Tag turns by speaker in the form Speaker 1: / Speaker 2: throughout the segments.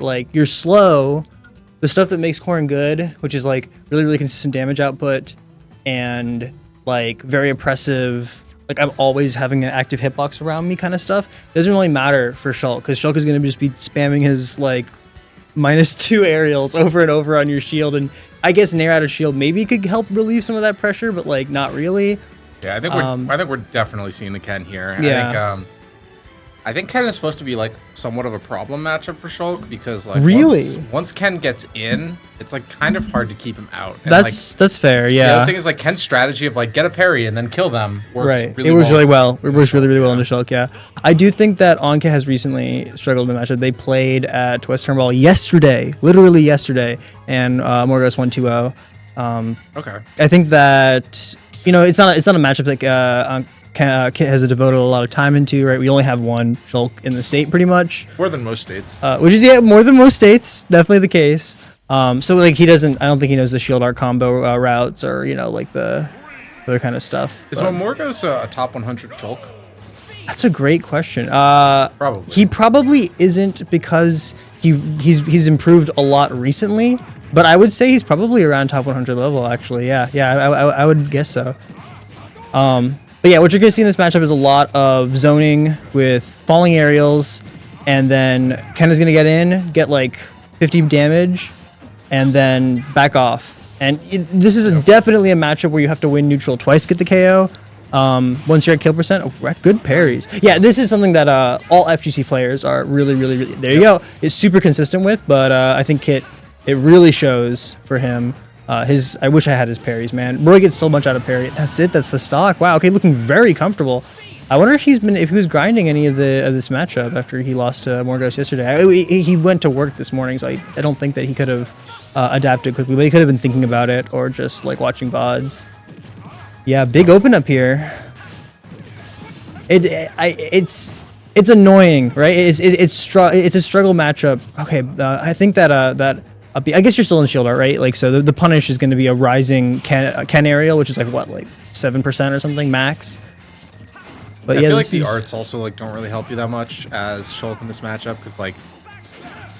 Speaker 1: Like, you're slow. The stuff that makes Corrin good, which is like really, really consistent damage output and like very oppressive, like I'm always having an active hitbox around me kind of stuff, doesn't really matter for Shulk, because Shulk is going to just be spamming his like -2 aerials over and over on your shield, and I guess Nair out of shield maybe could help relieve some of that pressure, but like not really.
Speaker 2: Yeah, I think we're definitely seeing the Ken here.
Speaker 1: Yeah.
Speaker 2: I think Ken is supposed to be like somewhat of a problem matchup for Shulk, because like once Ken gets in, it's like kind of hard to keep him out. And
Speaker 1: That's fair. Yeah.
Speaker 2: The other thing is like Ken's strategy of like get a parry and then kill them works
Speaker 1: right.
Speaker 2: really
Speaker 1: it works
Speaker 2: well.
Speaker 1: really well. It works really, really well into Shulk. Yeah. I do think that Anka has recently struggled in the matchup. They played at West Turnbull yesterday, literally yesterday, and Morgos won 2-0.
Speaker 2: Okay.
Speaker 1: I think that it's not a matchup that Kit has devoted a lot of time into, right? We only have one Shulk in the state, pretty much.
Speaker 2: More than most states.
Speaker 1: Which is more than most states, definitely the case. So like I don't think he knows the shield art combo routes or like the other kind of stuff.
Speaker 2: Is Morgos a top 100 Shulk?
Speaker 1: That's a great question.
Speaker 2: Probably.
Speaker 1: He probably isn't, because he's improved a lot recently. But I would say he's probably around top 100 level, actually. Yeah, I would guess so. But yeah, what you're going to see in this matchup is a lot of zoning with falling aerials, and then Ken is going to get in, get like 50 damage, and then back off. And this is definitely a matchup where you have to win neutral twice to get the KO. Once you're at kill percent, good parries. Yeah, this is something that all FGC players are really, really, really, there you go, is super consistent with, but I think Kit, it really shows for him. I wish I had his parries, man. Roy gets so much out of parry. That's it. That's the stock. Wow. Okay, looking very comfortable. I wonder if he was grinding any of this matchup after he lost to Morgos yesterday. He went to work this morning, so I don't think that he could have adapted quickly, but he could have been thinking about it or just like watching VODs. Yeah, big open up here. It's annoying, right? It's a struggle matchup. Okay, I think that I guess you're still in shield art, right? Like, so the punish is going to be a rising Ken aerial, which is like what, like 7% or something max. But
Speaker 2: I feel like the arts also like don't really help you that much as Shulk in this matchup, because like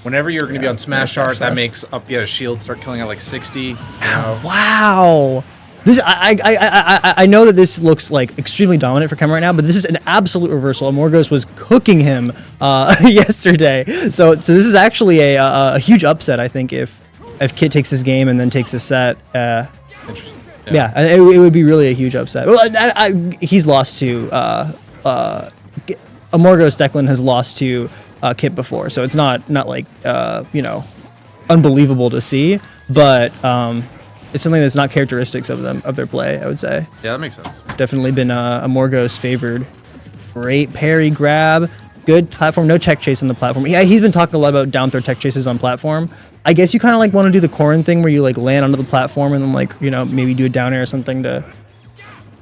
Speaker 2: whenever you're going to be on smash art, that makes up a shield start killing at like 60. You know?
Speaker 1: Wow. This I know that this looks like extremely dominant for Ken right now, but this is an absolute reversal. Morgos was cooking him yesterday, so this is actually a huge upset. I think if Kit takes this game and then takes this set.
Speaker 2: Interesting.
Speaker 1: Yeah, it would be really a huge upset. Well, he's lost to Morgos. Declan has lost to Kit before, so it's not like unbelievable to see, but it's something that's not characteristics of their play, I would say.
Speaker 2: Yeah, that makes sense.
Speaker 1: Definitely been a Morgos favored. Great parry grab. Good platform. No tech chase on the platform. Yeah, he's been talking a lot about down throw tech chases on platform. I guess you kind of like want to do the Corrin thing where you like land onto the platform and then like, maybe do a down air or something to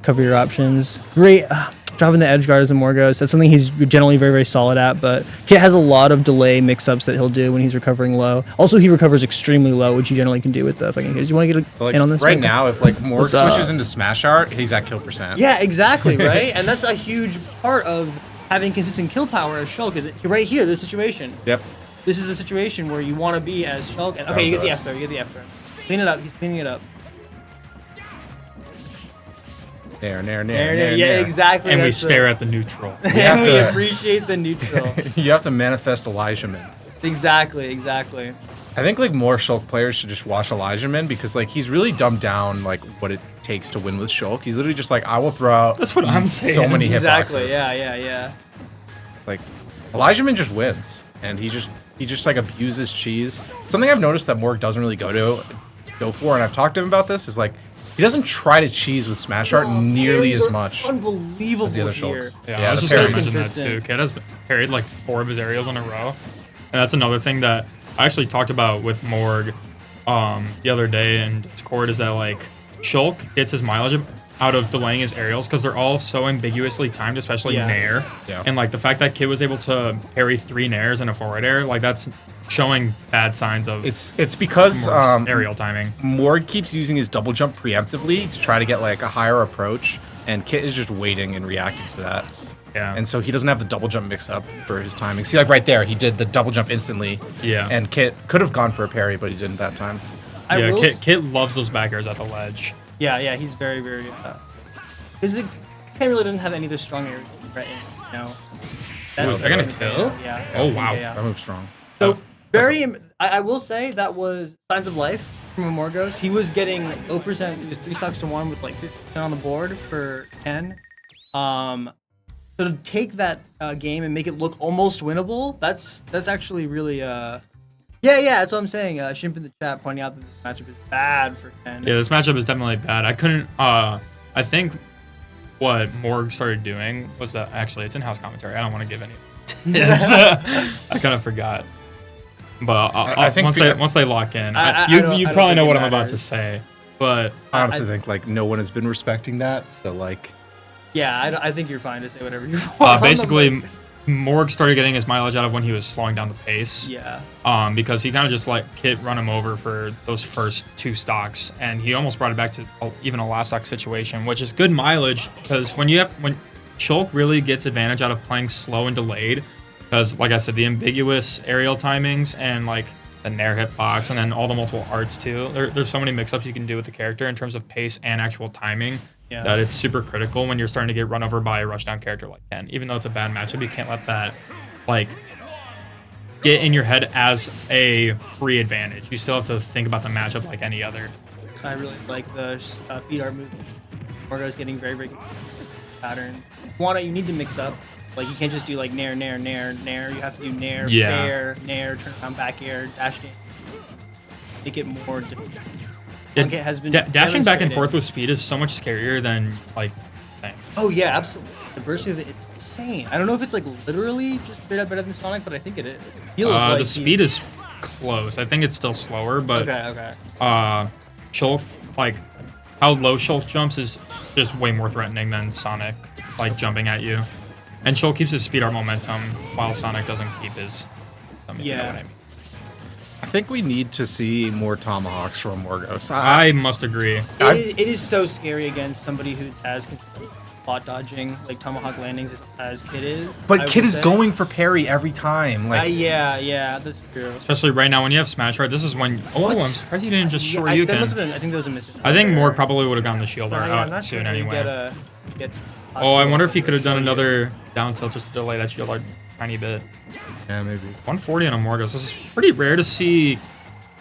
Speaker 1: cover your options. Great. Dropping the edge guard as a Morgos. That's something he's generally very, very solid at, but Kit has a lot of delay mix-ups that he'll do when he's recovering low. Also, he recovers extremely low, which you generally can do with the fucking kids. You want to get in on this?
Speaker 2: Right now, if like Morg switches into smash art, he's at kill percent.
Speaker 1: Yeah, exactly, right? And that's a huge part of having consistent kill power as Shulk, is it right here, this situation.
Speaker 2: Yep.
Speaker 1: This is the situation where you want to be as Shulk. And, okay, you get the F throw, you get the F throw. Clean it up, he's cleaning it up.
Speaker 2: Nair.
Speaker 1: Yeah, exactly.
Speaker 3: And we stare at the neutral.
Speaker 1: We appreciate the neutral.
Speaker 2: You have to manifest Elijahman.
Speaker 1: Exactly.
Speaker 2: I think like more Shulk players should just watch Elijahman, because like he's really dumbed down like what it takes to win with Shulk. He's literally just like, I will throw out
Speaker 3: That's what I'm saying.
Speaker 2: so many hitboxes.
Speaker 1: Exactly, yeah.
Speaker 2: Like Elijahman just wins, and he just like abuses cheese. Something I've noticed that Morg doesn't really go for, and I've talked to him about this, is like he doesn't try to cheese with smash art nearly as much
Speaker 1: unbelievable
Speaker 2: as the other
Speaker 1: here.
Speaker 2: Shulks.
Speaker 3: Yeah, I was just going to mention that too. Kid has parried like 4 of his aerials in a row. And that's another thing that I actually talked about with Morg the other day in Discord, is that like Shulk gets his mileage out of delaying his aerials because they're all so ambiguously timed, especially Nair.
Speaker 2: Yeah.
Speaker 3: And like the fact that Kid was able to parry 3 Nairs and a forward air, like that's showing bad signs of
Speaker 2: it's because
Speaker 3: aerial timing.
Speaker 2: Morg keeps using his double jump preemptively to try to get like a higher approach, and Kit is just waiting and reacting to that.
Speaker 3: Yeah.
Speaker 2: And so he doesn't have the double jump mix up for his timing. See, like right there, he did the double jump instantly.
Speaker 3: Yeah.
Speaker 2: And Kit could have gone for a parry, but he didn't that time.
Speaker 3: Yeah, Kit loves those back airs at the ledge.
Speaker 1: Yeah, he's very, very. Because Ken really doesn't have any other strong areas right in, you know.
Speaker 3: Is that gonna kill?
Speaker 1: Yeah.
Speaker 3: Oh wow.
Speaker 2: That move's strong.
Speaker 1: So I will say that was Signs of Life from Amorgos. He was getting 0%. He was 3 stocks to 1 with like 50% on the board for Ken. So to take that game and make it look almost winnable, that's actually really yeah, that's what I'm saying. Shimp in the chat pointing out that this matchup is bad for Ken.
Speaker 3: Yeah, this matchup is definitely bad. I couldn't. I think what Morg started doing was that actually it's in-house commentary. I don't want to give any tips. I kind of forgot. But I think once they lock in, you probably know what I'm about to say. But
Speaker 2: I honestly think like no one has been respecting that. So like,
Speaker 1: yeah, I think you're fine to say whatever you want.
Speaker 3: Basically, Morg started getting his mileage out of when he was slowing down the pace.
Speaker 1: Yeah.
Speaker 3: Because he kind of just let Kit run him over for those first 2 stocks, and he almost brought it back to even a last stock situation, which is good mileage because when Shulk really gets advantage out of playing slow and delayed, because like I said, the ambiguous aerial timings and like the Nair hitbox, and then all the multiple arts too. There's so many mix-ups you can do with the character in terms of pace and actual timing. Yeah. That it's super critical when you're starting to get run over by a rushdown character like Ken. Even though it's a bad matchup, you can't let that like get in your head as a free advantage. You still have to think about the matchup like any other.
Speaker 1: I really like the beat art move. Morgo's getting very, very good pattern. You need to mix up. Like you can't just do like Nair. You have to do Nair, fair, Nair, turn around back air, dash game. Make it more difficult. Has been
Speaker 3: dashing back and forth with speed is so much scarier than like.
Speaker 1: Oh yeah, absolutely. The burst of it is insane. I don't know if it's like literally just straight up better than Sonic, but I think it is. It feels like
Speaker 3: the speed is close. I think it's still slower, but
Speaker 1: okay.
Speaker 3: Shulk, like how low Shulk jumps is just way more threatening than Sonic like jumping at you. And Shulk keeps his speed art momentum while Sonic doesn't keep his. You know what I mean.
Speaker 2: I think we need to see more tomahawks from Morgos.
Speaker 3: I must agree.
Speaker 1: It is so scary against somebody who's as consistent bot dodging like tomahawk landings as Kid is.
Speaker 2: But Kid is going for parry every time. Like
Speaker 1: yeah, that's true.
Speaker 3: Especially right now when you have Smash Art, this is when. I'm surprised you didn't just short you can.
Speaker 1: I think that was a mistake.
Speaker 3: I think Morg probably would have gotten the shield out soon anyway. I wonder if he could have done another down tilt just to delay that shield art a tiny bit.
Speaker 2: Yeah, maybe.
Speaker 3: 140 on a Morgos. This is pretty rare to see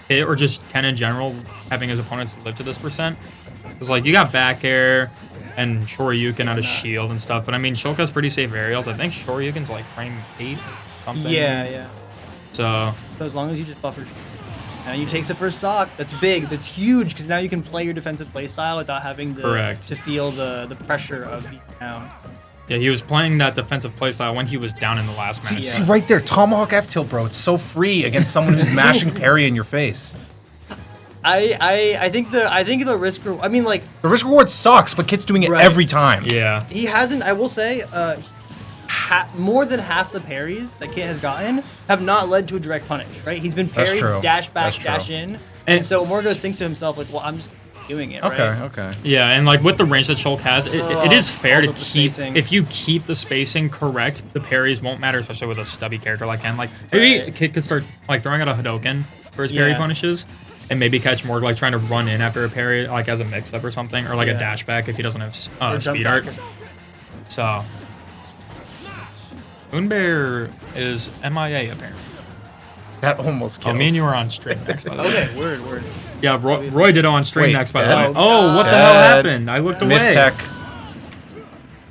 Speaker 3: Kit or just Ken in general having his opponents live to this percent. Because like you got back air and Shoryuken out of shield and stuff, but I mean Shulk has pretty safe aerials. I think Shoryuken's like frame 8 or something.
Speaker 1: Yeah.
Speaker 3: So
Speaker 1: as long as you just buffer and you take the first stock, that's big, that's huge, because now you can play your defensive playstyle without having to feel the pressure of being down.
Speaker 3: Yeah, he was playing that defensive playstyle when he was down in the last match.
Speaker 2: See right there, Tomahawk F tilt, bro. It's so free against someone who's mashing parry in your face.
Speaker 1: I think the risk. I mean, like
Speaker 2: the risk reward sucks, but Kit's doing it every time.
Speaker 3: Yeah,
Speaker 1: he hasn't. I will say, more than half the parries that Kit has gotten have not led to a direct punish. Right? He's been parried, dash back, dash in, and so Morgos thinks to himself like, well, I'm just doing it.
Speaker 2: Okay.
Speaker 3: Yeah, and like with the range that Shulk has, it is fair to keep. If you keep the spacing correct, the parries won't matter, especially with a stubby character like Ken. Like maybe Kit could start like throwing out a Hadoken for his parry punishes, and maybe catch Morg like trying to run in after a parry, like as a mix-up or something, or like a dash back if he doesn't have speed art. So Moonbear is MIA apparently.
Speaker 2: That almost killed.
Speaker 3: Oh, me and you are on stream next, by the way.
Speaker 1: Okay, word.
Speaker 3: Yeah, Roy did on stream next, by the way.
Speaker 1: Oh,
Speaker 3: what the hell happened? I looked away.
Speaker 2: Miss tech.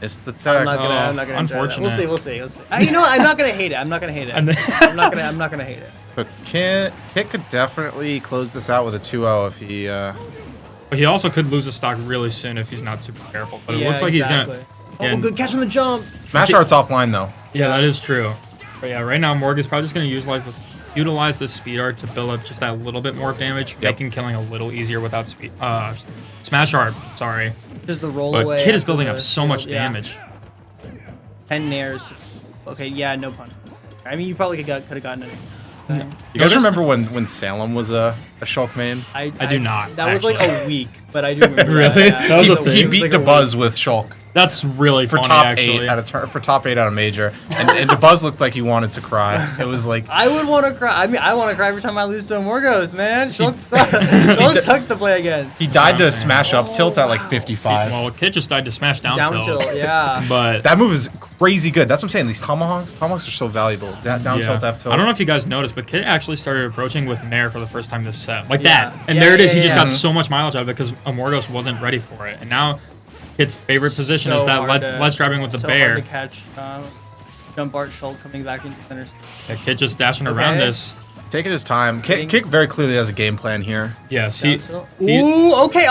Speaker 2: It's the tech.
Speaker 1: I'm not gonna.
Speaker 3: Unfortunate.
Speaker 1: We'll see. You know what? I'm not gonna hate it. I'm not gonna hate it.
Speaker 2: But Kit could definitely close this out with a 2-0 if he.
Speaker 3: But he also could lose a stock really soon if he's not super careful. But it looks like he's gonna.
Speaker 1: Good catch on the jump.
Speaker 2: Smash Art's offline though.
Speaker 3: Yeah, that is true. But yeah, right now Morg is probably just gonna utilize this speed art to build up just that little bit more damage, making killing a little easier without speed. Smash art, sorry.
Speaker 1: Just the roll
Speaker 3: but
Speaker 1: away.
Speaker 3: Kid is building up so much damage.
Speaker 1: 10 nairs. Okay, no punish. I mean, you probably could have gotten it.
Speaker 2: You guys remember when Salem was a Shulk main?
Speaker 3: I do not,
Speaker 1: That was like
Speaker 3: actually.
Speaker 1: a week, but I do remember.
Speaker 3: Really?
Speaker 1: That,
Speaker 3: That was
Speaker 2: He,
Speaker 3: a thing.
Speaker 2: he
Speaker 1: It was
Speaker 2: beat
Speaker 1: like a
Speaker 2: DeBuzz with Shulk
Speaker 3: That's really
Speaker 2: for
Speaker 3: funny,
Speaker 2: top
Speaker 3: actually.
Speaker 2: 8 at a for top 8 out of major, and DeBuzz looked like he wanted to cry. It was like
Speaker 1: I would want to cry. I mean, I want to cry every time I lose to Morgos, man. Shulk sucks. Shulk sucks to play against.
Speaker 2: he died to
Speaker 3: I'm
Speaker 2: a
Speaker 3: saying.
Speaker 2: smash up tilt at like 55.
Speaker 3: Well, Kit just died to smash down,
Speaker 1: Down tilt, yeah.
Speaker 3: But
Speaker 2: That move is crazy good. That's what I'm saying. These tomahawks are so valuable. Down tilt, F tilt.
Speaker 3: I don't know if you guys noticed, but Kit actually started approaching with Nair for the first time this set. Like
Speaker 1: Yeah.
Speaker 3: that. And
Speaker 1: Yeah,
Speaker 3: there it is.
Speaker 1: yeah,
Speaker 3: He just
Speaker 1: yeah.
Speaker 3: got so much mileage out of it because Amorgos wasn't ready for it. And now Kit's favorite position is
Speaker 1: So
Speaker 3: that
Speaker 1: hard to-
Speaker 3: ledge driving with the
Speaker 1: so
Speaker 3: bear.
Speaker 1: hard to catch. Jump Art Shulk coming back into center stage.
Speaker 3: Yeah, Kit just dashing around
Speaker 1: Okay.
Speaker 3: this.
Speaker 2: Taking his time. Kick very clearly has a game plan here.
Speaker 3: Yes,
Speaker 1: Down
Speaker 3: he.
Speaker 1: tilt.
Speaker 3: he-
Speaker 1: Ooh, okay.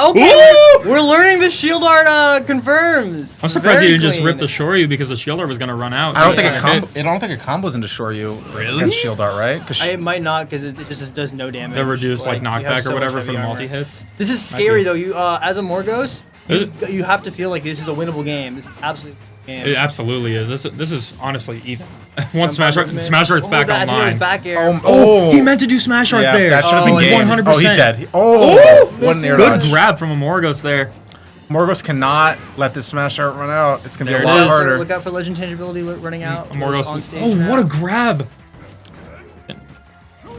Speaker 1: We're learning the shield art confirms.
Speaker 3: I'm surprised
Speaker 1: Very
Speaker 3: he didn't just
Speaker 1: clean.
Speaker 3: rip the Shoryu because the shielder was gonna run out.
Speaker 2: I don't think
Speaker 1: Yeah.
Speaker 2: I don't think it combos into Shoryu
Speaker 3: Really?
Speaker 2: against Shield Art, right? Because
Speaker 1: It might not because it just does no damage.
Speaker 3: They reduced like
Speaker 1: you have
Speaker 3: knockback
Speaker 1: so
Speaker 3: or
Speaker 1: much
Speaker 3: whatever
Speaker 1: heavy
Speaker 3: for the
Speaker 1: armor.
Speaker 3: multi hits.
Speaker 1: This is
Speaker 3: Might
Speaker 1: scary
Speaker 3: be.
Speaker 1: though. You as a Morgos,
Speaker 3: Is
Speaker 1: you have to feel like this is a winnable game. This is absolutely a game.
Speaker 3: It absolutely is. This is honestly even. Once
Speaker 1: Jump
Speaker 3: Smash
Speaker 1: art movement.
Speaker 3: Smash Art's back
Speaker 1: I think that was
Speaker 3: online.
Speaker 1: back air.
Speaker 2: oh,
Speaker 3: He meant to do Smash Art
Speaker 2: yeah,
Speaker 3: there.
Speaker 2: that should have
Speaker 1: Oh,
Speaker 2: been game.
Speaker 3: 100%.
Speaker 2: Oh, he's dead. One
Speaker 1: missing.
Speaker 2: air
Speaker 3: Good
Speaker 2: dodge.
Speaker 3: grab from Amorgos there.
Speaker 2: Morgos cannot let this Smash Art run out. It's gonna
Speaker 3: There
Speaker 2: be
Speaker 3: it
Speaker 2: a lot
Speaker 3: is.
Speaker 2: harder.
Speaker 1: Look out for legend tangibility running out.
Speaker 3: Amorgos.
Speaker 1: on stage.
Speaker 3: Oh, what a
Speaker 1: now.
Speaker 3: grab!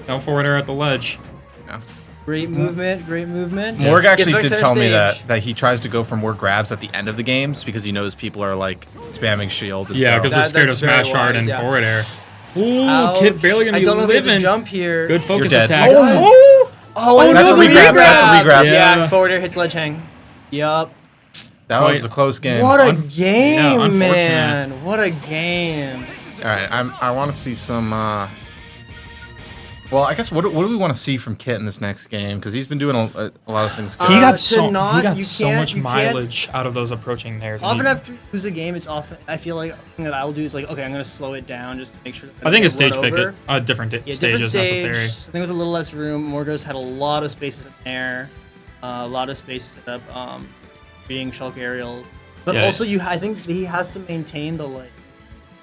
Speaker 3: No forward air at the ledge.
Speaker 1: Great movement. Great movement.
Speaker 2: Morg
Speaker 1: Gets
Speaker 2: actually
Speaker 1: back
Speaker 2: did
Speaker 1: center
Speaker 2: tell me
Speaker 1: stage.
Speaker 2: that he tries to go for more grabs at the end of the games because he knows people are like spamming shield. And
Speaker 3: Yeah,
Speaker 2: so-
Speaker 3: because they're scared of
Speaker 1: that's very
Speaker 3: Smash Art
Speaker 1: wise,
Speaker 3: and
Speaker 1: yeah.
Speaker 3: forward air. Ooh,
Speaker 1: Ouch.
Speaker 3: Kid barely gonna
Speaker 1: I
Speaker 3: be
Speaker 1: don't know if there's a
Speaker 3: living.
Speaker 1: jump here.
Speaker 3: Good focus
Speaker 2: dead.
Speaker 3: attack.
Speaker 2: Oh,
Speaker 1: Oh,
Speaker 2: That's
Speaker 1: another
Speaker 2: a regrab, that's a regrab.
Speaker 1: Yeah,
Speaker 3: Yeah.
Speaker 1: forward air hits ledge hang. Yup.
Speaker 2: that was a close game.
Speaker 1: What a
Speaker 3: Un-
Speaker 1: game,
Speaker 3: yeah, unfortunate.
Speaker 1: man. What a game.
Speaker 2: All right, I want to see some. Well, I guess what do we want to see from Kit in this next game? Because he's been doing a lot of things good.
Speaker 3: He
Speaker 1: To
Speaker 3: got so
Speaker 1: not-
Speaker 3: he got
Speaker 1: you
Speaker 3: so
Speaker 1: can't-
Speaker 3: much
Speaker 1: you can't-
Speaker 3: mileage out of those approaching nairs. and
Speaker 1: Often
Speaker 3: he-
Speaker 1: after you lose a game, it's often I feel like the thing that I'll do is like, okay, I'm gonna slow it down just to make sure.
Speaker 3: I think a stage
Speaker 1: run
Speaker 3: pick
Speaker 1: over.
Speaker 3: at a different
Speaker 1: Yeah,
Speaker 3: stage
Speaker 1: different
Speaker 3: is
Speaker 1: stage,
Speaker 3: necessary.
Speaker 1: something with a little less room. Morgos had a lot of spaces in there, a lot of spaces set up, being Shulk aerials. But
Speaker 3: Yeah.
Speaker 1: also, I think he has to maintain the like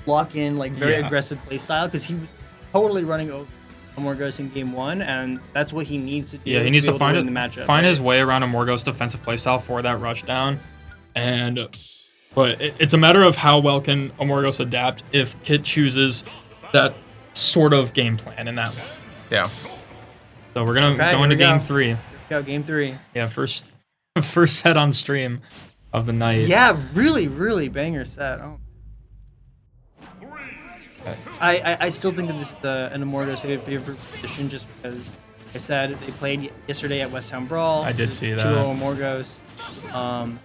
Speaker 1: lock in, like very
Speaker 3: Yeah.
Speaker 1: aggressive play style because he was totally running over Morgos in game one, and that's what he needs to do.
Speaker 3: Yeah, he needs
Speaker 1: be
Speaker 3: to
Speaker 1: able
Speaker 3: find
Speaker 1: win
Speaker 3: it,
Speaker 1: the matchup.
Speaker 3: find
Speaker 1: right?
Speaker 3: his way around a Morgos defensive playstyle for that rush down, but it's a matter of how well can Amorgos adapt if Kit chooses that sort of game plan in that way.
Speaker 2: Yeah.
Speaker 3: So we're gonna
Speaker 1: Okay,
Speaker 3: go
Speaker 1: here
Speaker 3: into
Speaker 1: we go.
Speaker 3: game 3.
Speaker 1: Go game 3.
Speaker 3: Yeah, first set on stream of the night.
Speaker 1: Yeah, really banger set. Oh. I still think that this is an Amorgos favorite position just because like I said they played yesterday at West Town Brawl.
Speaker 3: I did see that.
Speaker 1: 2-0 Amorgos,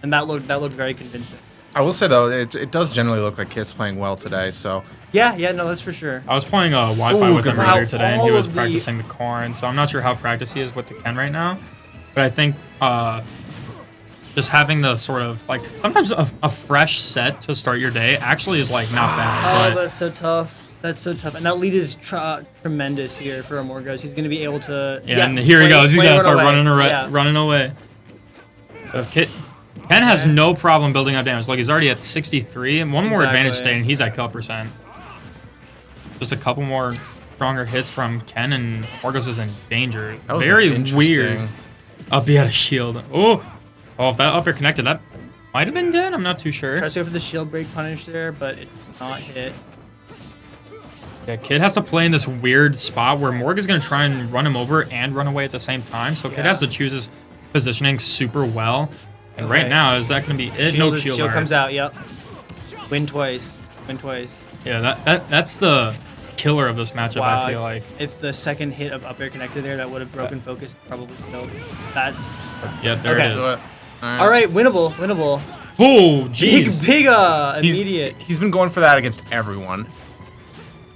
Speaker 1: and that looked very convincing.
Speaker 2: I will say though, it does generally look like Kit's playing well today. So
Speaker 1: Yeah, no, that's for sure.
Speaker 3: I was playing Wi-Fi
Speaker 2: Ooh,
Speaker 3: with
Speaker 2: good
Speaker 3: him
Speaker 2: one.
Speaker 3: earlier today, and he
Speaker 1: All
Speaker 3: was
Speaker 1: of the-
Speaker 3: practicing the corn. So I'm not sure how practiced he is with the Ken right now, but I think just having the sort of like sometimes a fresh set to start your day actually is like not
Speaker 1: Oh,
Speaker 3: bad. But
Speaker 1: that's so tough. That's so tough. And that lead is tremendous here for Amorgos. He's going to be able to.
Speaker 3: yeah, and here he
Speaker 1: play-
Speaker 3: goes. He's
Speaker 1: play
Speaker 3: gonna
Speaker 1: run
Speaker 3: start
Speaker 1: away.
Speaker 3: running running away. But if Ken has no problem building up damage. Like he's already at 63, and one more advantage
Speaker 1: Exactly.
Speaker 3: stay, and he's at kill percent. Just a couple more stronger hits from Ken, and Morgos is in danger.
Speaker 2: that was
Speaker 3: Very
Speaker 2: interesting.
Speaker 3: weird. Up he had a shield. Oh, if that up air connected, that might have been dead. I'm not too sure.
Speaker 1: Tries to go for the shield break punish there, but it did not hit.
Speaker 3: Yeah, Kid has to play in this weird spot where Morg is going to try and run him over and run away at the same time. So Kid
Speaker 1: Yeah.
Speaker 3: has to choose his positioning super well. And
Speaker 1: Okay.
Speaker 3: right now, is that going to be it? No shield art.
Speaker 1: comes out. Yep. Win twice.
Speaker 3: Yeah, that's the killer of this matchup,
Speaker 1: Wow.
Speaker 3: I feel like.
Speaker 1: If the second hit of up air connected there, that would have broken focus. Probably killed. That's
Speaker 3: Yeah, there
Speaker 1: Okay.
Speaker 3: it
Speaker 2: Do
Speaker 3: is.
Speaker 2: it.
Speaker 1: all right. Winnable.
Speaker 3: Oh, jeez.
Speaker 1: Big immediate.
Speaker 2: He's been going for that against everyone.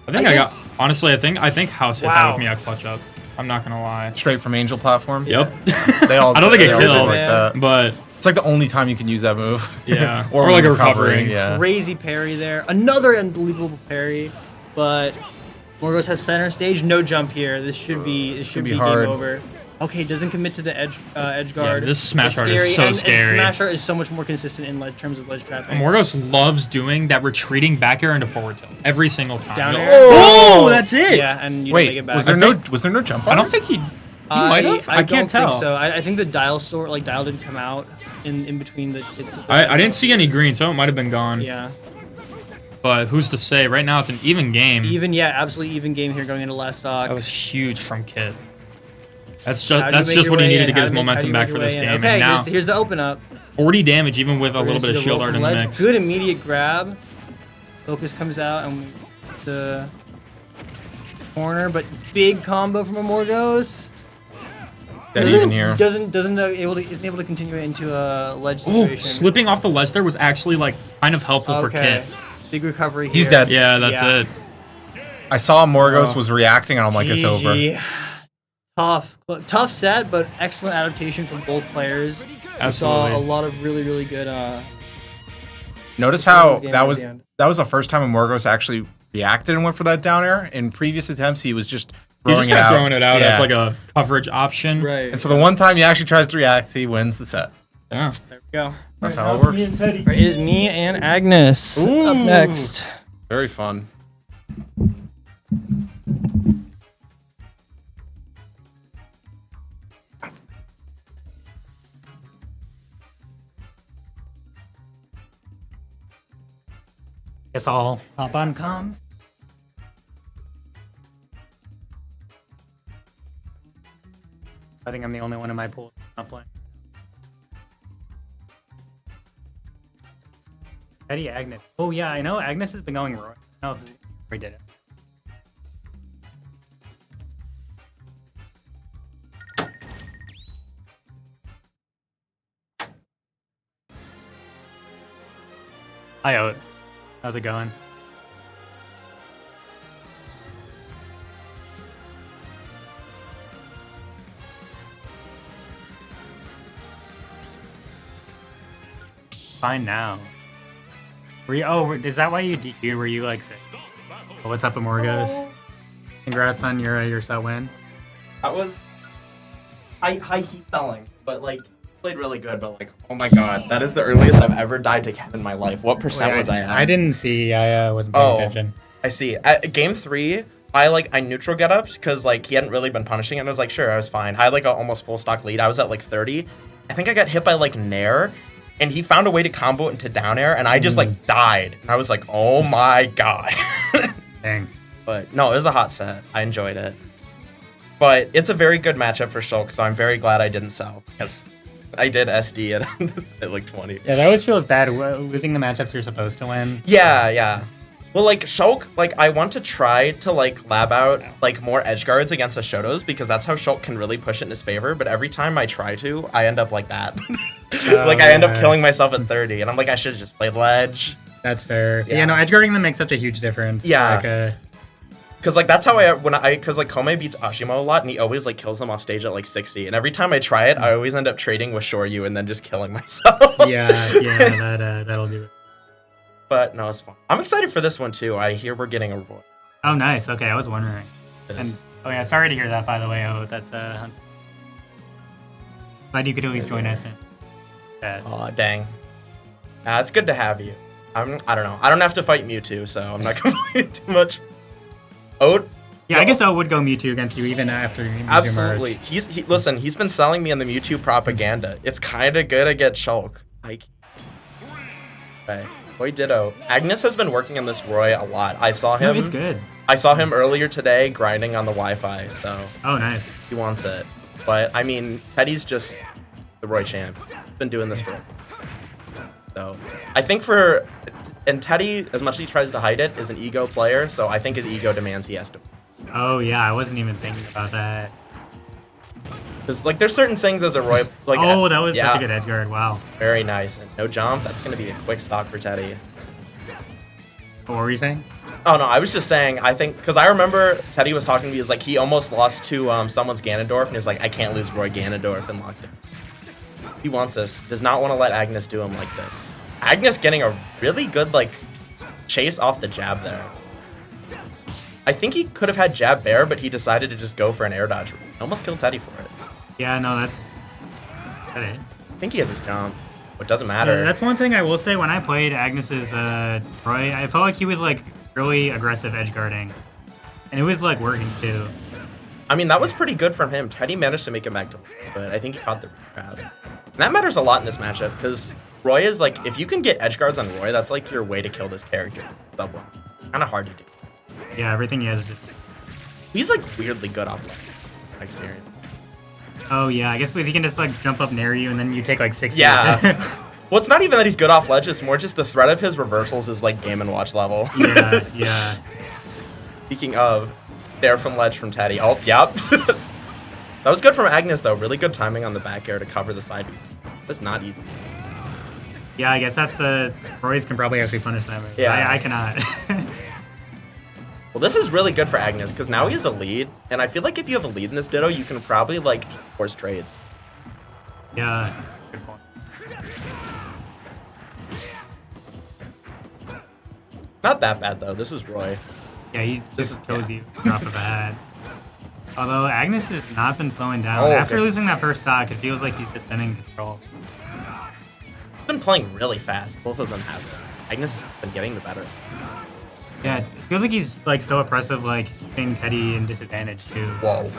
Speaker 3: I think
Speaker 1: I
Speaker 3: I got.
Speaker 1: guess-
Speaker 3: Honestly, I think House hit that
Speaker 1: Wow.
Speaker 3: with me at clutch up. I'm not gonna lie.
Speaker 2: Straight from Angel platform.
Speaker 3: Yep.
Speaker 2: They all.
Speaker 3: I don't think
Speaker 2: they
Speaker 3: it
Speaker 2: all do
Speaker 3: killed,
Speaker 2: like that.
Speaker 3: but
Speaker 2: It's like the only time you can use that move.
Speaker 3: yeah,
Speaker 2: or
Speaker 3: or like a
Speaker 2: recovering.
Speaker 3: recovering.
Speaker 2: Yeah.
Speaker 1: Crazy parry there. Another unbelievable parry, but Morgos has center stage. No jump here. This should be
Speaker 2: hard.
Speaker 1: game over. Okay, doesn't commit to the edge guard.
Speaker 3: this smash
Speaker 1: That's
Speaker 3: art is so
Speaker 1: and
Speaker 3: scary.
Speaker 1: Smash art is so much more consistent in terms of ledge trapping.
Speaker 3: Morgos loves doing that retreating back air into forward tilt every single time.
Speaker 1: Down
Speaker 3: You'll-
Speaker 1: air.
Speaker 3: Oh, that's it.
Speaker 1: Yeah, and you don't make
Speaker 2: Wait,
Speaker 1: it back.
Speaker 2: was there no jump?
Speaker 3: I don't think he. might have? I can't
Speaker 1: don't
Speaker 3: tell.
Speaker 1: think so. I think the dial didn't come out in between the hits.
Speaker 3: I didn't see any green, so it might have been gone.
Speaker 1: Yeah.
Speaker 3: But who's to say? Right now, it's an even game.
Speaker 1: Absolutely even game here going into last stock.
Speaker 3: That was huge from Kit. That's
Speaker 1: How do you
Speaker 3: just
Speaker 1: make your
Speaker 3: what he
Speaker 1: way
Speaker 3: needed
Speaker 1: in?
Speaker 3: to
Speaker 1: How
Speaker 3: get his
Speaker 1: do you make- how do
Speaker 3: momentum
Speaker 1: you
Speaker 3: back
Speaker 1: make
Speaker 3: for
Speaker 1: your
Speaker 3: this
Speaker 1: way in?
Speaker 3: game.
Speaker 1: Okay,
Speaker 3: And now,
Speaker 1: here's the open up.
Speaker 3: 40 damage, even with a
Speaker 1: We're
Speaker 3: little
Speaker 1: gonna
Speaker 3: bit of
Speaker 1: see the
Speaker 3: shield
Speaker 1: roll
Speaker 3: art
Speaker 1: from
Speaker 3: in the
Speaker 1: ledge.
Speaker 3: mix.
Speaker 1: Good immediate grab. Focus comes out and the corner, but big combo from Amorgos.
Speaker 2: Dead even here.
Speaker 1: Isn't able to continue it into a ledge
Speaker 3: Oh,
Speaker 1: situation.
Speaker 3: slipping off the ledge there was actually like kind of helpful for
Speaker 1: Okay.
Speaker 3: Kit.
Speaker 1: Big recovery here.
Speaker 2: He's dead.
Speaker 3: Yeah, that's
Speaker 1: Yeah.
Speaker 3: it.
Speaker 2: I saw Morgos
Speaker 1: Oh.
Speaker 2: was reacting, and I'm like, it's over.
Speaker 1: GG. Tough set, but excellent adaptation from both players. We saw
Speaker 3: Absolutely.
Speaker 1: a lot of really good.
Speaker 2: Notice how
Speaker 1: game
Speaker 2: that
Speaker 1: at
Speaker 2: was
Speaker 1: the end.
Speaker 2: the first time Morgos actually reacted and went for that down air. In previous attempts, he was just
Speaker 3: He's
Speaker 2: throwing
Speaker 3: just
Speaker 2: it
Speaker 3: kind of
Speaker 2: out.
Speaker 3: throwing it out
Speaker 2: Yeah.
Speaker 3: as like a coverage option.
Speaker 1: Right.
Speaker 2: And so the one time he actually tries to react, he wins the set.
Speaker 3: Yeah.
Speaker 1: There we go.
Speaker 2: That's how it works.
Speaker 1: Right, it is me and Agnes up
Speaker 2: Ooh.
Speaker 1: next.
Speaker 2: Very fun.
Speaker 4: Guess I'll hop on comms. I think I'm the only one in my pool not playing. Eddie Agnes. Oh yeah, I know Agnes has been going Roy. I don't know if Roy did it. Hi Oat. How's it going? Fine now. Were you? Oh, is that why you DQ'd? Were you like sick? Oh, what's up, Amorgos? Congrats on your set win.
Speaker 5: That was high heat spelling, but like played really good. But like, oh my god, that is the earliest I've ever died to Cat in my life. What percent was I at?
Speaker 4: I didn't see. I wasn't paying
Speaker 5: Oh.
Speaker 4: attention.
Speaker 5: I see. At game 3, I neutral get ups because like he hadn't really been punishing, and I was like, sure, I was fine. I had like a almost full stock lead. I was at like 30. I think I got hit by like Nair, and he found a way to combo it into down air, and I just like died. And I was like, oh my god.
Speaker 4: Dang.
Speaker 5: But no, it was a hot set. I enjoyed it. But it's a very good matchup for Shulk, so I'm very glad I didn't sell because I did SD at like 20.
Speaker 4: Yeah, that always feels bad losing the matchups you're supposed to win.
Speaker 5: Yeah. Well, like Shulk, like I want to try to like lab out like more edge guards against the Shotos because that's how Shulk can really push it in his favor. But every time I try to, I end up like that. Like I end up
Speaker 4: yeah.
Speaker 5: killing myself at 30, and I'm like, I should have just played ledge.
Speaker 4: That's fair.
Speaker 5: Yeah.
Speaker 4: Yeah, no, edgeguarding them makes such a huge difference.
Speaker 5: Yeah.
Speaker 4: Like,
Speaker 5: Cause like that's how cause like Kome beats Ashimo a lot, and he always like kills them off stage at like 60. And every time I try it, I always end up trading with Shoryu and then just killing myself.
Speaker 4: yeah, that'll do it.
Speaker 5: But no, it's fun. I'm excited for this one too. I hear we're getting a Roy.
Speaker 4: Oh, nice. Okay, I was wondering. And oh yeah, sorry to hear that. By the way, that's glad you could at least join us in. That.
Speaker 5: Aw, dang. It's good to have you. I don't know. I don't have to fight Mewtwo, so I'm not complaining too much. Oat?
Speaker 4: Yeah, I guess I would go Mewtwo against you even after Mewtwo
Speaker 5: Absolutely.
Speaker 4: merged.
Speaker 5: Listen, he's been selling me on the Mewtwo propaganda. It's kind of good against Shulk. Okay. Boy, ditto. Agnes has been working on this Roy a lot. I saw
Speaker 4: No,
Speaker 5: him.
Speaker 4: it's good.
Speaker 5: I saw him earlier today grinding on the Wi-Fi, so
Speaker 4: Oh, nice.
Speaker 5: he wants it. But I mean, Teddy's just the Roy champ. He's been doing this for. So I think and Teddy, as much as he tries to hide it, is an ego player. So I think his ego demands he has to.
Speaker 4: Oh yeah, I wasn't even thinking about that.
Speaker 5: Because like there's certain things as a Roy like.
Speaker 4: Oh, that was
Speaker 5: yeah,
Speaker 4: such a good edge guard. Wow.
Speaker 5: Very nice. And no jump. That's gonna be a quick stock for Teddy.
Speaker 4: What were you saying?
Speaker 5: Oh no, I was just saying. I think because I remember Teddy was talking to me. He's like he almost lost to someone's Ganondorf, and he's like I can't lose Roy Ganondorf and locked it. He wants this. Does not want to let Agnes do him like this. Agnes getting a really good like chase off the jab there. I think he could have had jab bear, but he decided to just go for an air dodge. Almost killed Teddy for it.
Speaker 4: Yeah, no, that's it.
Speaker 5: I think he has his jump, but it doesn't matter.
Speaker 4: Yeah, that's one thing I will say. When I played Agnes's Roy, I felt like he was like really aggressive edge guarding, and it was like working too.
Speaker 5: I mean, that was pretty good from him. Teddy managed to make him back to life, but I think he caught the grab. And that matters a lot in this matchup because Roy is like, if you can get edge guards on Roy, that's like your way to kill this character. Double. Kind of hard to do.
Speaker 4: Yeah, everything he has is just.
Speaker 5: He's like weirdly good off ledge. My experience.
Speaker 4: Oh yeah, I guess because he can just like jump up near you and then you take like 60.
Speaker 5: Yeah. Well, it's not even that he's good off ledge. It's more just the threat of his reversals is like Game & Watch level.
Speaker 4: Yeah, yeah.
Speaker 5: Speaking of, there from ledge from Teddy. Oh, yep. That was good from Agnes, though. Really good timing on the back air to cover the side. That's not easy.
Speaker 4: Yeah, I guess that's the Roy's can probably actually punish that move.
Speaker 5: Yeah.
Speaker 4: I cannot.
Speaker 5: Well, this is really good for Agnes because now he has a lead, and I feel like if you have a lead in this Ditto, you can probably like force trades.
Speaker 4: Yeah, good point.
Speaker 5: Not that bad though. This is Roy.
Speaker 4: Yeah, he
Speaker 5: This
Speaker 4: just
Speaker 5: is-
Speaker 4: kills
Speaker 5: yeah.
Speaker 4: you drop of a hat. Although Agnes has not been slowing down.
Speaker 5: Oh,
Speaker 4: After
Speaker 5: goodness.
Speaker 4: losing that first stock, it feels like he's just been in control.
Speaker 5: He's been playing really fast. Both of them have. Agnes has been getting the better.
Speaker 4: Yeah, it feels like he's like so oppressive, like keeping Teddy in disadvantage too.
Speaker 5: Whoa.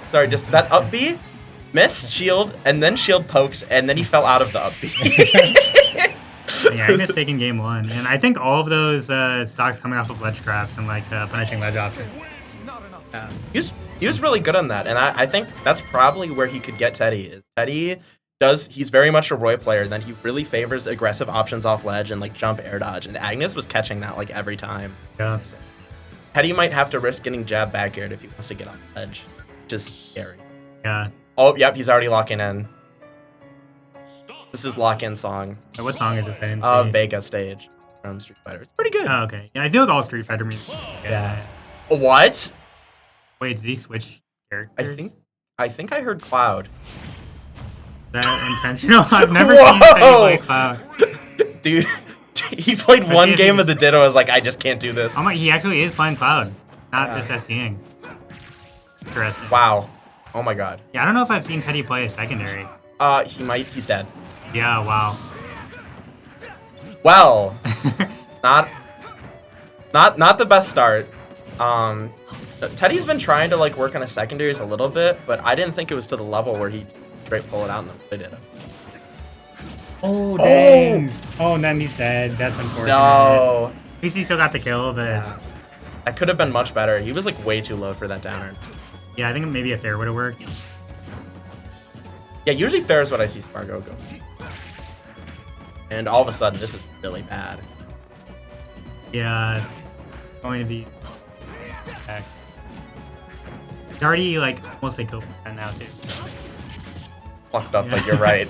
Speaker 5: Sorry, just that up B, missed, shield, and then shield poked, and then he fell out of the up B.
Speaker 4: Yeah, Agnes taking game 1, and I think all of those stocks coming off of ledge traps and like punishing ledge options.
Speaker 5: Yeah. He was really good on that, and I think that's probably where he could get Teddy. Is Teddy he's very much a Roy player, and then he really favors aggressive options off ledge and like jump air dodge, and Agnes was catching that like every time.
Speaker 4: Yeah.
Speaker 5: So, Teddy might have to risk getting jab back aired if he wants to get off ledge. Just scary.
Speaker 4: Yeah.
Speaker 5: Oh, yep, he's already locking in. This is lock-in song.
Speaker 4: Wait, what song is this? I didn't see.
Speaker 5: Vega stage from Street Fighter. It's pretty good.
Speaker 4: Oh, okay. Yeah, I feel like all Street Fighter music.
Speaker 5: Yeah. What?
Speaker 4: Wait, did he switch characters?
Speaker 5: I think I heard Cloud.
Speaker 4: Is that intentional? I've never seen Teddy play Cloud.
Speaker 5: Dude, he played
Speaker 4: I
Speaker 5: one
Speaker 4: can't
Speaker 5: game
Speaker 4: even-
Speaker 5: of the Ditto. I was like, I just can't do this.
Speaker 4: Oh my, he actually is playing Cloud, not just SDing. Interesting.
Speaker 5: Wow. Oh my god.
Speaker 4: Yeah, I don't know if I've seen Teddy play a secondary.
Speaker 5: He's dead.
Speaker 4: Yeah, wow.
Speaker 5: Well, not the best start. Teddy's been trying to like work on his secondaries a little bit, but I didn't think it was to the level where he straight pull it out and then play it.
Speaker 4: Oh, dang. Oh, and then he's dead. That's unfortunate.
Speaker 5: No.
Speaker 4: At least he still got the kill, but
Speaker 5: That could have been much better. He was like way too low for that downer.
Speaker 4: yeah, I think maybe a fair would have worked.
Speaker 5: Yeah, usually fair is what I see Spargo go. And all of a sudden, this is really bad.
Speaker 4: Yeah, going to be back. He's already like mostly killed now too. So.
Speaker 5: Fucked up,
Speaker 4: Yeah.
Speaker 5: but you're right.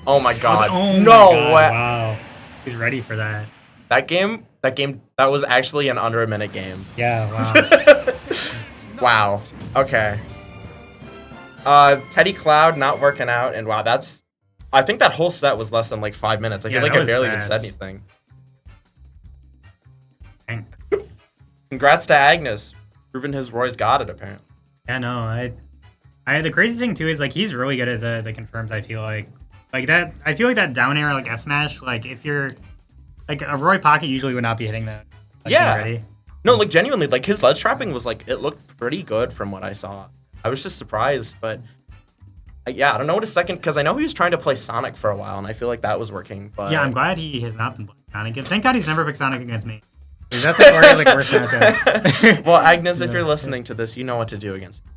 Speaker 5: Oh my god.
Speaker 4: Oh my
Speaker 5: No
Speaker 4: God,
Speaker 5: way.
Speaker 4: wow. He's ready for that.
Speaker 5: That was actually an under a minute game.
Speaker 4: Yeah, wow.
Speaker 5: Wow. Okay. Teddy Cloud not working out, and wow, I think that whole set was less than like 5 minutes. I
Speaker 4: Yeah,
Speaker 5: feel like
Speaker 4: that
Speaker 5: I
Speaker 4: was
Speaker 5: barely even
Speaker 4: fast.
Speaker 5: said anything.
Speaker 4: Dang.
Speaker 5: Congrats to Agnes, proving his Roy's got it apparently.
Speaker 4: Yeah, no, I the crazy thing too is like he's really good at the confirms. I feel like that. I feel like that down air like F smash. Like if you're like a Roy pocket usually would not be hitting that. Like,
Speaker 5: Yeah.
Speaker 4: already.
Speaker 5: No, like genuinely, like his ledge trapping was like it looked pretty good from what I saw. I was just surprised, but yeah, I don't know what a second because I know he was trying to play Sonic for a while, and I feel like that was working. But
Speaker 4: Yeah, I'm glad he has not been playing Sonic. Thank God he's never picked Sonic against me. 'Cause that's like already like worst matchup.
Speaker 5: Well, Agnes, if you're listening to this, you know what to do against me.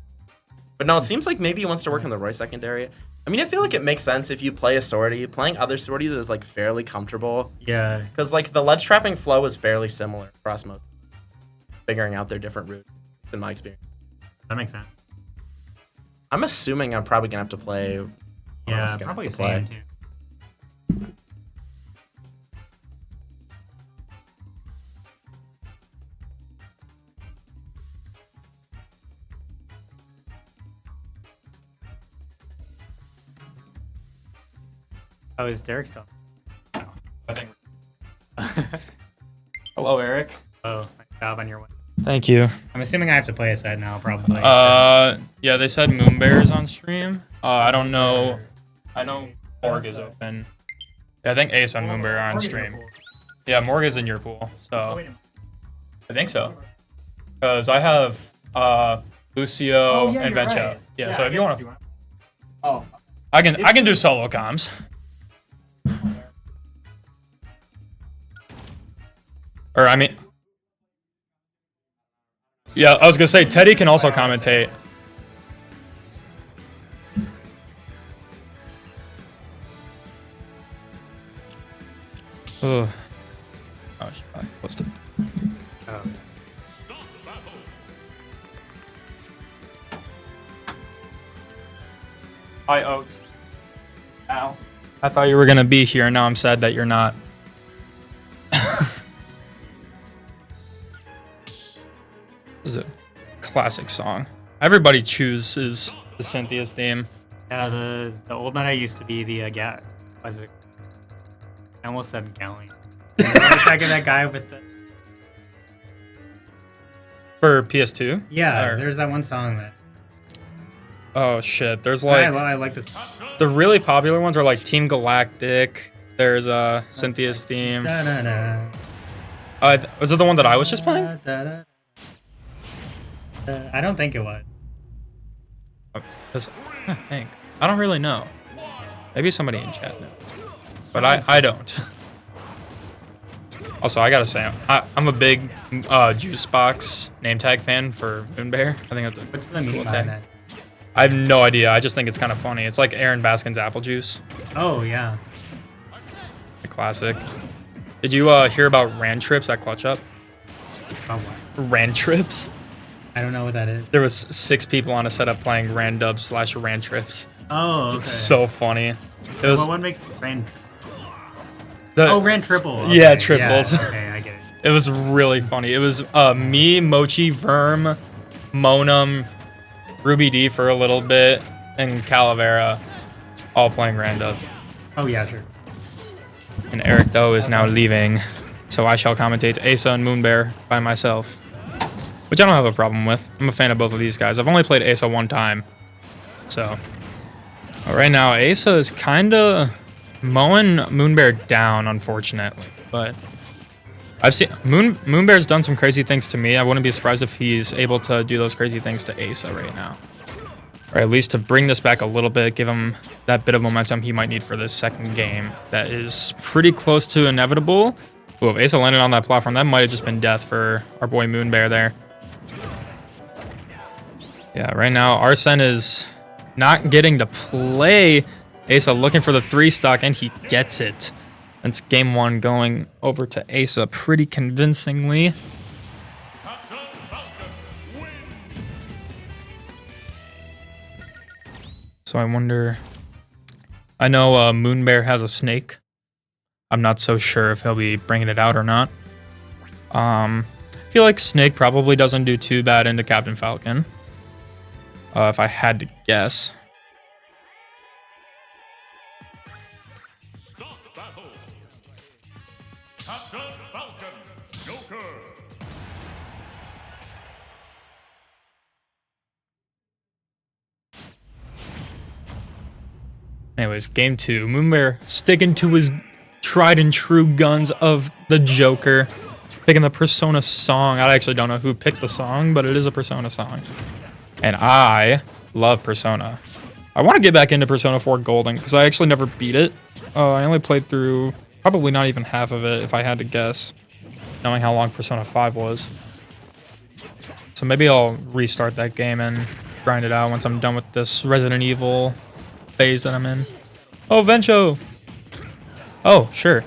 Speaker 5: But no, it seems like maybe he wants to work on the Roy secondary. I mean, I feel like it makes sense if you play a sortie. Playing other sorties is like fairly comfortable
Speaker 4: Yeah.
Speaker 5: because like the ledge trapping flow is fairly similar across most. Figuring out their different routes, in my experience.
Speaker 4: That makes sense.
Speaker 5: I'm assuming I'm probably gonna have to play. what
Speaker 4: Yeah,
Speaker 5: else gonna
Speaker 4: probably
Speaker 5: have to play?
Speaker 4: same too. Oh, is Derek still?
Speaker 3: I think. Hello, Eric.
Speaker 4: Oh, nice job on your one.
Speaker 3: Thank you.
Speaker 4: I'm assuming I have to play a set now, probably.
Speaker 3: Yeah, they said Moon Bear's on stream. I don't know. I know Morg is open. Yeah, I think Ace and Moon Bear are on stream. Yeah, Morg is in your pool. So I think so. Because I have Lucio and
Speaker 4: you're
Speaker 3: Vencho.
Speaker 4: right.
Speaker 3: Yeah, so
Speaker 4: I
Speaker 3: if you
Speaker 4: guess
Speaker 3: want to,
Speaker 4: Oh.
Speaker 3: I can do solo comms. Or I mean, yeah, I was gonna say Teddy can also commentate. Oh, shit, I posted. Hi, Oat. Ow. I thought you were gonna be here, and now I'm sad that you're not. This is a classic song. Everybody chooses the Cynthia's theme.
Speaker 4: Yeah, the old meta used to be the was it? I almost said Galley. That guy with the.
Speaker 3: For PS2?
Speaker 4: Yeah,
Speaker 3: Or-
Speaker 4: there's that one song that.
Speaker 3: Oh shit, there's
Speaker 4: I
Speaker 3: like
Speaker 4: like this.
Speaker 3: the really popular ones are like Team Galactic. There's Cynthia's theme.
Speaker 4: Da-da-da.
Speaker 3: Was it the one that I was just playing?
Speaker 4: Da-da-da. I don't think it was.
Speaker 3: I think. I don't really know. Maybe somebody in chat knows. But I don't. Also, I gotta say, I'm a big Juice Box name tag fan for Moonbear. I think that's a
Speaker 4: What's the
Speaker 3: cool
Speaker 4: meaning
Speaker 3: tag.
Speaker 4: behind that?
Speaker 3: I have no idea. I just think it's kind of funny. It's like Aaron Baskin's Apple Juice.
Speaker 4: Oh yeah.
Speaker 3: A classic. Did you hear about Rand Trips at Clutch Up?
Speaker 4: Oh what?
Speaker 3: Rand Trips?
Speaker 4: I don't know what that is.
Speaker 3: There was 6 people on a setup playing Rand Dubs / Rand Trips.
Speaker 4: Oh, okay.
Speaker 3: It's so funny. It was
Speaker 4: Well, what makes Ran?
Speaker 3: the,
Speaker 4: Ran triple.
Speaker 3: Yeah,
Speaker 4: Okay,
Speaker 3: triples.
Speaker 4: Yeah, okay, I get it.
Speaker 3: It was really funny. It was me, Mochi, Verm, Monum, Ruby D for a little bit, and Calavera all playing Rand Dubs.
Speaker 4: Oh yeah, sure.
Speaker 3: And Eric Doe is now leaving, so I shall commentate Asa and Moonbear by myself, which I don't have a problem with. I'm a fan of both of these guys. I've only played Asa one time, so. But right now, Asa is kind of mowing Moonbear down, unfortunately. But I've seen Moonbear's done some crazy things to me. I wouldn't be surprised if he's able to do those crazy things to Asa right now. Or at least to bring this back a little bit, give him that bit of momentum he might need for this second game. That is pretty close to inevitable. Ooh, if Asa landed on that platform, that might have just been death for our boy Moonbear there. Yeah, right now, Arsene is not getting to play. Asa looking for the 3 stock, and he gets it. That's game 1 going over to Asa pretty convincingly. So I wonder... I know Moonbear has a snake. I'm not so sure if he'll be bringing it out or not. I feel like Snake probably doesn't do too bad into Captain Falcon. If I had to guess. Anyways, game 2. Moonbear sticking to his tried and true guns of the Joker. Picking the Persona song. I actually don't know who picked the song, but it is a Persona song. And I love Persona. I want to get back into Persona 4 Golden, because I actually never beat it. I only played through probably not even half of it, if I had to guess, knowing how long Persona 5 was. So maybe I'll restart that game and grind it out once I'm done with this Resident Evil phase that I'm in. Oh, Vencho! Oh, sure.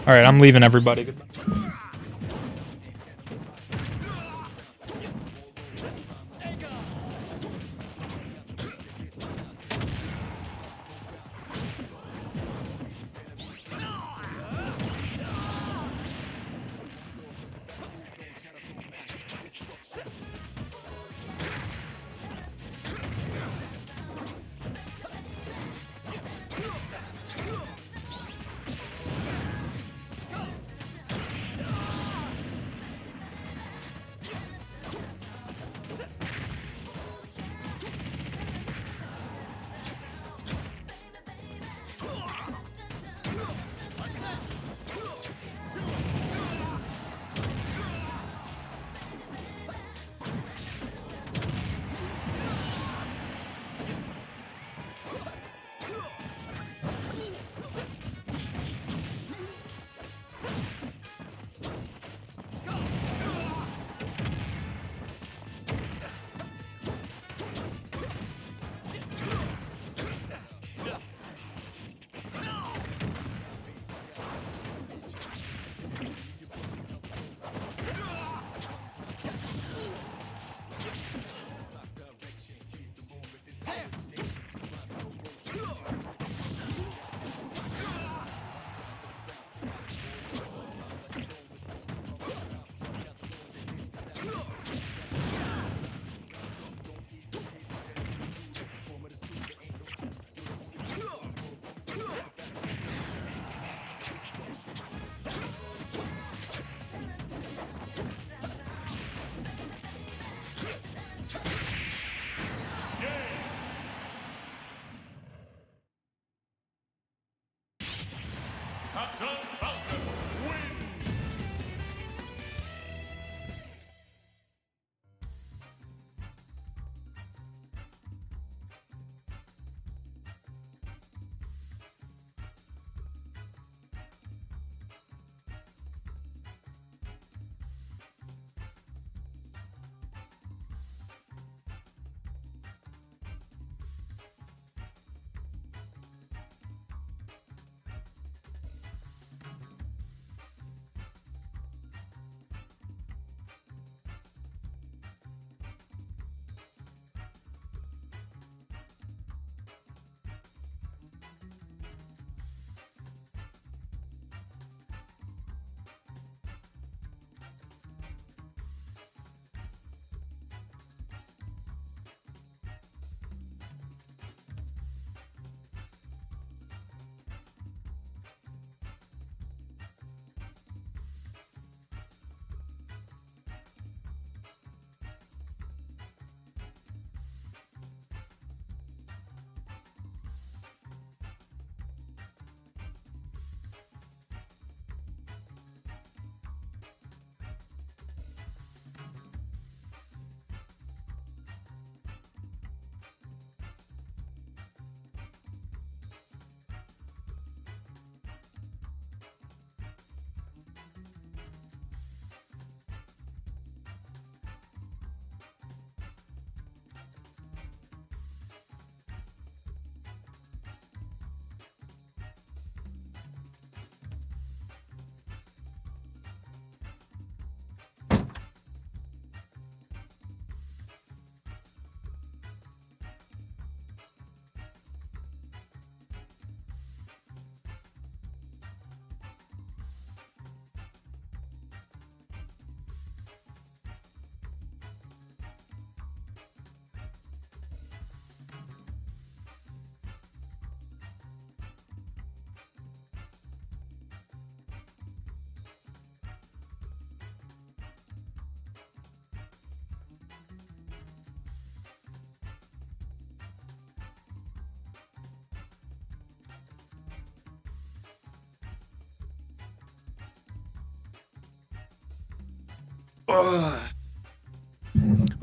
Speaker 3: Alright, I'm leaving everybody. Goodbye.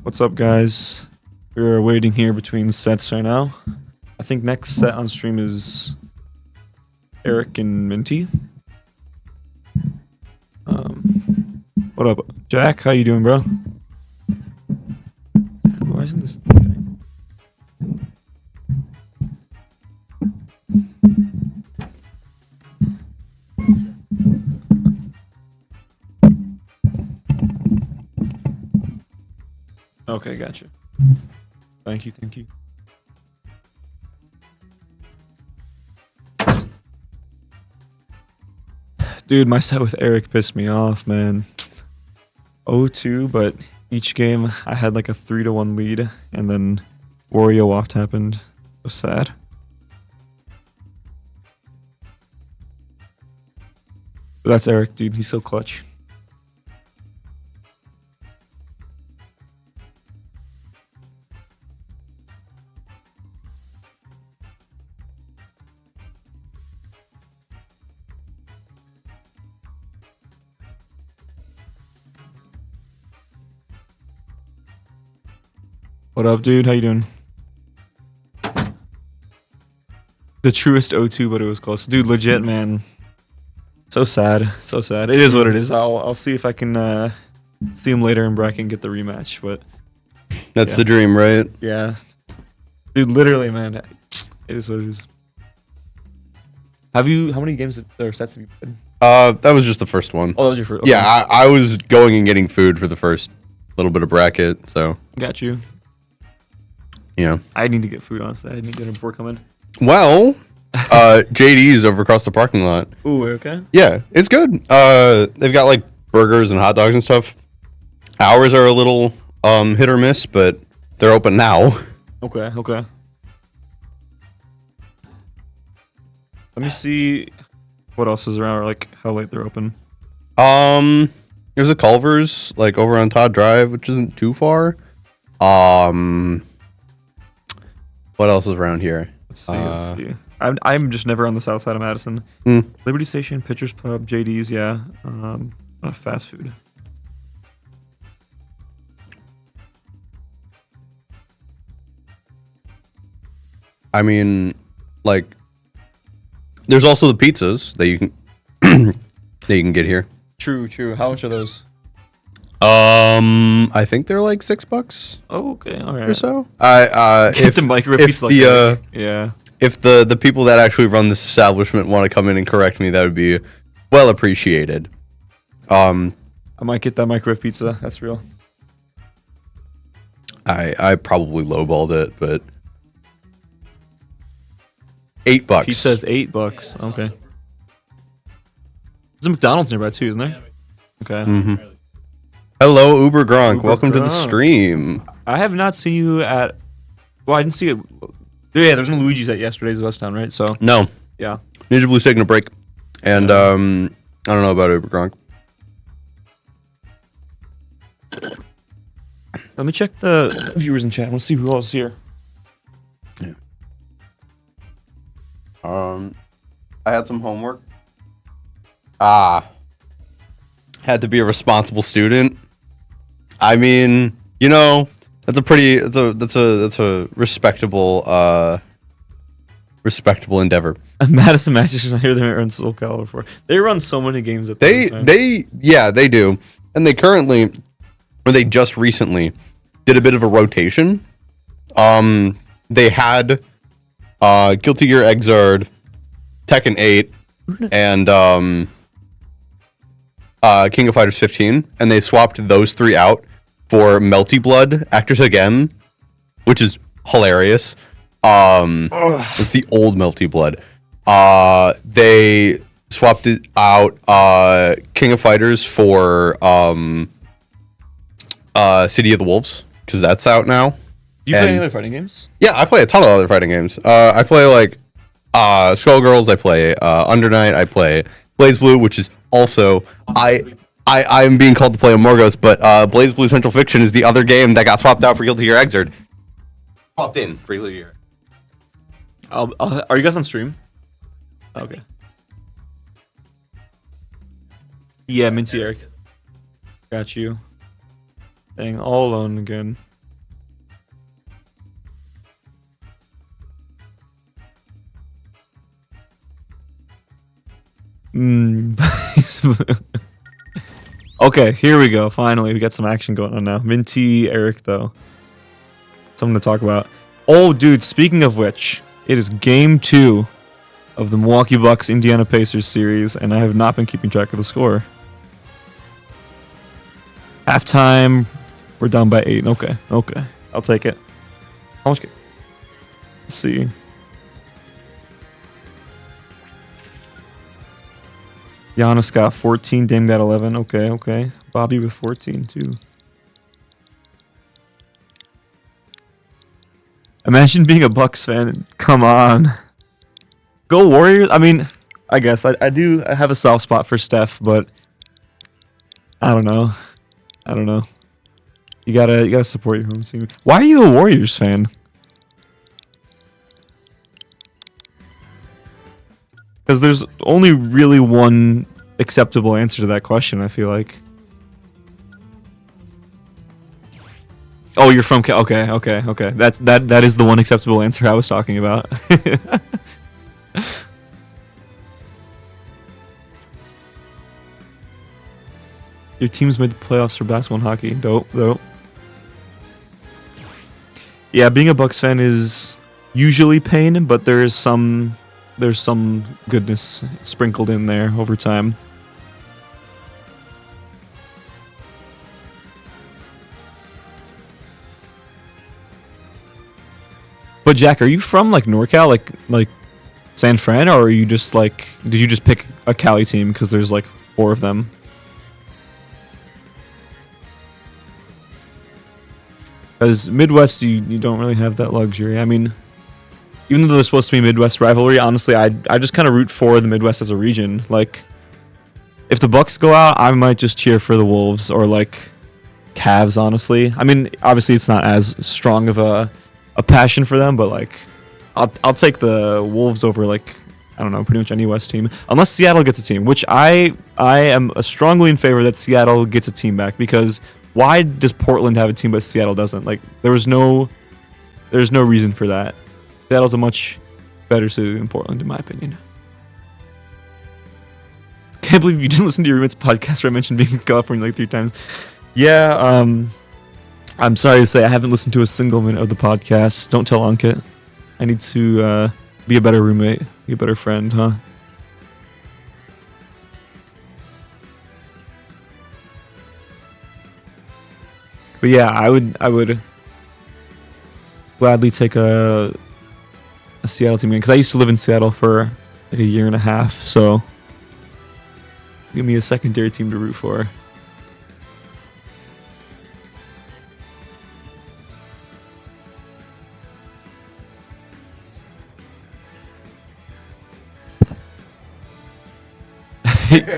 Speaker 6: What's up, guys? We're waiting here between sets right now. I think next set on stream is Eric and Minty. What up, Jack? How you doing, bro? Why isn't this thing? Okay, gotcha. Thank you, thank you. Dude, my set with Eric pissed me off, man. 0-2, but each game I had like a 3-1 lead, and then Wario Waft happened. So sad. But that's Eric, dude. He's so clutch. What up, dude? How you doing? The truest 0-2, but it was close. Dude, legit, man. So sad. So sad. It is what it is. I'll see if I can see him later in bracket and get the rematch, but
Speaker 7: That's the dream, right?
Speaker 6: yeah. Dude, literally, man. It is what it is. How many games or sets have you played?
Speaker 7: That was just the first one.
Speaker 6: Oh, that was your first. Okay.
Speaker 7: Yeah, I was going and getting food for the first little bit of bracket, so
Speaker 6: Got you.
Speaker 7: yeah.
Speaker 6: I need to get food, honestly. I need to get it before coming.
Speaker 7: Well, JD's over across the parking lot.
Speaker 6: Ooh, okay.
Speaker 7: Yeah, it's good. They've got like burgers and hot dogs and stuff. Hours are a little hit or miss, but they're open now.
Speaker 6: Okay, okay. Let me see what else is around, or like how late they're open.
Speaker 7: There's a Culver's like over on Todd Drive, which isn't too far. What else is around here?
Speaker 6: Let's see. I'm just never on the south side of Madison. Liberty Station, Pitcher's Pub, JD's, yeah. Fast food.
Speaker 7: I mean, like, there's also the pizzas that you can that you can get here.
Speaker 6: True, true. How much are those?
Speaker 7: I think they're like $6
Speaker 6: Oh, okay, all right.
Speaker 7: or so. If
Speaker 6: the microwave
Speaker 7: if
Speaker 6: pizza,
Speaker 7: the
Speaker 6: yeah.
Speaker 7: if the people that actually run this establishment want to come in and correct me, that would be well appreciated.
Speaker 6: I might get that microwave pizza. That's real.
Speaker 7: I probably lowballed it, but $8.
Speaker 6: Pizza's $8. Okay. There's a McDonald's nearby too, isn't there? Okay.
Speaker 7: Hello, Uber Gronk.
Speaker 6: Uber
Speaker 7: Welcome to the
Speaker 6: Gronk.
Speaker 7: stream.
Speaker 6: I have not seen you at. Well, I didn't see it. Yeah, there's no Luigi's at yesterday's West Town, right? So
Speaker 7: No,
Speaker 6: yeah.
Speaker 7: Ninja Blue's taking a break, and I don't know about Uber Gronk.
Speaker 6: Let me check the viewers in chat. We'll see who else is here.
Speaker 7: I had some homework. Had to be a responsible student. I mean, you know, that's a pretty that's a respectable endeavor.
Speaker 6: Madison Masters, I hear they run Soul Calibur 4. They run so many games at
Speaker 7: They do. And they just recently did a bit of a rotation. They had Guilty Gear Xrd, Tekken 8, and King of Fighters 15, and they swapped those three out for Melty Blood, Actors Again, which is hilarious. It's the old Melty Blood. They swapped it out, King of Fighters for City of the Wolves, because that's out now.
Speaker 6: Do you play any
Speaker 7: And-
Speaker 6: other fighting games?
Speaker 7: Yeah, I play a ton of other fighting games. I play like Skullgirls, I play Under Night, I play Blaze Blue, which is also I'm being called to play Amorgos, but Blaze Blue Central Fiction is the other game that got swapped out for Guilty Gear Xrd. Swapped in for Guilty Gear.
Speaker 6: Are you guys on stream? Okay. Yeah, Minty Eric. Got you. Dang, all alone again. Okay, here we go. Finally, we got some action going on now. Minty, Eric, though. Something to talk about. Oh, dude, speaking of which, it is game 2 of the Milwaukee Bucks Indiana Pacers series, and I have not been keeping track of the score. Halftime, we're down by 8. Okay. I'll take it. How much? Let's see. Giannis got 14, Dame got 11. Okay. Bobby with 14, too. Imagine being a Bucks fan. Come on. Go Warriors. I mean, I guess I have a soft spot for Steph, but I don't know. You gotta support your home team. Why are you a Warriors fan? Because there's only really one acceptable answer to that question, I feel like. Oh, you're from okay. That is the one acceptable answer I was talking about. Your team's made the playoffs for basketball and hockey. Dope. Yeah, being a Bucks fan is usually pain, but there's some goodness sprinkled in there over time. But Jack, are you from like NorCal, like San Fran, or are you just like, did you just pick a Cali team because there's like 4 of them? Because Midwest, you don't really have that luxury. I mean, even though there's supposed to be Midwest rivalry, honestly, I just kind of root for the Midwest as a region. Like, if the Bucks go out, I might just cheer for the Wolves or like Cavs. Honestly, I mean, obviously it's not as strong of a passion for them, but like, I'll take the Wolves over like, I don't know, pretty much any West team, unless Seattle gets a team, which I am strongly in favor that Seattle gets a team back, because why does Portland have a team but Seattle doesn't? Like, there's no reason for that. Seattle's a much better city than Portland, in my opinion. Can't believe you didn't listen to your roommate's podcast where I mentioned being in California like 3 times. Yeah, I'm sorry to say I haven't listened to a single minute of the podcast. Don't tell Ankit. I need to be a better roommate, be a better friend, huh? But yeah, I would gladly take a Seattle team, because I used to live in Seattle for like a year and a half, so give me a secondary team to root for.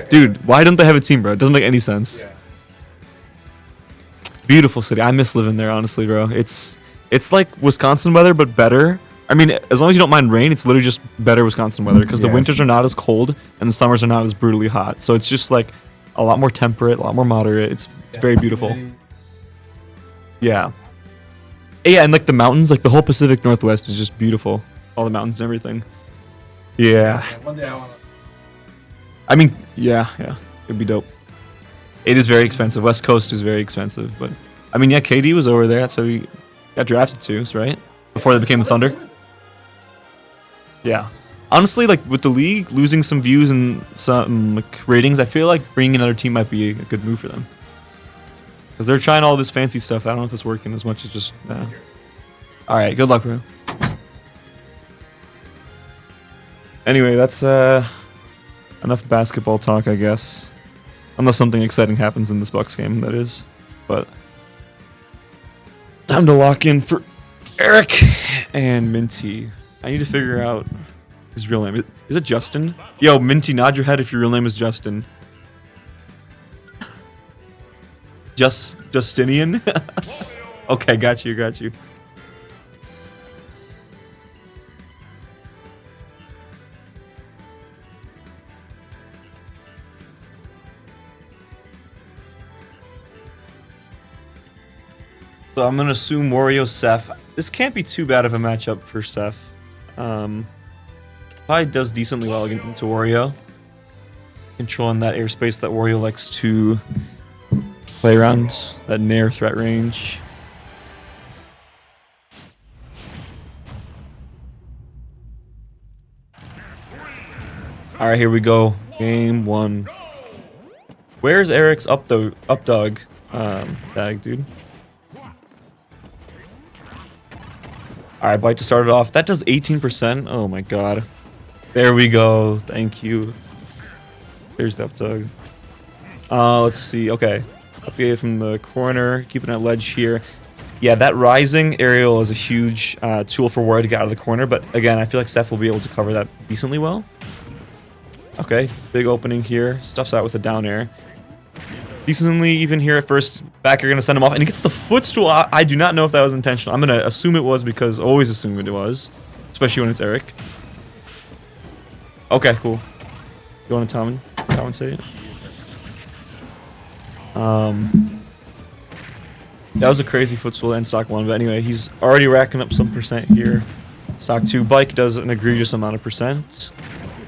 Speaker 6: Dude, why don't they have a team, bro? It doesn't make any sense.
Speaker 2: Yeah.
Speaker 6: It's a beautiful city. I miss living there, honestly, bro. It's like Wisconsin weather, but better. I mean, as long as you don't mind rain, it's literally just better Wisconsin weather, because the winters are not as cold and the summers are not as brutally hot. So it's just like a lot more temperate, a lot more moderate. It's very beautiful. Yeah. Yeah, and like the mountains, like the whole Pacific Northwest is just beautiful. All the mountains and everything. Yeah.
Speaker 2: One day I want to.
Speaker 6: I mean, yeah, it'd be dope. It is very expensive. West Coast is very expensive, but I mean, yeah, KD was over there. That's how he got drafted too, right? Before they became the Thunder. Yeah. Honestly, like with the league losing some views and some like ratings, I feel like bringing another team might be a good move for them, because they're trying all this fancy stuff. I don't know if it's working as much as just. All right, good luck, bro. Anyway, that's enough basketball talk, I guess. Unless something exciting happens in this Bucks game, that is. But time to lock in for Eric and Minty. I need to figure out his real name. Is it Justin? Yo, Minty, nod your head if your real name is Justin. Justinian? Okay, got you. So I'm gonna assume Wario Seth. This can't be too bad of a matchup for Seth. Probably does decently well against Wario. Controlling that airspace that Wario likes to play around, that Nair threat range. All right, here we go. Game 1. Where's Eric's up dog tag, dude? All right, bite to start it off. That does 18%. Oh my god. There we go. Thank you. There's the up dog. Let's see. Okay. Up here from the corner, keeping that ledge here. Yeah, that rising aerial is a huge tool for Wario to get out of the corner, but again, I feel like Seth will be able to cover that decently well. Okay, big opening here. Stuffs out with a down air. Decently even here at first. Back, you're going to send him off, and he gets the footstool. I do not know if that was intentional. I'm going to assume it was because I always assume it was, especially when it's Eric. Okay, cool. You want to commentate? That was a crazy footstool in stock 1, but anyway, he's already racking up some percent here. Stock 2, Bike does an egregious amount of percent.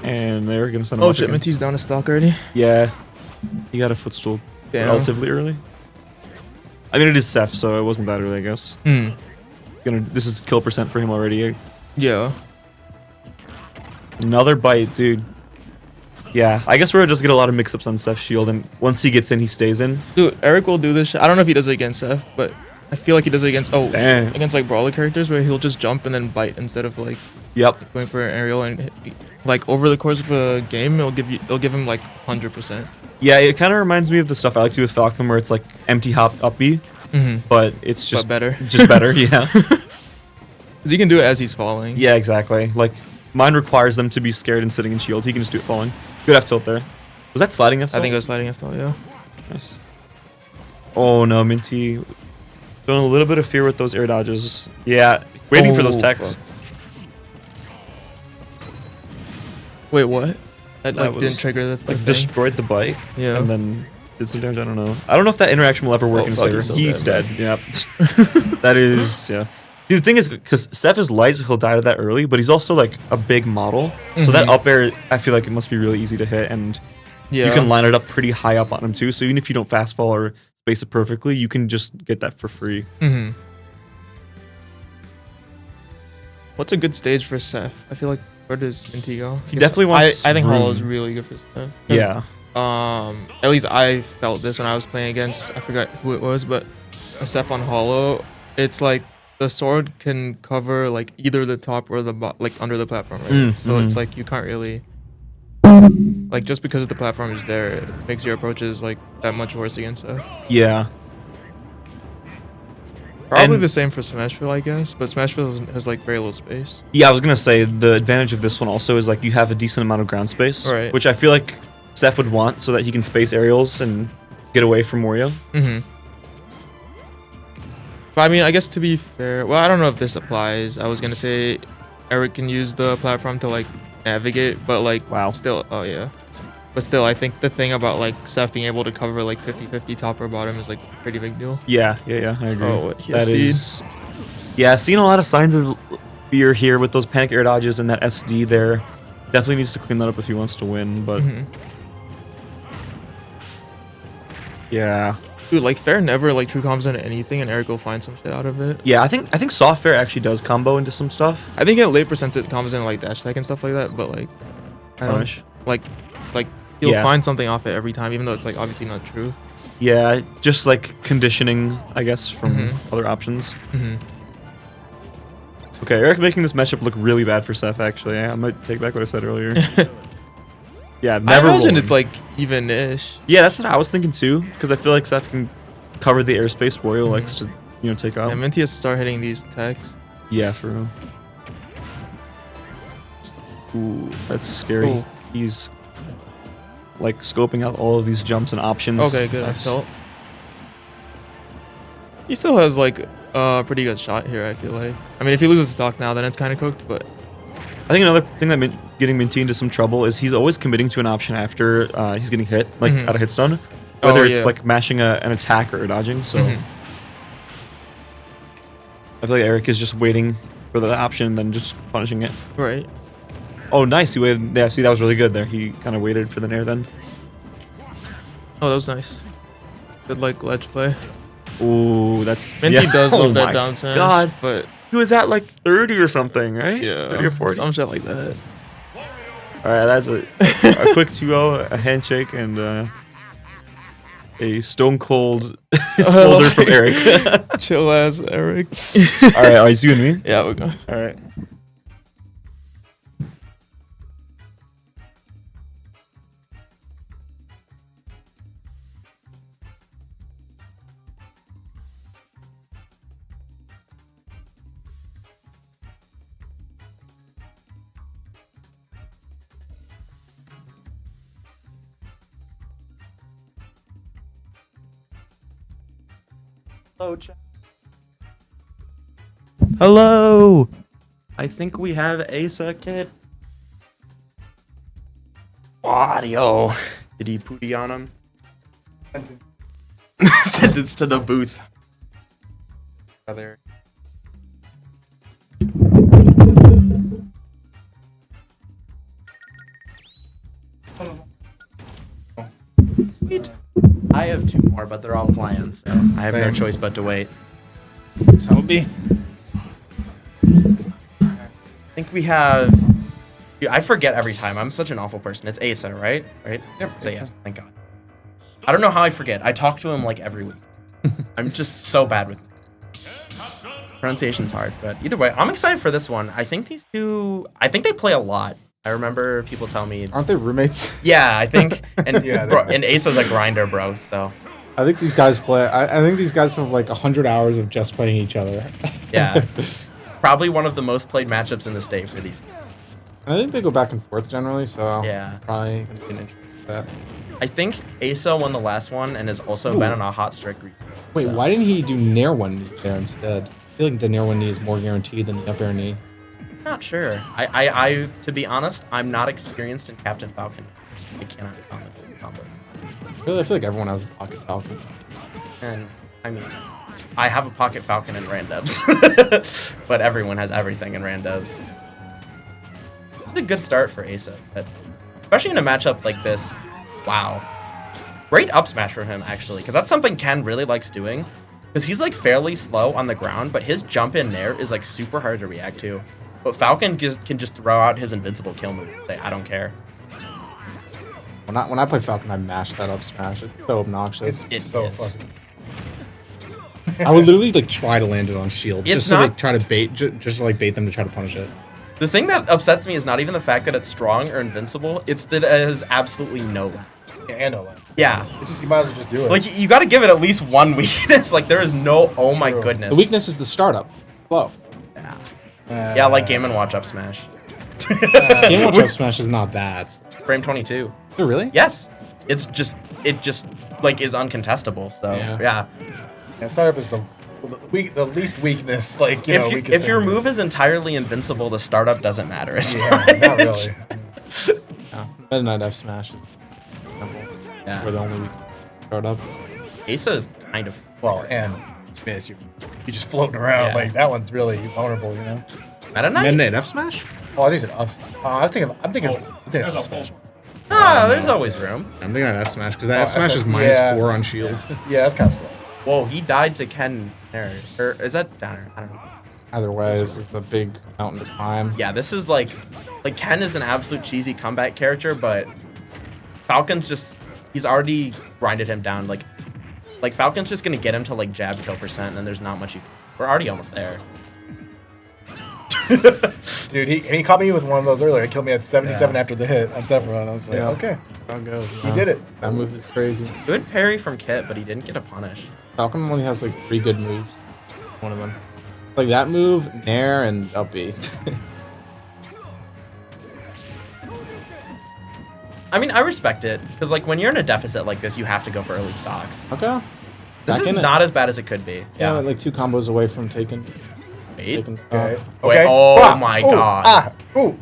Speaker 6: And they're going to send him off
Speaker 8: shit,
Speaker 6: again.
Speaker 8: Minty's down to stock already?
Speaker 6: Yeah. He got a footstool relatively early. I mean, it is Seth, so it wasn't that early, I guess. This is kill percent for him already.
Speaker 8: Yeah.
Speaker 6: Another bite, dude. Yeah, I guess we're just get a lot of mix-ups on Seth's shield, and once he gets in, he stays in.
Speaker 8: Dude, Eric will do this shit. I don't know if he does it against Seth, but I feel like he does it against
Speaker 6: Damn.
Speaker 8: against like brawler characters where he'll just jump and then bite instead of like going for an aerial, and like over the course of a game it'll give him like 100%.
Speaker 6: Yeah, it kind of reminds me of the stuff I like to do with Falcon, where it's like empty hop up B, but it's just
Speaker 8: better.
Speaker 6: Just better, yeah.
Speaker 8: Because he can do it as he's falling.
Speaker 6: Yeah, exactly. Like mine requires them to be scared and sitting in shield. He can just do it falling. Good F tilt there. Was that sliding F tilt?
Speaker 8: I think it was sliding F tilt, yeah.
Speaker 6: Nice. Oh no, Minty. Showing a little bit of fear with those air dodges. Yeah, waiting for those techs.
Speaker 8: Fuck. Wait, what? That like
Speaker 6: was,
Speaker 8: didn't trigger the
Speaker 6: like
Speaker 8: thing?
Speaker 6: destroyed the bike.
Speaker 8: Yeah.
Speaker 6: And then did some damage. I don't know. I don't know if that interaction will ever work in his favor. He's dead. Yeah. That is, yeah. Dude, the thing is, because Seth is light, so he'll die to that early, but he's also like a big model. So that up air, I feel like it must be really easy to hit, and you can line it up pretty high up on him too. So even if you don't fast fall or space it perfectly, you can just get that for free.
Speaker 8: What's a good stage for Seth? I feel like where does Minty go?
Speaker 6: He definitely wants.
Speaker 8: I think
Speaker 6: room.
Speaker 8: Hollow is really good for Seth.
Speaker 6: Yeah.
Speaker 8: At least I felt this when I was playing against. I forgot who it was, but a Seth on Hollow. It's like the sword can cover like either the top or the like under the platform, right? So it's like you can't really like just because the platform is there, it makes your approaches like that much worse against Seth.
Speaker 6: Yeah.
Speaker 8: Probably
Speaker 6: And-
Speaker 8: the same for Smashville, I guess, but Smashville has like very little space.
Speaker 6: Yeah, I was gonna say the advantage of this one also is like you have a decent amount of ground space,
Speaker 8: Right.
Speaker 6: which I feel like Seth would want so that he can space aerials and get away from Wario.
Speaker 8: But I mean, I guess to be fair, well, I don't know if this applies. I was gonna say Eric can use the platform to like navigate, but like still, oh yeah. But still, I think the thing about like Seth being able to cover like 50-50 top or bottom is like a pretty big deal.
Speaker 6: Yeah, I agree.
Speaker 8: Oh, he has
Speaker 6: That
Speaker 8: speed.
Speaker 6: is, yeah, seeing a lot of signs of fear here with those panic air dodges and that SD there. Definitely needs to clean that up if he wants to win, but yeah.
Speaker 8: Dude, like Fair never like true combos into anything, and Eric will find some shit out of it.
Speaker 6: Yeah, I think soft fair actually does combo into some stuff.
Speaker 8: I think at late percent it combos into like dash attack and stuff like that, but like I don't
Speaker 6: Punish.
Speaker 8: like he'll
Speaker 6: Yeah.
Speaker 8: find something off it every time, even though it's like obviously not true.
Speaker 6: Yeah, just like conditioning, I guess, from other options. Okay, Eric making this matchup look really bad for Seth, actually. I might take back what I said earlier. Yeah, never
Speaker 8: I imagine
Speaker 6: rolling.
Speaker 8: it's like even-ish.
Speaker 6: Yeah, that's what I was thinking too, because I feel like Seth can cover the airspace Wario likes to, take off.
Speaker 8: Yeah, Minty has to start hitting these techs.
Speaker 6: Yeah, for real. Ooh, that's scary.
Speaker 8: Ooh.
Speaker 6: He's like scoping out all of these jumps and options.
Speaker 8: Okay, good. I
Speaker 6: Nice.
Speaker 8: felt. He still has like a pretty good shot here, I feel like. I mean, if he loses stock now, then it's kind of cooked, but
Speaker 6: I think another thing that getting Minty into some trouble is he's always committing to an option after he's getting hit, like out of hit stun. Whether it's
Speaker 8: yeah.
Speaker 6: like mashing an attack or dodging. So I feel like Eric is just waiting for the option and then just punishing it.
Speaker 8: Right.
Speaker 6: Oh, nice. He waited. Yeah, see, that was really good there. He kind of waited for the nair then.
Speaker 8: Oh, that was nice. Good like ledge play.
Speaker 6: Ooh, that's...
Speaker 8: Minty does love
Speaker 6: Oh
Speaker 8: that
Speaker 6: my
Speaker 8: down smash.
Speaker 6: God.
Speaker 8: But
Speaker 6: He was at like 30 or something, right?
Speaker 8: yeah,
Speaker 6: 30 or 40.
Speaker 8: some shit like that.
Speaker 6: All right, that's a quick 2-0, a handshake, and a stone cold smolder from Eric.
Speaker 8: Chill ass Eric.
Speaker 6: All right, it's you and me.
Speaker 8: Yeah, we're going.
Speaker 6: All right.
Speaker 5: Hello. I think we have Asa Kid. Audio. Did he pooty on him? Sentence to the booth. Brother. Sweet. I have 2 more, but they're all flying, so I have no choice but to wait.
Speaker 2: Toby.
Speaker 5: I think we have. Dude, I forget every time. I'm such an awful person. It's Asa, right? Right?
Speaker 2: Yep,
Speaker 5: Say
Speaker 2: Asa.
Speaker 5: yes. Thank God. I don't know how I forget. I talk to him like every week. I'm just so bad with pronunciation's hard, but either way, I'm excited for this one. I think these two. I think they play a lot. I remember people tell me.
Speaker 9: Aren't they roommates?
Speaker 5: Yeah, I think. And
Speaker 9: Yeah,
Speaker 5: bro,
Speaker 9: they-
Speaker 5: and Asa's a grinder, bro. So
Speaker 9: I think these guys play. I think these guys have like 100 hours of just playing each other.
Speaker 5: yeah, probably one of the most played matchups in the state for these.
Speaker 9: I think they go back and forth generally, so
Speaker 5: Yeah.
Speaker 9: probably gonna be an interest in that.
Speaker 5: I think Asa won the last one and has also been on a hot streak recently.
Speaker 9: Wait,
Speaker 5: so.
Speaker 9: why didn't he do Nair one knee there instead? I feel like the Nair one knee is more guaranteed than the up air knee.
Speaker 5: Not sure. I to be honest, I'm not experienced in Captain Falcon. I cannot comment on the combo.
Speaker 9: I feel like everyone has a pocket falcon.
Speaker 5: And I mean, I have a Pocket Falcon in Randubs, but everyone has everything in Randubs. It's a good start for Asa, but especially in a matchup like this. Wow, great up smash from him actually, because that's something Ken really likes doing. Because he's like fairly slow on the ground, but his jump in there is like super hard to react to. But Falcon can just throw out his invincible kill move and say, I don't care.
Speaker 9: When I play Falcon, I mash that up smash. It's so obnoxious.
Speaker 5: It
Speaker 9: so
Speaker 5: is.
Speaker 9: fucking. I would literally like try to land it on shield,
Speaker 5: It's
Speaker 9: just to
Speaker 5: not-
Speaker 9: like try to bait, just to like bait them to try to punish it.
Speaker 5: The thing that upsets me is not even the fact that it's strong or invincible, it's that it has absolutely no lag.
Speaker 10: And no lag.
Speaker 5: Yeah.
Speaker 10: It's just you might as well just do it.
Speaker 5: Like, you gotta give it at least one weakness. Like, there is no, oh my
Speaker 10: True.
Speaker 5: goodness.
Speaker 9: The weakness is the startup. Slow.
Speaker 5: Yeah, like Game & Watch up smash.
Speaker 9: Game Watch up smash is not bad. Is
Speaker 5: Frame 22.
Speaker 9: it really?
Speaker 5: Yes. It just, like, is uncontestable. So, yeah.
Speaker 10: And startup is the least weakness. Like, you know, weakest
Speaker 5: If your
Speaker 10: thing.
Speaker 5: move is entirely invincible, the startup doesn't matter as
Speaker 10: Yeah,
Speaker 5: much.
Speaker 10: not really.
Speaker 9: Yeah. Meta Knight F smash is
Speaker 5: Yeah.
Speaker 9: we're the only weak startup.
Speaker 5: Asa is kind of...
Speaker 10: Well, and miss you just floating around.
Speaker 5: Yeah.
Speaker 10: Like that one's really vulnerable, you know.
Speaker 5: Meta Knight?
Speaker 9: Meta Knight F smash?
Speaker 10: Oh, I think it's an up. I'm thinking
Speaker 3: There's
Speaker 10: up
Speaker 3: a
Speaker 10: smash.
Speaker 5: Ah, there's always room.
Speaker 9: I'm thinking F smash because that
Speaker 10: Oh,
Speaker 9: F smash
Speaker 10: F-
Speaker 9: is minus
Speaker 10: yeah.
Speaker 9: 4 on shield.
Speaker 10: Yeah, that's kind of slow.
Speaker 5: Whoa, he died to Ken there. Or is that downer? I don't know.
Speaker 9: Either way, this is the big mountain to climb.
Speaker 5: Yeah, this is like Ken is an absolute cheesy comeback character, but Falcon's just, he's already grinded him down. Like Falcon's just gonna get him to like jab kill percent, and then there's not much we're already almost there.
Speaker 10: Dude, he caught me with one of those earlier. He killed me at 77
Speaker 5: Yeah.
Speaker 10: after the hit on Sephiroth. I was like,
Speaker 9: Yeah.
Speaker 10: okay,
Speaker 9: How it goes.
Speaker 10: he did it.
Speaker 9: That move is crazy.
Speaker 5: Good parry from Kit, but he didn't get a punish.
Speaker 9: Falcon only has like 3 good moves. One of them. Like that move, Nair, and up B.
Speaker 5: I mean, I respect it, because like when you're in a deficit like this, you have to go for early stocks.
Speaker 9: Okay.
Speaker 5: This
Speaker 9: Back
Speaker 5: is
Speaker 9: in it.
Speaker 5: not as bad as it could be.
Speaker 9: Yeah, like 2 combos away from taking
Speaker 5: Wait.
Speaker 9: stock.
Speaker 10: Okay.
Speaker 5: Wait,
Speaker 10: Okay.
Speaker 5: oh
Speaker 10: Ah,
Speaker 5: my
Speaker 10: ooh,
Speaker 5: God.
Speaker 10: Ah, ooh.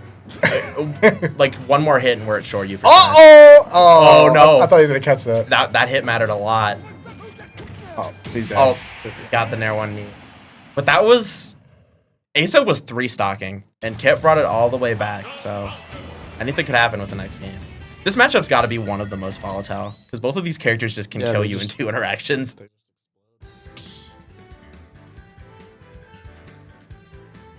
Speaker 5: Like one more hit and we're at short you.
Speaker 10: Oh
Speaker 5: Oh, no.
Speaker 10: I thought he was gonna catch that.
Speaker 5: That hit mattered a lot.
Speaker 10: Oh, he's dead.
Speaker 5: Oh, got the Nair one knee. But that was Asa was 3-stocking, and Kit brought it all the way back. So anything could happen with the next game. This matchup's got to be one of the most volatile because both of these characters just can kill you in 2 interactions.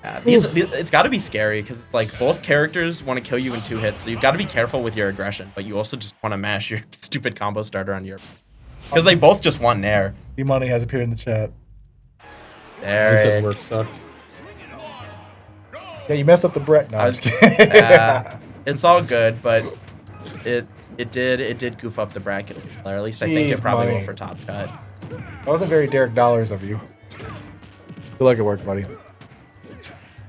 Speaker 5: It's got to be scary because like both characters want to kill you in 2 hits, so you've got to be careful with your aggression, but you also just want to mash your stupid combo starter on your because they both just want Nair.
Speaker 10: E-Money has appeared in the chat.
Speaker 5: There.
Speaker 9: Work sucks.
Speaker 10: Yeah, you messed up the Brett. No, I'm just kidding.
Speaker 5: It's all good, but it did goof up the bracket a little, or at least I think it probably will for top cut.
Speaker 10: That wasn't very Derek Dollars of you. Feel like it worked, buddy.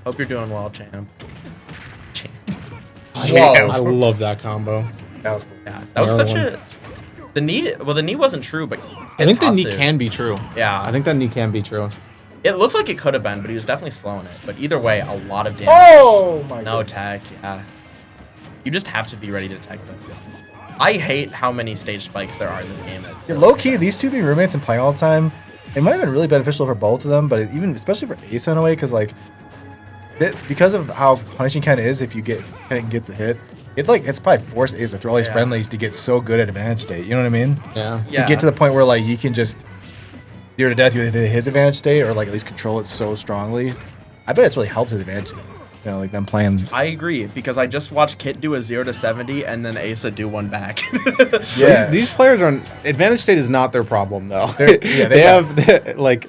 Speaker 5: Hope you're doing well, champ.
Speaker 9: I love that combo.
Speaker 10: That was cool.
Speaker 5: Yeah, that was such a the knee. Well, the knee wasn't true, but
Speaker 9: I think the knee
Speaker 5: Tatsu.
Speaker 9: can be true.
Speaker 5: Yeah,
Speaker 9: I think that knee can be true.
Speaker 5: it looked like it could have been, but he was definitely slowing it. But either way, a lot of damage.
Speaker 10: Oh my god.
Speaker 5: No tech. Yeah, you just have to be ready to tech them. I hate how many stage spikes there are in this game.
Speaker 10: Yeah, low key, these two being roommates and playing all the time, it might have been really beneficial for both of them, but even especially for Asa in a way, because like because of how punishing Ken is, if Ken gets the hit, it's probably forced Asa through all these friendlies to get so good at advantage state. You know what I mean?
Speaker 9: Yeah.
Speaker 10: To get to the point where like you can just 0 to death with his advantage state, or like at least control it so strongly. I bet it's really helped his advantage state. You know, like them playing.
Speaker 5: I agree because I just watched Kit do a 0 to 70 and then Asa do one back.
Speaker 10: Yeah.
Speaker 9: These players are advantage state is not their problem though.
Speaker 10: Yeah,
Speaker 9: they have like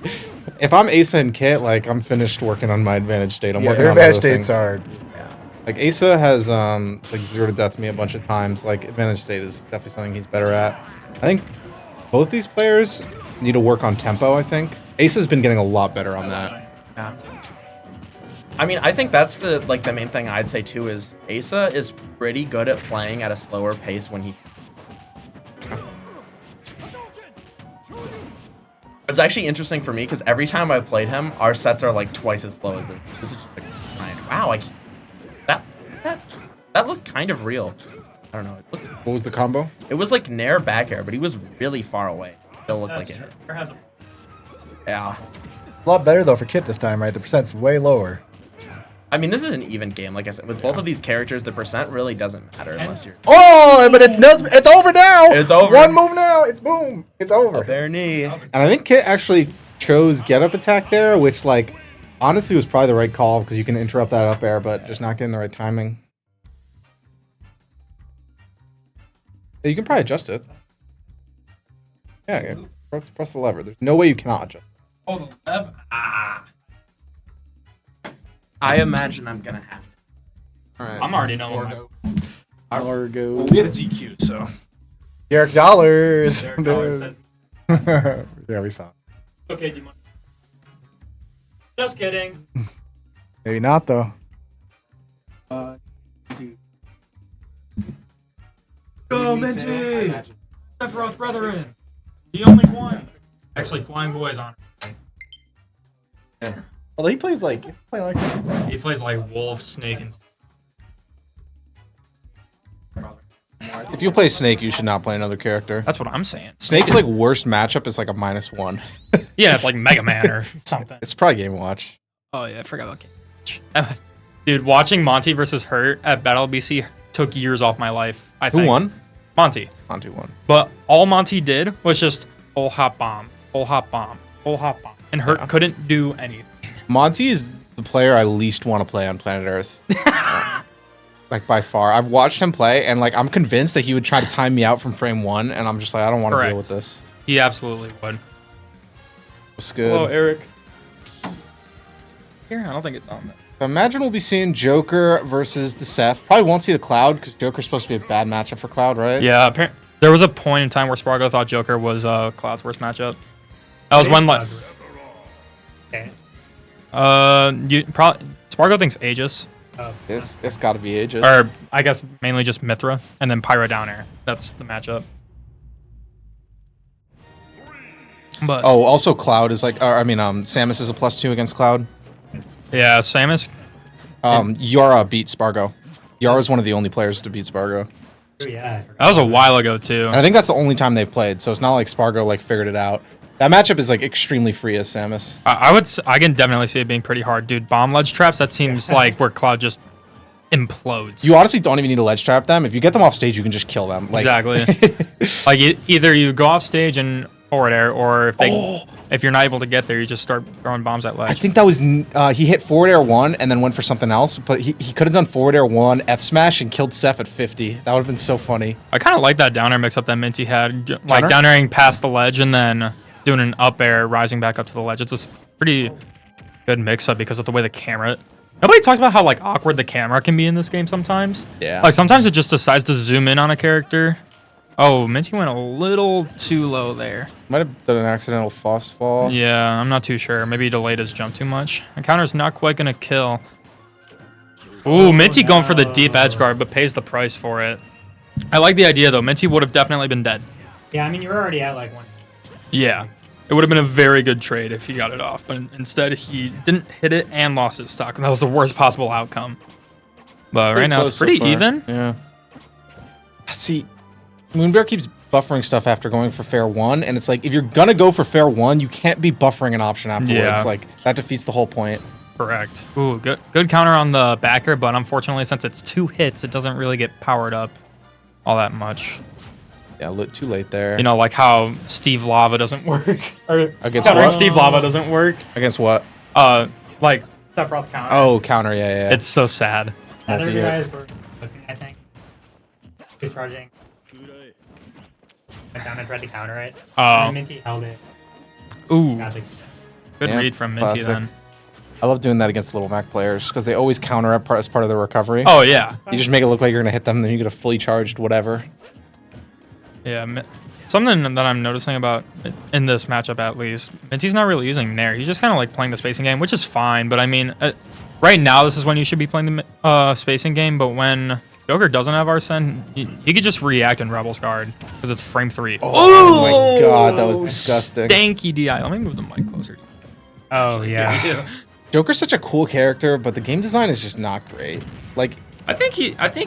Speaker 9: if I'm Asa and Kit, like I'm finished working on my advantage state. I'm working
Speaker 10: their
Speaker 9: on
Speaker 10: advantage
Speaker 9: other
Speaker 10: states
Speaker 9: things.
Speaker 10: are.
Speaker 9: Like Asa has like 0 to death me a bunch of times. Like advantage state is definitely something he's better at. I think both these players need to work on tempo. I think Asa's been getting a lot better on that.
Speaker 5: Yeah. I mean, I think that's the main thing I'd say too is Asa is pretty good at playing at a slower pace when he. It's actually interesting for me because every time I've played him, our sets are like twice as slow as this. This is just like, wow, that looked kind of real. I don't know.
Speaker 9: What was the combo?
Speaker 5: It was like Nair back air, but he was really far away. Still looked like it hit. Yeah.
Speaker 10: A lot better though for Kit this time, right? The percent's way lower.
Speaker 5: I mean, this is an even game. Like I said, with both of these characters, the percent really doesn't matter unless you're.
Speaker 10: Oh, but it's over now.
Speaker 5: It's over.
Speaker 10: One move now. It's boom. It's over.
Speaker 5: Bare knee.
Speaker 9: And I think Kit actually chose get up attack there, which like honestly was probably the right call because you can interrupt that up air, but just not getting the right timing. Yeah, you can probably adjust it. Yeah. Press the lever. There's no way you cannot adjust.
Speaker 3: Oh, the lever. Ah.
Speaker 5: I imagine I'm gonna have to.
Speaker 9: All right.
Speaker 3: I'm already knowing.
Speaker 10: Largo.
Speaker 2: We had a DQ, so.
Speaker 10: Derek Dollars.
Speaker 3: Derek Dollars says,
Speaker 10: Yeah, we saw.
Speaker 3: okay, do you want? Just kidding.
Speaker 10: Maybe not though.
Speaker 3: Go, Minty! Sephiroth Brethren! The only one! Actually, Flying Boy's on.
Speaker 10: Although he plays like
Speaker 3: He plays like Wolf, Snake, and...
Speaker 9: If you play Snake, you should not play another character.
Speaker 3: That's what I'm saying.
Speaker 9: Snake's like worst matchup is like a -1.
Speaker 3: Yeah, it's like Mega Man or something.
Speaker 9: It's probably Game Watch.
Speaker 3: Oh, yeah, I forgot about Game. Dude, watching Monty versus Hurt at Battle BC took years off my life, I think.
Speaker 9: Who won?
Speaker 3: Monty.
Speaker 9: Monty won.
Speaker 3: But all Monty did was just full hop bomb, full hop bomb, full hop bomb. And Hurt couldn't do anything.
Speaker 9: Monty is the player I least want to play on planet Earth. Like by far. I've watched him play and like I'm convinced that he would try to time me out from frame 1 and I'm just like I don't want to deal with this.
Speaker 3: He absolutely would.
Speaker 9: What's good?
Speaker 3: Hello, Eric. Here, I don't think it's on there.
Speaker 9: So imagine we'll be seeing Joker versus the Seth. Probably won't see the Cloud because Joker's supposed to be a bad matchup for Cloud, right?
Speaker 3: Yeah, there was a point in time where Spargo thought Joker was Cloud's worst matchup. That was when like Spargo thinks Aegis.
Speaker 9: It's got to be Aegis.
Speaker 3: Or I guess mainly just Mithra and then Pyro down air. That's the matchup. But
Speaker 9: Oh, also Cloud is like Samus is a +2 against Cloud.
Speaker 3: yeah, Samus.
Speaker 9: Yara beat Spargo. Yara's one of the only players to beat Spargo.
Speaker 4: Yeah.
Speaker 3: That was a while ago too.
Speaker 9: And I think that's the only time they've played, so it's not like Spargo like figured it out. That matchup is like extremely free as Samus.
Speaker 3: I can definitely see it being pretty hard, dude. Bomb ledge traps. That seems like where Cloud just implodes.
Speaker 9: You honestly don't even need to ledge trap them. If you get them off stage, you can just kill them. Like,
Speaker 3: Exactly. Like either you go off stage and forward air, or if you're not able to get there, you just start throwing bombs at ledge.
Speaker 9: I think that was he hit forward air 1 and then went for something else, but he could have done forward air 1 F smash and killed Seth at 50. That would have been so funny.
Speaker 3: I kind of like that down air mix up that Minty had, like
Speaker 9: Counter?
Speaker 3: down airing past the ledge and then doing an up air, rising back up to the ledge. It's a pretty good mix up because of the way the camera. Nobody talks about how like awkward the camera can be in this game sometimes.
Speaker 9: Yeah.
Speaker 3: Like sometimes it just decides to zoom in on a character. Oh, Minty went a little too low there.
Speaker 9: Might have done an accidental fast fall.
Speaker 3: Yeah, I'm not too sure. Maybe he delayed his jump too much. The counter's not quite gonna kill. Ooh, Minty going for the deep edge guard, but pays the price for it. I like the idea though. Minty would have definitely been dead.
Speaker 4: Yeah, I mean, you're already at like 1.
Speaker 3: Yeah. It would have been a very good trade if he got it off, but instead he didn't hit it and lost his stock. That was the worst possible outcome. But right now it's pretty even.
Speaker 9: Yeah. See, Moonbear keeps buffering stuff after going for fair 1, and it's like, if you're gonna go for fair 1, you can't be buffering an option afterwards.
Speaker 3: Yeah.
Speaker 9: Like, that defeats the whole point.
Speaker 3: Correct. Ooh, good counter on the backer, but unfortunately since it's 2 hits, it doesn't really get powered up all that much.
Speaker 9: Yeah, too late there.
Speaker 3: You know, like how Steve Lava doesn't work. Or
Speaker 9: Against
Speaker 3: countering
Speaker 9: what?
Speaker 3: Steve Lava doesn't work.
Speaker 9: Against what?
Speaker 3: Like Sephiroth counter.
Speaker 9: Oh, counter, yeah.
Speaker 3: It's so sad.
Speaker 4: Other
Speaker 9: Multi-hit.
Speaker 4: guys were looking, I think. He's charging. Went down and tried to counter it. And Minty held it.
Speaker 3: Ooh,
Speaker 4: Got the
Speaker 3: good
Speaker 9: Yeah,
Speaker 3: read from Minty
Speaker 9: classic.
Speaker 3: then.
Speaker 9: I love doing that against Little Mac players, because they always counter up as part of their recovery.
Speaker 3: Oh yeah,
Speaker 9: You just make it look like you're gonna hit them, then you get a fully charged whatever.
Speaker 3: yeah. Something that I'm noticing about in this matchup, at least, Minty's not really using Nair. He's just kind of like playing the spacing game, which is fine. But I mean, right now this is when you should be playing the spacing game. But when Joker doesn't have Arsene, he could just react in Rebel's guard because it's frame 3.
Speaker 9: Oh my god, that was disgusting.
Speaker 3: Stanky DI. Let me move the mic closer.
Speaker 4: Oh, yeah.
Speaker 9: Joker's such a cool character, but the game design is just not great. Like,
Speaker 3: I think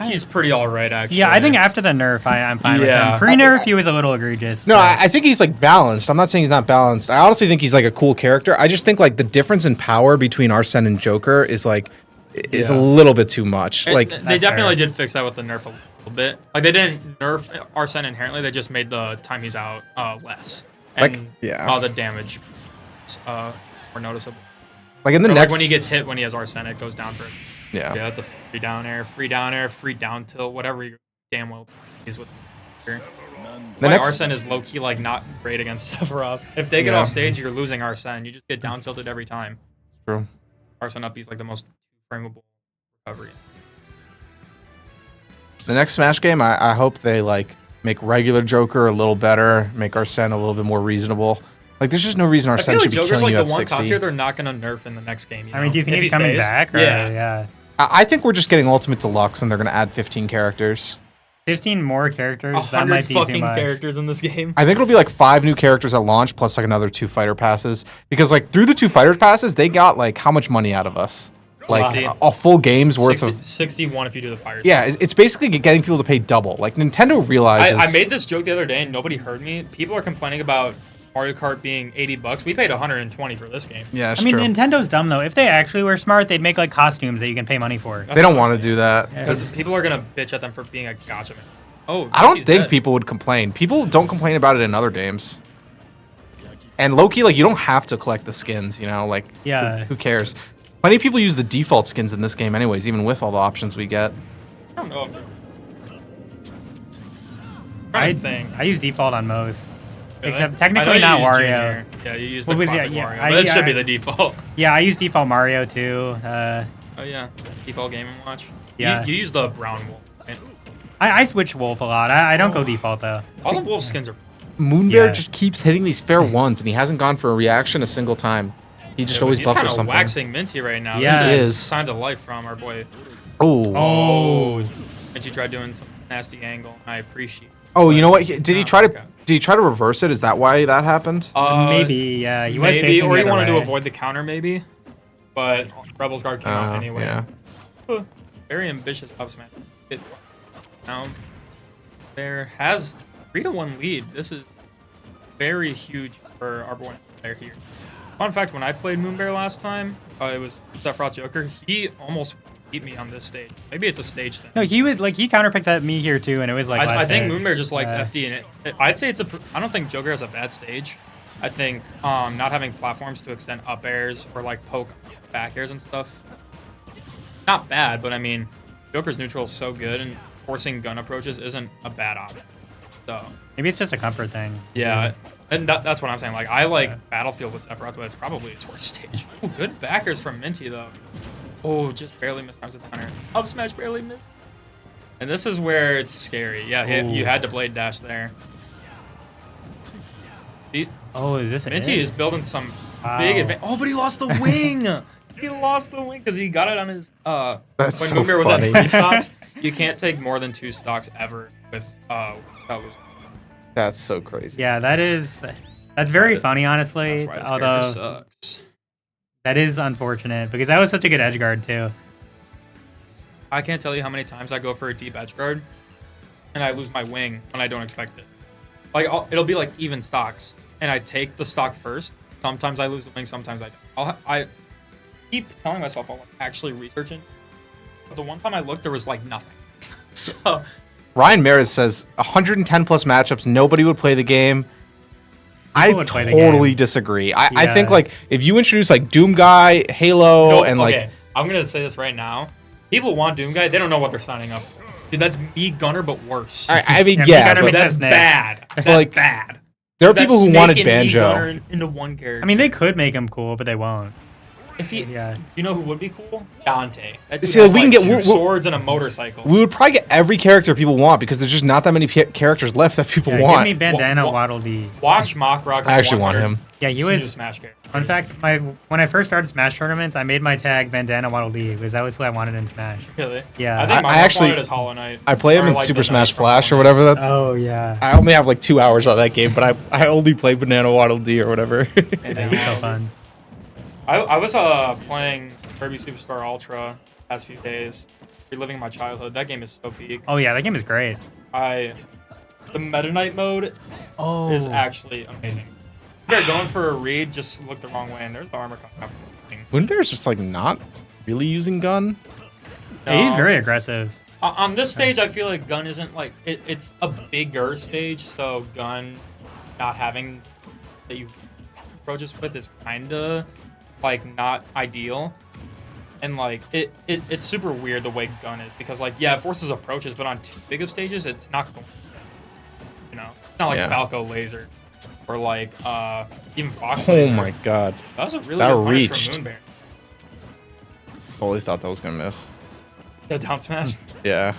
Speaker 3: he's pretty all right actually.
Speaker 4: Yeah, I think after the nerf, I'm fine with
Speaker 3: Yeah.
Speaker 4: him. Pre-nerf, he was a little egregious.
Speaker 9: no,
Speaker 4: but-
Speaker 9: I think he's like balanced. I'm not saying he's not balanced. I honestly think he's like a cool character. I just think like the difference in power between Arsene and Joker is like a little bit too much. Like,
Speaker 3: They definitely did fix that with the nerf a little bit. Like they didn't nerf Arsene inherently. They just made the time he's out less. And
Speaker 9: Like, yeah.
Speaker 3: the damage more noticeable.
Speaker 9: like in the
Speaker 3: Or
Speaker 9: next
Speaker 3: like when he gets hit when he has Arsene, it goes down for.
Speaker 9: yeah.
Speaker 3: Yeah, that's a free down air, free down tilt, whatever you damn well he's with.
Speaker 9: The
Speaker 3: Like
Speaker 9: next
Speaker 3: Arsene is low key like not great against Sephiroth. If they get
Speaker 9: Yeah.
Speaker 3: off stage, you're losing Arsene. You just get down tilted every time.
Speaker 9: True.
Speaker 3: Arsene up, he's like the most frameable recovery.
Speaker 9: The next Smash game, I hope they like make regular Joker a little better, make Arsene a little bit more reasonable. Like, there's just no reason
Speaker 3: I
Speaker 9: Arsene
Speaker 3: feel like
Speaker 9: should be
Speaker 3: Joker's
Speaker 9: killing
Speaker 3: like
Speaker 9: you
Speaker 3: the
Speaker 9: at
Speaker 3: one top
Speaker 9: 60.
Speaker 3: tier they're not gonna nerf in the next game.
Speaker 4: I mean, do you think
Speaker 3: If
Speaker 4: he's
Speaker 3: he
Speaker 4: coming
Speaker 3: stays.
Speaker 4: back? Or,
Speaker 3: Yeah.
Speaker 9: I think we're just getting Ultimate Deluxe, and they're gonna add 15 characters.
Speaker 4: 15 more characters? That
Speaker 3: 100
Speaker 4: might be too
Speaker 3: fucking
Speaker 4: much.
Speaker 3: characters in this game.
Speaker 9: I think it'll be like 5 new characters at launch, plus like another 2 fighter passes. Because like through the 2 fighter passes, they got like how much money out of us? Like
Speaker 3: 60.
Speaker 9: a full game's worth
Speaker 3: 61 if you do the fire.
Speaker 9: Yeah, it's basically getting people to pay double. Like Nintendo realizes.
Speaker 3: I made this joke the other day and nobody heard me. People are complaining about Mario Kart being $80. We paid 120 for this game.
Speaker 9: Yeah, it's
Speaker 4: I mean,
Speaker 9: true.
Speaker 4: Nintendo's dumb, though. If they actually were smart, they'd make like costumes that you can pay money for.
Speaker 9: They don't want to do that.
Speaker 3: Because people are gonna bitch at them for being a gotcha man. Oh,
Speaker 9: I don't
Speaker 3: she's
Speaker 9: think
Speaker 3: dead.
Speaker 9: people would complain. People don't complain about it in other games. And low-key, like, you don't have to collect the skins, you know? Like,
Speaker 4: Yeah.
Speaker 9: who cares? Plenty of people use the default skins in this game anyways, even with all the options we get.
Speaker 3: I don't know if they're. I think.
Speaker 4: I use default on most.
Speaker 3: Really?
Speaker 4: Except
Speaker 3: I know
Speaker 4: technically
Speaker 3: you
Speaker 4: not
Speaker 3: use
Speaker 4: Wario.
Speaker 3: Junior. Yeah, you use the
Speaker 4: What was-
Speaker 3: classic
Speaker 4: yeah,
Speaker 3: Wario,
Speaker 4: I-
Speaker 3: but it should
Speaker 4: I-
Speaker 3: be the default.
Speaker 4: Yeah, I use default Mario too.
Speaker 3: Oh yeah, default Game & Watch.
Speaker 4: Yeah.
Speaker 3: You use the brown wolf. Right?
Speaker 4: I switch Wolf a lot. I don't go default though.
Speaker 3: All the wolf skins are.
Speaker 9: Moonbear
Speaker 4: Yeah.
Speaker 9: just keeps hitting these fair ones, and he hasn't gone for a reaction a single time. He just always
Speaker 3: He's
Speaker 9: buffers
Speaker 3: kind of
Speaker 9: something.
Speaker 3: waxing Minty right now.
Speaker 4: Yeah.
Speaker 3: This
Speaker 9: He
Speaker 3: is
Speaker 9: is.
Speaker 3: signs of life from our boy.
Speaker 9: Oh.
Speaker 3: Minty tried doing some nasty angle. And I appreciate.
Speaker 9: Oh, you know what? Did he
Speaker 3: Oh,
Speaker 9: try to?
Speaker 3: okay.
Speaker 9: Did he try to reverse it? Is that why that happened?
Speaker 4: Maybe, yeah. He was
Speaker 3: maybe,
Speaker 4: facing
Speaker 3: or
Speaker 4: the
Speaker 3: he
Speaker 4: other
Speaker 3: wanted to
Speaker 4: way.
Speaker 3: avoid the counter, maybe. But Rebel's guard came out anyway.
Speaker 9: Yeah.
Speaker 3: Very ambitious up smash. It now there has 3-1 lead. This is very huge for our boy player here. Fun fact, when I played Moonbear last time, it was Sephiroth Joker, he almost beat me on this stage. Maybe it's a stage thing.
Speaker 4: No, he would like he counterpicked at me here too, and it was like.
Speaker 3: I think
Speaker 4: hit.
Speaker 3: Moonbear just likes FD, and I'd say I don't think Joker has a bad stage. I think not having platforms to extend up airs or like poke back airs and stuff, not bad. But I mean, Joker's neutral is so good, and forcing gun approaches isn't a bad option. So
Speaker 4: Maybe it's just a comfort thing.
Speaker 3: yeah, and that's what I'm saying. Like I like Battlefield with Sephiroth, but it's probably its worst stage. Ooh, good backers from Minty though. Oh, just barely missed times with counter. Up smash barely missed. And this is where it's scary. Yeah, you had to blade dash there.
Speaker 4: Oh, is this
Speaker 3: Minty
Speaker 4: it?
Speaker 3: is building some big advantage. Oh, but he lost the wing. He lost the wing because he got it on his.
Speaker 9: That's
Speaker 3: when
Speaker 9: so
Speaker 3: Moonbear was
Speaker 9: funny.
Speaker 3: at 3 stocks, you can't take more than 2 stocks ever without losing.
Speaker 9: That's so crazy.
Speaker 4: Yeah, that's very funny, honestly.
Speaker 3: That's why this
Speaker 4: Although
Speaker 3: character sucks.
Speaker 4: that is unfortunate because that was such a good edge guard too.
Speaker 3: I can't tell you how many times I go for a deep edge guard, and I lose my wing when I don't expect it. Like it'll be like even stocks, and I take the stock first. Sometimes I lose the wing, sometimes I don't. I keep telling myself I'm actually researching, but the one time I looked, there was like nothing. So
Speaker 9: Ryan Maris says 110 plus matchups, nobody would play the game. I
Speaker 4: would play the
Speaker 9: totally
Speaker 4: game.
Speaker 9: disagree. I
Speaker 4: Yeah.
Speaker 9: think like if you introduce like Doom Guy, Halo,
Speaker 3: no,
Speaker 9: and
Speaker 3: okay,
Speaker 9: like
Speaker 3: I'm gonna say this right now. People want Doom Guy, they don't know what they're signing up for. Dude, that's me Gunner, but worse.
Speaker 9: I mean,
Speaker 4: Yeah,
Speaker 9: yeah,
Speaker 4: you gotta
Speaker 9: but
Speaker 4: make
Speaker 3: That's
Speaker 4: That's Nick.
Speaker 3: bad. That's
Speaker 9: like,
Speaker 3: bad.
Speaker 9: there are
Speaker 3: That's
Speaker 9: people who
Speaker 3: Snake
Speaker 9: wanted
Speaker 3: and
Speaker 9: Banjo.
Speaker 3: E-Gunner into one character.
Speaker 4: I mean, they could make him cool, but they won't.
Speaker 3: if he,
Speaker 4: Yeah.
Speaker 3: you know who would be cool? Dante. That dude
Speaker 9: See,
Speaker 3: has
Speaker 9: we can
Speaker 3: like
Speaker 9: get-
Speaker 3: two
Speaker 9: we-
Speaker 3: swords and a motorcycle.
Speaker 9: We would probably get every character people want because there's just not that many characters left that people
Speaker 4: Yeah,
Speaker 9: want.
Speaker 4: give me Bandana
Speaker 3: Wha-
Speaker 4: Waddle Dee.
Speaker 3: Watch Mock Rock's
Speaker 9: I actually want him.
Speaker 4: Yeah, he
Speaker 3: New
Speaker 4: was.
Speaker 3: Smash character.
Speaker 4: Fun fact: when I first started Smash tournaments, I made my tag Bandana Waddle Dee because that was who I wanted in Smash.
Speaker 3: Really?
Speaker 4: Yeah.
Speaker 3: I think
Speaker 9: I
Speaker 3: my
Speaker 9: actually-
Speaker 3: wanted is Hollow Knight.
Speaker 9: I play him
Speaker 3: Or
Speaker 9: in
Speaker 3: like
Speaker 9: Super
Speaker 3: the
Speaker 9: Smash
Speaker 3: Knight from
Speaker 9: Flash or
Speaker 3: Hollow
Speaker 9: whatever. That
Speaker 4: Oh yeah.
Speaker 9: I only have like 2 hours on that game, but I only play Banana Waddle Dee or whatever.
Speaker 3: Knight.
Speaker 4: Yeah, he's so fun.
Speaker 3: I was playing Kirby Superstar Ultra past few days, reliving my childhood. That game is so peak.
Speaker 4: Oh yeah, that game is great.
Speaker 3: The Meta Knight mode
Speaker 4: Oh.
Speaker 3: is actually amazing. If you're going for a read, just look the wrong way, and there's the armor coming up.
Speaker 9: Moonbear's just like not really using gun.
Speaker 4: Yeah, he's
Speaker 3: No.
Speaker 4: very aggressive.
Speaker 3: On this stage, I feel like gun isn't like it's a bigger stage, so gun not having that you approaches with is kinda like not ideal. And like it's super weird the way gun is because like yeah, it forces approaches, but on too big of stages, it's not going. You know, it's not like
Speaker 9: Yeah.
Speaker 3: Falco Laser or like even Fox.
Speaker 9: Oh
Speaker 3: Laser.
Speaker 9: my god.
Speaker 3: That was a really
Speaker 9: That
Speaker 3: good punish
Speaker 9: reached.
Speaker 3: from Moonbear.
Speaker 9: Totally thought that was gonna miss.
Speaker 3: The down smash.
Speaker 9: Yeah.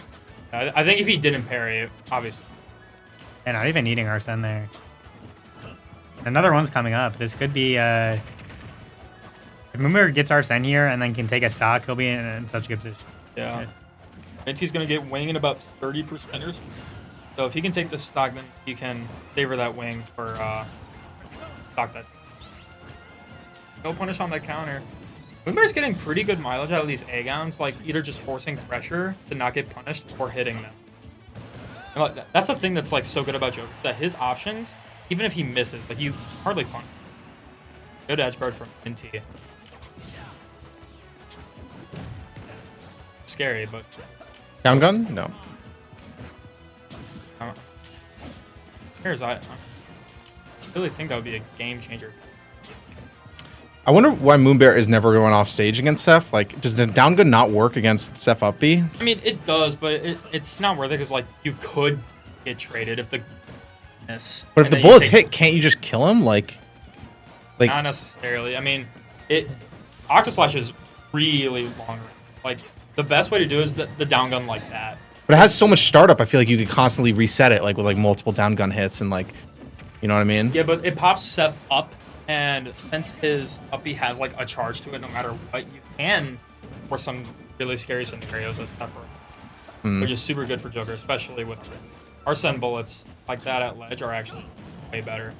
Speaker 3: I think if he didn't parry, obviously.
Speaker 4: And not even needing Arsene there. Another one's coming up. This could be if Moonbear gets Arsene here and then can take a stock, he'll be in such a good position.
Speaker 3: Yeah. Minty's gonna get wing in about 30%ers. So if he can take this stock, then he can favor that wing for stock that. No punish on that counter. Moonbear's getting pretty good mileage out of these A-gowns, like either just forcing pressure to not get punished or hitting them. And, like, that's the thing that's like so good about Joker, that his options, even if he misses, like you hardly punish. Good edge guard from Minty. Scary, but
Speaker 9: Down gun? No.
Speaker 3: I really think that would be a game changer.
Speaker 9: I wonder why Moonbear is never going off stage against Seth. Like, does the down gun not work against Seth up B?
Speaker 3: I mean, it does, but it's not worth it because like you could get traded if the miss.
Speaker 9: But if
Speaker 3: and
Speaker 9: the
Speaker 3: then you
Speaker 9: bullets
Speaker 3: take-
Speaker 9: hit, can't you just kill him? Like,
Speaker 3: not necessarily. I mean, Octoslash is really long range. Like the best way to do is the down gun like that.
Speaker 9: but it has so much startup. I feel like you could constantly reset it, like with like multiple down gun hits and like, you know what I mean?
Speaker 3: Yeah, but it pops Seth up, and since his up B has like a charge to it, no matter what, you can for some really scary scenarios as Seth, which is super good for Joker, especially with Arsene bullets like that at ledge are actually way better.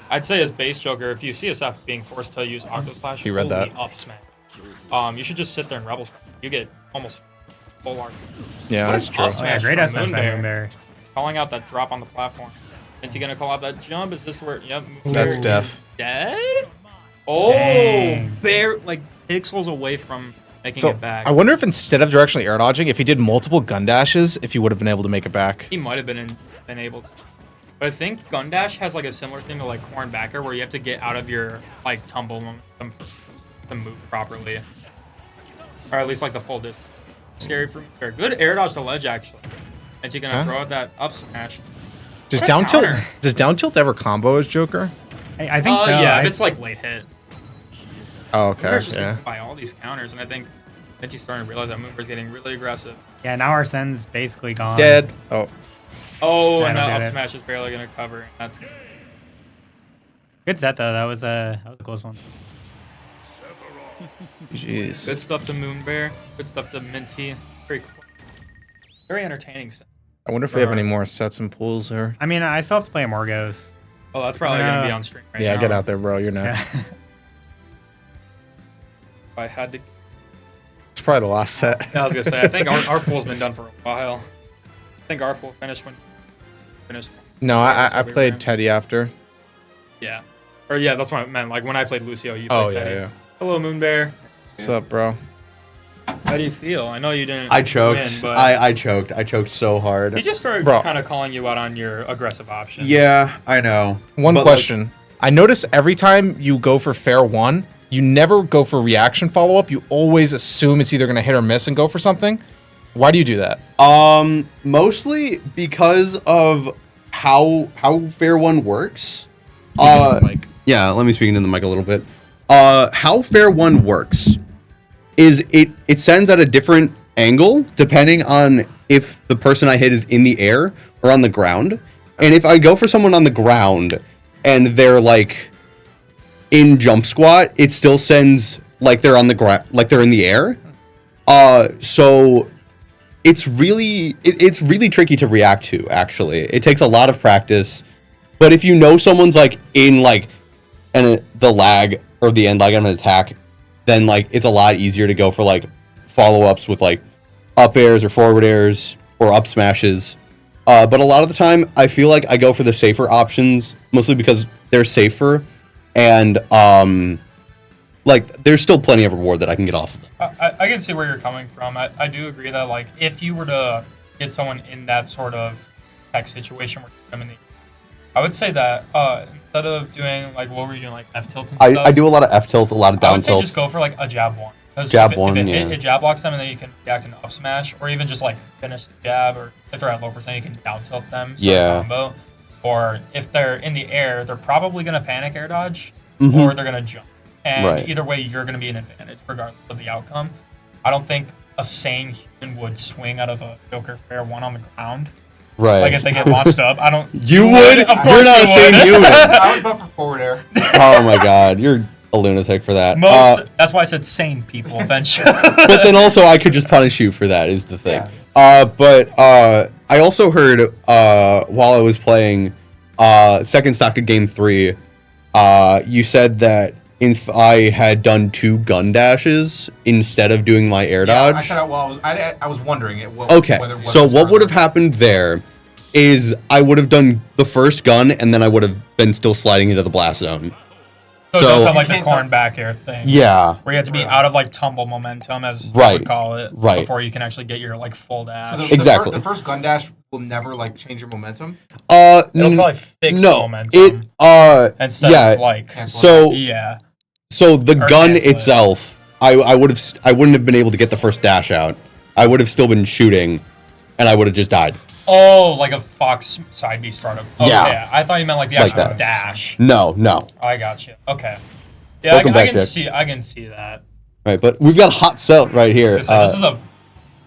Speaker 3: I'd say as base Joker, if you see a Seth being forced to use Octoslash,
Speaker 9: You read
Speaker 3: holy
Speaker 9: that.
Speaker 3: up smash. You should just sit there and rebel smash. You get almost full arc.
Speaker 9: Yeah,
Speaker 3: What
Speaker 9: that's
Speaker 3: an
Speaker 9: true.
Speaker 3: up
Speaker 4: Oh, yeah,
Speaker 3: smash
Speaker 4: great
Speaker 3: from
Speaker 4: S smash by
Speaker 3: Moonbear.
Speaker 4: Moonbear.
Speaker 3: Calling out that drop on the platform. Is he gonna call out that jump? Is this where? Yep.
Speaker 2: That's death.
Speaker 3: Dead. Oh,
Speaker 4: Dang.
Speaker 3: bare like pixels away from making
Speaker 2: So
Speaker 3: it back.
Speaker 2: I wonder if instead of directionally air dodging, if he did multiple gun dashes, if he would have been able to make it back.
Speaker 3: He might have been able to. But I think Gun Dash has like a similar thing to like Corn Backer where you have to get out of your like tumble momentum to move properly. Or at least like the full distance. Scary for me. Good air dodge to ledge actually. And you're gonna throw out that up smash.
Speaker 2: Does
Speaker 3: What a
Speaker 2: down tilt?
Speaker 3: counter.
Speaker 2: Does down tilt ever combo as Joker?
Speaker 4: I think so.
Speaker 3: Yeah,
Speaker 4: I-
Speaker 3: if it's like late hit.
Speaker 2: Oh, okay.
Speaker 3: Joker's just
Speaker 2: Yeah.
Speaker 3: getting by all these counters, and I think Venti's starting to realize that Moonber's getting really aggressive.
Speaker 4: yeah, now Arsene's basically gone.
Speaker 2: Dead. Oh.
Speaker 3: Oh, and
Speaker 4: That'll
Speaker 3: that up
Speaker 4: get it.
Speaker 3: smash is barely gonna cover. That's
Speaker 4: Good set though. That was a close one.
Speaker 2: Jeez.
Speaker 3: good stuff to Moonbear. Good stuff to Minty. Very cool. Very entertaining set.
Speaker 2: I wonder if we have any more sets and pools or.
Speaker 4: I mean, I still have to play Morgos.
Speaker 3: Oh, that's probably gonna be on stream right
Speaker 2: Yeah,
Speaker 3: now.
Speaker 2: get out there, bro. You're
Speaker 4: Yeah.
Speaker 2: next.
Speaker 3: If I had to.
Speaker 2: It's probably the last set.
Speaker 3: I was gonna say, I think our pool's been done for a while. I think our pool finished when finished.
Speaker 2: No, I
Speaker 3: Silver
Speaker 2: played
Speaker 3: Ram.
Speaker 2: Teddy after.
Speaker 3: Yeah. Or yeah, that's what I meant. Like when I played Lucio, you
Speaker 2: Oh
Speaker 3: played
Speaker 2: yeah,
Speaker 3: Teddy.
Speaker 2: yeah.
Speaker 3: Hello, Moonbear.
Speaker 2: What's up, bro?
Speaker 3: How do you feel? I know you didn't.
Speaker 7: I choked.
Speaker 3: Win, but
Speaker 7: I choked. I choked so hard.
Speaker 3: he just started
Speaker 2: Bro.
Speaker 3: kind of calling you out on your aggressive options.
Speaker 7: Yeah, I know.
Speaker 2: One
Speaker 7: But, like,
Speaker 2: question. I notice every time you go for fair one, you never go for reaction follow up. You always assume it's either going to hit or miss and go for something. Why do you do that?
Speaker 7: Mostly because of how fair one works.
Speaker 2: Like,
Speaker 7: Yeah, let me speak into the mic a little bit. How fair one works is it sends at a different angle depending on if the person I hit is in the air or on the ground. And if I go for someone on the ground and they're like in jump squat, it still sends like they're on the ground, like they're in the air. So it's really tricky to react to. Actually, it takes a lot of practice. But if you know someone's like in like the lag or the end lag on an attack, then like it's a lot easier to go for like follow-ups with like up airs or forward airs or up smashes. But a lot of the time I feel like I go for the safer options mostly because they're safer and like there's still plenty of reward that I can get off of them.
Speaker 3: I can see where you're coming from. I do agree that like if you were to get someone in that sort of tech situation where you're in the, I would say that instead of doing like what were you doing like F tilts and stuff.
Speaker 7: I do a lot of F tilts, a lot of
Speaker 3: I
Speaker 7: down
Speaker 3: would say
Speaker 7: tilts.
Speaker 3: just go for like a jab one. 'Cause
Speaker 7: Jab
Speaker 3: if
Speaker 7: one,
Speaker 3: it,
Speaker 7: yeah.
Speaker 3: It jab blocks them and then you can react into up smash, or even just like finish the jab, or if they're at low percent, you can down tilt them. So
Speaker 7: Yeah.
Speaker 3: Combo. Or if they're in the air, they're probably gonna panic air dodge,
Speaker 7: Mhm.
Speaker 3: or they're gonna jump. And
Speaker 7: Right.
Speaker 3: either way, you're gonna be an advantage regardless of the outcome. I don't think a sane human would swing out of a Joker fair one on the ground.
Speaker 7: Right.
Speaker 3: Like if they get launched up, I don't.
Speaker 7: You would?
Speaker 3: Of
Speaker 7: You're
Speaker 3: course
Speaker 7: not
Speaker 3: you
Speaker 7: a sane
Speaker 3: would.
Speaker 7: human.
Speaker 9: I would go for forward air.
Speaker 7: Oh my god, you're a lunatic for that.
Speaker 3: That's why I said sane people eventually.
Speaker 7: But then also I could just punish you for that is the thing. But I also heard while I was playing second stock of game 3, you said that if I had done 2 gun dashes instead of doing my air dodge.
Speaker 9: I said, well, I was wondering it.
Speaker 7: Okay,
Speaker 9: whether
Speaker 7: so
Speaker 9: it's
Speaker 7: what would have
Speaker 9: further.
Speaker 7: happened there is I would have done the first gun and then I would have been still sliding into the blast zone.
Speaker 3: So it does
Speaker 7: So-
Speaker 3: have like the
Speaker 9: You can't
Speaker 3: corn back air thing.
Speaker 7: Yeah.
Speaker 3: Where you have to be out of like tumble momentum, as you
Speaker 7: Right,
Speaker 3: would call it,
Speaker 7: right.
Speaker 3: before you can actually get your like full dash.
Speaker 9: So
Speaker 7: Exactly.
Speaker 9: The first gun dash will never like change your momentum.
Speaker 3: It'll probably fix the
Speaker 7: no,
Speaker 3: momentum
Speaker 7: it
Speaker 3: instead
Speaker 7: yeah.
Speaker 3: of like.
Speaker 7: So
Speaker 3: Yeah.
Speaker 7: So the
Speaker 3: Or
Speaker 7: gun
Speaker 3: cancel it.
Speaker 7: itself, I wouldn't have been able to get the first dash out. I would have still been shooting, and I would have just died.
Speaker 3: Oh, like a Fox side B startup. Oh,
Speaker 7: Yeah.
Speaker 3: yeah. I thought you meant like the
Speaker 7: Like
Speaker 3: actual
Speaker 7: that.
Speaker 3: dash.
Speaker 7: No.
Speaker 3: I got you. Okay. Yeah,
Speaker 7: Welcome
Speaker 3: I
Speaker 7: back,
Speaker 3: can
Speaker 7: Dick.
Speaker 3: see. I can see that.
Speaker 7: Right, but we've got a hot set right here.
Speaker 3: This is a,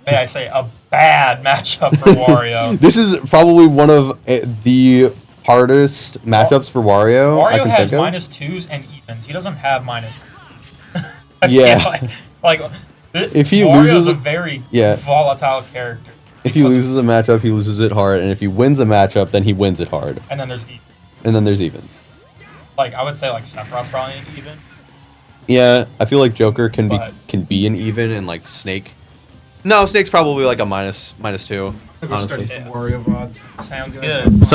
Speaker 3: may I say, a bad matchup for Wario.
Speaker 7: This is probably one of the hardest matchups for Wario. I
Speaker 3: Wario
Speaker 7: can
Speaker 3: has
Speaker 7: think of.
Speaker 3: -2s and evens. He doesn't have -.
Speaker 7: Yeah.
Speaker 3: like
Speaker 7: If he
Speaker 3: Wario's
Speaker 7: loses
Speaker 3: a
Speaker 7: it-
Speaker 3: very
Speaker 7: yeah.
Speaker 3: volatile character.
Speaker 7: If he
Speaker 3: because-
Speaker 7: loses a matchup, he loses it hard, and if he wins a matchup, then he wins it hard.
Speaker 3: and then there's even.
Speaker 7: And then there's evens.
Speaker 3: Like I would say, like Sephiroth's probably an even.
Speaker 7: Yeah, I feel like Joker can
Speaker 3: But-
Speaker 7: be an even, and like Snake. No, Snake's probably like a minus 2.
Speaker 9: Go study some Wario VODs.
Speaker 3: Sounds good.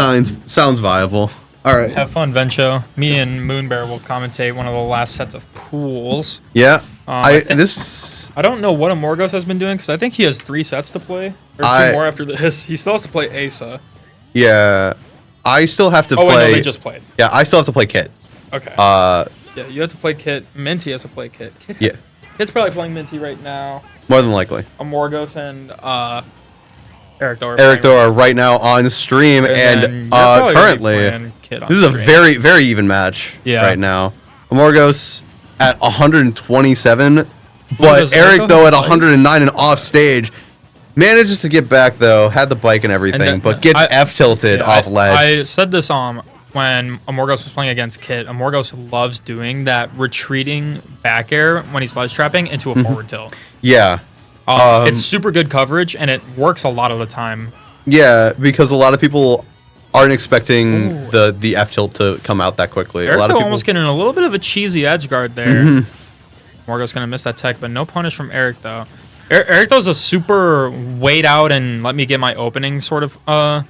Speaker 7: Sounds viable. All right.
Speaker 3: Have fun, Vencho. Me and Moonbear will commentate one of the last sets of pools.
Speaker 7: Yeah.
Speaker 3: I don't know what Amorgos has been doing because I think he has 3 sets to play or 2 more after this. He still has to play Asa.
Speaker 7: Yeah. I still have to play.
Speaker 3: Oh wait, no, they just played.
Speaker 7: Yeah, I still have to play Kit.
Speaker 3: Okay. Yeah, you have to play Kit. Minty has to play Kit.
Speaker 7: Yeah.
Speaker 3: Kit's probably playing Minty right now.
Speaker 7: More than likely.
Speaker 3: Amorgos and Eric
Speaker 7: Though are right now on stream, and currently this is a very, very even match right now. Amorgos at 127, but Eric though at 109 and off stage. Manages to get back though, had the bike and everything, but gets F-tilted off ledge.
Speaker 3: I said this when Amorgos was playing against Kit. Amorgos loves doing that retreating back air when he's ledge trapping into a forward tilt.
Speaker 7: Yeah.
Speaker 3: It's super good coverage, and it works a lot of the time.
Speaker 7: Yeah, because a lot of people aren't expecting the F-tilt to come out that quickly.
Speaker 3: Eric
Speaker 7: a lot of people
Speaker 3: almost getting a little bit of a cheesy edge guard there. Amorgos going to miss that tech, but no punish from Eric, though. Eric though's a super wait out and let me get my opening sort of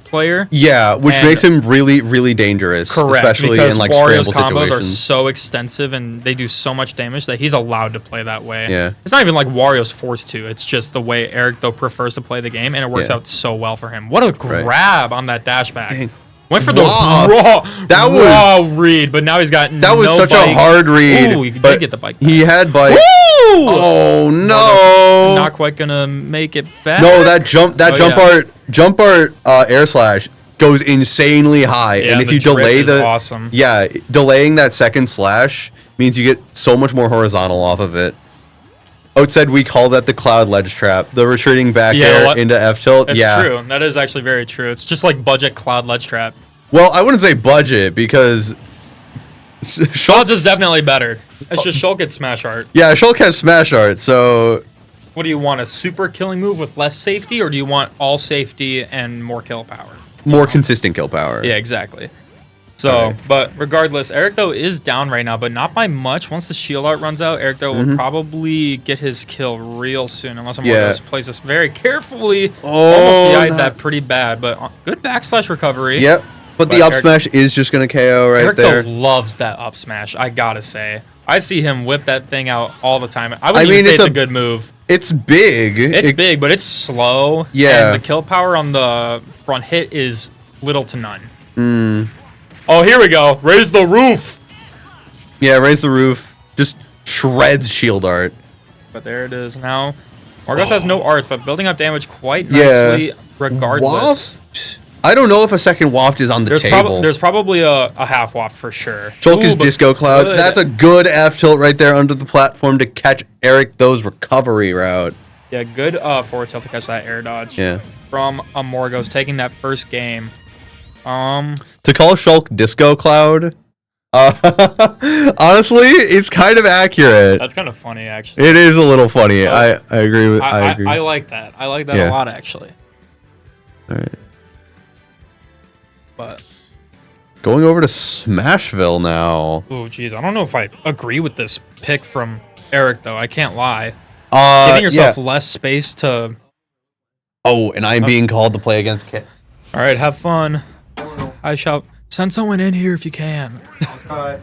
Speaker 3: player.
Speaker 7: Yeah, which makes him really, really dangerous.
Speaker 3: Correct,
Speaker 7: especially
Speaker 3: because
Speaker 7: in like
Speaker 3: Wario's
Speaker 7: scramble
Speaker 3: combos
Speaker 7: situations.
Speaker 3: are so extensive and they do so much damage that he's allowed to play that way.
Speaker 7: Yeah.
Speaker 3: It's not even like Wario's forced to. It's just the way Eric though prefers to play the game, and it works out so well for him. What a grab on that dash back.
Speaker 7: Dang.
Speaker 3: Went for the raw read, but now he's got
Speaker 7: that was such a hard read.
Speaker 3: Ooh, he did get the bike back.
Speaker 7: He had bike.
Speaker 3: Woo!
Speaker 7: Oh no!
Speaker 3: Not quite gonna make it back.
Speaker 7: No, that jump art air slash goes insanely high,
Speaker 3: Yeah,
Speaker 7: and if
Speaker 3: the
Speaker 7: you delay
Speaker 3: drip is awesome.
Speaker 7: delaying that second slash means you get so much more horizontal off of it. Oat said we call that the cloud ledge trap, the retreating back air into F tilt.
Speaker 3: It's true. That is actually very true. It's just like budget cloud ledge trap.
Speaker 7: Well, I wouldn't say budget because
Speaker 3: Shulk is definitely better. It's just Shulk gets smash art.
Speaker 7: Yeah, Shulk has smash art, so
Speaker 3: What do you want, a super killing move with less safety, or do you want all safety and more kill power?
Speaker 7: more consistent kill power.
Speaker 3: Yeah, exactly. So, but regardless, Eric though is down right now, but not by much. Once the shield art runs out, Eric though will probably get his kill real soon, unless Amorgos plays this very carefully. Almost DI'd that pretty bad, but good backslash recovery.
Speaker 7: Yep. But the up smash is just gonna KO right
Speaker 3: Eric
Speaker 7: there.
Speaker 3: though loves that up smash. I gotta say, I see him whip that thing out all the time. I wouldn't even say it's a good move.
Speaker 7: It's big.
Speaker 3: It's big, but it's slow.
Speaker 7: Yeah.
Speaker 3: And the kill power on the front hit is little to none. Oh, here we go. Raise the roof.
Speaker 7: Yeah, raise the roof. Just shreds shield art.
Speaker 3: But there it is now. Amorgos has no arts, but building up damage quite nicely regardless.
Speaker 7: Waft? I don't know if a second waft is on the table.
Speaker 3: There's probably a half waft for sure.
Speaker 7: Shulk is Disco Cloud.
Speaker 3: good.
Speaker 7: That's a good F tilt right there under the platform to catch Eric Though's recovery route.
Speaker 3: Yeah, good forward tilt to catch that air dodge.
Speaker 7: Yeah.
Speaker 3: From Amorgos taking that first game.
Speaker 7: To call Shulk Disco Cloud, honestly, it's kind of accurate.
Speaker 3: That's kind of funny, actually.
Speaker 7: It is a little funny. I agree with. I agree.
Speaker 3: I like that. I like that a lot, actually.
Speaker 7: All right.
Speaker 3: But
Speaker 7: going over to Smashville now.
Speaker 3: Oh, geez, I don't know if I agree with this pick from Eric, though. I can't lie.
Speaker 7: Giving
Speaker 3: yourself less space to.
Speaker 7: Oh, and I'm being called to play against Kit.
Speaker 3: All right, have fun. I shall send someone in here if you can.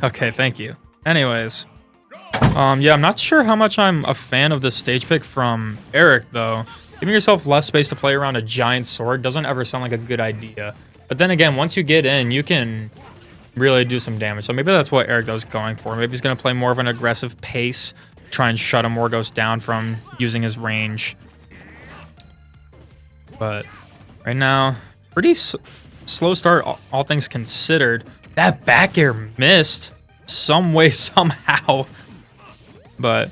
Speaker 3: Okay, thank you. Anyways, yeah, I'm not sure how much I'm a fan of this stage pick from Eric, though. Giving yourself less space to play around a giant sword doesn't ever sound like a good idea. But then again, once you get in, you can really do some damage. So maybe that's what Eric is going for. Maybe he's going to play more of an aggressive pace, try and shut Amorgos down from using his range. But right now, pretty slow start, all things considered. That back air missed some way, somehow. But,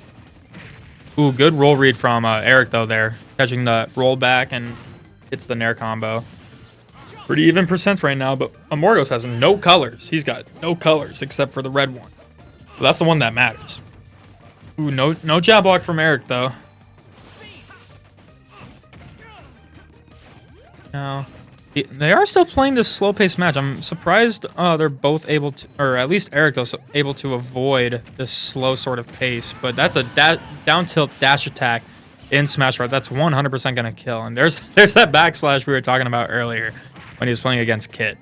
Speaker 3: ooh, good roll read from Eric, though, there. Catching the roll back and hits the Nair combo. Pretty even percents right now, but Amorgos has no colors. He's got no colors except for the red one. But that's the one that matters. Ooh, no jab block from Eric, though. No. They are still playing this slow-paced match. I'm surprised they're both able to, or at least Eric is able to avoid this slow sort of pace. But that's a down tilt dash attack in Smash Art, that's 100% going to kill. And there's that backslash we were talking about earlier when he was playing against Kit.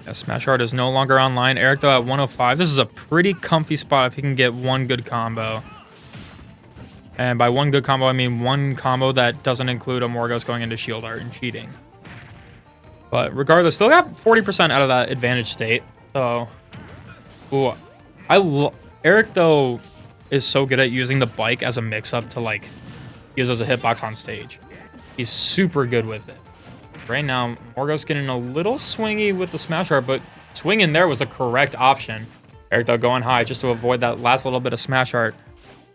Speaker 3: Yeah, Smash Art is no longer online. Eric, though, at 105. This is a pretty comfy spot if he can get one good combo. And by one good combo, I mean one combo that doesn't include a Morgos going into Shield Art and cheating. But regardless, still got 40% out of that advantage state. So, ooh, Eric, though, is so good at using the bike as a mix-up to, like, use as a hitbox on stage. He's super good with it. Right now, Morgos getting a little swingy with the Smash Art, but swinging there was the correct option. Eric, though, going high just to avoid that last little bit of Smash Art.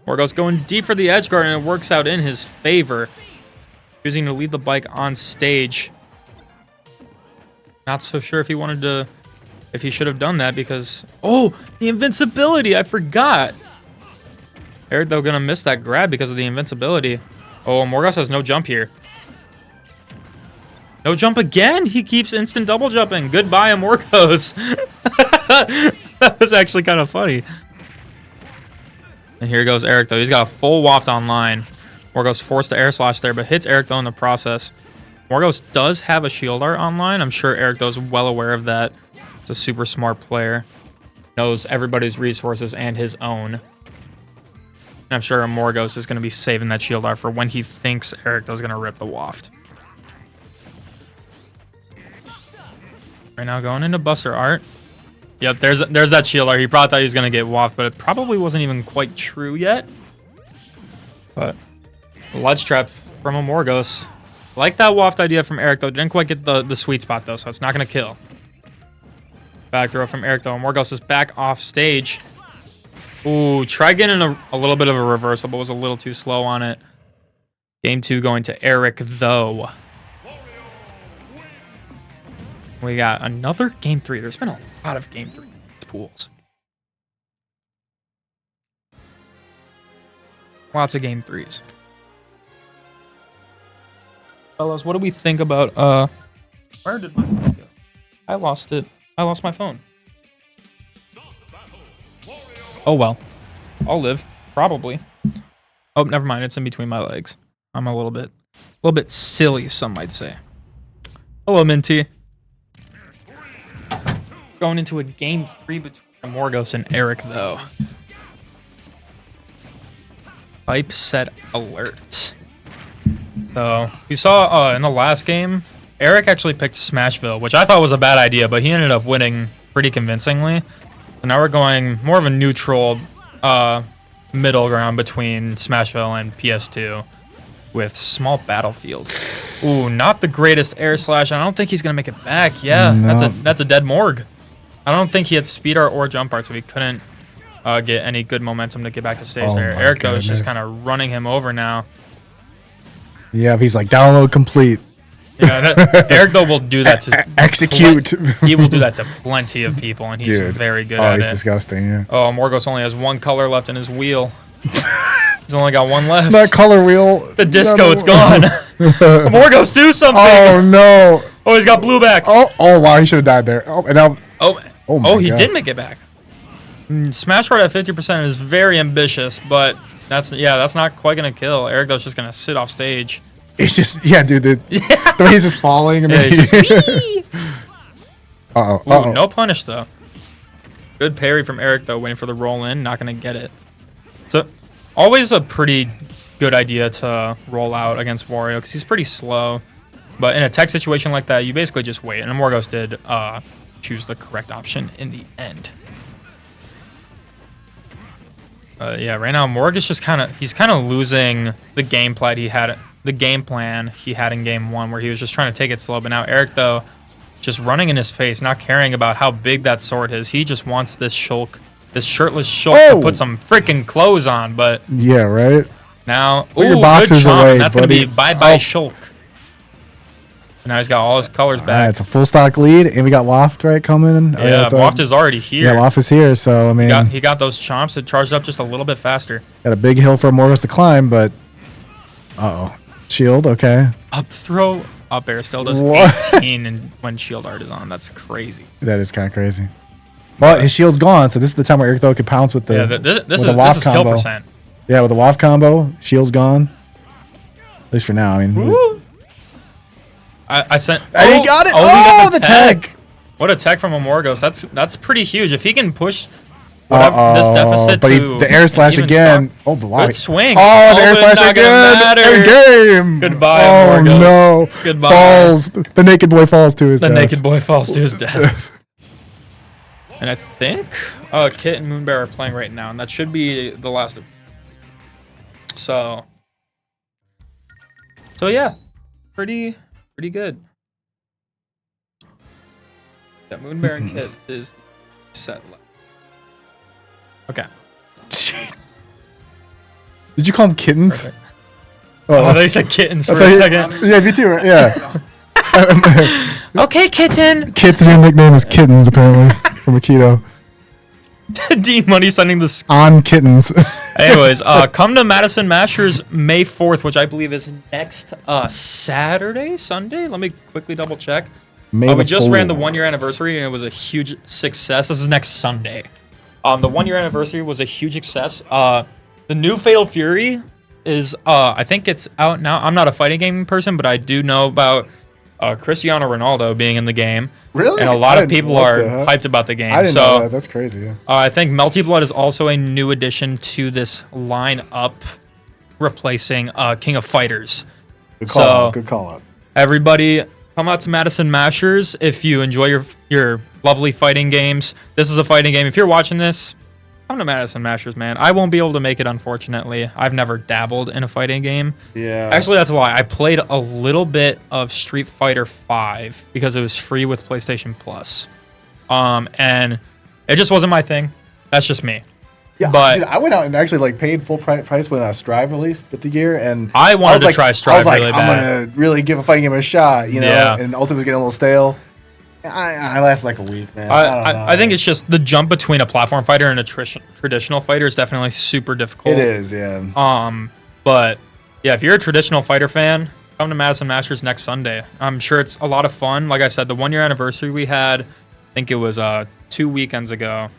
Speaker 3: Morgos going deep for the edge guard, and it works out in his favor. Choosing to leave the bike on stage. Not so sure if he wanted to, if he should have done that because, oh, the invincibility, I forgot. Eric, though, gonna miss that grab because of the invincibility. Oh, Morgos has no jump here. No jump again? He keeps instant double jumping. Goodbye, Morgos. That was actually kind of funny. And here goes Eric, though. He's got a full waft online. Morgos forced to air slash there, but hits Eric, though, in the process. Morgos does have a shield art online. I'm sure Eric, though, is well aware of that. He's a super smart player. Knows everybody's resources and his own. And I'm sure Morgos is going to be saving that shield art for when he thinks Eric, though, is going to rip the waft. Right now, going into Buster art. Yep, there's that shield art. He probably thought he was going to get waft, but it probably wasn't even quite true yet. But ledge trap from a Morgos. Like that waft idea from Eric, though. Didn't quite get the sweet spot, though, so it's not going to kill. Back throw from Eric, though. Morgos is back off stage. Ooh, try getting a little bit of a reversal, but was a little too slow on it. Game 2 going to Eric, though. We got another Game 3. There's been a lot of Game 3 pools. Lots of Game 3s. Fellas, what do we think about, where did my phone go? I lost it. I lost my phone. Oh, well. I'll live. Probably. Oh, never mind. It's in between my legs. I'm a little bit silly, some might say. Hello, Minty. Going into a Game 3 between Morgos and Eric, though. Pipe set alert. So, we saw in the last game, Eric actually picked Smashville, which I thought was a bad idea, but he ended up winning pretty convincingly. So now we're going more of a neutral middle ground between Smashville and PS2 with Small Battlefield. Ooh, not the greatest air slash. I don't think he's going to make it back. Yeah, no. That's a dead Morg. I don't think he had speed art or jump art, so he couldn't get any good momentum to get back to stage there. Eric, though, is just kind of running him over now.
Speaker 10: Yeah, he's like, download complete.
Speaker 3: Yeah, Eric, though, will do that to...
Speaker 10: Execute.
Speaker 3: He will do that to plenty of people, and he's very good at it.
Speaker 10: Oh, he's disgusting, yeah.
Speaker 3: Oh, Morgos only has one color left in his wheel. He's only got one left.
Speaker 10: That color wheel.
Speaker 3: The disco, it's gone. Morgos, do something.
Speaker 10: Oh, no.
Speaker 3: Oh, he's got blue back.
Speaker 10: Oh, wow, he should have died there. Oh, and now...
Speaker 3: Oh, he did make it back. Smash Art at 50% is very ambitious, but that's not quite gonna kill. Eric, though, is just gonna sit off stage.
Speaker 10: It's just, yeah, dude, the way he's just falling. And
Speaker 3: he's just,
Speaker 10: Uh-oh.
Speaker 3: No punish, though. Good parry from Eric, though, waiting for the roll in. Not gonna get it. So, always a pretty good idea to roll out against Wario, because he's pretty slow. But in a tech situation like that, you basically just wait. And Morgos did choose the correct option in the end. Yeah, right now Morg is just kind of losing the game plan he had in game 1, where he was just trying to take it slow. But now Eric, though, just running in his face, not caring about how big that sword is. He just wants this shirtless Shulk to put some freaking clothes on. But
Speaker 10: yeah, right.
Speaker 3: Now,
Speaker 10: put your boxers away.
Speaker 3: That's gonna be bye Shulk. Now he's got all his colors back.
Speaker 10: It's a full stock lead, and we got Waft coming in.
Speaker 3: Yeah, Waft is already here.
Speaker 10: Yeah, Waft is here, so I mean,
Speaker 3: he got those chomps that charged up just a little bit faster.
Speaker 10: Got a big hill for Morgos to climb, but shield, okay.
Speaker 3: Up throw, up air still does 18 and when shield art is on. That's crazy.
Speaker 10: That is kind of crazy. But his shield's gone, so this is the time where Eric, though, could pounce with the
Speaker 3: this is kill percent.
Speaker 10: Yeah, with the waft combo, shield's gone. At least for now. I mean,
Speaker 3: I sent.
Speaker 10: and he got it.
Speaker 3: we got
Speaker 10: The tag.
Speaker 3: What a tech from Amorgos. That's pretty huge. If he can push whatever this deficit
Speaker 10: but
Speaker 3: to
Speaker 10: the air slash
Speaker 3: even
Speaker 10: again.
Speaker 3: start-
Speaker 10: Oh, but why?
Speaker 3: Good swing.
Speaker 10: Oh, the air
Speaker 3: but
Speaker 10: slash
Speaker 3: not gonna matter.
Speaker 10: again. End game.
Speaker 3: Goodbye,
Speaker 10: Oh
Speaker 3: Amorgos.
Speaker 10: no.
Speaker 3: Goodbye.
Speaker 10: Falls. The naked boy falls to his
Speaker 3: The
Speaker 10: death.
Speaker 3: naked boy falls to his death. And I think Kit and Moonbear are playing right now, and that should be the last of. So yeah, pretty good. Yeah, Moonbear and Kit is the set left. Okay.
Speaker 10: Did you call them kittens?
Speaker 3: Perfect. Oh, they said kittens for a second.
Speaker 10: Yeah, me too. Right? Yeah.
Speaker 3: Okay, kitten.
Speaker 10: Kit's new nickname is Kittens, apparently, from Akito.
Speaker 3: D Money sending the.
Speaker 10: On Kittens.
Speaker 3: Anyways, come to Madison Masters May 4th, which I believe is next Saturday, Sunday. Let me quickly double check. We just ran the 1 year anniversary and it was a huge success. This is next Sunday. The 1 year anniversary was a huge success. The new Fatal Fury is, I think it's out now. I'm not a fighting game person, but I do know about Cristiano Ronaldo being in the game.
Speaker 10: Really?
Speaker 3: And a lot of people are hyped about the game.
Speaker 10: I didn't know that. That's crazy. Yeah.
Speaker 3: I think Melty Blood is also a new addition to this lineup, replacing King of Fighters.
Speaker 10: Good call out. Good call out.
Speaker 3: Everybody, come out to Madison Mashers if you enjoy your lovely fighting games. This is a fighting game. If you're watching this, come to Madison Mashers, man. I won't be able to make it, unfortunately. I've never dabbled in a fighting game.
Speaker 10: Yeah.
Speaker 3: Actually, that's a lie. I played a little bit of Street Fighter V because it was free with PlayStation Plus. And it just wasn't my thing. That's just me.
Speaker 10: Yeah,
Speaker 3: but
Speaker 10: dude, I went out and actually paid full price when Strive released with the gear, and
Speaker 3: I wanted to try Strive
Speaker 10: I was like,
Speaker 3: really
Speaker 10: I'm
Speaker 3: bad.
Speaker 10: gonna really give a fighting game a shot, you know.
Speaker 3: Yeah.
Speaker 10: And Ultimate was getting a little stale. I lasted like a week, man. I don't know.
Speaker 3: I think it's just the jump between a platform fighter and a traditional fighter is definitely super difficult.
Speaker 10: It is, yeah.
Speaker 3: But yeah, if you're a traditional fighter fan, come to Madison Masters next Sunday. I'm sure it's a lot of fun. Like I said, the 1 year anniversary we had, I think it was 2 weekends ago,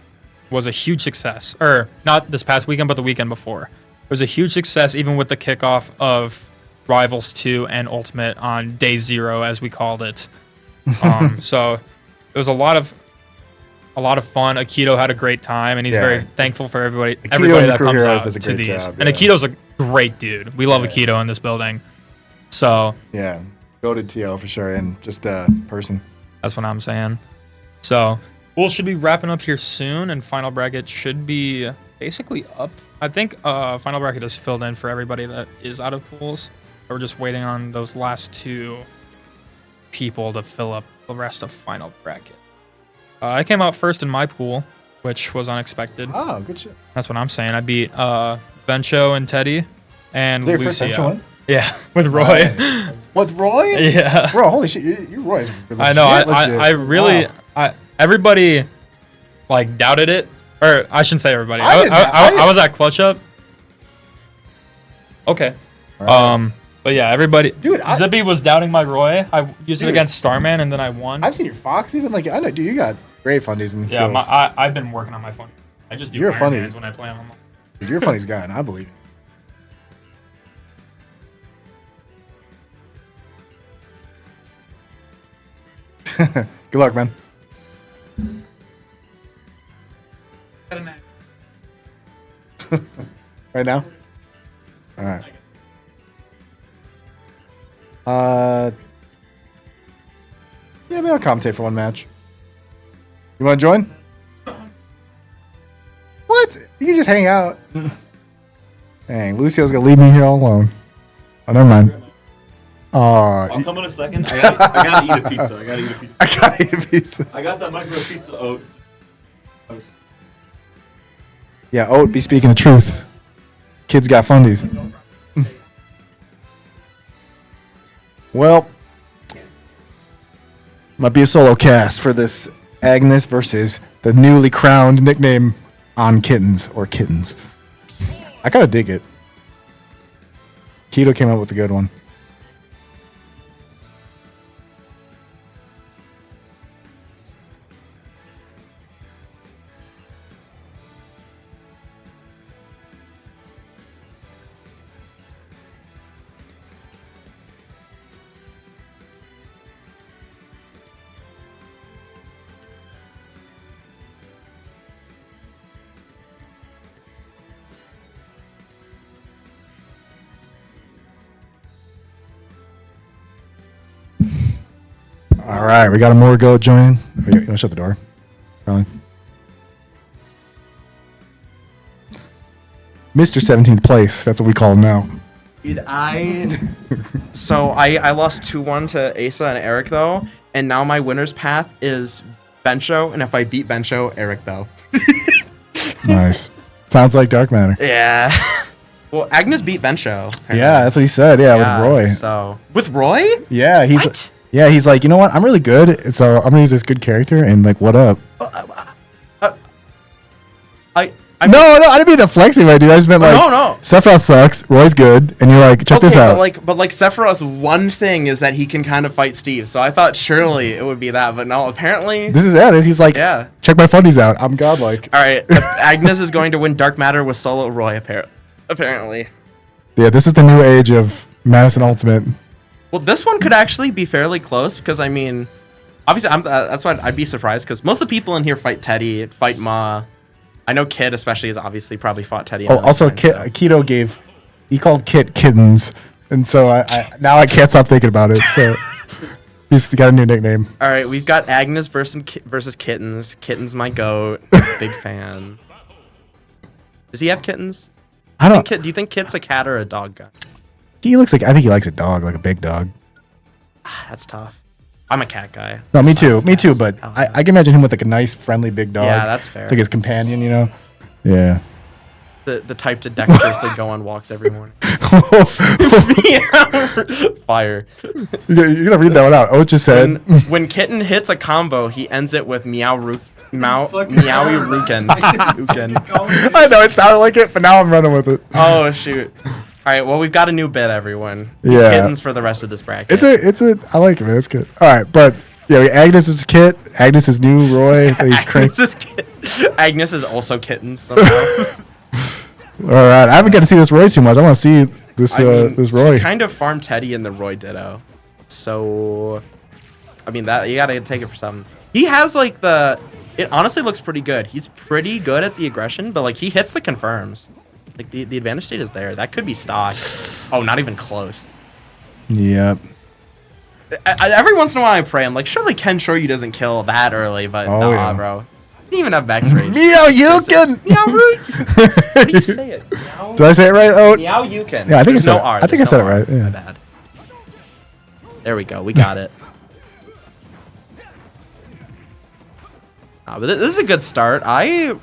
Speaker 3: was a huge success. Or not this past weekend, but the weekend before. It was a huge success, even with the kickoff of Rivals 2 and Ultimate on day 0, as we called it. So it was a lot of fun. Akito had a great time, and he's very thankful for everybody that comes out
Speaker 10: does a
Speaker 3: to
Speaker 10: great
Speaker 3: these.
Speaker 10: job,
Speaker 3: And Akito's a great dude. We love Akito in this building. So
Speaker 10: yeah, go to TO for sure, and just person.
Speaker 3: that's what I'm saying. So pool should be wrapping up here soon, and final bracket should be basically up. I think final bracket is filled in for everybody that is out of pools. We're just waiting on those last 2 people to fill up the rest of final bracket. I came out first in my pool, which was unexpected.
Speaker 10: Oh, good shit.
Speaker 3: That's what I'm saying. I beat Bencho and Teddy and
Speaker 10: Is that your first
Speaker 3: Lucio.
Speaker 10: Bencho win?
Speaker 3: Yeah, with Roy.
Speaker 10: With Roy?
Speaker 3: Yeah.
Speaker 10: Bro, holy shit, you Roy's legit.
Speaker 3: I know. I really.
Speaker 10: Wow.
Speaker 3: Everybody doubted it, or I shouldn't say everybody. I was at Clutch Up. Okay.
Speaker 10: Right.
Speaker 3: But yeah, everybody.
Speaker 10: Dude,
Speaker 3: Zippy was doubting my Roy. I used it against Starman, and then I won.
Speaker 10: I've seen your Fox even I know, dude. You got great fundies and
Speaker 3: Yeah,
Speaker 10: skills.
Speaker 3: I've been working on my fun. I just do
Speaker 10: You're
Speaker 3: Iron
Speaker 10: funny.
Speaker 3: Mans when I play them.
Speaker 10: Dude, you're a funniest guy, and I believe it. Good luck, man. Right now? All right. Yeah, maybe I'll commentate for one match. You want to join? What? You can just hang out. Dang, Lucio's gonna leave me here all alone. Oh, never mind.
Speaker 11: I'll come in a second. I gotta eat a pizza. I
Speaker 10: gotta eat a pizza.
Speaker 11: I got that micro pizza oat.
Speaker 10: Yeah, Oat be speaking the truth. Kids got fundies. Well, might be a solo cast for this Agnes versus the newly crowned nickname on Kittens or Kittens. I kind of dig it. Keto came up with a good one. All right, we got a more go joining. You want to shut the door? Probably. Mr. 17th place. That's what we call him now.
Speaker 5: Dude, So I lost 2-1 to Asa and Eric, though. And now my winner's path is Bencho. And if I beat Bencho, Eric, though.
Speaker 10: Nice. Sounds like dark matter.
Speaker 5: Yeah. Well, Agnes beat Bencho. apparently.
Speaker 10: Yeah, that's what he said. Yeah, with Roy.
Speaker 5: So with Roy?
Speaker 10: Yeah,
Speaker 5: What?
Speaker 10: he's like, you know what? I'm really good, so I'm gonna use this good character and like, what up? No, I didn't mean to flex anyway, dude. I just meant like,
Speaker 5: no.
Speaker 10: Sephiroth sucks, Roy's good, and you're like, check this out.
Speaker 5: But like Sephiroth's one thing is that he can kind of fight Steve. So I thought surely it would be that, but no, apparently.
Speaker 10: This is it. He's like,
Speaker 5: Yeah.
Speaker 10: check my fundies out. I'm godlike.
Speaker 5: All right, Agnes is going to win Dark Matter with solo Roy. Apparently.
Speaker 10: Yeah, this is the new age of Madison Ultimate.
Speaker 5: Well, this one could actually be fairly close because I mean, obviously, that's why I'd be surprised because most of the people in here fight Teddy, fight Ma. I know Kid especially has obviously probably fought Teddy.
Speaker 10: Oh, also, Keto he called Kit kittens, and so now I can't stop thinking about it. So he's got a new nickname.
Speaker 5: All right, we've got Agnes versus Kittens. Kittens, my goat, big fan. Does he have kittens?
Speaker 10: I don't.
Speaker 5: Do you think Kit's a cat or a dog guy?
Speaker 10: I think he likes a dog, like a big dog.
Speaker 5: That's tough. I'm a cat guy.
Speaker 10: No, me too. Me too.
Speaker 5: Cats.
Speaker 10: But
Speaker 5: Oh,
Speaker 10: I can imagine him with like a nice, friendly big dog.
Speaker 5: Yeah, that's fair.
Speaker 10: It's like his companion, you know. Yeah.
Speaker 5: The type to dexterously go on walks every morning. Fire.
Speaker 10: You're gonna read that one out. Oh, it just said.
Speaker 5: When Kitten hits a combo, he ends it with Meowie Ruken.
Speaker 10: I know it sounded like it, but now I'm running with it.
Speaker 5: Oh shoot! All right, well we've got a new bit, everyone. These
Speaker 10: Yeah.
Speaker 5: Kittens for the rest of this bracket.
Speaker 10: I like it, man. It's good. All right, but yeah, Agnes is Kit. Agnes is new Roy. He's crazy.
Speaker 5: Agnes is also Kittens somehow.
Speaker 10: All right, I haven't got to see this Roy too much. I want to see this this Roy.
Speaker 5: He kind of farmed Teddy in the Roy Ditto, so I mean that you gotta take it for something. He has like it honestly looks pretty good. He's pretty good at the aggression, but like he hits the confirms. Like the advantage state is there. That could be stock. Oh, not even close.
Speaker 10: Yep.
Speaker 5: Every once in a while I pray. I'm like, surely Ken Shoryu doesn't kill that early, but
Speaker 10: Oh,
Speaker 5: nah,
Speaker 10: yeah.
Speaker 5: bro. He didn't even have max range.
Speaker 10: Meow Yukin.
Speaker 5: Meow Root. How do you say it? Meow.
Speaker 10: Did I say it right? Oh,
Speaker 5: Meow Yukin.
Speaker 10: Yeah, I think
Speaker 5: There's
Speaker 10: I said
Speaker 5: no
Speaker 10: it.
Speaker 5: R.
Speaker 10: I think
Speaker 5: There's
Speaker 10: I said
Speaker 5: no
Speaker 10: it right,
Speaker 5: R.
Speaker 10: yeah.
Speaker 5: My bad. There we go. We got it. But this is a good start.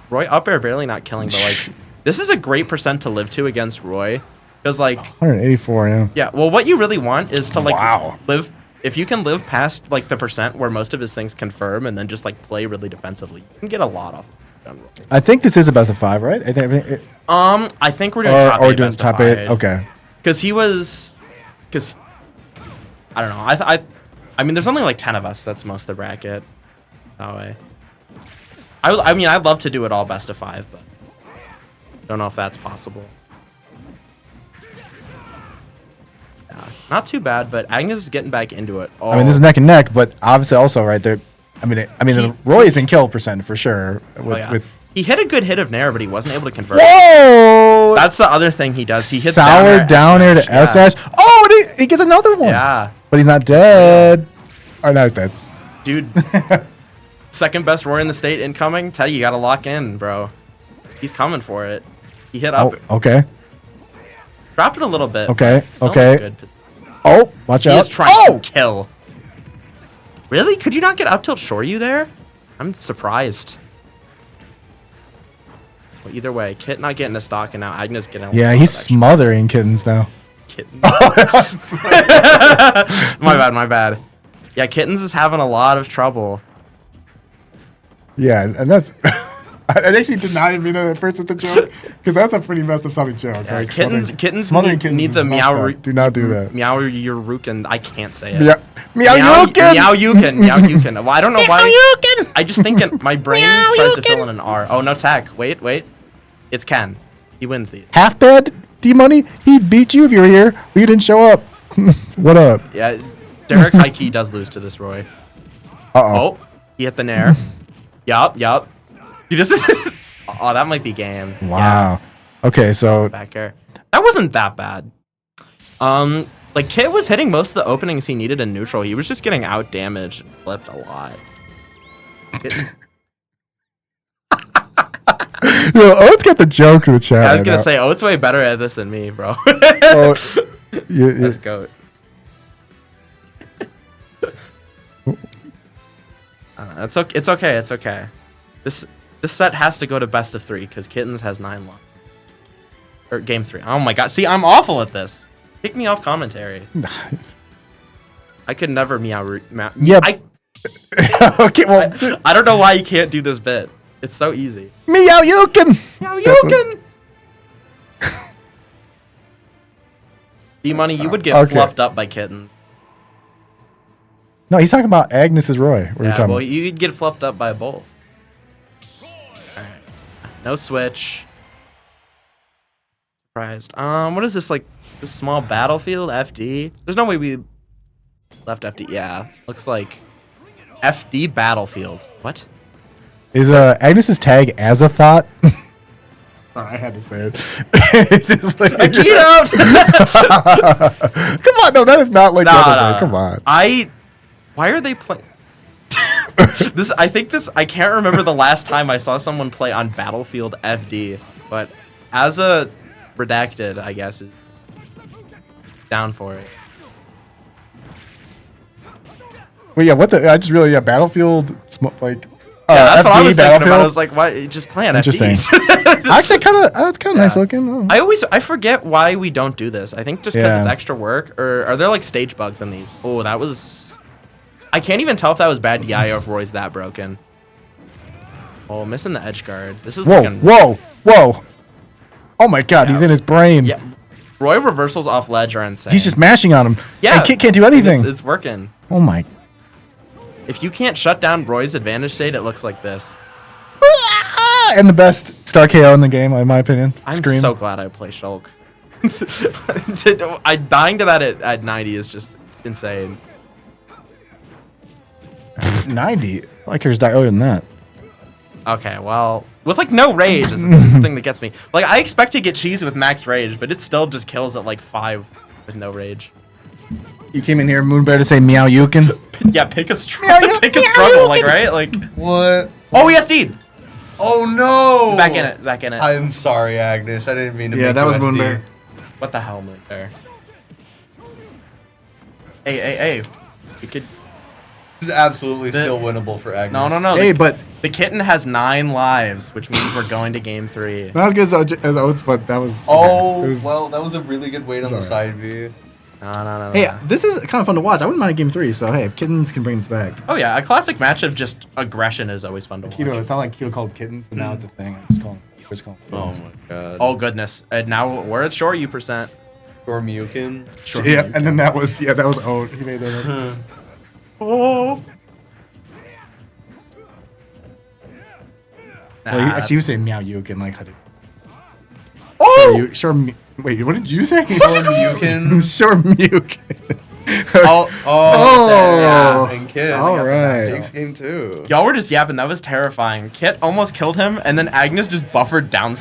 Speaker 5: Roy up air barely not killing, but like this is a great percent to live to against Roy, because like
Speaker 10: 184. Yeah.
Speaker 5: yeah. Well, what you really want is to like
Speaker 10: Wow.
Speaker 5: live. If you can live past like the percent where most of his things confirm, and then just like play really defensively, you can get a lot off. Roy.
Speaker 10: I think this is a best of 5, right? I think.
Speaker 5: I think we're doing
Speaker 10: Or
Speaker 5: top
Speaker 10: or
Speaker 5: eight.
Speaker 10: doing
Speaker 5: best of
Speaker 10: top 8.
Speaker 5: five.
Speaker 10: Okay.
Speaker 5: Because I don't know. I mean, there's only like 10 of us. That's most of the bracket. That way. I mean, I'd love to do it all best of 5, but don't know if that's possible. Yeah, not too bad, but Agnes is getting back into it. Oh,
Speaker 10: I mean, this is neck and neck, but obviously also right there. I mean, Roy is in kill percent for sure. With
Speaker 5: he hit a good hit of Nair, but he wasn't able to convert.
Speaker 10: Whoa!
Speaker 5: That's the other thing he does. He hits
Speaker 10: sour down air to S dash. Oh, and he gets another one.
Speaker 5: Yeah,
Speaker 10: But he's not dead. Oh, now he's dead.
Speaker 5: dude. Second best Roy in the state incoming. Teddy, you gotta lock in, bro. He's coming for it. He hit up.
Speaker 10: Oh, okay.
Speaker 5: Drop it a little bit.
Speaker 10: Okay,
Speaker 5: Still in
Speaker 10: okay.
Speaker 5: a good position.
Speaker 10: Oh, watch
Speaker 5: He
Speaker 10: out.
Speaker 5: is trying
Speaker 10: Oh!
Speaker 5: to kill. Really? Could you not get up tilt Shoryu there? I'm surprised. Well, either way, Kit not getting a stock, and now Agnes getting a
Speaker 10: Yeah,
Speaker 5: lot
Speaker 10: he's
Speaker 5: of extra
Speaker 10: smothering kittens now.
Speaker 5: kittens. My bad. Yeah, Kittens is having a lot of trouble.
Speaker 10: Yeah, and that's. I actually did not even know that first at the joke because that's a pretty messed up sounding joke.
Speaker 5: Yeah,
Speaker 10: like
Speaker 5: Kittens
Speaker 10: smothering kittens
Speaker 5: needs
Speaker 10: is
Speaker 5: a
Speaker 10: messed
Speaker 5: meow.
Speaker 10: up. Do not do that.
Speaker 5: Meow Yurukin. I can't say it.
Speaker 10: Meow Yukin!
Speaker 5: Meow Yukin. Meow Yukin. Well, I don't know why. I just think my brain tries to fill in an R. Oh, no tech. Wait. It's Ken. He wins these.
Speaker 10: Half dead D-Money? He'd beat you if you were here, but you didn't show up. What up?
Speaker 5: Yeah, Derek Heike does lose to this Roy.
Speaker 10: Uh-oh.
Speaker 5: Oh, he hit the Nair. Yup. You just. Oh, that might be game.
Speaker 10: Wow. Okay, so
Speaker 5: Back air. That wasn't that bad. Like, Kit was hitting most of the openings he needed in neutral. He was just getting out damaged and flipped a lot.
Speaker 10: Yo, Oat's got the joke in the chat.
Speaker 5: I was gonna say, Oat's way better at this than me, bro.
Speaker 10: Oh,
Speaker 5: Let's go. It's okay. It's okay. It's okay. This set has to go to best of 3 because Kittens has 9 left. Or game 3. Oh my god. See, I'm awful at this. Kick me off commentary. I could never meow.
Speaker 10: Yep. Okay, well,
Speaker 5: I don't know why you can't do this bit. It's so easy.
Speaker 10: meow you can.
Speaker 5: Meow you can. D-Money, you would get fluffed up by Kitten.
Speaker 10: No, he's talking about Agnes's Roy. What are you
Speaker 5: Yeah,
Speaker 10: talking
Speaker 5: well,
Speaker 10: about?
Speaker 5: you'd get fluffed up by both. Alright. No switch. Surprised. What is this, like, this small battlefield? FD? There's no way we left FD. Yeah, looks like FD battlefield. What?
Speaker 10: Is Agnes's tag as a thought? Sorry, I had to say it. It's just like, come on, no, that is not like the other thing. Come on.
Speaker 5: Why are they playing? I can't remember the last time I saw someone play on Battlefield FD, but as a redacted, I guess, is down for it.
Speaker 10: Well, yeah, what the? I just really, Battlefield, like.
Speaker 5: Yeah, that's
Speaker 10: FD
Speaker 5: what I was thinking
Speaker 10: Battlefield.
Speaker 5: about. I was like, why just play on
Speaker 10: Interesting.
Speaker 5: FD?
Speaker 10: Actually, that's kind of nice looking. Oh.
Speaker 5: I forget why we don't do this. I think just because it's extra work, or are there like stage bugs in these? Oh, that was. I can't even tell if that was bad DI or if Roy's that broken. Oh, missing the edge guard. This is
Speaker 10: whoa. Oh my god, he's in his brain.
Speaker 5: Yeah, Roy reversals off ledge are insane.
Speaker 10: He's just mashing on him.
Speaker 5: Yeah,
Speaker 10: and Kit can't do anything.
Speaker 5: It's working.
Speaker 10: Oh my.
Speaker 5: If you can't shut down Roy's advantage state, it looks like this.
Speaker 10: And the best star KO in the game, in my opinion.
Speaker 5: I'm so glad I play Shulk. Dying to that at 90 is just insane.
Speaker 10: 90? I like yours die earlier than that.
Speaker 5: Okay, well, with like no rage is the thing that gets me. Like, I expect to get cheese with max rage, but it still just kills at like 5 with no rage.
Speaker 10: You came in here, Moonbear, to say meow you can.
Speaker 5: Yeah, pick a struggle, like, right? Like,
Speaker 7: What?
Speaker 5: oh, he SD'd!
Speaker 7: Oh no!
Speaker 5: He's back in it, back in it.
Speaker 7: I'm sorry, Agnes. I didn't mean to.
Speaker 10: Yeah,
Speaker 7: make
Speaker 10: that
Speaker 7: you
Speaker 10: was
Speaker 7: SD.
Speaker 10: Moonbear.
Speaker 5: What the hell, Moonbear? Hey. You could.
Speaker 7: This is absolutely still winnable for Agnes.
Speaker 5: No.
Speaker 10: Hey, but
Speaker 5: the kitten has 9 lives, which means we're going to game 3.
Speaker 10: not as good as Oates, but that was.
Speaker 7: Oh,
Speaker 10: it was-
Speaker 7: well, that was a really good wait on the side V.
Speaker 5: No.
Speaker 10: Hey, this is kind of fun to watch. I wouldn't mind game 3, so hey, if Kittens can bring this back.
Speaker 5: Oh yeah, a classic match of just aggression is always fun to watch.
Speaker 10: Keto, it's not like Keto called Kittens, and now it's a thing. I'm just calling
Speaker 7: Oh
Speaker 10: Kittens.
Speaker 7: my god.
Speaker 5: Oh goodness, and now we're at Shore %.
Speaker 7: Gormukin.
Speaker 5: Sure.
Speaker 10: Yeah, and then that was Oat. He made that up.
Speaker 5: Oh.
Speaker 10: Well, he was saying meow you can like.
Speaker 5: Oh!
Speaker 10: Wait, what did you say?
Speaker 7: Gormukin.
Speaker 10: Sure, Mukin.
Speaker 5: Oh.
Speaker 7: Yeah, and Kid.
Speaker 10: All right.
Speaker 7: Takes game 2.
Speaker 5: Y'all were just yapping. That was terrifying. Kit almost killed him, and then Agnes just buffered down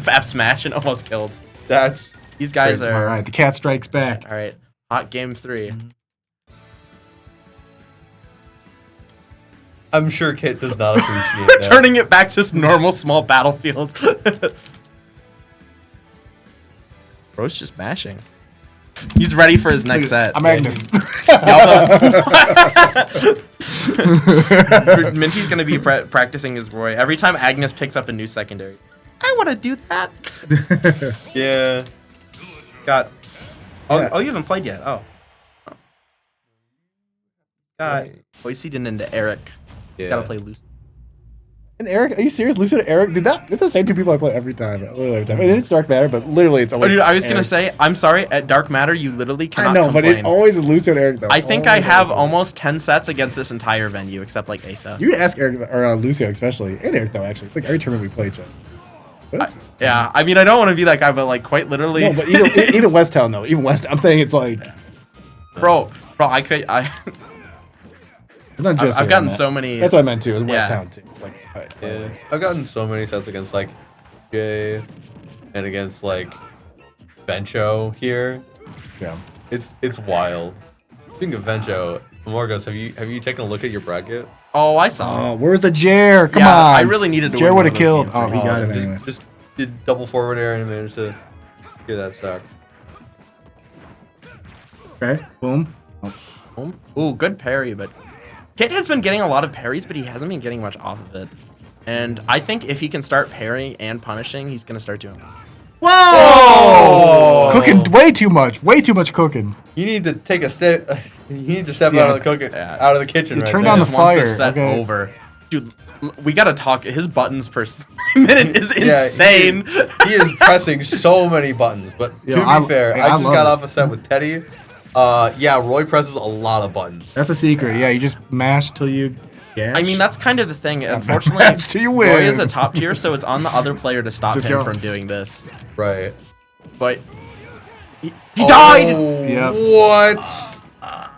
Speaker 5: F smash and almost killed.
Speaker 7: That's.
Speaker 5: These guys are.
Speaker 10: All right, the cat strikes back.
Speaker 5: All right. Hot game 3.
Speaker 7: I'm sure Kit does not appreciate that.
Speaker 5: Turning it back to just normal small battlefield. Bro's just mashing. He's ready for his next set.
Speaker 10: I'm Agnes.
Speaker 5: Minty's gonna be practicing his Roy. Every time Agnes picks up a new secondary, I want to do that.
Speaker 7: Yeah.
Speaker 5: Got. Oh, you haven't played yet. Oh. Got Boise into Eric.
Speaker 7: Yeah.
Speaker 5: Gotta play loose.
Speaker 10: And Eric, are you serious? Lucid and Eric, dude, that's the same 2 people I play every time. Literally every time. I mean, it's Dark Matter, but literally it's
Speaker 5: Oh,
Speaker 10: always.
Speaker 5: dude, I was gonna
Speaker 10: Eric.
Speaker 5: say, I'm sorry. At Dark Matter, you literally cannot
Speaker 10: I know,
Speaker 5: complain.
Speaker 10: but it always is Lucid and Eric though.
Speaker 5: I think I have almost 10 sets against this entire venue, except like Asa.
Speaker 10: You can ask Eric or Lucio especially, and Eric though. Actually, it's like every tournament we play each other.
Speaker 5: Yeah, I mean, I don't want to be that guy, but like quite literally.
Speaker 10: No, but even West Town though. Even West, I'm saying it's like.
Speaker 5: Bro,
Speaker 10: It's not just.
Speaker 5: I've gotten so many.
Speaker 10: That's what I meant too. It's West
Speaker 5: Yeah.
Speaker 10: Town too. It's like.
Speaker 7: Yeah. I've gotten so many sets against like Jay and against like Bencho here.
Speaker 10: Yeah.
Speaker 7: It's wild. Speaking of Vencho, Morgos, have you taken a look at your bracket?
Speaker 5: Oh, I saw.
Speaker 10: Oh, where's the Jer? Come
Speaker 5: Yeah,
Speaker 10: on.
Speaker 5: I really needed to
Speaker 10: Jer
Speaker 5: win
Speaker 10: would
Speaker 5: one
Speaker 10: have
Speaker 5: of those
Speaker 10: killed.
Speaker 5: games
Speaker 10: Oh,
Speaker 5: right
Speaker 10: he
Speaker 5: now.
Speaker 10: got him anyways.
Speaker 7: Just did double forward air and managed to get that stack.
Speaker 10: Okay, boom.
Speaker 5: Ooh, good parry, but Kit has been getting a lot of parries, but he hasn't been getting much off of it. And I think if he can start parrying and punishing, he's gonna start doing.
Speaker 10: Whoa! Cooking way too much. Way too much cooking.
Speaker 7: You need to take a step. You need to step
Speaker 10: Yeah.
Speaker 7: out of the cooking, out of the kitchen.
Speaker 10: You
Speaker 7: right
Speaker 10: turned
Speaker 7: there.
Speaker 10: on the
Speaker 5: Just wants
Speaker 10: fire.
Speaker 5: this set
Speaker 10: Okay.
Speaker 5: over. Dude, we gotta talk. His buttons per minute is
Speaker 7: Yeah,
Speaker 5: insane.
Speaker 7: He is pressing so many buttons. But
Speaker 10: Yo,
Speaker 7: to be
Speaker 10: I-
Speaker 7: fair,
Speaker 10: yeah,
Speaker 7: I
Speaker 10: I
Speaker 7: just
Speaker 10: love
Speaker 7: got
Speaker 10: it.
Speaker 7: off a set with Teddy. Yeah, Roy presses a lot of buttons.
Speaker 10: That's the secret. Yeah, you just mash till you gash.
Speaker 5: I mean, that's kind of the thing. Unfortunately,
Speaker 10: Match till you win.
Speaker 5: Roy is a top tier, so it's on the other player to stop
Speaker 10: Just
Speaker 5: him
Speaker 10: go.
Speaker 5: from doing this.
Speaker 7: Right.
Speaker 5: But he died.
Speaker 10: Yep.
Speaker 7: What?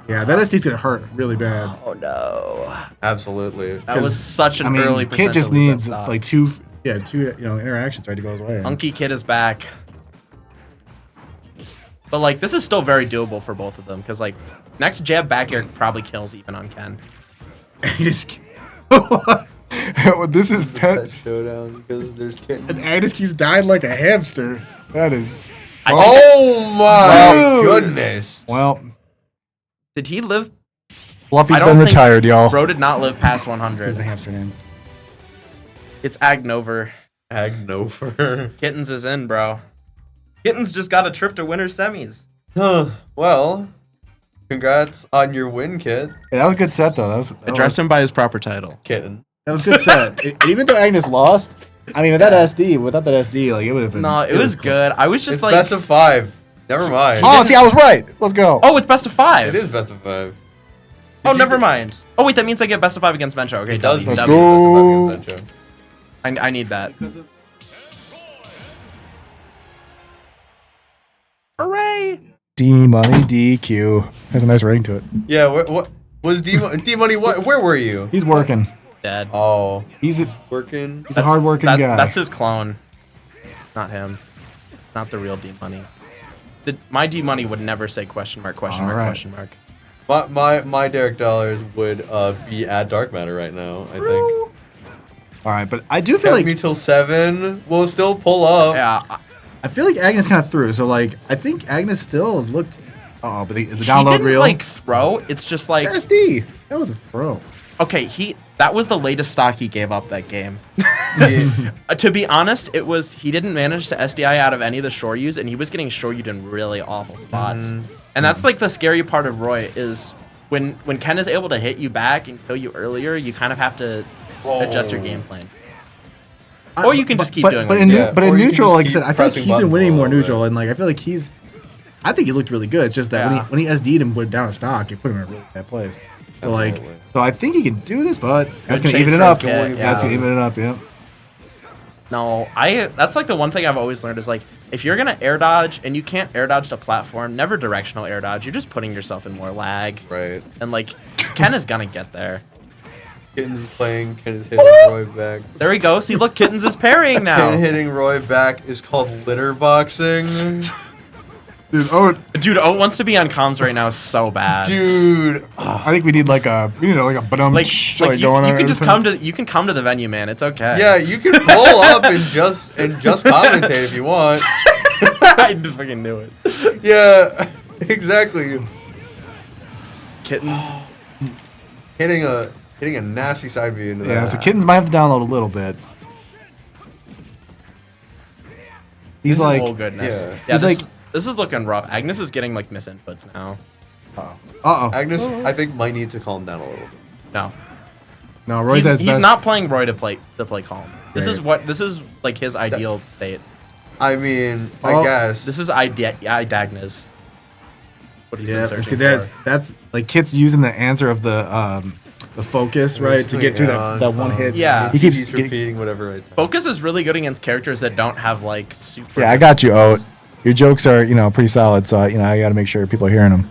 Speaker 10: Yeah, that SD's gonna hurt really bad.
Speaker 5: Oh no,
Speaker 7: Absolutely.
Speaker 5: that was such an
Speaker 10: I mean,
Speaker 5: early.
Speaker 10: Kid just
Speaker 5: percent
Speaker 10: needs
Speaker 5: stop.
Speaker 10: like two interactions right to go his way.
Speaker 5: Unky Kid is back. But like this is still very doable for both of them because like next jab back air probably kills even on Ken.
Speaker 10: He just. This is pet.
Speaker 7: That showdown because there's kittens.
Speaker 10: And Agnes keeps dying like a hamster. That is.
Speaker 7: Oh my
Speaker 5: Dude.
Speaker 7: goodness.
Speaker 10: Well,
Speaker 5: Did he live?
Speaker 10: Fluffy's
Speaker 5: I don't
Speaker 10: been
Speaker 5: think
Speaker 10: retired, y'all.
Speaker 5: Bro did not live past
Speaker 10: This is
Speaker 5: 100.
Speaker 10: the hamster name.
Speaker 5: It's Agnover.
Speaker 7: Agnover.
Speaker 5: Kittens is in, bro. Kittens just got a trip to winter semis.
Speaker 7: Huh. Well, congrats on your win, Kit.
Speaker 10: Yeah, that was a good set though.
Speaker 5: Address him by his proper title.
Speaker 7: Kitten.
Speaker 10: That was a good set. Even though Agnes lost, I mean, without that SD, like it would have been.
Speaker 5: No, it was good. I was just
Speaker 7: It's
Speaker 5: like,
Speaker 7: best of 5. Never mind.
Speaker 10: Oh, see, I was right. Let's go.
Speaker 5: oh, it's best of 5.
Speaker 7: It is best of 5.
Speaker 5: Oh, never mind. Oh wait, that means I get best of 5 against Vencho. Okay,
Speaker 7: It does.
Speaker 5: W,
Speaker 10: Let's
Speaker 5: W.
Speaker 10: go.
Speaker 5: I need that. Hooray!
Speaker 10: D Money DQ has a nice ring to it.
Speaker 7: Yeah. What was D Money? Where were you?
Speaker 10: He's working.
Speaker 5: Dead.
Speaker 7: Oh,
Speaker 10: He's a
Speaker 7: working.
Speaker 10: hardworking guy.
Speaker 5: That's his clone. Not him. Not the real D Money. My D Money would never say question mark, question mark,
Speaker 10: Alright.
Speaker 5: question mark.
Speaker 7: My Derek Dollars would be at Dark Matter right now. I think.
Speaker 10: All right, but I do feel
Speaker 7: Kept
Speaker 10: like
Speaker 7: me till 7. We'll still pull up.
Speaker 5: Yeah.
Speaker 10: I feel like Agnes kind of threw. So like I think Agnes still has looked. Oh, but is the
Speaker 5: He
Speaker 10: download
Speaker 5: didn't
Speaker 10: real?
Speaker 5: like throw. It's just like
Speaker 10: SD. That was a throw.
Speaker 5: okay. That was the latest stock he gave up that game.
Speaker 7: Yeah.
Speaker 5: To be honest, he didn't manage to SDI out of any of the Shoryus, and he was getting Shoryu'd in really awful spots. And that's like the scary part of Roy is when Ken is able to hit you back and kill you earlier, you kind of have to adjust your game plan. Or you can just keep doing
Speaker 10: But
Speaker 5: what
Speaker 10: in,
Speaker 5: you
Speaker 7: Yeah,
Speaker 10: but
Speaker 7: or
Speaker 10: in
Speaker 7: you can
Speaker 10: neutral,
Speaker 7: just
Speaker 10: like I
Speaker 7: keep
Speaker 10: said, I feel like
Speaker 7: pressing
Speaker 10: he's been
Speaker 7: buttons
Speaker 10: winning
Speaker 7: a
Speaker 10: more
Speaker 7: little
Speaker 10: neutral,
Speaker 7: bit.
Speaker 10: and like I feel like I think he looked really good. It's just that
Speaker 5: Yeah.
Speaker 10: when he SD'd and put down a stock, it put him in a really bad place. So like,
Speaker 7: Absolutely.
Speaker 10: so I think he can do this, but that's
Speaker 5: Good
Speaker 10: gonna
Speaker 5: chase
Speaker 10: even it
Speaker 5: for
Speaker 10: up.
Speaker 5: his kid,
Speaker 10: That's
Speaker 5: yeah.
Speaker 10: gonna even it up. Yeah.
Speaker 5: No, that's like the one thing I've always learned is like if you're gonna air dodge and you can't air dodge the platform, never directional air dodge. You're just putting yourself in more lag.
Speaker 7: Right.
Speaker 5: And like Ken is gonna get there.
Speaker 7: Kittens is playing. Ken is hitting Roy back.
Speaker 5: There we go. See, look, Kittens is parrying
Speaker 7: Ken
Speaker 5: now.
Speaker 7: hitting Roy back is called litter boxing.
Speaker 10: Dude, oh,
Speaker 5: Dude, O wants to be on comms right now so bad.
Speaker 7: Dude.
Speaker 10: I think we need like a ba-dum
Speaker 5: Like you
Speaker 10: going on.
Speaker 5: can just come to the venue, man. It's okay.
Speaker 7: Yeah, you can pull up and just commentate if you want.
Speaker 5: I just fucking knew it.
Speaker 7: Yeah, exactly.
Speaker 5: Kittens.
Speaker 7: Hitting a nasty side view into that.
Speaker 10: Yeah, so Kittens might have to download a little bit. He's like,
Speaker 5: Oh goodness.
Speaker 7: yeah.
Speaker 5: Yeah,
Speaker 10: He's
Speaker 5: this,
Speaker 10: like-
Speaker 5: this is looking rough. Agnes is getting like misinputs now.
Speaker 10: uh-oh.
Speaker 7: Agnes, I think, might need to calm down a little bit.
Speaker 5: No.
Speaker 10: No, Roy's
Speaker 5: He's,
Speaker 10: at his
Speaker 5: he's
Speaker 10: best.
Speaker 5: not playing Roy to play calm. This
Speaker 10: Right.
Speaker 5: is like his ideal state.
Speaker 7: I mean,
Speaker 10: Oh,
Speaker 7: I guess.
Speaker 5: This is Idagnes. What he's been
Speaker 10: Yeah,
Speaker 5: searching
Speaker 10: see
Speaker 5: for.
Speaker 10: that's like Kit's using the answer of the focus, right, to get through that one hit.
Speaker 5: Yeah.
Speaker 10: he keeps
Speaker 7: He's
Speaker 10: getting,
Speaker 7: repeating whatever I tell.
Speaker 5: Focus is really good against characters that don't have like super.
Speaker 10: Yeah, I got you, Oat. Your jokes are, pretty solid, so I got to make sure people are hearing them.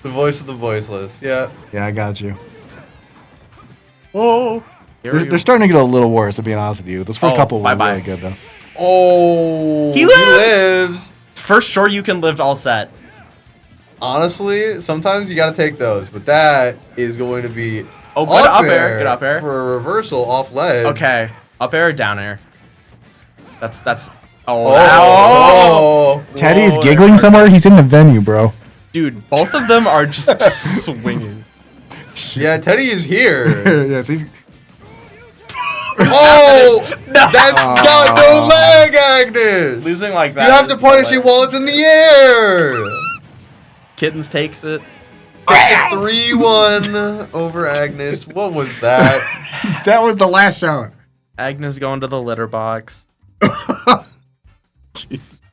Speaker 7: The voice of the voiceless. Yeah.
Speaker 10: Yeah, I got you.
Speaker 5: Oh.
Speaker 10: They're starting to get a little worse, to be honest with you. Those first
Speaker 5: Oh,
Speaker 10: couple were
Speaker 5: bye-bye.
Speaker 10: really good, though.
Speaker 7: Oh.
Speaker 5: He lives! first short you can live all set.
Speaker 7: Honestly, sometimes you got to take those, but that is going to be
Speaker 5: Oh, good up air. Good up air.
Speaker 7: for a reversal off ledge.
Speaker 5: Okay. Up air or down air? That's.
Speaker 7: Oh.
Speaker 10: Teddy is giggling somewhere. He's in the venue, bro.
Speaker 5: Dude, both of them are just swinging.
Speaker 7: Yeah, Teddy is here.
Speaker 10: Yes, he's.
Speaker 7: Oh, that's got no leg, Agnes.
Speaker 5: Losing like that.
Speaker 7: You have to
Speaker 5: is
Speaker 7: punish it
Speaker 5: hilarious.
Speaker 7: while it's in the air.
Speaker 5: Kittens takes it.
Speaker 7: 3-1 over Agnes. What was that?
Speaker 10: That was the last shot.
Speaker 5: Agnes going to the litter box.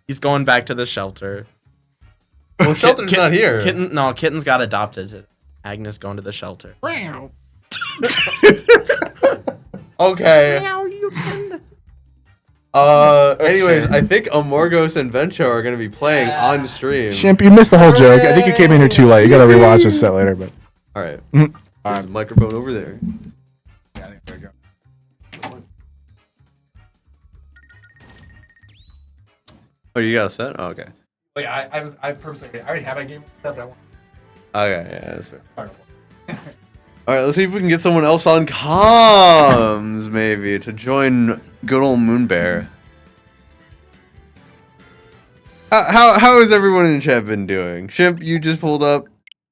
Speaker 5: He's going back to the shelter.
Speaker 7: Well, Shelter's not here.
Speaker 5: Kitten's got adopted. Agnes going to the shelter.
Speaker 7: Okay. Anyways, I think Amorgos and Vencho are going to be playing on stream.
Speaker 10: Shimp, you missed the whole joke. I think you came in here too late. You gotta rewatch this set later, but.
Speaker 7: All right.
Speaker 10: Mm.
Speaker 7: There's a microphone over there.
Speaker 10: Yeah, I think there you go.
Speaker 7: Oh, you got a set? Oh, okay.
Speaker 10: Wait, I purposely already have my game set, but I want.
Speaker 7: Okay, yeah, that's fair. All right, let's see if we can get someone else on comms, maybe, to join good old Moonbear. How has everyone in chat been doing? Shimp, you just pulled up,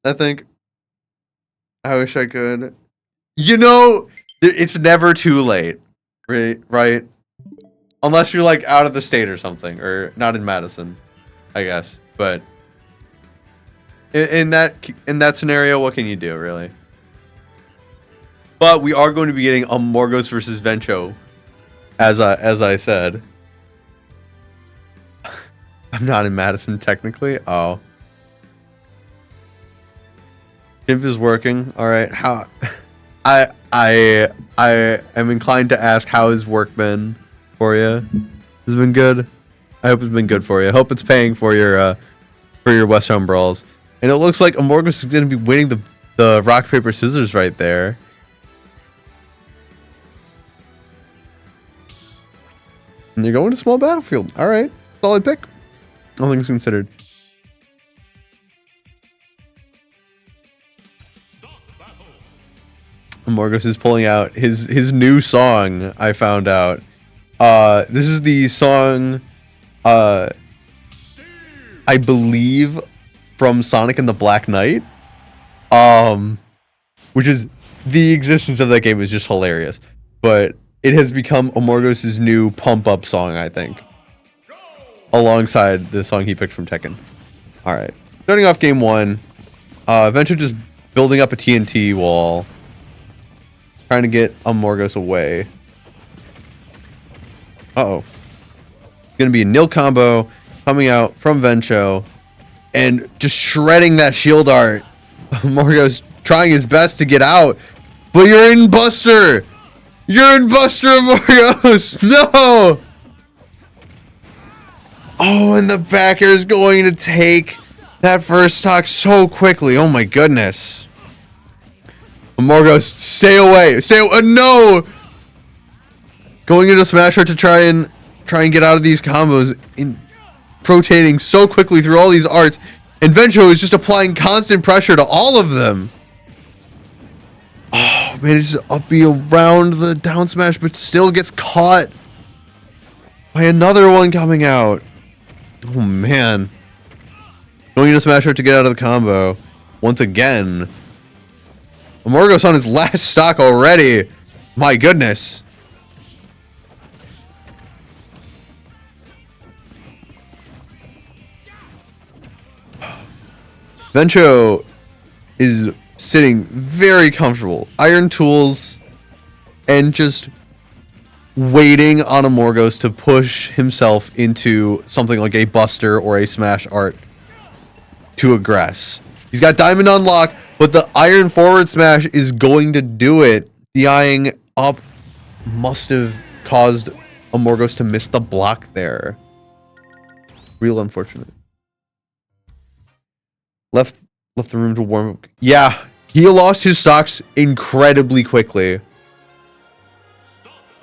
Speaker 7: I think. I wish I could. You know, it's never too late, right? Unless you're like out of the state or something, or not in Madison, I guess. But in that scenario, what can you do, really? But we are going to be getting Amorgos versus Vencho, as I said. I'm not in Madison technically. Oh, Shimp is working. All right. How? I am inclined to ask how has work been for you? Has it been good? I hope it's been good for you. I hope it's paying for your West Home Brawls. And it looks like Amorgos is going to be winning the rock paper scissors right there. And they're going to small battlefield. All right, solid pick. All things considered. Amorgos is pulling out his new song. I found out. This is the song, I believe, from Sonic and the Black Knight. Which is the existence of that game is just hilarious. But it has become Amorgos' new pump up song, I think. Alongside the song he picked from Tekken. Alright. Starting off game one. Venture just building up a TNT wall. Trying to get Amorgos away. Uh-oh. Gonna be a nil combo coming out from Vencho. And just shredding that shield art. Amorgos trying his best to get out. But you're in Buster! You're in Buster, Amorgos! No! Oh, and the backer is going to take that first stock so quickly. Oh my goodness. Amorgos, stay away. No! Going into Smasher to try and get out of these combos, rotating so quickly through all these arts, and Vencho is just applying constant pressure to all of them. Oh, manages to up B around the down smash, but still gets caught by another one coming out. Oh man. Going into Smasher to get out of the combo once again. Amorgos on his last stock already. My goodness. Vencho is sitting very comfortable. Iron tools and just waiting on Amorgos to push himself into something like a Buster or a Smash art to aggress. He's got Diamond on lock, but the Iron forward smash is going to do it. DIing up must have caused Amorgos to miss the block there. Real unfortunate. Left the room to warm up. Yeah, he lost his stocks incredibly quickly.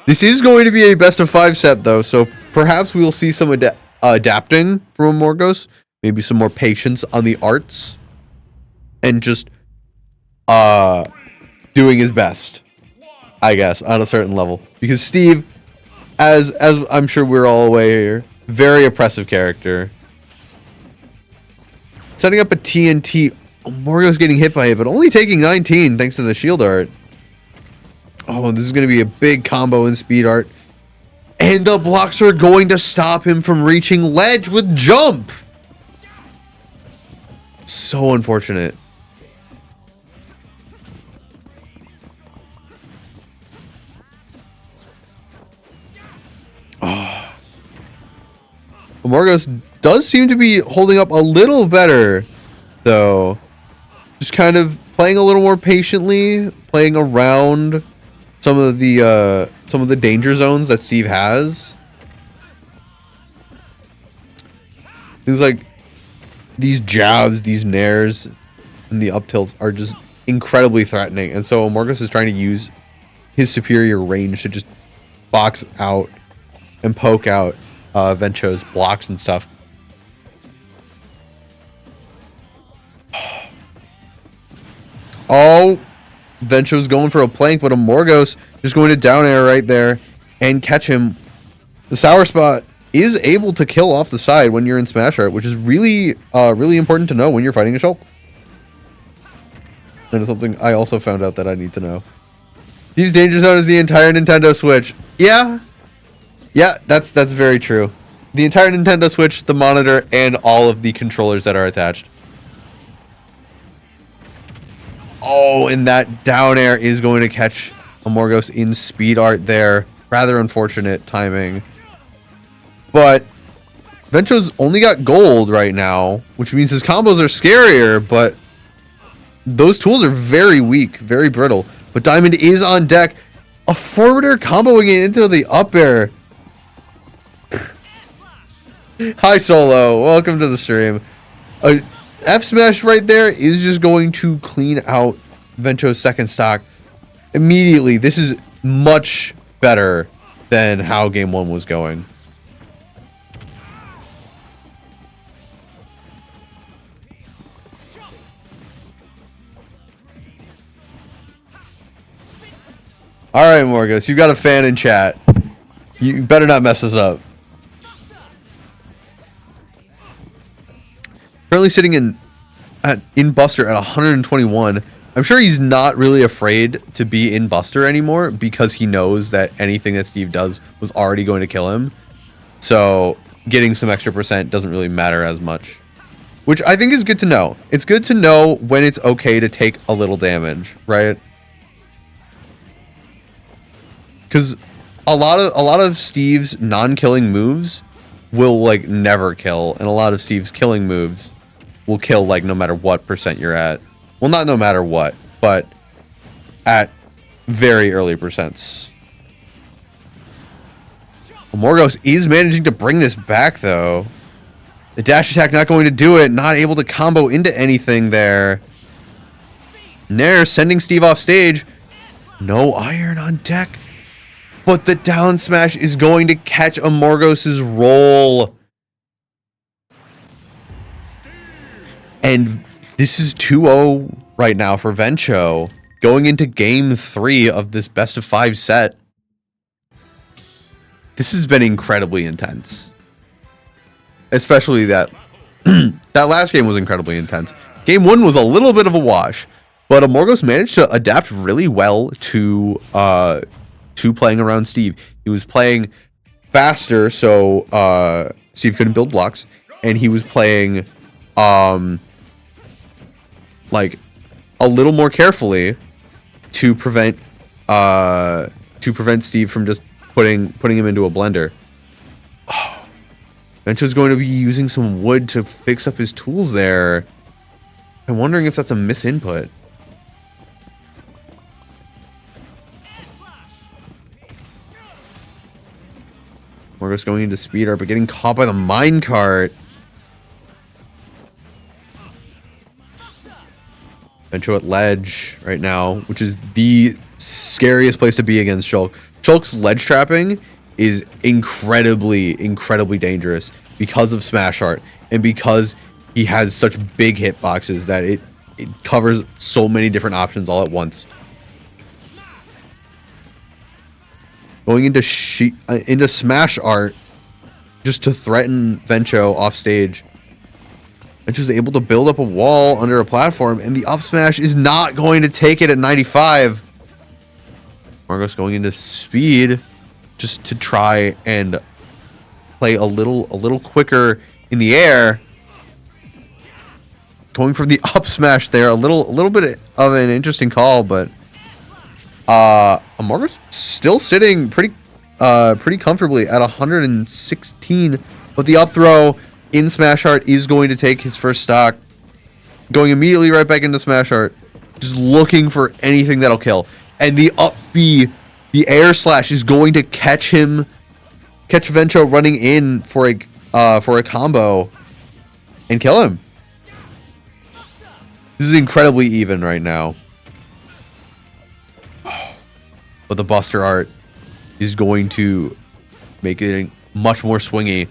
Speaker 7: This is going to be a best of 5 set though, so perhaps we'll see some adapting from Morgos, maybe some more patience on the arts, and just doing his best, I guess, on a certain level. Because Steve, as I'm sure we're all aware, very oppressive character. Setting up a TNT, Morgo's getting hit by it, but only taking 19 thanks to the shield art. Oh, this is going to be a big combo in speed art. And the blocks are going to stop him from reaching ledge with jump. So unfortunate. Oh. Morgos does seem to be holding up a little better, though. Just kind of playing a little more patiently, playing around some of the danger zones that Steve has. Things like these jabs, these nairs, and the up tilts are just incredibly threatening. And so Morgos is trying to use his superior range to just box out and poke out Vencho's blocks and stuff. Oh, Vencho's going for a plank, but a Morgos just going to down air right there and catch him. The sour spot is able to kill off the side when you're in Smash Art, which is really, really important to know when you're fighting a Shulk. And it's something I also found out that I need to know. These danger zone is the entire Nintendo Switch. Yeah, that's very true. The entire Nintendo Switch, the monitor, and all of the controllers that are attached. Oh, and that down air is going to catch a Morgos in speed art there. Rather unfortunate timing. But Vencho's only got gold right now, which means his combos are scarier, but those tools are very weak, very brittle. But Diamond is on deck. A forwarder comboing it into the up air. Hi, Solo. Welcome to the stream. F smash right there is just going to clean out Vencho's second stock immediately. This is much better than how game one was going. All right, Morgos, you got a fan in chat. You better not mess this up. Currently sitting in Buster at 121. I'm sure he's not really afraid to be in Buster anymore because he knows that anything that Steve does was already going to kill him. So getting some extra percent doesn't really matter as much, which I think is good to know. It's good to know when it's okay to take a little damage, right? Because a lot of Steve's non-killing moves will like never kill, and a lot of Steve's killing moves will kill like no matter what percent you're at. Well, not no matter what, but at very early percents. Morgos is managing to bring this back though. The dash attack not going to do it, not able to combo into anything there. Nair sending Steve off stage. No iron on deck. But the down smash is going to catch a Morgos' roll. And this is 2-0 right now for Vencho. Going into game 3 of this best of 5 set. This has been incredibly intense. Especially that that last game was incredibly intense. Game 1 was a little bit of a wash. But Morgos managed to adapt really well to playing around Steve. He was playing faster, so Steve couldn't build blocks, and he was playing like a little more carefully to prevent Steve from just putting him into a blender. Oh, Vencho's going to be using some wood to fix up his tools there. I'm wondering if that's a misinput. Morgos going into speed art, but getting caught by the minecart. Vencho at ledge right now, which is the scariest place to be against Shulk. Shulk's ledge trapping is incredibly dangerous because of Smash Art and because he has such big hitboxes that it covers so many different options all at once. Going into Smash Art just to threaten Vencho off stage. Vencho's able to build up a wall under a platform, and the up smash is not going to take it at 95. Margos going into speed just to try and play a little quicker in the air. Going for the up smash there, a little bit of an interesting call, but Margos still sitting pretty comfortably at 116, but the up throw in Smash Art is going to take his first stock. Going immediately right back into Smash Art, just looking for anything that'll kill. And the up B, the air slash is going to catch Vencho running in for a combo and kill him. This is incredibly even right now. But the Buster Art is going to make it much more swingy.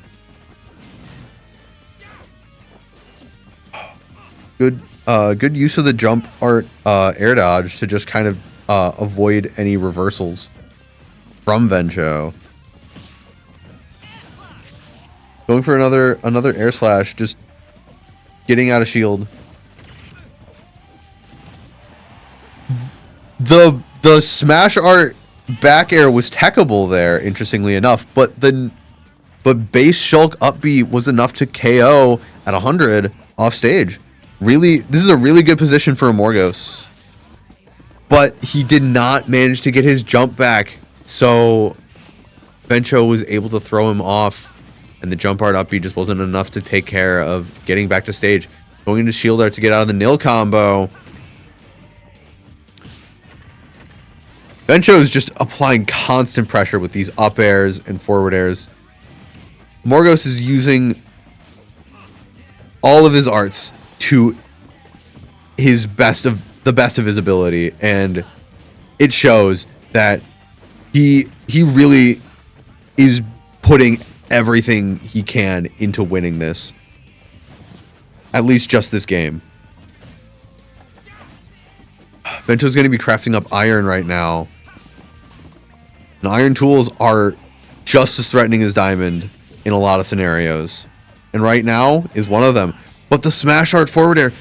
Speaker 7: Good use of the jump art air dodge to just kind of avoid any reversals from Vencho. Going for another air slash, just getting out of shield. The Smash Art back air was techable there, interestingly enough, but base Shulk up B was enough to KO at 100 off stage. Really, this is a really good position for Amorgos. But he did not manage to get his jump back, so Vencho was able to throw him off, and the jump art up B just wasn't enough to take care of getting back to stage. Going into shield art to get out of the nil combo. Vencho is just applying constant pressure with these up airs and forward airs. Morgos is using all of his arts to the best of his ability, and it shows that he really is putting everything he can into winning this. At least just this game. Vento's going to be crafting up iron right now. And iron tools are just as threatening as diamond in a lot of scenarios. And right now is one of them. But the Smash Art forward air,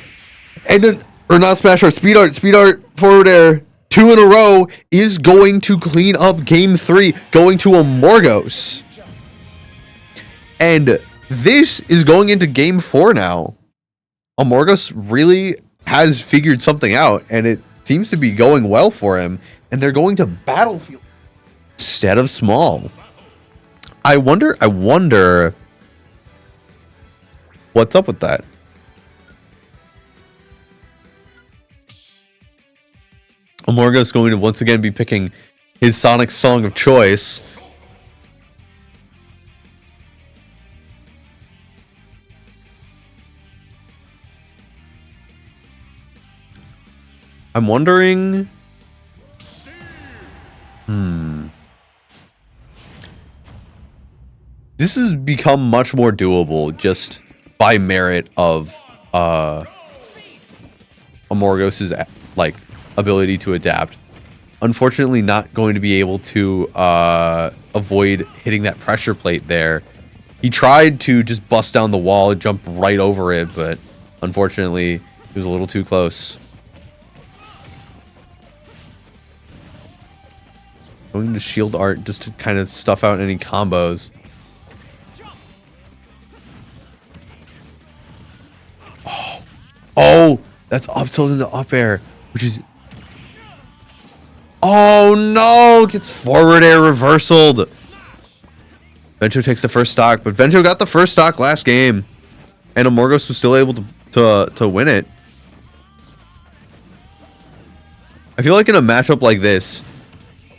Speaker 7: or not Smash Art, Speed Art forward air, 2 in a row is going to clean up game 3, going to Amorgos. And this is going into game 4 now. Amorgos really has figured something out, and it seems to be going well for him. And they're going to Battlefield instead of Small. I wonder what's up with that. Amorgos going to once again be picking his Sonic song of choice. I'm wondering... This has become much more doable just by merit of Amorgos' ability to adapt. Unfortunately, not going to be able to avoid hitting that pressure plate there. He tried to just bust down the wall, jump right over it, but unfortunately, he was a little too close. Going to shield art just to kind of stuff out any combos. Oh, that's up tilt into up air, which is... Oh no, gets forward air reversaled. Vencho takes the first stock, but Vencho got the first stock last game, and Amorgos was still able to win it. I feel like in a matchup like this,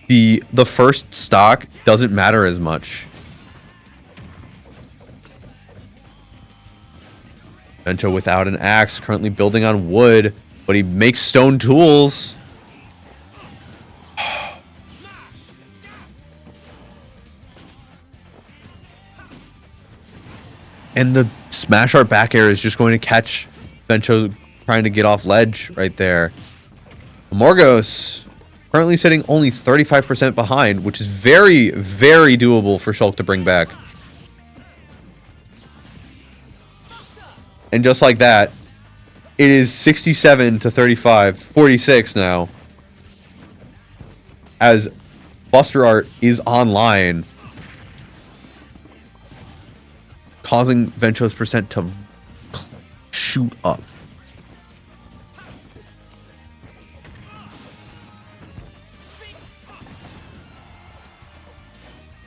Speaker 7: the first stock doesn't matter as much. Vencho without an axe, currently building on wood, but he makes stone tools. And the smash art back air is just going to catch Vencho trying to get off ledge right there. Morgos currently sitting only 35% behind, which is very, very doable for Shulk to bring back. And just like that, it is 67 to 35, 46 now. As Buster Art is online, causing Vencho's percent to shoot up.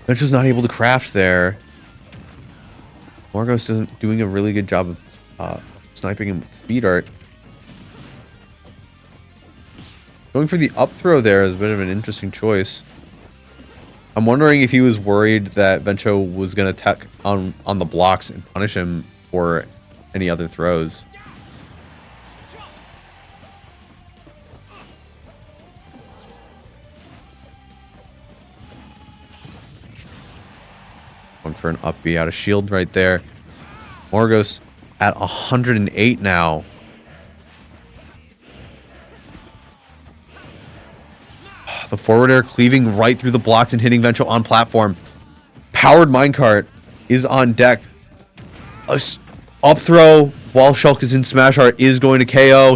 Speaker 7: Vencho's not able to craft there. Morgos isn't doing a really good job of sniping him with speed art. Going for the up throw there is a bit of an interesting choice. I'm wondering if he was worried that Vencho was going to tech on the blocks and punish him for any other throws. Going for an up B out of shield right there. Morgos at 108 now. The forward air cleaving right through the blocks and hitting Vencho on platform. Powered minecart is on deck. Up throw while Shulk is in smash art is going to KO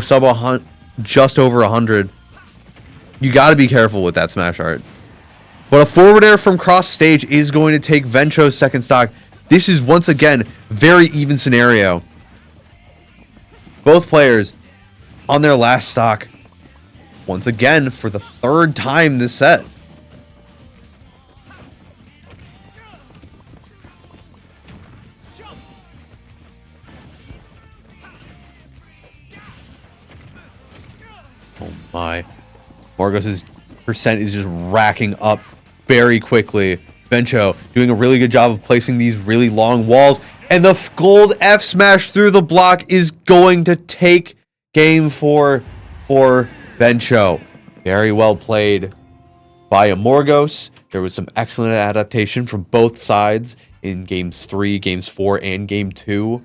Speaker 7: just over 100. You got to be careful with that smash art. But a forward air from cross stage is going to take Vencho's second stock. This is once again very even scenario. Both players on their last stock. Once again, for the third time this set. Oh my. Morgos' percent is just racking up very quickly. Vencho doing a really good job of placing these really long walls. And the gold F smash through the block is going to take game 4 for Vencho. Very well played by Morgos. There was some excellent adaptation from both sides in games 3, games 4, and game 2.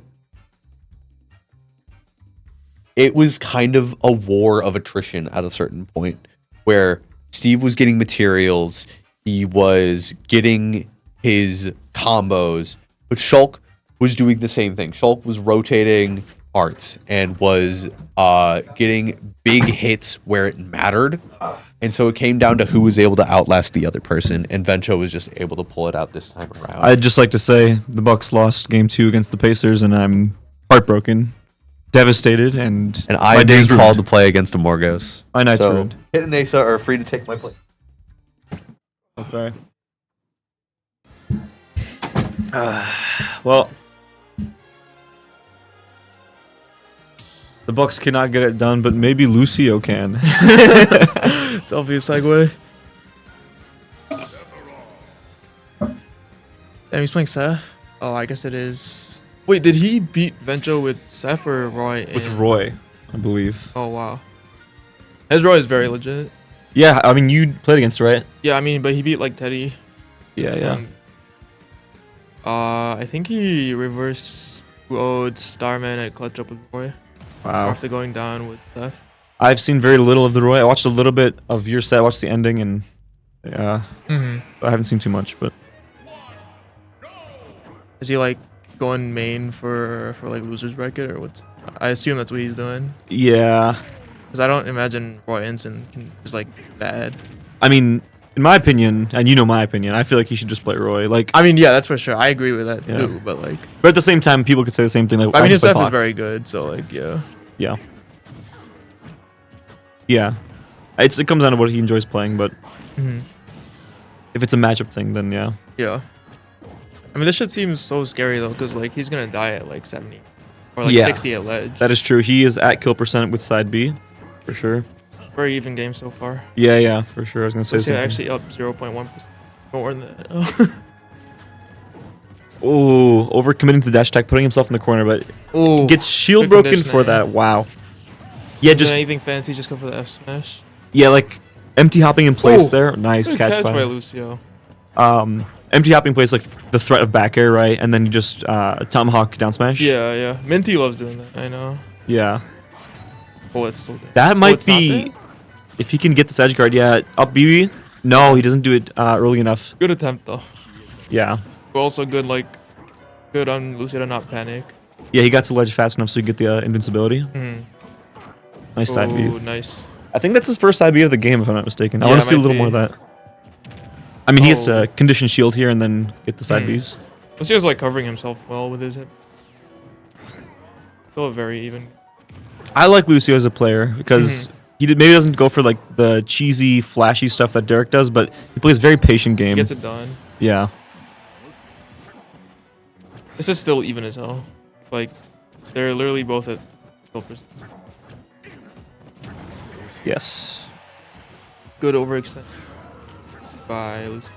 Speaker 7: It was kind of a war of attrition at a certain point where Steve was getting materials, he was getting his combos, but Shulk was doing the same thing. Shulk was rotating arts and was getting big hits where it mattered. And so it came down to who was able to outlast the other person, and Vencho was just able to pull it out this time around.
Speaker 6: I'd just like to say the Bucks lost game 2 against the Pacers, and I'm heartbroken, devastated, and
Speaker 7: I did called to play against the Morgos.
Speaker 6: My night's ruined.
Speaker 7: Hit and Asa are free to take my place.
Speaker 6: Okay. Well, the Bucks cannot get it done, but maybe Lucio can.
Speaker 8: It's obvious segue. Damn, he's playing Seth. Oh, I guess it is. Wait, did he beat Vencho with Seth or Roy?
Speaker 6: With Roy, I believe.
Speaker 8: Oh wow. His Roy is very legit.
Speaker 6: Yeah, I mean you played against, right?
Speaker 8: Yeah, I mean, but he beat like Teddy.
Speaker 6: Yeah.
Speaker 8: I think he reverse 2-0'd Starman at clutch up with Roy.
Speaker 6: Wow.
Speaker 8: After going down with Seth.
Speaker 6: I've seen very little of the Roy. I watched a little bit of your set. I watched the ending, and I haven't seen too much. But
Speaker 8: is he like going main for like losers bracket or what's? I assume that's what he's doing.
Speaker 6: Yeah.
Speaker 8: Because I don't imagine Roy Ensign is like bad.
Speaker 6: I mean, in my opinion, and you know my opinion, I feel like he should just play Roy. Like,
Speaker 8: I mean, yeah, that's for sure. I agree with that too. But like,
Speaker 6: but at the same time, people could say the same thing. Like,
Speaker 8: I mean, his stuff is very good. So like, yeah. It comes down to what he enjoys playing, but if it's a matchup thing, then yeah. Yeah. I mean, this shit seems so scary though, because like he's gonna die at like 70 or like 60 at ledge.
Speaker 6: That is true. He is at kill percent with side B, for sure.
Speaker 8: Very even game so far.
Speaker 6: Yeah, for sure. I was gonna say something.
Speaker 8: Actually up 0.1%. More than that.
Speaker 6: Oh, overcommitting to the dash attack, putting himself in the corner, but gets shield
Speaker 8: good
Speaker 6: broken for that. Wow. Yeah, just
Speaker 8: anything fancy, just go for the F smash.
Speaker 6: Yeah, like empty hopping in place there. Nice
Speaker 8: Good
Speaker 6: catch by
Speaker 8: Lucio.
Speaker 6: empty hopping plays like the threat of back air, right? And then you just tomahawk down smash.
Speaker 8: Yeah, yeah. Minty loves doing that. I know.
Speaker 6: Yeah.
Speaker 8: Oh, it's so good.
Speaker 6: That
Speaker 8: Oh,
Speaker 6: might
Speaker 8: it's not
Speaker 6: be
Speaker 8: there?
Speaker 6: if he can get this edge guard. Yeah, up BB. No, he doesn't do it early enough.
Speaker 8: Good attempt though.
Speaker 6: Yeah.
Speaker 8: But also good good on Lucio to not panic.
Speaker 6: Yeah, he got to ledge fast enough so you get the invincibility.
Speaker 8: Mm.
Speaker 6: Nice side B.
Speaker 8: Oh, nice.
Speaker 6: I think that's his first side B of the game, if I'm not mistaken. I
Speaker 8: Yeah,
Speaker 6: want to see a
Speaker 8: might
Speaker 6: little
Speaker 8: be.
Speaker 6: more of that. I mean, he gets
Speaker 8: Oh.
Speaker 6: a condition shield here and then get the side
Speaker 8: Mm.
Speaker 6: Bs.
Speaker 8: Lucio's like covering himself well with his hip. Still a very even.
Speaker 6: I like Lucio as a player because maybe doesn't go for like the cheesy, flashy stuff that Derek does, but he plays a very patient game.
Speaker 8: Gets it done.
Speaker 6: Yeah.
Speaker 8: This is still even as hell. Like, they're literally both at 12%.
Speaker 6: Yes.
Speaker 8: Good overextend by Lucio.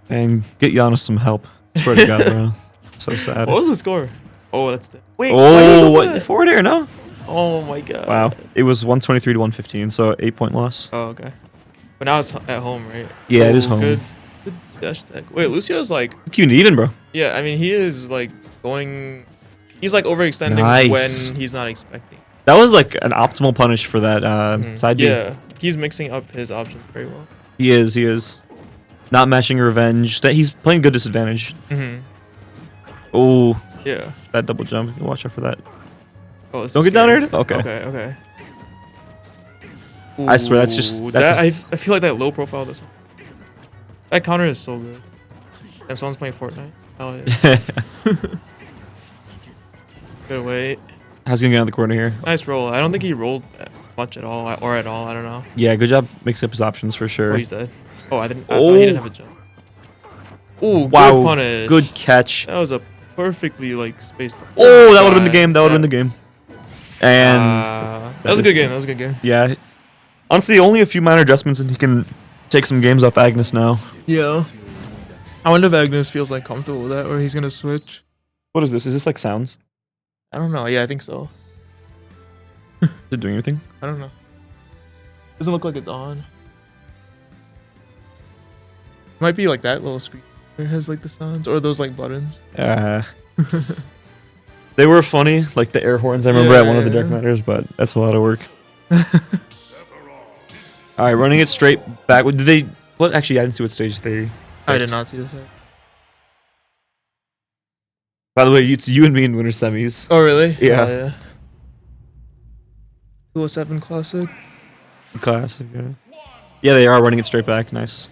Speaker 6: And get Giannis some help. Swear to God, bro. So sad.
Speaker 8: What was the score? Oh, that's the. Wait.
Speaker 6: Oh, what? Forward air, no?
Speaker 8: Oh my god.
Speaker 6: Wow. It was 123 to 115, so 8-point loss.
Speaker 8: Oh, okay. But now it's at home, right?
Speaker 6: Yeah, it is
Speaker 8: Oh,
Speaker 6: home.
Speaker 8: Good dash tech. Wait, Lucio's like.
Speaker 6: Cute and even, bro.
Speaker 8: Yeah, I mean, he is like going. He's like overextending
Speaker 6: Nice.
Speaker 8: when he's not expecting.
Speaker 6: That was like an optimal punish for that side B.
Speaker 8: Yeah, he's mixing up his options very well.
Speaker 6: He is. Not matching revenge. He's playing good disadvantage.
Speaker 8: Mm-hmm.
Speaker 6: Oh,
Speaker 8: Yeah.
Speaker 6: that double jump. Watch out for that.
Speaker 8: Oh, this
Speaker 6: Don't
Speaker 8: is
Speaker 6: get down
Speaker 8: scary.
Speaker 6: here. Okay.
Speaker 8: Okay.
Speaker 6: I swear that's just-
Speaker 8: Ooh,
Speaker 6: that's
Speaker 8: that,
Speaker 6: a-
Speaker 8: I feel like that low profile does. That counter is so good. And someone's playing Fortnite. Oh yeah. Good wait.
Speaker 6: How's he gonna get out of the corner here?
Speaker 8: Nice roll. I don't think he rolled much at all, or at all. I don't know.
Speaker 6: Yeah, good job. Mix up his options for sure.
Speaker 8: Oh, he's dead. Oh, I didn't. I thought he didn't have a jump. Ooh,
Speaker 6: Wow.
Speaker 8: good punish.
Speaker 6: Good catch.
Speaker 8: That was a perfectly like spaced.
Speaker 6: Oh, that would have been the game. That would have been the game. And
Speaker 8: that was a good game. That was a good game.
Speaker 6: yeah, honestly, only a few minor adjustments and he can take some games off Agnes now.
Speaker 8: Yeah. I wonder if Agnes feels like comfortable with that, or he's gonna switch.
Speaker 6: What is this? Is this like sounds?
Speaker 8: I don't know. Yeah, I think so.
Speaker 6: Is it doing anything?
Speaker 8: I don't know. Doesn't look like it's on. Might be like that little screen. It has like the sounds or those like buttons.
Speaker 6: They were funny, like the air horns. I remember
Speaker 8: Yeah,
Speaker 6: at one of the
Speaker 8: yeah.
Speaker 6: Dark Matters, but that's a lot of work. All right, running it straight back. Did they? What? Actually, I didn't see what stage they.
Speaker 8: I did not see this.
Speaker 6: By the way, it's you and me in winter semis.
Speaker 8: Oh really?
Speaker 6: Yeah.
Speaker 8: Oh, yeah. 207 classic.
Speaker 6: Classic. Yeah. Yeah, they are running it straight back. Nice.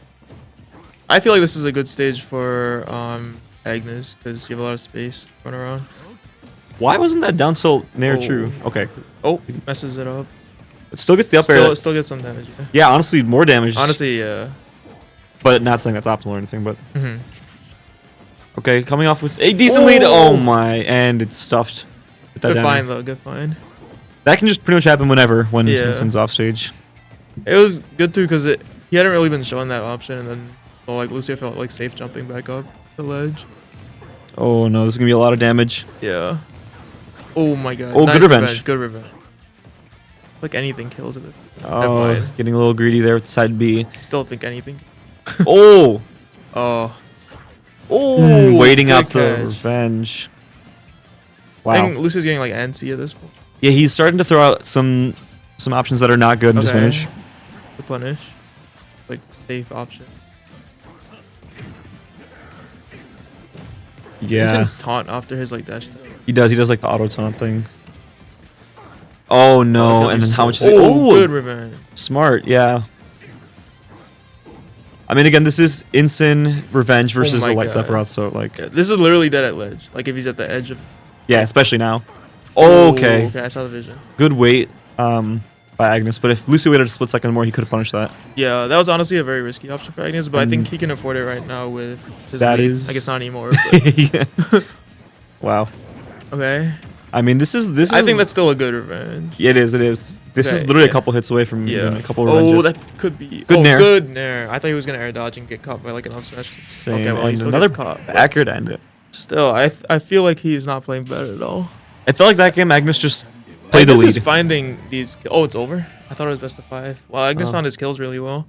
Speaker 8: I feel like this is a good stage for Agnes because you have a lot of space to run around.
Speaker 6: Why wasn't that down tilt near
Speaker 8: Oh.
Speaker 6: true? Okay.
Speaker 8: Oh, messes it up.
Speaker 6: It still gets the up air.
Speaker 8: Still gets some damage. Yeah.
Speaker 6: Yeah, honestly, more damage.
Speaker 8: Honestly, yeah.
Speaker 6: But not saying that's optimal or anything. But
Speaker 8: Mhm.
Speaker 6: okay, coming off with a decent lead. Oh my, and it's stuffed. With that
Speaker 8: Good
Speaker 6: down
Speaker 8: find
Speaker 6: air.
Speaker 8: though. Good find.
Speaker 6: That can just pretty much happen whenever when
Speaker 8: Yeah.
Speaker 6: Vincent's off stage.
Speaker 8: It was good too because he hadn't really been showing that option, and then like Lucio felt like safe jumping back up the ledge.
Speaker 6: Oh no, this is gonna be a lot of damage.
Speaker 8: Yeah. Oh my god.
Speaker 6: Oh, good revenge.
Speaker 8: Good revenge. Like anything kills it.
Speaker 6: Oh,
Speaker 8: Never mind.
Speaker 6: getting a little greedy there with side B.
Speaker 8: Still think anything.
Speaker 6: Oh,
Speaker 8: Oh.
Speaker 6: waiting
Speaker 8: good
Speaker 6: out the
Speaker 8: catch.
Speaker 6: revenge.
Speaker 8: I think
Speaker 6: Wow.
Speaker 8: Lucio's getting like antsy at this point.
Speaker 6: Yeah, he's starting to throw out some options that are not good in
Speaker 8: Okay.
Speaker 6: disadvantage.
Speaker 8: The punish. Like safe option.
Speaker 6: Yeah,
Speaker 8: Vincent taunt after his like dash.
Speaker 6: he does. He does like the auto taunt thing. Oh no! And then how much is it?
Speaker 8: Oh,
Speaker 6: Oh,
Speaker 8: good revenge.
Speaker 6: smart. Yeah. I mean, again, this is Instant Revenge versus
Speaker 8: Oh my
Speaker 6: a light
Speaker 8: God.
Speaker 6: Sephiroth, so like,
Speaker 8: Yeah, this is literally dead at ledge. Like if he's at the edge of.
Speaker 6: yeah, especially now.
Speaker 8: Oh,
Speaker 6: Okay,
Speaker 8: Okay, I saw the vision.
Speaker 6: good wait by Agnes, but if Lucy waited a split second more, he could have punished that.
Speaker 8: Yeah, that was honestly a very risky option for Agnes, but I think
Speaker 6: Mm.
Speaker 8: he can afford it right now with his
Speaker 6: That
Speaker 8: lead.
Speaker 6: is-
Speaker 8: I guess not anymore. But,
Speaker 6: Yeah. Wow.
Speaker 8: okay.
Speaker 6: I mean, this is.
Speaker 8: I think that's still a good revenge.
Speaker 6: It is. It is. This is
Speaker 8: Okay,
Speaker 6: literally
Speaker 8: yeah.
Speaker 6: a couple hits away from
Speaker 8: Yeah.
Speaker 6: even a couple of revenge
Speaker 8: Oh,
Speaker 6: hits.
Speaker 8: that could be.
Speaker 6: Good
Speaker 8: oh,
Speaker 6: nair.
Speaker 8: good nair. I thought he was gonna air dodge and get caught by like an up smash.
Speaker 6: Same.
Speaker 8: Okay, well, he
Speaker 6: and
Speaker 8: still
Speaker 6: another
Speaker 8: gets caught. but
Speaker 6: accurate end.
Speaker 8: Still, I feel like he's not playing better at all.
Speaker 6: I felt like that game Agnes just played the
Speaker 8: Agnes is
Speaker 6: lead.
Speaker 8: finding these. Oh, it's over. I thought it was best of 5. Well, Agnes
Speaker 6: Oh.
Speaker 8: found his kills really well.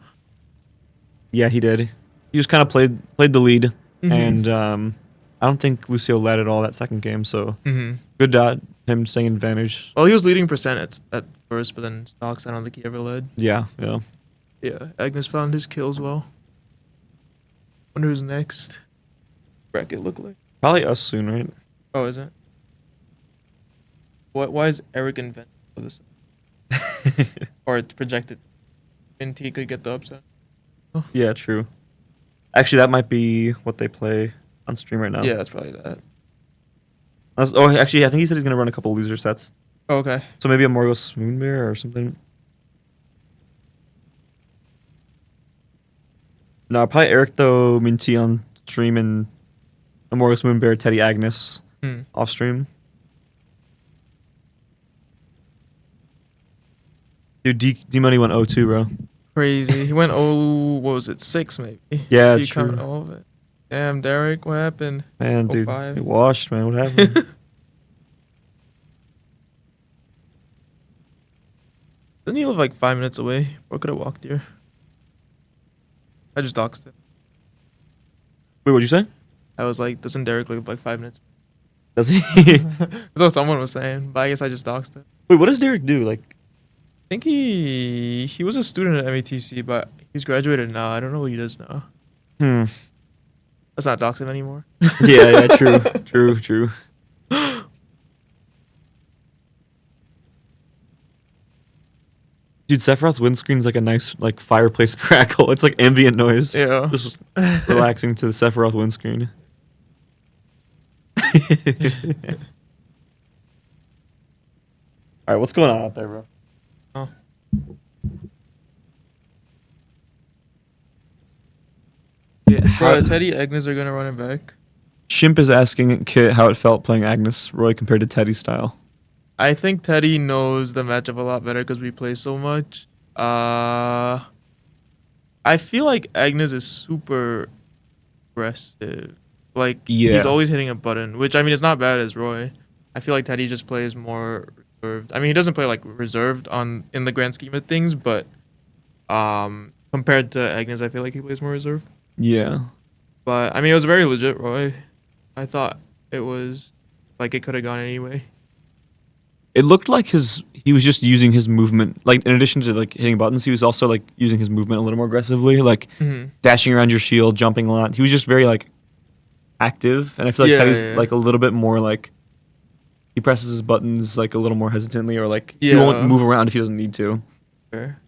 Speaker 6: Yeah, he did. he just kind of played the lead, and I don't think Lucio led at all that second game. So good him staying advantage.
Speaker 8: Well, he was leading percent at first, but then stocks, I don't think he ever led.
Speaker 6: Yeah.
Speaker 8: Yeah, Agnes found his kills well. Wonder who's next. Bracket look like?
Speaker 6: Probably us soon, right?
Speaker 8: Oh, is it? Why is Eric invented for this? Or it's projected. NT could get the upset.
Speaker 6: Yeah, true. Actually, that might be what they play on stream right now.
Speaker 8: Yeah, that's probably that.
Speaker 6: Actually, I think he said he's gonna run a couple loser sets.
Speaker 8: Oh, okay.
Speaker 6: So maybe a Morgos Moonbear or something. No, probably Eric though, Minty on stream, and a Morgos Moonbear, Teddy Agnes off stream. Dude, D Money went 0-2, bro.
Speaker 8: Crazy. He went what was it, 6 maybe?
Speaker 6: Yeah,
Speaker 8: If you
Speaker 6: true.
Speaker 8: count all of it. Damn, Derek, what happened?
Speaker 6: Man, dude,
Speaker 8: 0-5.
Speaker 6: he washed, man. What happened?
Speaker 8: Doesn't he live like 5 minutes away? Or could have walked here? I just doxed him.
Speaker 6: Wait, what'd you say?
Speaker 8: I was like, doesn't Derek live like 5 minutes?
Speaker 6: Does he?
Speaker 8: That's what someone was saying, but I guess I just doxed him.
Speaker 6: Wait, what does Derek do? Like,
Speaker 8: I think he was a student at METC, but he's graduated now. I don't know what he does now. Let's not dox him anymore.
Speaker 6: yeah, true. Dude, Sephiroth's windscreen's like a nice like fireplace crackle. It's like ambient noise.
Speaker 8: Yeah.
Speaker 6: Just relaxing to the Sephiroth windscreen. All right, what's going on out there, bro?
Speaker 8: Oh. Bro, Teddy, Agnes are gonna run it back.
Speaker 6: Shimp is asking Kit how it felt playing Agnes Roy compared to Teddy's style.
Speaker 8: I think Teddy knows the matchup a lot better because we play so much. I feel like Agnes is super aggressive. Like, he's always hitting a button, which, I mean, it's not bad as Roy. I feel like Teddy just plays more reserved. I mean, he doesn't play, like, reserved in the grand scheme of things, but compared to Agnes, I feel like he plays more reserved.
Speaker 6: Yeah.
Speaker 8: But, I mean, it was very legit, Roy. I thought it was, like, it could have gone anyway.
Speaker 6: It looked like he was just using his movement, like in addition to like hitting buttons, he was also like using his movement a little more aggressively, like dashing around your shield, jumping a lot. He was just very like active, and I feel like Teddy's like a little bit more like he presses his buttons like a little more hesitantly, or like he won't move around if he doesn't need to.
Speaker 8: Fair.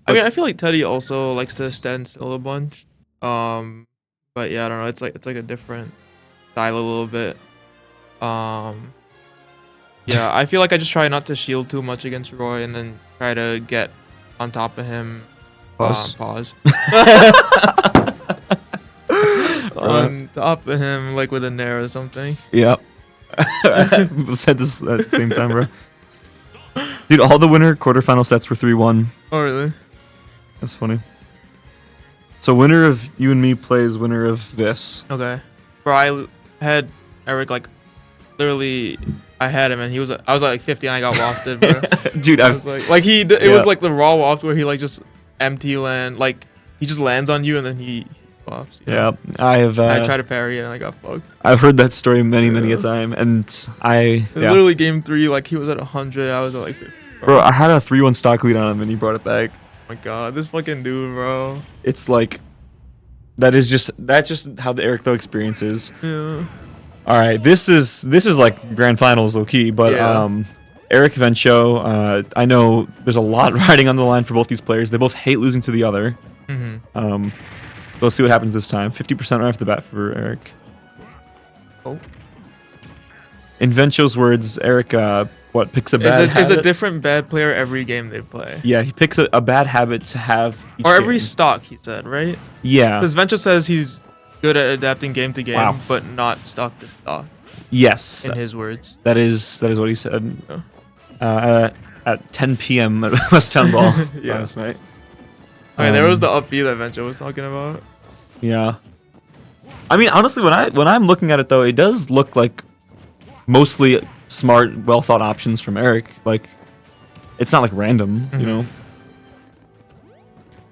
Speaker 8: I mean, I feel like Teddy also likes to stand still a bunch. But yeah, I don't know. It's like a different style a little bit. Yeah, I feel like I just try not to shield too much against Roy and then try to get on top of him. Pause. On top of him, like with a nair or something.
Speaker 6: Yeah. We said this at the same time, bro. Dude, all the winner quarterfinal sets were 3-1.
Speaker 8: Oh, really?
Speaker 6: That's funny. So winner of you and me plays winner of this.
Speaker 8: Okay. Bro, I had Eric like literally. I had him and I was like 50 and I got wafted, bro.
Speaker 6: Dude,
Speaker 8: I was like it was like the raw waft where he like just empty land, like he just lands on you and then he wafts.
Speaker 6: Yeah, I have.
Speaker 8: I tried to parry it and I got fucked.
Speaker 6: I've heard that story many a time, and
Speaker 8: literally game 3, like he was at 100, I was at like 50.
Speaker 6: Bro, I had a 3-1 stock lead on him and he brought it back.
Speaker 8: Oh my god, this fucking dude, bro.
Speaker 6: It's like that's just how the Eric though experience is.
Speaker 8: Yeah.
Speaker 6: All right, this is like grand finals low key, but Eric Vencho, I know there's a lot riding on the line for both these players. They both hate losing to the other. Let's see what happens this time. 50% right off the bat for Eric.
Speaker 8: Oh.
Speaker 6: In Vencho's words, Eric picks a bad habit.
Speaker 8: Is a different bad player every game they play.
Speaker 6: Yeah, he picks a bad habit to have
Speaker 8: or every stock, he said, right?
Speaker 6: Yeah.
Speaker 8: Because Vencho says he's good at adapting game to game, but not stock to stock.
Speaker 6: Yes.
Speaker 8: In his words.
Speaker 6: That is what he said. At 10 p.m. at West Town Ball last night.
Speaker 8: Okay, there was the up B that Vencho was talking about.
Speaker 6: Yeah. I mean, honestly, when I'm looking at it though, it does look like mostly smart, well thought options from Eric. Like, it's not like random, you know.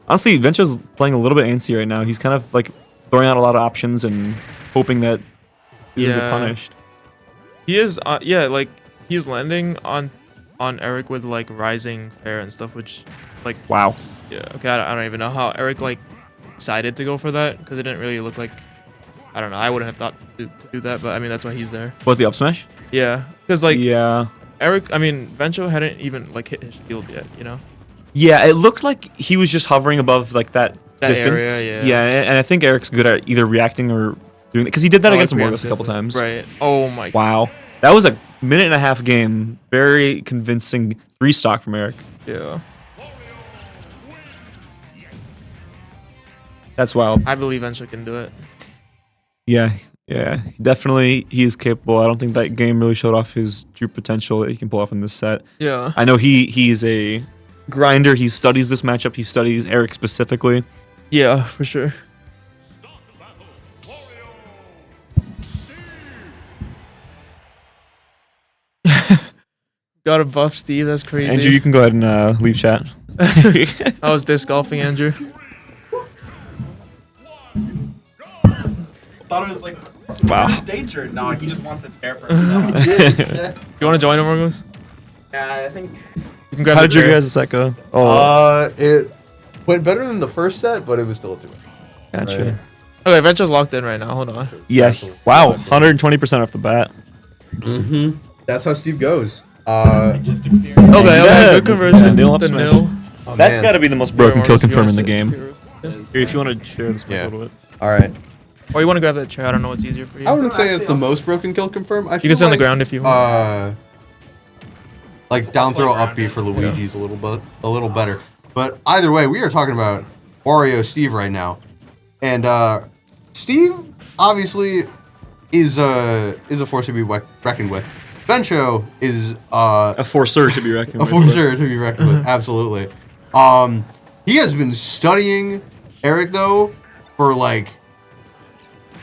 Speaker 6: Honestly, Vencho's playing a little bit antsy right now. He's kind of like throwing out a lot of options and hoping that he doesn't get punished.
Speaker 8: He is, like he's landing on Eric with like rising fair and stuff, which like
Speaker 6: Wow.
Speaker 8: yeah. Okay, I don't even know how Eric like decided to go for that because it didn't really look like. I don't know. I wouldn't have thought to do that, but I mean that's why he's there.
Speaker 6: What, the up smash?
Speaker 8: Yeah, because like
Speaker 6: Yeah.
Speaker 8: Eric, I mean Vencho hadn't even like hit his shield yet, you know.
Speaker 6: Yeah, it looked like he was just hovering above like that distance.
Speaker 8: area, yeah.
Speaker 6: And I think Eric's good at either reacting or doing it because he did that
Speaker 8: Oh,
Speaker 6: against
Speaker 8: like
Speaker 6: Morgos a couple times.
Speaker 8: Right. Oh my.
Speaker 6: Wow. That was a minute-and-a-half game. Very convincing 3-stock from Eric.
Speaker 8: Yeah.
Speaker 6: That's wild.
Speaker 8: I believe Vencho can do it.
Speaker 6: Yeah, definitely he is capable. I don't think that game really showed off his true potential that he can pull off in this set.
Speaker 8: Yeah.
Speaker 6: I know he's a grinder. He studies this matchup. He studies Eric specifically.
Speaker 8: Yeah, for sure. Got to buff Steve. That's crazy.
Speaker 6: Andrew, you can go ahead and leave chat.
Speaker 8: I was disc golfing, Andrew.
Speaker 5: Thought it was like
Speaker 6: Wow.
Speaker 5: danger. No, he just wants a chair for himself.
Speaker 8: You want to join him, Morgos?
Speaker 5: Yeah, I think.
Speaker 8: You can grab
Speaker 6: How
Speaker 8: the
Speaker 6: did your
Speaker 8: chair.
Speaker 6: guys' set go? Oh,
Speaker 11: It went better than the first set, but it was still a 2.
Speaker 6: gotcha.
Speaker 11: right.
Speaker 8: Okay, Vencho's locked in right now. Hold on.
Speaker 6: Yeah. Wow. 120% off the bat.
Speaker 11: Mm-hmm. That's how Steve goes.
Speaker 5: Just experience.
Speaker 8: Okay,
Speaker 6: Yeah.
Speaker 8: good conversion.
Speaker 6: Nil up
Speaker 8: The
Speaker 6: smash.
Speaker 8: nil.
Speaker 11: Oh,
Speaker 6: That's
Speaker 11: man.
Speaker 6: got to be the most broken
Speaker 8: Here,
Speaker 6: kill
Speaker 8: Morgos, you
Speaker 6: confirm
Speaker 8: wanna
Speaker 6: in the
Speaker 8: sit?
Speaker 6: game.
Speaker 8: Here.
Speaker 6: Here, if you want to share this mic
Speaker 11: Yeah.
Speaker 6: a little bit.
Speaker 11: All right.
Speaker 8: Or you want to grab that chair? I don't know what's easier for you.
Speaker 11: I wouldn't say it's the most broken kill confirm. I
Speaker 8: You
Speaker 11: feel
Speaker 8: can sit on the
Speaker 11: like,
Speaker 8: ground if you want.
Speaker 11: Like down throw up B for Luigi's a little better. But either way, we are talking about Wario Steve right now, and Steve obviously is a force to be reckoned with. Vencho is
Speaker 6: A forcer to be reckoned
Speaker 11: a
Speaker 6: with.
Speaker 11: forcer to be reckoned with. Absolutely. He has been studying Eric though for like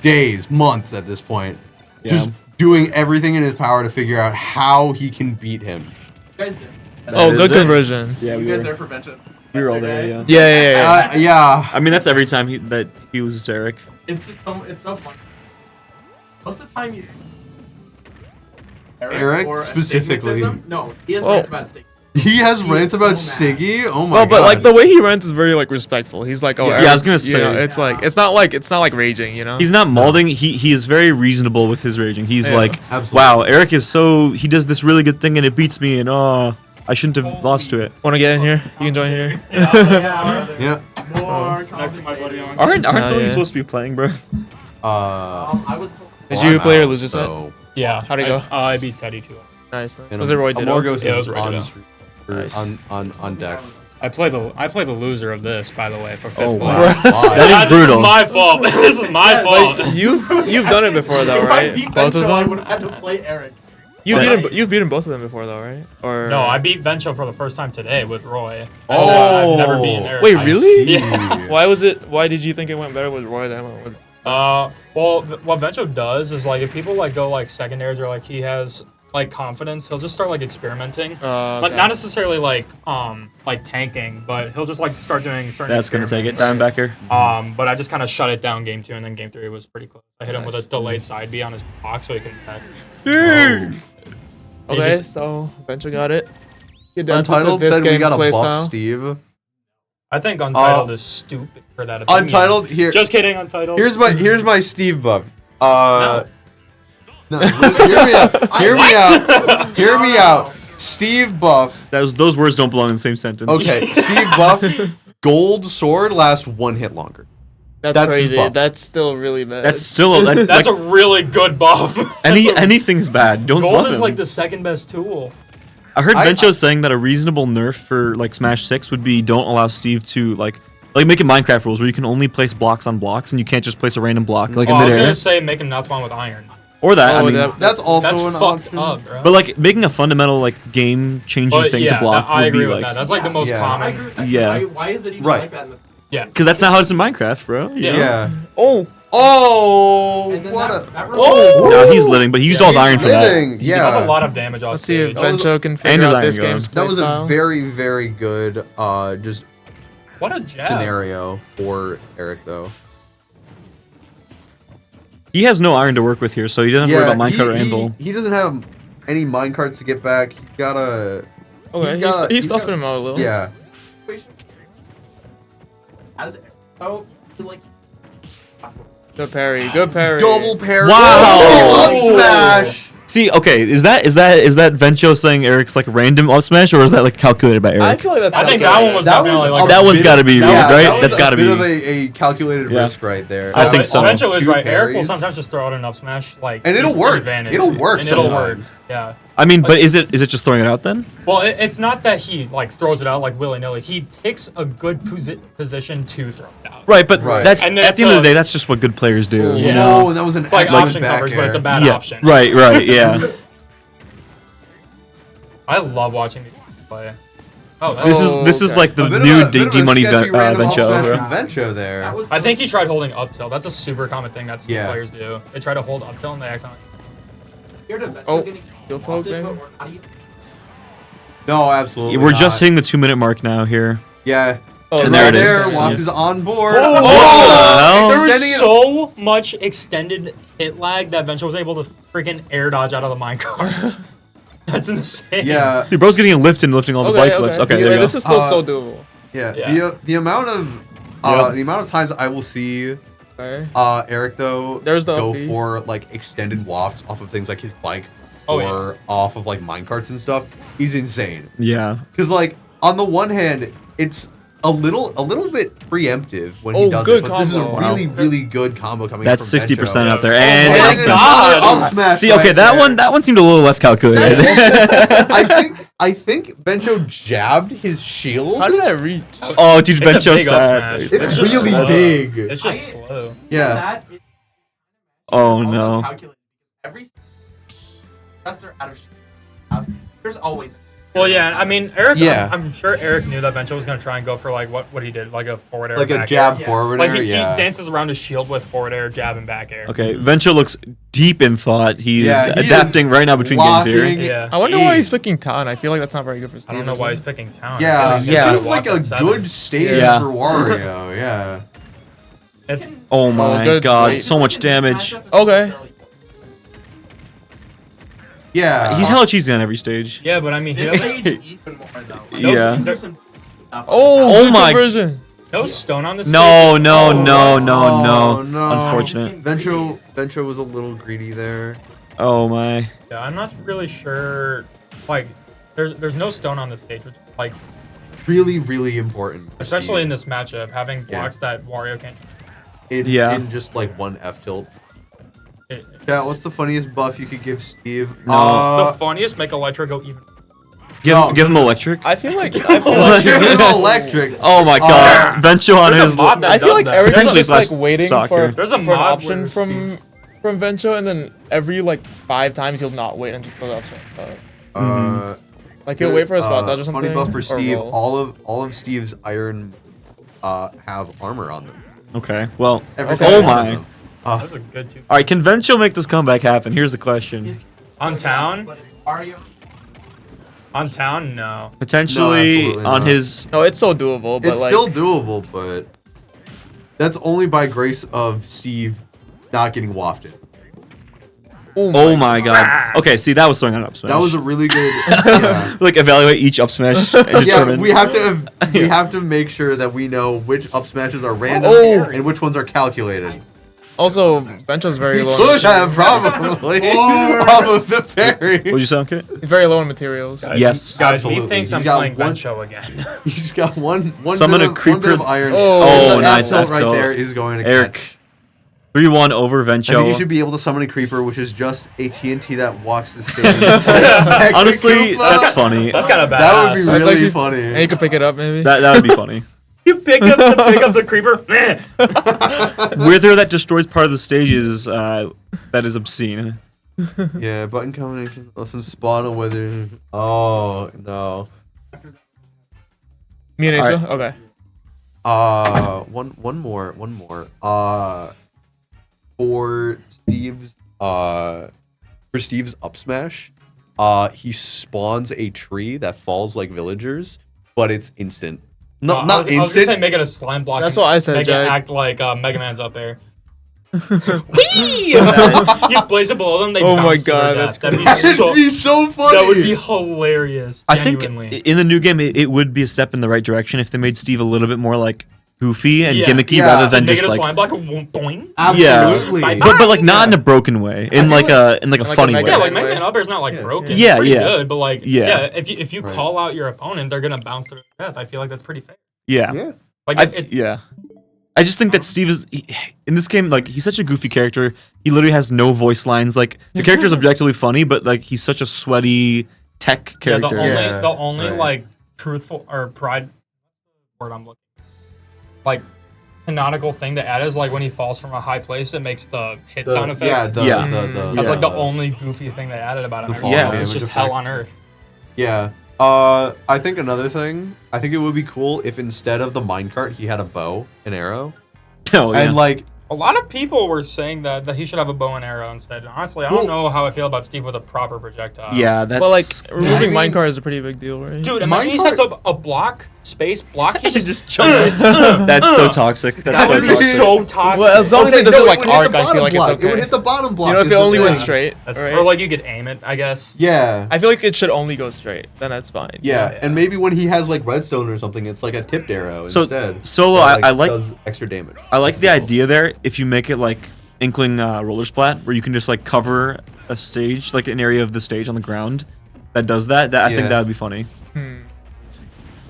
Speaker 11: days, months at this point.
Speaker 6: Yeah.
Speaker 11: Just doing everything in his power to figure out how he can beat him.
Speaker 5: You guys there?
Speaker 8: Oh,
Speaker 6: That
Speaker 8: good
Speaker 6: is it.
Speaker 8: conversion.
Speaker 6: Yeah,
Speaker 5: You guys there for Venture?
Speaker 6: we were all there, yeah.
Speaker 8: Yeah.
Speaker 11: Yeah.
Speaker 6: I mean, that's every time that he loses to Eric.
Speaker 5: It's just it's so fun. Most of the time you.
Speaker 11: Eric
Speaker 5: or
Speaker 11: specifically.
Speaker 5: astigmatism? No, he has
Speaker 8: Oh.
Speaker 5: rants about astigmatism.
Speaker 11: He has
Speaker 5: He
Speaker 11: rants
Speaker 5: is
Speaker 11: about
Speaker 5: so mad.
Speaker 11: Stiggy. Oh my
Speaker 8: Well, but like
Speaker 11: gosh.
Speaker 8: the way he rents is very like respectful. He's like, oh,
Speaker 11: Yeah,
Speaker 6: I was gonna
Speaker 8: Eric's- you know,
Speaker 6: say.
Speaker 8: it's like it's not like raging, you know.
Speaker 6: He's not molding. He is very reasonable with his raging. He's
Speaker 8: Yeah.
Speaker 6: like,
Speaker 11: Absolutely.
Speaker 6: wow, Eric is so he does this really good thing and it beats me and I shouldn't have lost to it.
Speaker 8: Want to get in here? You can join here.
Speaker 11: Yeah.
Speaker 5: More
Speaker 3: Next to my buddy on.
Speaker 6: Aren't some of you
Speaker 8: yeah.
Speaker 6: supposed to be playing, bro?
Speaker 5: I was told.
Speaker 8: Did you play or lose your set?
Speaker 11: So,
Speaker 3: Yeah.
Speaker 8: How'd it go?
Speaker 3: I beat Teddy too.
Speaker 8: Nice.
Speaker 11: and
Speaker 8: Was it Roy Ditto?
Speaker 11: Amorgos
Speaker 3: Yeah, it
Speaker 11: is
Speaker 3: was Roy Ditto.
Speaker 8: Nice.
Speaker 11: on deck.
Speaker 3: I play the loser of this, by the way, for fifth
Speaker 6: Oh,
Speaker 3: place.
Speaker 6: wow.
Speaker 11: Why?
Speaker 6: That is
Speaker 3: This
Speaker 6: brutal.
Speaker 3: is my fault. This is my fault.
Speaker 8: Like, you've done it before though,
Speaker 5: If I
Speaker 8: right?
Speaker 5: beat
Speaker 8: Both of
Speaker 5: Venture, I
Speaker 8: them.
Speaker 5: would have had to play Eric.
Speaker 8: You've beaten both of them before though, right? Or
Speaker 3: No, I beat Vencho for the first time today with Roy.
Speaker 11: Oh.
Speaker 3: I've never beaten Eric.
Speaker 8: Wait,
Speaker 11: I
Speaker 8: really?
Speaker 11: see.
Speaker 8: Why did you think it went better with Roy than it went with?
Speaker 3: Well, what Vencho does is like if people like go like secondaries or like he has like confidence, he'll just start like experimenting, but
Speaker 8: Okay.
Speaker 3: not necessarily like tanking, but he'll just like start doing certain.
Speaker 6: That's gonna take it.
Speaker 3: experiments.
Speaker 6: Dimebacker.
Speaker 3: But I just kind of shut it down game 2, and then game 3 was pretty close. I hit him with a
Speaker 8: Nice.
Speaker 3: delayed side B on his box so he can attack.
Speaker 8: Okay,
Speaker 3: just-
Speaker 8: so Venture got it. Get down to
Speaker 11: Untitled
Speaker 8: this
Speaker 11: said we
Speaker 8: game's
Speaker 11: gotta
Speaker 8: play
Speaker 11: buff
Speaker 8: style.
Speaker 11: Steve.
Speaker 3: I think Untitled is stupid for that opinion.
Speaker 11: Untitled here.
Speaker 3: Just kidding, Untitled.
Speaker 11: Here's my Steve buff. No, hear me out. Hear me out. Hear me out. Steve buff.
Speaker 6: Those words don't belong in the same sentence.
Speaker 11: Okay, Steve buff. Gold sword lasts 1 hit longer.
Speaker 8: That's
Speaker 11: That's his
Speaker 8: crazy.
Speaker 11: buff.
Speaker 8: That's still really bad.
Speaker 6: That's still
Speaker 3: That's a really good buff.
Speaker 6: anything's bad. Don't
Speaker 3: Gold
Speaker 6: buff
Speaker 3: is
Speaker 6: him.
Speaker 3: like the second best tool.
Speaker 6: I heard
Speaker 11: I-
Speaker 6: Vencho saying that a reasonable nerf for like Smash 6 would be don't allow Steve to like make it Minecraft rules where you can only place blocks on blocks and you can't just place a random block like
Speaker 3: Oh,
Speaker 6: in
Speaker 3: I was
Speaker 6: midair.
Speaker 3: gonna say make him not spawn with iron.
Speaker 6: Or that. I
Speaker 8: Oh,
Speaker 6: mean,
Speaker 11: That's also
Speaker 3: That's
Speaker 11: an
Speaker 3: fucked
Speaker 11: option.
Speaker 3: up, bro.
Speaker 6: but like making a fundamental like game changing
Speaker 3: But
Speaker 6: thing
Speaker 3: yeah,
Speaker 6: to block
Speaker 3: I
Speaker 6: would
Speaker 3: agree
Speaker 6: be
Speaker 3: with
Speaker 6: like
Speaker 3: that. That's like the most
Speaker 11: Yeah.
Speaker 3: common.
Speaker 6: Yeah.
Speaker 5: Why is it even
Speaker 11: Right.
Speaker 5: like that in the?
Speaker 3: Yeah.
Speaker 6: because that's not how it's in Minecraft, bro.
Speaker 3: Yeah.
Speaker 11: Yeah.
Speaker 8: oh,
Speaker 11: Oh,
Speaker 5: And then
Speaker 11: what
Speaker 5: that,
Speaker 11: a.
Speaker 5: that
Speaker 3: Oh!
Speaker 6: No, he's living, but he used all his iron for that.
Speaker 11: Living.
Speaker 3: He does
Speaker 11: Yeah.
Speaker 3: a lot of damage off
Speaker 8: let's see if
Speaker 3: stage.
Speaker 11: That was-
Speaker 8: Vencho can
Speaker 6: And
Speaker 8: figure
Speaker 6: his
Speaker 8: out this
Speaker 6: iron gun.
Speaker 8: game's
Speaker 11: That was
Speaker 8: playstyle.
Speaker 11: a very, very good just
Speaker 3: What a jab.
Speaker 11: scenario for Eric, though.
Speaker 6: He has no iron to work with here, so he doesn't have to worry about minecart or anvil.
Speaker 11: He doesn't have any minecarts to get back. He's got a.
Speaker 8: Okay, he's stuffing him out a little.
Speaker 11: Yeah.
Speaker 8: Good parry. Good parry.
Speaker 11: Double parry.
Speaker 6: Wow.
Speaker 11: Up smash.
Speaker 6: See, okay, is that Vencho saying Eric's like random up smash, or is that like calculated by Eric?
Speaker 8: I feel like that's.
Speaker 3: I think that one was
Speaker 11: That
Speaker 3: definitely
Speaker 11: was
Speaker 3: like.
Speaker 6: That one's got to be
Speaker 11: Yeah,
Speaker 6: right.
Speaker 11: that was
Speaker 6: That's got to
Speaker 11: a bit of
Speaker 6: be.
Speaker 11: a calculated
Speaker 6: Yeah.
Speaker 11: risk right there.
Speaker 6: I think so.
Speaker 3: Vencho is
Speaker 11: Two
Speaker 3: right. Eric will
Speaker 11: parries.
Speaker 3: sometimes just throw out an up smash, like,
Speaker 11: And it'll
Speaker 3: for
Speaker 11: work.
Speaker 3: advantage.
Speaker 11: It'll work
Speaker 3: And it'll work.
Speaker 11: sometimes.
Speaker 3: Yeah.
Speaker 6: I mean, but is it just throwing it out then?
Speaker 3: Well, it's not that he like throws it out like willy nilly. He picks a good position to throw it out.
Speaker 6: Right, but
Speaker 11: Right.
Speaker 6: that's
Speaker 3: And
Speaker 6: at the
Speaker 3: it's
Speaker 6: end of the
Speaker 3: a-
Speaker 6: day, that's just what good players do.
Speaker 3: Yeah.
Speaker 6: You know?
Speaker 11: Oh, that was an
Speaker 3: It's like
Speaker 11: excellent
Speaker 3: option
Speaker 11: back
Speaker 3: coverage, but
Speaker 11: air.
Speaker 3: it's a bad
Speaker 6: Yeah.
Speaker 3: option.
Speaker 6: Right. Yeah.
Speaker 3: I love watching these play. Oh, that's,
Speaker 6: This is
Speaker 8: okay.
Speaker 6: like the
Speaker 11: A bit
Speaker 6: new
Speaker 11: of a- bit of a
Speaker 6: D-Money
Speaker 11: sketchy random up smash
Speaker 6: Vencho.
Speaker 11: from Vencho there.
Speaker 3: I think he tried holding up tilt. That's a super common thing that
Speaker 11: Yeah.
Speaker 3: players do. They try to hold up tilt and they accidentally.
Speaker 8: Oh, steel poke maybe.
Speaker 11: No, absolutely.
Speaker 6: We're just
Speaker 11: not.
Speaker 6: hitting the 2-minute mark now here.
Speaker 11: Yeah.
Speaker 8: Oh,
Speaker 6: And
Speaker 11: right
Speaker 6: there it is.
Speaker 11: Waft
Speaker 6: Yeah.
Speaker 11: is on board.
Speaker 6: Oh,
Speaker 3: There
Speaker 11: Extending
Speaker 3: was
Speaker 11: it-
Speaker 3: so much extended hit lag that Venture was able to freaking air dodge out of the minecart. That's insane.
Speaker 11: Yeah.
Speaker 6: Dude, bro's getting a lift and lifting all the bike flips. Okay, there you go.
Speaker 8: This is still so doable.
Speaker 11: Yeah.
Speaker 3: Yeah.
Speaker 11: The amount of
Speaker 6: Yep.
Speaker 11: the amount of times I will see
Speaker 8: Okay.
Speaker 11: Eric though
Speaker 8: There's the
Speaker 11: go
Speaker 8: up B.
Speaker 11: for like extended wafts off of things like his bike
Speaker 3: Oh,
Speaker 11: or off of like minecarts and stuff. He's insane.
Speaker 6: Yeah.
Speaker 11: Because like on the one hand, it's a little bit preemptive when
Speaker 8: Oh,
Speaker 11: he does
Speaker 8: good
Speaker 11: it, but this is a
Speaker 8: combo.
Speaker 11: really really good combo coming.
Speaker 6: That's
Speaker 11: from
Speaker 6: 60%
Speaker 11: Vencho.
Speaker 6: out there.
Speaker 3: Oh
Speaker 6: And
Speaker 3: my
Speaker 6: up
Speaker 11: And
Speaker 6: smash.
Speaker 3: God.
Speaker 11: another up smash
Speaker 6: See, okay,
Speaker 11: right
Speaker 6: that
Speaker 11: there.
Speaker 6: one seemed a little less calculated.
Speaker 11: I think Vencho jabbed his shield.
Speaker 8: How did I reach?
Speaker 6: Oh, dude,
Speaker 3: It's a
Speaker 6: Vencho
Speaker 3: big up
Speaker 6: sad.
Speaker 3: smash.
Speaker 11: It's
Speaker 3: just
Speaker 11: really
Speaker 3: slow.
Speaker 11: big.
Speaker 3: It's just slow.
Speaker 11: Yeah.
Speaker 6: Oh no.
Speaker 5: There's always.
Speaker 3: Well, yeah, I mean, Eric.
Speaker 11: Yeah.
Speaker 3: I'm sure Eric knew that Venture was gonna try and go for like what he did, like a forward air,
Speaker 11: Like a
Speaker 3: back
Speaker 11: jab
Speaker 3: air.
Speaker 11: forward
Speaker 3: Like
Speaker 11: air,
Speaker 3: he
Speaker 11: yeah.
Speaker 3: dances around his shield with forward air, jab, and back air.
Speaker 6: Okay, Vencho looks deep in thought. He's
Speaker 11: Yeah, he is
Speaker 6: adapting right now between games here.
Speaker 11: locking
Speaker 3: Yeah.
Speaker 8: I wonder why he's picking Town. I feel like that's not very good for Steve.
Speaker 3: I don't know
Speaker 8: is
Speaker 3: why
Speaker 8: it?
Speaker 3: he's picking Town.
Speaker 11: Yeah,
Speaker 3: I feel
Speaker 6: Yeah.
Speaker 3: like
Speaker 11: Feels
Speaker 3: he's
Speaker 11: like
Speaker 3: gonna
Speaker 11: a
Speaker 3: watch that
Speaker 11: good stage
Speaker 6: Yeah.
Speaker 11: for Wario. Yeah.
Speaker 3: It's
Speaker 6: Oh my
Speaker 8: good,
Speaker 6: god,
Speaker 8: great.
Speaker 6: so much damage.
Speaker 8: Okay.
Speaker 11: Yeah.
Speaker 6: He's hella cheesy on every stage.
Speaker 3: yeah, but I mean, he doesn't,
Speaker 5: even more though.
Speaker 6: Yeah.
Speaker 3: there's
Speaker 6: Oh my-
Speaker 8: conversion.
Speaker 3: no stone on this.
Speaker 6: No,
Speaker 3: stage.
Speaker 6: no,
Speaker 3: Oh,
Speaker 6: no,
Speaker 3: right.
Speaker 6: no, no.
Speaker 11: Oh, no.
Speaker 6: Unfortunate.
Speaker 11: Vencho was a little greedy there.
Speaker 6: Oh my.
Speaker 3: Yeah, I'm not really sure. Like, there's no stone on this stage, which like,
Speaker 11: Really, really important. for
Speaker 3: especially in
Speaker 11: Steve.
Speaker 3: this matchup, having blocks that Wario can't.
Speaker 11: in,
Speaker 6: Yeah.
Speaker 11: in just like one F tilt.
Speaker 3: It's,
Speaker 11: Yeah, what's the funniest buff you could give Steve?
Speaker 6: No.
Speaker 3: the funniest? Make Electro go even.
Speaker 6: Give him electric.
Speaker 8: I feel like
Speaker 11: Give him electric.
Speaker 6: Oh my god. Vencho on
Speaker 3: There's a
Speaker 6: his.
Speaker 3: mod that
Speaker 8: I feel
Speaker 3: does
Speaker 8: like
Speaker 3: that.
Speaker 8: Eric's
Speaker 6: Potentially
Speaker 8: just like
Speaker 6: slash
Speaker 8: waiting
Speaker 6: soccer.
Speaker 3: There's a
Speaker 8: for an
Speaker 3: mod
Speaker 8: option
Speaker 3: where Steve's-
Speaker 8: from Vencho, and then every like 5 times he'll not wait and just throw the option. Like he'll wait for a spot dodge or something.
Speaker 11: Funny buff for
Speaker 8: or
Speaker 11: Steve.
Speaker 8: roll.
Speaker 11: All of Steve's iron have armor on them.
Speaker 6: Okay, well.
Speaker 11: Every
Speaker 6: Oh
Speaker 11: single one of
Speaker 6: my.
Speaker 11: them.
Speaker 3: Those are good too.
Speaker 6: All right, can Vencho make this comeback happen? Here's the question.
Speaker 3: On town? On town? No.
Speaker 6: Potentially
Speaker 11: absolutely
Speaker 6: on
Speaker 11: not.
Speaker 6: his.
Speaker 8: No, it's so doable, but
Speaker 11: It's
Speaker 8: like
Speaker 11: still doable, but that's only by grace of Steve not getting wafted.
Speaker 6: Oh my god. Okay, see, that was throwing an up smash.
Speaker 11: That was a really good. Yeah.
Speaker 6: Like evaluate each up smash and
Speaker 11: Yeah,
Speaker 6: determine.
Speaker 11: we have to make sure that we know which up smashes are random
Speaker 8: Oh.
Speaker 11: and which ones are calculated.
Speaker 8: also Vencho's very
Speaker 11: He
Speaker 8: low.
Speaker 11: could have probably off of the parry.
Speaker 6: What'd you say, okay?
Speaker 8: He's very low in materials.
Speaker 6: Yes.
Speaker 3: Guys,
Speaker 11: Absolutely.
Speaker 3: he thinks
Speaker 11: He's
Speaker 3: I'm
Speaker 11: got
Speaker 3: playing
Speaker 11: one-
Speaker 3: Vencho again.
Speaker 11: He's got one
Speaker 6: Summon
Speaker 11: bit
Speaker 6: a
Speaker 11: of,
Speaker 6: creeper.
Speaker 11: one bit of iron.
Speaker 8: Oh,
Speaker 11: The
Speaker 6: nice
Speaker 11: F tilt
Speaker 6: F
Speaker 11: right
Speaker 6: tilt.
Speaker 11: there is going to
Speaker 6: Eric.
Speaker 11: catch.
Speaker 6: 3-1 over
Speaker 11: I think you
Speaker 6: Vencho.
Speaker 11: should be able to summon a creeper, which is just a TNT that walks the stage.
Speaker 6: Honestly,
Speaker 11: Koopa.
Speaker 6: that's funny.
Speaker 3: That's kind of badass.
Speaker 11: That would be
Speaker 8: That's
Speaker 11: really
Speaker 8: actually-
Speaker 11: funny.
Speaker 8: And you could pick it up maybe.
Speaker 6: That would be funny.
Speaker 3: You pick up the creeper. Meh.
Speaker 6: Whether that destroys part of the stage is that is obscene.
Speaker 11: Yeah, button combination. Let them spawn a wither. Oh no.
Speaker 8: Me and
Speaker 6: All
Speaker 8: Asa?
Speaker 6: right.
Speaker 8: Okay.
Speaker 11: One more. For Steve's up smash, he spawns a tree that falls like villagers, but it's instant.
Speaker 3: I was
Speaker 11: Not
Speaker 3: gonna
Speaker 11: instant.
Speaker 3: say make it a slime block.
Speaker 8: That's
Speaker 3: and
Speaker 8: what I said,
Speaker 3: Make
Speaker 8: Jack.
Speaker 3: it act like Mega Man's up there. You place it below them, they
Speaker 8: Oh my
Speaker 3: bounce to their
Speaker 8: God,
Speaker 3: death.
Speaker 8: that's
Speaker 3: That'd be
Speaker 11: That'd
Speaker 3: so.
Speaker 11: be so funny.
Speaker 3: That would be hilarious.
Speaker 6: I think
Speaker 3: Genuinely.
Speaker 6: in the new game, it would be a step in the right direction if they made Steve a little bit more like goofy and
Speaker 3: Yeah.
Speaker 6: gimmicky
Speaker 11: Yeah.
Speaker 6: rather than
Speaker 3: Make
Speaker 6: just
Speaker 3: it a
Speaker 6: like
Speaker 3: slime block, boing.
Speaker 11: Absolutely.
Speaker 3: Yeah.
Speaker 6: but like not in a broken way, in like a
Speaker 8: Like a
Speaker 6: funny way.
Speaker 8: Mega
Speaker 3: Yeah, like
Speaker 8: Man
Speaker 3: Mega
Speaker 8: way.
Speaker 3: Man Up Air's not like
Speaker 11: Yeah.
Speaker 3: broken.
Speaker 6: Yeah,
Speaker 3: it's pretty
Speaker 6: yeah.
Speaker 3: good, but like
Speaker 6: Yeah.
Speaker 3: if you
Speaker 11: Right.
Speaker 3: call out your opponent, they're gonna bounce to their death. I feel like that's pretty fair.
Speaker 6: Yeah,
Speaker 11: Yeah.
Speaker 3: Like
Speaker 6: yeah. I just think that Steve is in this game. Like he's such a goofy character. He literally has no voice lines. Like the character's objectively funny, but like he's such a sweaty tech
Speaker 3: yeah,
Speaker 6: character.
Speaker 3: the only
Speaker 11: right.
Speaker 3: like truthful or pride word I'm looking like canonical thing to add is like when he falls from a high place, it makes the hit sound effect.
Speaker 11: Yeah, the,
Speaker 6: Yeah.
Speaker 3: That's
Speaker 11: yeah.
Speaker 3: like the only goofy thing they added about him.
Speaker 11: The
Speaker 3: Everything
Speaker 6: fall
Speaker 3: else is
Speaker 11: damage
Speaker 3: just
Speaker 11: effect.
Speaker 3: hell on earth.
Speaker 11: Yeah. I think another thing, I think it would be cool if instead of the minecart, he had a bow and arrow.
Speaker 6: Oh, yeah.
Speaker 11: And like,
Speaker 3: A lot of people were saying that he should have a bow and arrow instead. And honestly, I don't know how I feel about Steve with a proper projectile.
Speaker 6: yeah, that's
Speaker 8: But like removing
Speaker 11: I mean-
Speaker 8: minecart is a pretty big deal, right?
Speaker 3: Dude, imagine he
Speaker 11: Minecart-
Speaker 3: sets up a block, space block. He
Speaker 6: He's
Speaker 3: just
Speaker 6: just jumping. That's so toxic. That's
Speaker 3: that
Speaker 6: so
Speaker 3: would be
Speaker 6: toxic.
Speaker 3: so toxic.
Speaker 8: Well, as long as it doesn't
Speaker 11: no,
Speaker 8: like
Speaker 11: would hit
Speaker 8: arc,
Speaker 11: the
Speaker 8: I feel
Speaker 11: bottom
Speaker 8: like it's
Speaker 11: block.
Speaker 8: okay.
Speaker 11: It would hit the bottom block.
Speaker 8: You know, if
Speaker 11: is
Speaker 8: it
Speaker 11: the
Speaker 8: only went
Speaker 11: thing.
Speaker 8: straight,
Speaker 3: That's
Speaker 8: right?
Speaker 3: or like you could aim it, I guess.
Speaker 11: Yeah.
Speaker 8: I feel like it should only go straight. Then that's fine.
Speaker 11: Yeah, and maybe when he has like redstone or something, it's like a tipped arrow
Speaker 6: So,
Speaker 11: instead.
Speaker 6: Solo,
Speaker 11: that,
Speaker 6: I like-
Speaker 11: does extra damage.
Speaker 6: I like the idea there. If you make it like Inkling Roller Splat, where you can just like cover a stage, like an area of the stage on the ground, that does that. I think
Speaker 11: Yeah.
Speaker 6: that would be funny.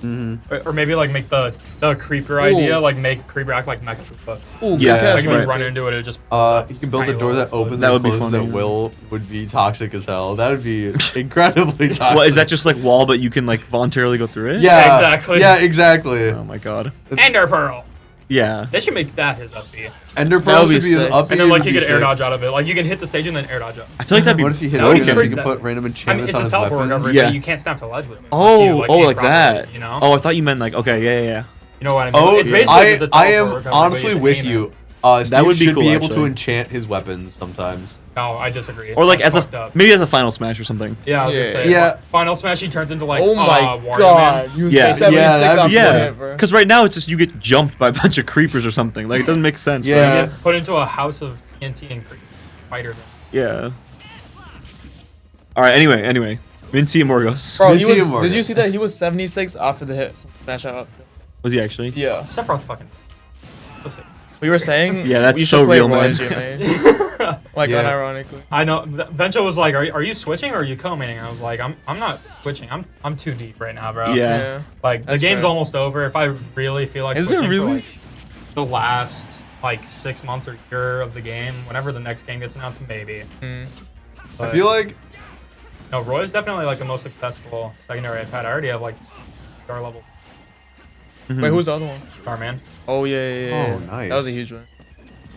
Speaker 3: Or maybe like make the creeper idea, like make creeper act like Mecha Koopa.
Speaker 6: Yeah,
Speaker 3: Like when
Speaker 6: right.
Speaker 3: you run into it, it just
Speaker 11: You can build a
Speaker 3: tiny
Speaker 11: door
Speaker 3: little
Speaker 11: that opens
Speaker 6: That
Speaker 11: and
Speaker 6: would be
Speaker 11: closes
Speaker 6: funny.
Speaker 11: at will. Would be toxic as hell. That would be incredibly toxic.
Speaker 6: Well, is that just like wall, but you can like voluntarily go through it?
Speaker 11: Yeah,
Speaker 3: Exactly.
Speaker 11: Yeah, exactly.
Speaker 6: Oh my god.
Speaker 3: Ender Pearl.
Speaker 6: Yeah.
Speaker 3: They should make that his up B.
Speaker 11: Ender Pearl
Speaker 8: would be
Speaker 11: should be his
Speaker 8: sick.
Speaker 11: up.
Speaker 3: And then like you could air dodge out of it. Like you can hit the stage and then air dodge up.
Speaker 6: I feel like that'd be
Speaker 11: What if he hits
Speaker 3: That would
Speaker 11: you
Speaker 3: be
Speaker 11: and
Speaker 3: pretty-
Speaker 11: you can put random
Speaker 3: I mean,
Speaker 11: enchantments
Speaker 3: it's
Speaker 11: on
Speaker 3: a
Speaker 11: his
Speaker 3: teleport
Speaker 11: weapons?
Speaker 3: recovery,
Speaker 6: Yeah.
Speaker 3: but you can't snap to ledge with it. unless you,
Speaker 6: Oh,
Speaker 3: aim
Speaker 6: like
Speaker 3: properly,
Speaker 6: that.
Speaker 3: You know?
Speaker 6: Oh, I thought you meant like okay, yeah.
Speaker 3: You know what I mean?
Speaker 11: Oh,
Speaker 3: It's basically just a teleport
Speaker 11: I am
Speaker 3: recovery, but
Speaker 11: honestly
Speaker 3: you have to
Speaker 11: with
Speaker 3: aim
Speaker 11: you.
Speaker 3: it.
Speaker 11: Steve
Speaker 6: would be
Speaker 11: should
Speaker 6: cool,
Speaker 11: be able to
Speaker 6: actually.
Speaker 11: enchant his weapons sometimes.
Speaker 3: No, I disagree.
Speaker 6: Or like
Speaker 3: That's
Speaker 6: as
Speaker 3: fucked
Speaker 6: a
Speaker 3: up.
Speaker 6: maybe as a final smash or something.
Speaker 3: Yeah, I was
Speaker 8: Yeah.
Speaker 3: gonna say.
Speaker 11: Yeah.
Speaker 3: Final Smash, he turns into like.
Speaker 8: Oh my
Speaker 3: Wario
Speaker 8: god,
Speaker 3: Man.
Speaker 8: you
Speaker 6: Yeah.
Speaker 8: say 76
Speaker 11: Yeah, that'd
Speaker 8: off
Speaker 11: be-
Speaker 8: the
Speaker 6: Yeah,
Speaker 8: hit, bro.
Speaker 6: because right now it's just you get jumped by a bunch of creepers or something. Like it doesn't make sense. bro.
Speaker 11: Yeah.
Speaker 3: Get put into a house of TNT and fighters.
Speaker 6: Yeah. All right. Anyway, Minty and Morgos.
Speaker 8: Bro, he
Speaker 11: Minty
Speaker 8: was,
Speaker 11: and
Speaker 8: did you
Speaker 11: Morgan.
Speaker 8: see that? He was 76 after the hit from Smash Out.
Speaker 6: Was he actually?
Speaker 8: Yeah.
Speaker 3: Sephiroth fucking. So sick.
Speaker 8: We were saying
Speaker 6: Yeah, that's
Speaker 8: we should
Speaker 6: so
Speaker 8: play
Speaker 6: real, man.
Speaker 8: Roy GMA. Like
Speaker 11: Yeah.
Speaker 8: unironically.
Speaker 3: I know. Venture was like, "Are you switching or are you co-maining?" I was like, "I'm not switching. I'm too deep right now, bro."
Speaker 6: Yeah.
Speaker 3: Like
Speaker 8: That's
Speaker 3: the game's
Speaker 8: fair.
Speaker 3: almost over. If I really feel like
Speaker 8: Is it
Speaker 3: switching for
Speaker 8: really?
Speaker 3: like the last like 6 months or year of the game, whenever the next game gets announced, maybe.
Speaker 8: Hmm.
Speaker 11: I feel like
Speaker 3: No, Roy's definitely like the most successful secondary I've had. I already have like star level
Speaker 8: Wait, who's the other one?
Speaker 3: Starman.
Speaker 8: Oh yeah.
Speaker 11: Oh, nice.
Speaker 8: That was a huge one.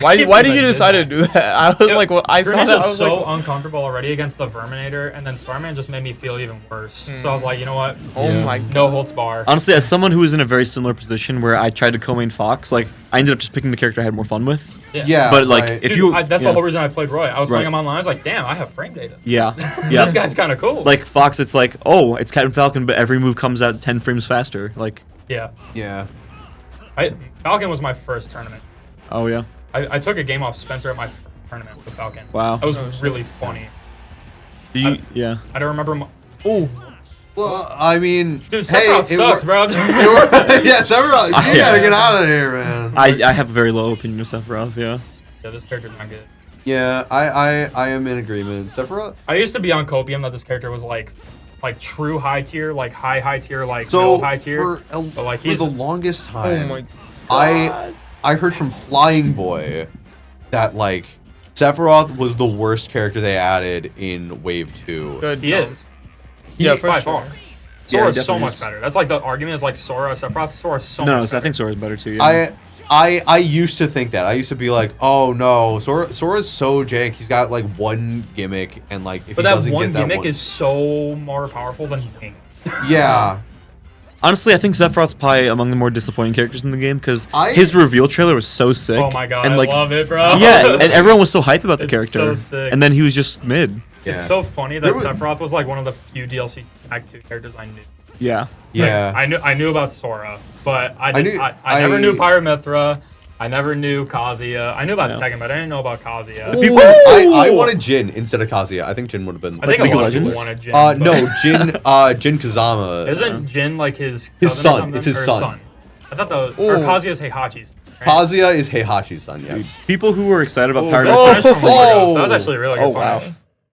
Speaker 8: Why did you decide to do that? I was like, well, I saw
Speaker 3: Greninja
Speaker 8: that. I
Speaker 3: is
Speaker 8: was
Speaker 3: so
Speaker 8: like,
Speaker 3: uncomfortable already against the Verminator, and then Starman just made me feel even worse. So I was like, you know what?
Speaker 8: oh
Speaker 6: Yeah.
Speaker 8: my.
Speaker 3: No holds bar.
Speaker 6: Honestly, as someone who was in a very similar position where I tried to co-main Fox, like I ended up just picking the character I had more fun with.
Speaker 11: yeah.
Speaker 6: But like,
Speaker 11: right.
Speaker 6: if
Speaker 3: Dude,
Speaker 6: you,
Speaker 3: that's
Speaker 6: yeah.
Speaker 3: the whole reason I played Roy. I was playing
Speaker 6: Right.
Speaker 3: him online. I was like, damn, I have frame data.
Speaker 6: Yeah, yeah.
Speaker 3: This guy's kind of cool.
Speaker 6: Like Fox, it's like, oh, it's Captain Falcon, but every move comes out 10 frames faster. Like,
Speaker 3: yeah.
Speaker 11: yeah.
Speaker 3: Falcon was my first tournament.
Speaker 6: oh yeah.
Speaker 3: I took a game off Spencer at my first tournament with Falcon.
Speaker 6: Wow.
Speaker 3: That was really funny.
Speaker 6: Yeah.
Speaker 3: I don't remember.
Speaker 11: Well, I mean,
Speaker 3: Dude,
Speaker 11: hey,
Speaker 3: Sephiroth
Speaker 11: it
Speaker 3: sucks,
Speaker 11: wor-
Speaker 3: bro.
Speaker 11: yeah, Sephiroth, you
Speaker 6: Yeah.
Speaker 11: gotta get out of here, man.
Speaker 6: I have a very low opinion of Sephiroth. Yeah.
Speaker 3: Yeah, this character's not good.
Speaker 11: Yeah, I am in agreement. Sephiroth.
Speaker 3: I used to be on copium that this character was like true high tier, like high tier, like
Speaker 11: So
Speaker 3: no high tier. But like
Speaker 11: for
Speaker 3: he's
Speaker 11: the longest
Speaker 8: Oh
Speaker 11: time,
Speaker 8: my.
Speaker 11: I heard from Flying Boy that like Sephiroth was the worst character they added in Wave 2.
Speaker 8: Good.
Speaker 3: he
Speaker 8: jump.
Speaker 3: is.
Speaker 8: Yeah,
Speaker 3: He-
Speaker 8: for
Speaker 3: by
Speaker 8: sure.
Speaker 3: far. Sora's so
Speaker 6: definitely
Speaker 3: much
Speaker 6: is.
Speaker 3: better. That's like the argument is like Sora, Sephiroth. Sora's so
Speaker 6: No,
Speaker 3: much
Speaker 6: so I
Speaker 3: better.
Speaker 6: think Sora's better too. Yeah.
Speaker 11: I used to think that. I used to be like, oh no, Sora's so jank. He's got like one gimmick, and like if
Speaker 3: But
Speaker 11: he
Speaker 3: that
Speaker 11: doesn't
Speaker 3: one
Speaker 11: get that
Speaker 3: gimmick
Speaker 11: one,
Speaker 3: is so more powerful than Wing.
Speaker 11: yeah.
Speaker 6: Honestly, I think Sephiroth's probably among the more disappointing characters in the game because
Speaker 11: I-
Speaker 6: his reveal trailer was so sick.
Speaker 3: Oh my god,
Speaker 6: and like,
Speaker 3: I love it, bro.
Speaker 6: yeah, and everyone was so hype about the
Speaker 3: It's
Speaker 6: character,
Speaker 3: so sick.
Speaker 6: and then he was just mid.
Speaker 3: It's
Speaker 11: Yeah.
Speaker 3: so funny
Speaker 11: There
Speaker 3: that
Speaker 11: was-
Speaker 3: Sephiroth was like one of the few DLC Act 2 characters I knew.
Speaker 6: Yeah.
Speaker 11: Yeah.
Speaker 3: I knew about Sora, but I
Speaker 11: knew-
Speaker 3: never knew
Speaker 11: I-
Speaker 3: Pyramithra. I never knew Kazuya. I knew about Tekken, but I didn't know about Kazuya.
Speaker 7: People, I wanted Jin instead of Kazuya. I thing Jin would have been.
Speaker 3: I think
Speaker 6: League
Speaker 3: a
Speaker 6: of
Speaker 3: lot of people
Speaker 6: Legends?
Speaker 3: wanted Jin.
Speaker 7: No, Jin Kazama.
Speaker 3: Isn't Jin like his
Speaker 7: His
Speaker 3: cousin or
Speaker 7: son.
Speaker 3: something?
Speaker 7: It's his
Speaker 3: Or
Speaker 7: son.
Speaker 3: I thought that was, or Kazuya's Heihachi's. Right?
Speaker 7: Kazuya is Heihachi's son. Yes.
Speaker 6: People who were excited about
Speaker 3: Oh,
Speaker 6: Power
Speaker 3: good
Speaker 6: Grid.
Speaker 3: punish from Morgos. That was actually a really good punish.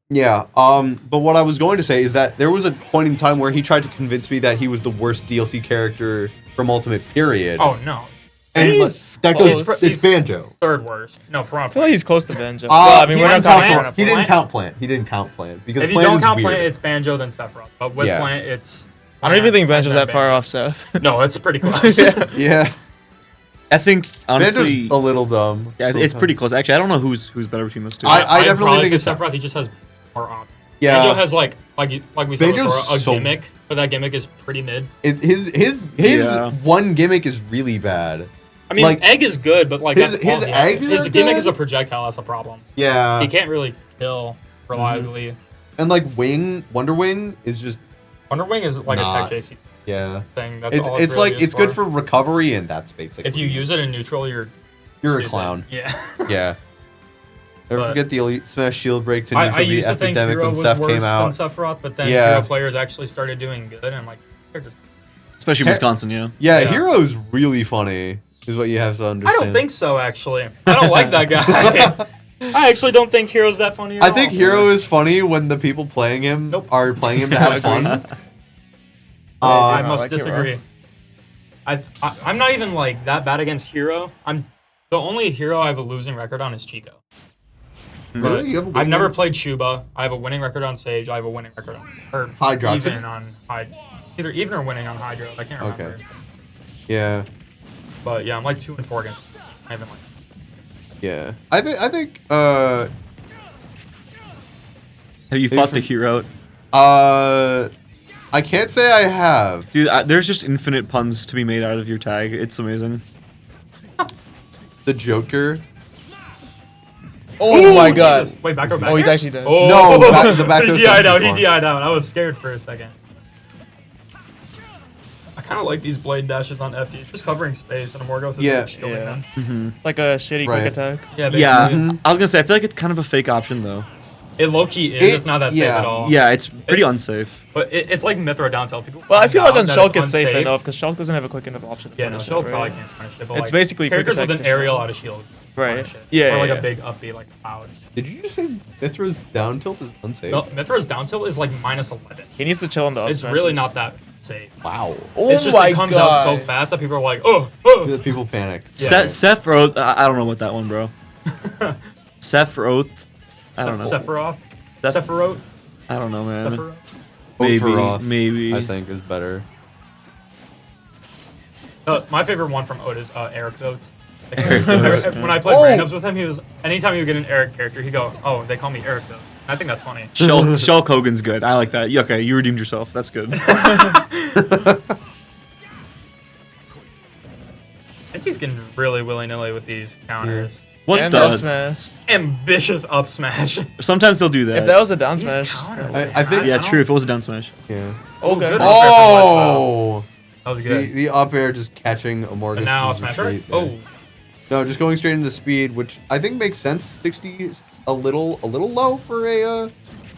Speaker 7: Yeah. But what I was going to say is that there was a point in time where he tried to convince me that he was the worst DLC character from Ultimate period.
Speaker 3: Oh no.
Speaker 7: And
Speaker 8: He's
Speaker 7: that goes.
Speaker 8: close.
Speaker 7: It's Banjo.
Speaker 3: Third worst. No,
Speaker 8: I feel like he's close to Banjo.
Speaker 7: I
Speaker 8: we're
Speaker 7: he
Speaker 8: not
Speaker 7: didn't
Speaker 8: counting
Speaker 7: count
Speaker 8: Plant.
Speaker 7: He didn't count Plant. He didn't count Plant because
Speaker 3: If you
Speaker 7: Plant
Speaker 3: don't
Speaker 7: is
Speaker 3: count
Speaker 7: weird.
Speaker 3: Plant, it's Banjo then Sephiroth. But with
Speaker 7: Yeah.
Speaker 3: Plant, it's.
Speaker 8: I don't even think Banjo's
Speaker 3: Plant,
Speaker 8: that far off, Seth.
Speaker 3: No, it's pretty close.
Speaker 7: Yeah.
Speaker 6: I think honestly,
Speaker 7: Banjo's a little dumb.
Speaker 6: yeah, it's pretty close. Actually, I don't know who's better between those two.
Speaker 7: I
Speaker 3: I'd
Speaker 7: definitely
Speaker 3: probably
Speaker 7: think
Speaker 3: say
Speaker 7: it's
Speaker 3: Sephiroth. He just has more options.
Speaker 7: Yeah.
Speaker 3: Banjo has like we said
Speaker 7: Banjo's
Speaker 3: before, a
Speaker 7: so-
Speaker 3: gimmick, but that gimmick is pretty mid.
Speaker 7: His
Speaker 6: Yeah.
Speaker 7: one gimmick is really bad.
Speaker 3: I mean,
Speaker 7: Like,
Speaker 3: egg is good, but like
Speaker 7: his-
Speaker 3: that's all
Speaker 7: his
Speaker 3: he
Speaker 7: eggs
Speaker 3: has. His
Speaker 7: are
Speaker 3: gimmick
Speaker 7: good?
Speaker 3: is a projectile. That's the problem.
Speaker 7: Yeah.
Speaker 3: He can't really kill reliably.
Speaker 7: And like Wonder Wing is just
Speaker 3: Wonder Wing is like
Speaker 7: Not.
Speaker 3: a tech chase
Speaker 7: yeah.
Speaker 3: thing. That's
Speaker 7: It's
Speaker 3: all
Speaker 7: it's
Speaker 3: really
Speaker 7: like
Speaker 3: is
Speaker 7: it's good for recovery and that's basically.
Speaker 3: If you use it in neutral, you're
Speaker 7: a
Speaker 3: stupid.
Speaker 7: clown.
Speaker 3: Yeah.
Speaker 7: Yeah. Never
Speaker 3: But-
Speaker 7: forget the Elite Smash Shield Break to
Speaker 3: I
Speaker 7: neutral be
Speaker 3: used to think
Speaker 7: epidemic
Speaker 3: Hero
Speaker 7: when
Speaker 3: was
Speaker 7: Seth
Speaker 3: worse
Speaker 7: came
Speaker 3: than
Speaker 7: out.
Speaker 3: Sephiroth, but then
Speaker 7: Yeah.
Speaker 3: Hero players actually started doing good, and like they're just.
Speaker 6: Especially Wisconsin, yeah.
Speaker 7: Yeah,
Speaker 3: Yeah.
Speaker 7: Hero's really funny. Is what you have to
Speaker 3: I
Speaker 7: understand.
Speaker 3: don't think so, actually. I don't like that guy. I actually don't think Hero's that funny at
Speaker 7: I
Speaker 3: all.
Speaker 7: think Hero is funny when the people playing him
Speaker 3: Nope.
Speaker 7: are playing him to have fun.
Speaker 3: I
Speaker 8: no,
Speaker 3: must
Speaker 8: like Hero.
Speaker 3: disagree. I'm not even like that bad against Hero. I'm the only Hero I have a losing record on is Chico.
Speaker 7: Really? You have a
Speaker 3: I've
Speaker 7: winning
Speaker 3: never
Speaker 7: record?
Speaker 3: played Shuba. I have a winning record on Sage. I have a winning record on or
Speaker 7: Hydroxy?
Speaker 3: even on Hydro. Either even or winning on Hydro. I can't remember.
Speaker 7: Okay. Yeah.
Speaker 3: But yeah, I'm like 2-4 against. I haven't like.
Speaker 7: Yeah. I think
Speaker 6: Have you fought the hero?
Speaker 7: I can't say I have.
Speaker 6: Dude, there's just infinite puns to be made out of your tag. It's amazing.
Speaker 7: The Joker.
Speaker 8: Oh my
Speaker 3: Jesus.
Speaker 8: god.
Speaker 3: Wait, back or back?
Speaker 8: Oh, he's
Speaker 3: air?
Speaker 8: actually dead.
Speaker 3: Oh,
Speaker 7: No, the back
Speaker 3: he
Speaker 7: air
Speaker 3: DI'd out.
Speaker 7: sounds
Speaker 3: He
Speaker 7: fun.
Speaker 3: DI'd out. I was scared for a second. I kind of like these blade dashes on FD. It's just covering space, and Morgos is
Speaker 7: Yeah.
Speaker 3: like shielding
Speaker 8: Yeah.
Speaker 3: them.
Speaker 8: It's like a shitty
Speaker 7: Right.
Speaker 8: quick attack.
Speaker 3: Yeah,
Speaker 6: Yeah,
Speaker 3: basically.
Speaker 6: I was gonna say I feel like it's kind of a fake option though.
Speaker 3: It low key is.
Speaker 7: It-
Speaker 3: It's not that safe
Speaker 7: yeah.
Speaker 3: at all.
Speaker 6: Yeah, it's pretty unsafe.
Speaker 3: But it's like Mithra down till people.
Speaker 8: Well, I
Speaker 3: find
Speaker 8: feel like
Speaker 3: out
Speaker 8: on
Speaker 3: that
Speaker 8: Shulk it's safe
Speaker 3: unsafe.
Speaker 8: enough because Shulk doesn't have a quick enough option. to
Speaker 3: Yeah, no,
Speaker 8: punish
Speaker 3: Shulk
Speaker 8: it,
Speaker 3: probably
Speaker 8: right?
Speaker 3: can't punish it. But
Speaker 8: It's
Speaker 3: like,
Speaker 8: basically quick
Speaker 3: characters with
Speaker 8: attack
Speaker 3: an
Speaker 8: to
Speaker 3: aerial
Speaker 8: Shulk.
Speaker 3: out of shield.
Speaker 8: Right.
Speaker 3: punish it.
Speaker 8: Yeah,
Speaker 3: Or like
Speaker 8: yeah,
Speaker 3: a big upbeat like Cloud.
Speaker 7: Did you just say Mithra's down tilt is unsafe?
Speaker 3: No, Mithra's down tilt is like -11.
Speaker 8: He needs to chill on the up
Speaker 3: It's
Speaker 8: smashes.
Speaker 3: really not that safe.
Speaker 7: Wow.
Speaker 3: It's just it comes out so fast that people are like, oh.
Speaker 7: The people panic.
Speaker 3: Yeah.
Speaker 6: Sephiroth, I don't know what that one, bro. Sephiroth, I don't know.
Speaker 3: Sephiroth?
Speaker 6: That's-
Speaker 3: Sephiroth?
Speaker 6: I don't know, man.
Speaker 3: Sephiroth?
Speaker 6: Maybe.
Speaker 7: I think is better.
Speaker 3: My favorite one from Oda is Eric Thoth.
Speaker 6: Eric
Speaker 3: When I played randoms with him, he was anytime he would get an Eric character, he'd go, "Oh, they call me Eric Thoth." I think that's funny.
Speaker 6: Shulk Hogan's good. I like that. Okay, you redeemed yourself. That's good.
Speaker 3: He's getting really willy-nilly with these counters.
Speaker 6: What
Speaker 8: And up
Speaker 6: the?
Speaker 8: smash.
Speaker 3: Ambitious up smash.
Speaker 6: Sometimes they'll do that.
Speaker 8: If that was a down
Speaker 3: These
Speaker 8: smash.
Speaker 3: counters.
Speaker 7: I think.
Speaker 6: Yeah, true. If it was a down smash.
Speaker 7: Yeah.
Speaker 8: Okay.
Speaker 3: good.
Speaker 7: Oh.
Speaker 3: That was
Speaker 7: The,
Speaker 3: good.
Speaker 7: the up air just catching a Morgan.
Speaker 3: And now smash right? Oh.
Speaker 7: No, just going straight into speed, which I think makes sense. 60 is a little low for a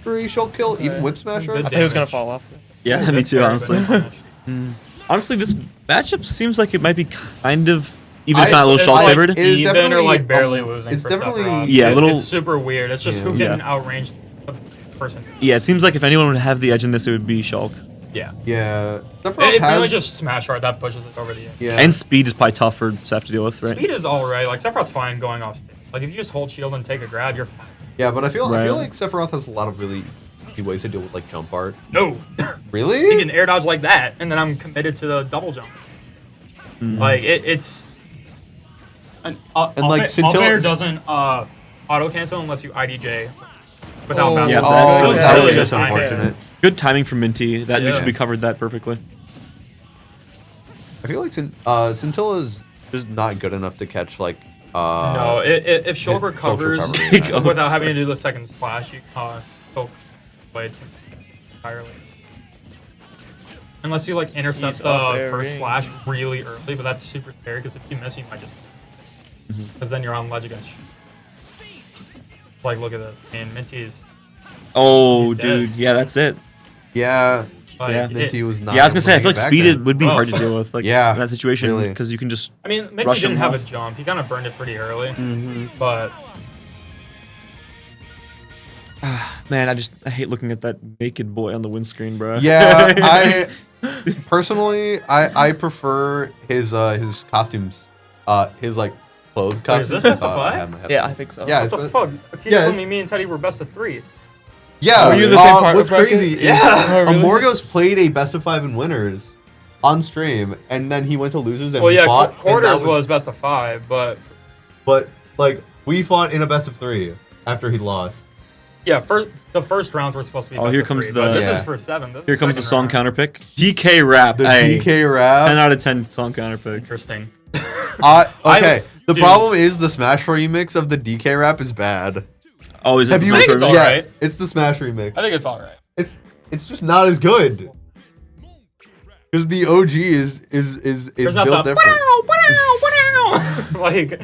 Speaker 7: Shulk kill, even with smash
Speaker 3: Good
Speaker 8: I
Speaker 7: right.
Speaker 8: think he was gonna
Speaker 3: damage.
Speaker 8: fall off.
Speaker 6: Yeah, me
Speaker 3: That's
Speaker 6: too.
Speaker 3: very
Speaker 6: Honestly.
Speaker 3: good damage.
Speaker 6: Honestly, this matchup seems like it might be kind of even if
Speaker 7: I-
Speaker 6: not a little
Speaker 3: It's
Speaker 6: Shulk
Speaker 3: like
Speaker 6: favored.
Speaker 7: It is
Speaker 3: even or
Speaker 7: definitely
Speaker 3: like barely
Speaker 7: a-
Speaker 3: losing
Speaker 7: it's
Speaker 3: for
Speaker 7: definitely-
Speaker 3: Sephiroth.
Speaker 6: Yeah, a little-
Speaker 3: It's super weird. It's just who
Speaker 6: Yeah.
Speaker 3: can outrange the person.
Speaker 6: Yeah, it seems like if anyone would have the edge in this, it would be Shulk.
Speaker 3: Yeah.
Speaker 7: Yeah. Sephiroth
Speaker 3: It's
Speaker 7: has,
Speaker 3: mainly just smash hard that pushes it over the edge.
Speaker 7: yeah.
Speaker 6: And speed is probably tough for Seth to deal with, right?
Speaker 3: Speed is alright. Like Sephiroth's fine going off stage. Like if you just hold shield and take a grab, you're fine.
Speaker 7: yeah, but I feel
Speaker 6: Right.
Speaker 7: like Sephiroth has a lot of really easy ways to deal with like jump art.
Speaker 3: No.
Speaker 7: Really?
Speaker 3: He can air dodge like that, and then I'm committed to the double jump. Like it's. And
Speaker 7: like,
Speaker 3: up
Speaker 7: Scintilla
Speaker 3: air
Speaker 7: is-
Speaker 3: doesn't auto cancel unless you IDJ without
Speaker 8: Oh,
Speaker 3: bounce.
Speaker 6: yeah,
Speaker 3: Ball.
Speaker 6: that's
Speaker 3: It was
Speaker 6: good.
Speaker 3: really
Speaker 7: just
Speaker 3: good timing.
Speaker 7: unfortunate.
Speaker 6: Good timing from Minty. That we
Speaker 3: Yeah.
Speaker 6: should be covered that perfectly.
Speaker 7: I feel like Scintilla's just not good enough to catch like.
Speaker 3: No, if Shulk recovers
Speaker 6: recovery.
Speaker 3: without having to do the second splash, you Shulk blades entirely. Unless you like intercept
Speaker 8: He's up
Speaker 3: the
Speaker 8: airing.
Speaker 3: first slash really early, but that's super scary because if you miss, you might just. because then you're on ledge against. Like, look at this. I mean, Minty's.
Speaker 6: Oh,
Speaker 3: He's dead.
Speaker 6: dude. Yeah, that's it.
Speaker 11: Yeah.
Speaker 3: Like,
Speaker 6: Yeah.
Speaker 11: Minty was not.
Speaker 6: Yeah, I was gonna say I
Speaker 11: able
Speaker 6: feel
Speaker 11: to
Speaker 6: like
Speaker 11: bring it
Speaker 6: speed
Speaker 11: back
Speaker 6: would be
Speaker 3: Oh.
Speaker 6: hard to deal with. Like
Speaker 11: Yeah,
Speaker 6: in that situation
Speaker 11: really.
Speaker 6: because you can just.
Speaker 3: I mean, Minty
Speaker 6: Rush
Speaker 3: didn't
Speaker 6: him
Speaker 3: have
Speaker 6: off.
Speaker 3: a jump. He kind of burned it pretty early.
Speaker 6: Mhm.
Speaker 3: But
Speaker 6: Man, I hate looking at that naked boy on the windscreen, bro.
Speaker 11: then. Yeah, I personally I prefer his costumes, his like clothes
Speaker 3: Wait, is
Speaker 11: costumes.
Speaker 3: this best
Speaker 11: I
Speaker 3: of
Speaker 11: thought I
Speaker 3: five?
Speaker 11: had my head-
Speaker 8: Yeah, I think so.
Speaker 11: Yeah,
Speaker 3: what
Speaker 11: it's
Speaker 3: the
Speaker 11: been-
Speaker 3: fuck? Akita
Speaker 11: yeah,
Speaker 3: told
Speaker 11: it's-
Speaker 3: me and Teddy were best of 3.
Speaker 11: Yeah,
Speaker 8: Were you in the same part
Speaker 11: what's
Speaker 8: bracket?
Speaker 11: crazy is
Speaker 3: Yeah.
Speaker 8: Oh, really?
Speaker 11: Amorgos played a best of 5 in winners on stream, and then he went to losers and
Speaker 3: Well,
Speaker 11: we
Speaker 3: yeah,
Speaker 11: fought. and
Speaker 3: quarters
Speaker 11: that
Speaker 3: was best of 5, but
Speaker 11: but like we fought in a best of 3 after he lost.
Speaker 3: yeah, the first rounds were supposed to be.
Speaker 6: Oh,
Speaker 3: best
Speaker 6: here
Speaker 3: of
Speaker 6: comes
Speaker 3: 3, but
Speaker 6: the-
Speaker 3: this
Speaker 11: Yeah.
Speaker 3: is for 7. This
Speaker 6: Here
Speaker 3: is
Speaker 6: comes the
Speaker 3: second
Speaker 6: song
Speaker 3: round.
Speaker 6: counter pick. DK rap.
Speaker 11: The
Speaker 6: Hey,
Speaker 11: DK rap.
Speaker 6: 10 out of 10 song counter pick.
Speaker 3: Interesting.
Speaker 11: Okay, the
Speaker 3: dude.
Speaker 11: problem is the Smash remix of the DK rap is bad.
Speaker 6: Oh, is it?
Speaker 11: Have
Speaker 6: the
Speaker 11: you?
Speaker 6: Smash
Speaker 3: think it's
Speaker 6: remix?
Speaker 3: all
Speaker 11: yeah,
Speaker 3: right.
Speaker 11: it's the Smash remix.
Speaker 3: I think it's all right.
Speaker 11: It's just not as good. Because the OG is
Speaker 3: There's not
Speaker 11: built
Speaker 3: the
Speaker 11: different.
Speaker 3: like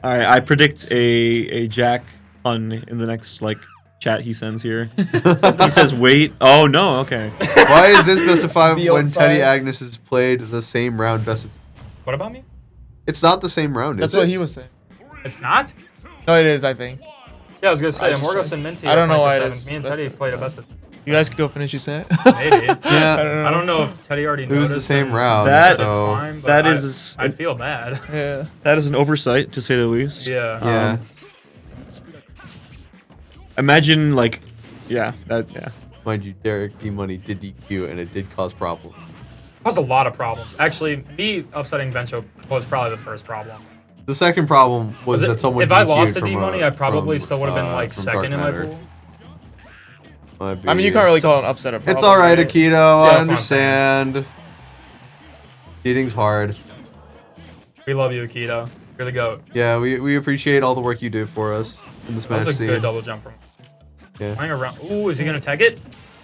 Speaker 6: All right, I predict a Jack pun in the next like chat he sends here. He says, "Wait." Oh no. Okay.
Speaker 11: Why is this best of 5
Speaker 8: The old
Speaker 11: when Teddy
Speaker 8: 5.
Speaker 11: Agnes has played the same round best of?
Speaker 3: what about me?
Speaker 11: It's not the same round,
Speaker 8: That's
Speaker 11: is
Speaker 8: what
Speaker 11: it?
Speaker 8: he was saying.
Speaker 3: It's not.
Speaker 8: No, it is. I think.
Speaker 3: Yeah, I was gonna say
Speaker 8: I just
Speaker 3: Amorgos
Speaker 8: checked.
Speaker 3: and Minty.
Speaker 8: I don't
Speaker 3: are
Speaker 8: know
Speaker 3: playing
Speaker 8: why
Speaker 3: for
Speaker 8: it is
Speaker 3: 7. Me and
Speaker 8: best
Speaker 3: Teddy
Speaker 8: of
Speaker 3: played a
Speaker 8: 5.
Speaker 3: best of.
Speaker 8: You guys could go finish your set.
Speaker 3: Maybe.
Speaker 11: Yeah,
Speaker 3: I don't know if Teddy already
Speaker 11: it was
Speaker 3: noticed.
Speaker 11: the same
Speaker 3: and
Speaker 11: round.
Speaker 6: That-
Speaker 3: It's
Speaker 11: so
Speaker 3: fine. But
Speaker 6: that
Speaker 3: I-
Speaker 6: is-
Speaker 3: I feel bad.
Speaker 8: Yeah.
Speaker 6: That is an oversight to say the least.
Speaker 3: Yeah.
Speaker 11: yeah.
Speaker 6: Imagine like, yeah, that yeah.
Speaker 11: Mind you, Derek D Money did DQ and it did cause problems.
Speaker 3: Caused a lot of problems. Actually, me upsetting Bencho was probably the first problem.
Speaker 11: The second problem was that someone.
Speaker 3: If I
Speaker 11: DQ'd
Speaker 3: lost to
Speaker 11: from,
Speaker 3: D Money, I probably
Speaker 11: from,
Speaker 3: still would have been like
Speaker 11: from
Speaker 3: second in
Speaker 11: Dark
Speaker 3: my
Speaker 11: Matter.
Speaker 3: pool.
Speaker 11: Might
Speaker 8: I mean, you
Speaker 11: be-
Speaker 8: can't really call it an upset. A problem,
Speaker 11: It's all right,
Speaker 8: right?
Speaker 11: Akito.
Speaker 3: that's
Speaker 11: I
Speaker 3: what I'm
Speaker 11: understand. Cheating's hard.
Speaker 3: We love you, Akito. You're the goat.
Speaker 11: Yeah, we appreciate all the work you do for us in the
Speaker 3: That
Speaker 11: Smash
Speaker 3: was a
Speaker 11: scene.
Speaker 3: good double jump from.
Speaker 11: Yeah.
Speaker 3: Playing around. Ooh, is he gonna tag it?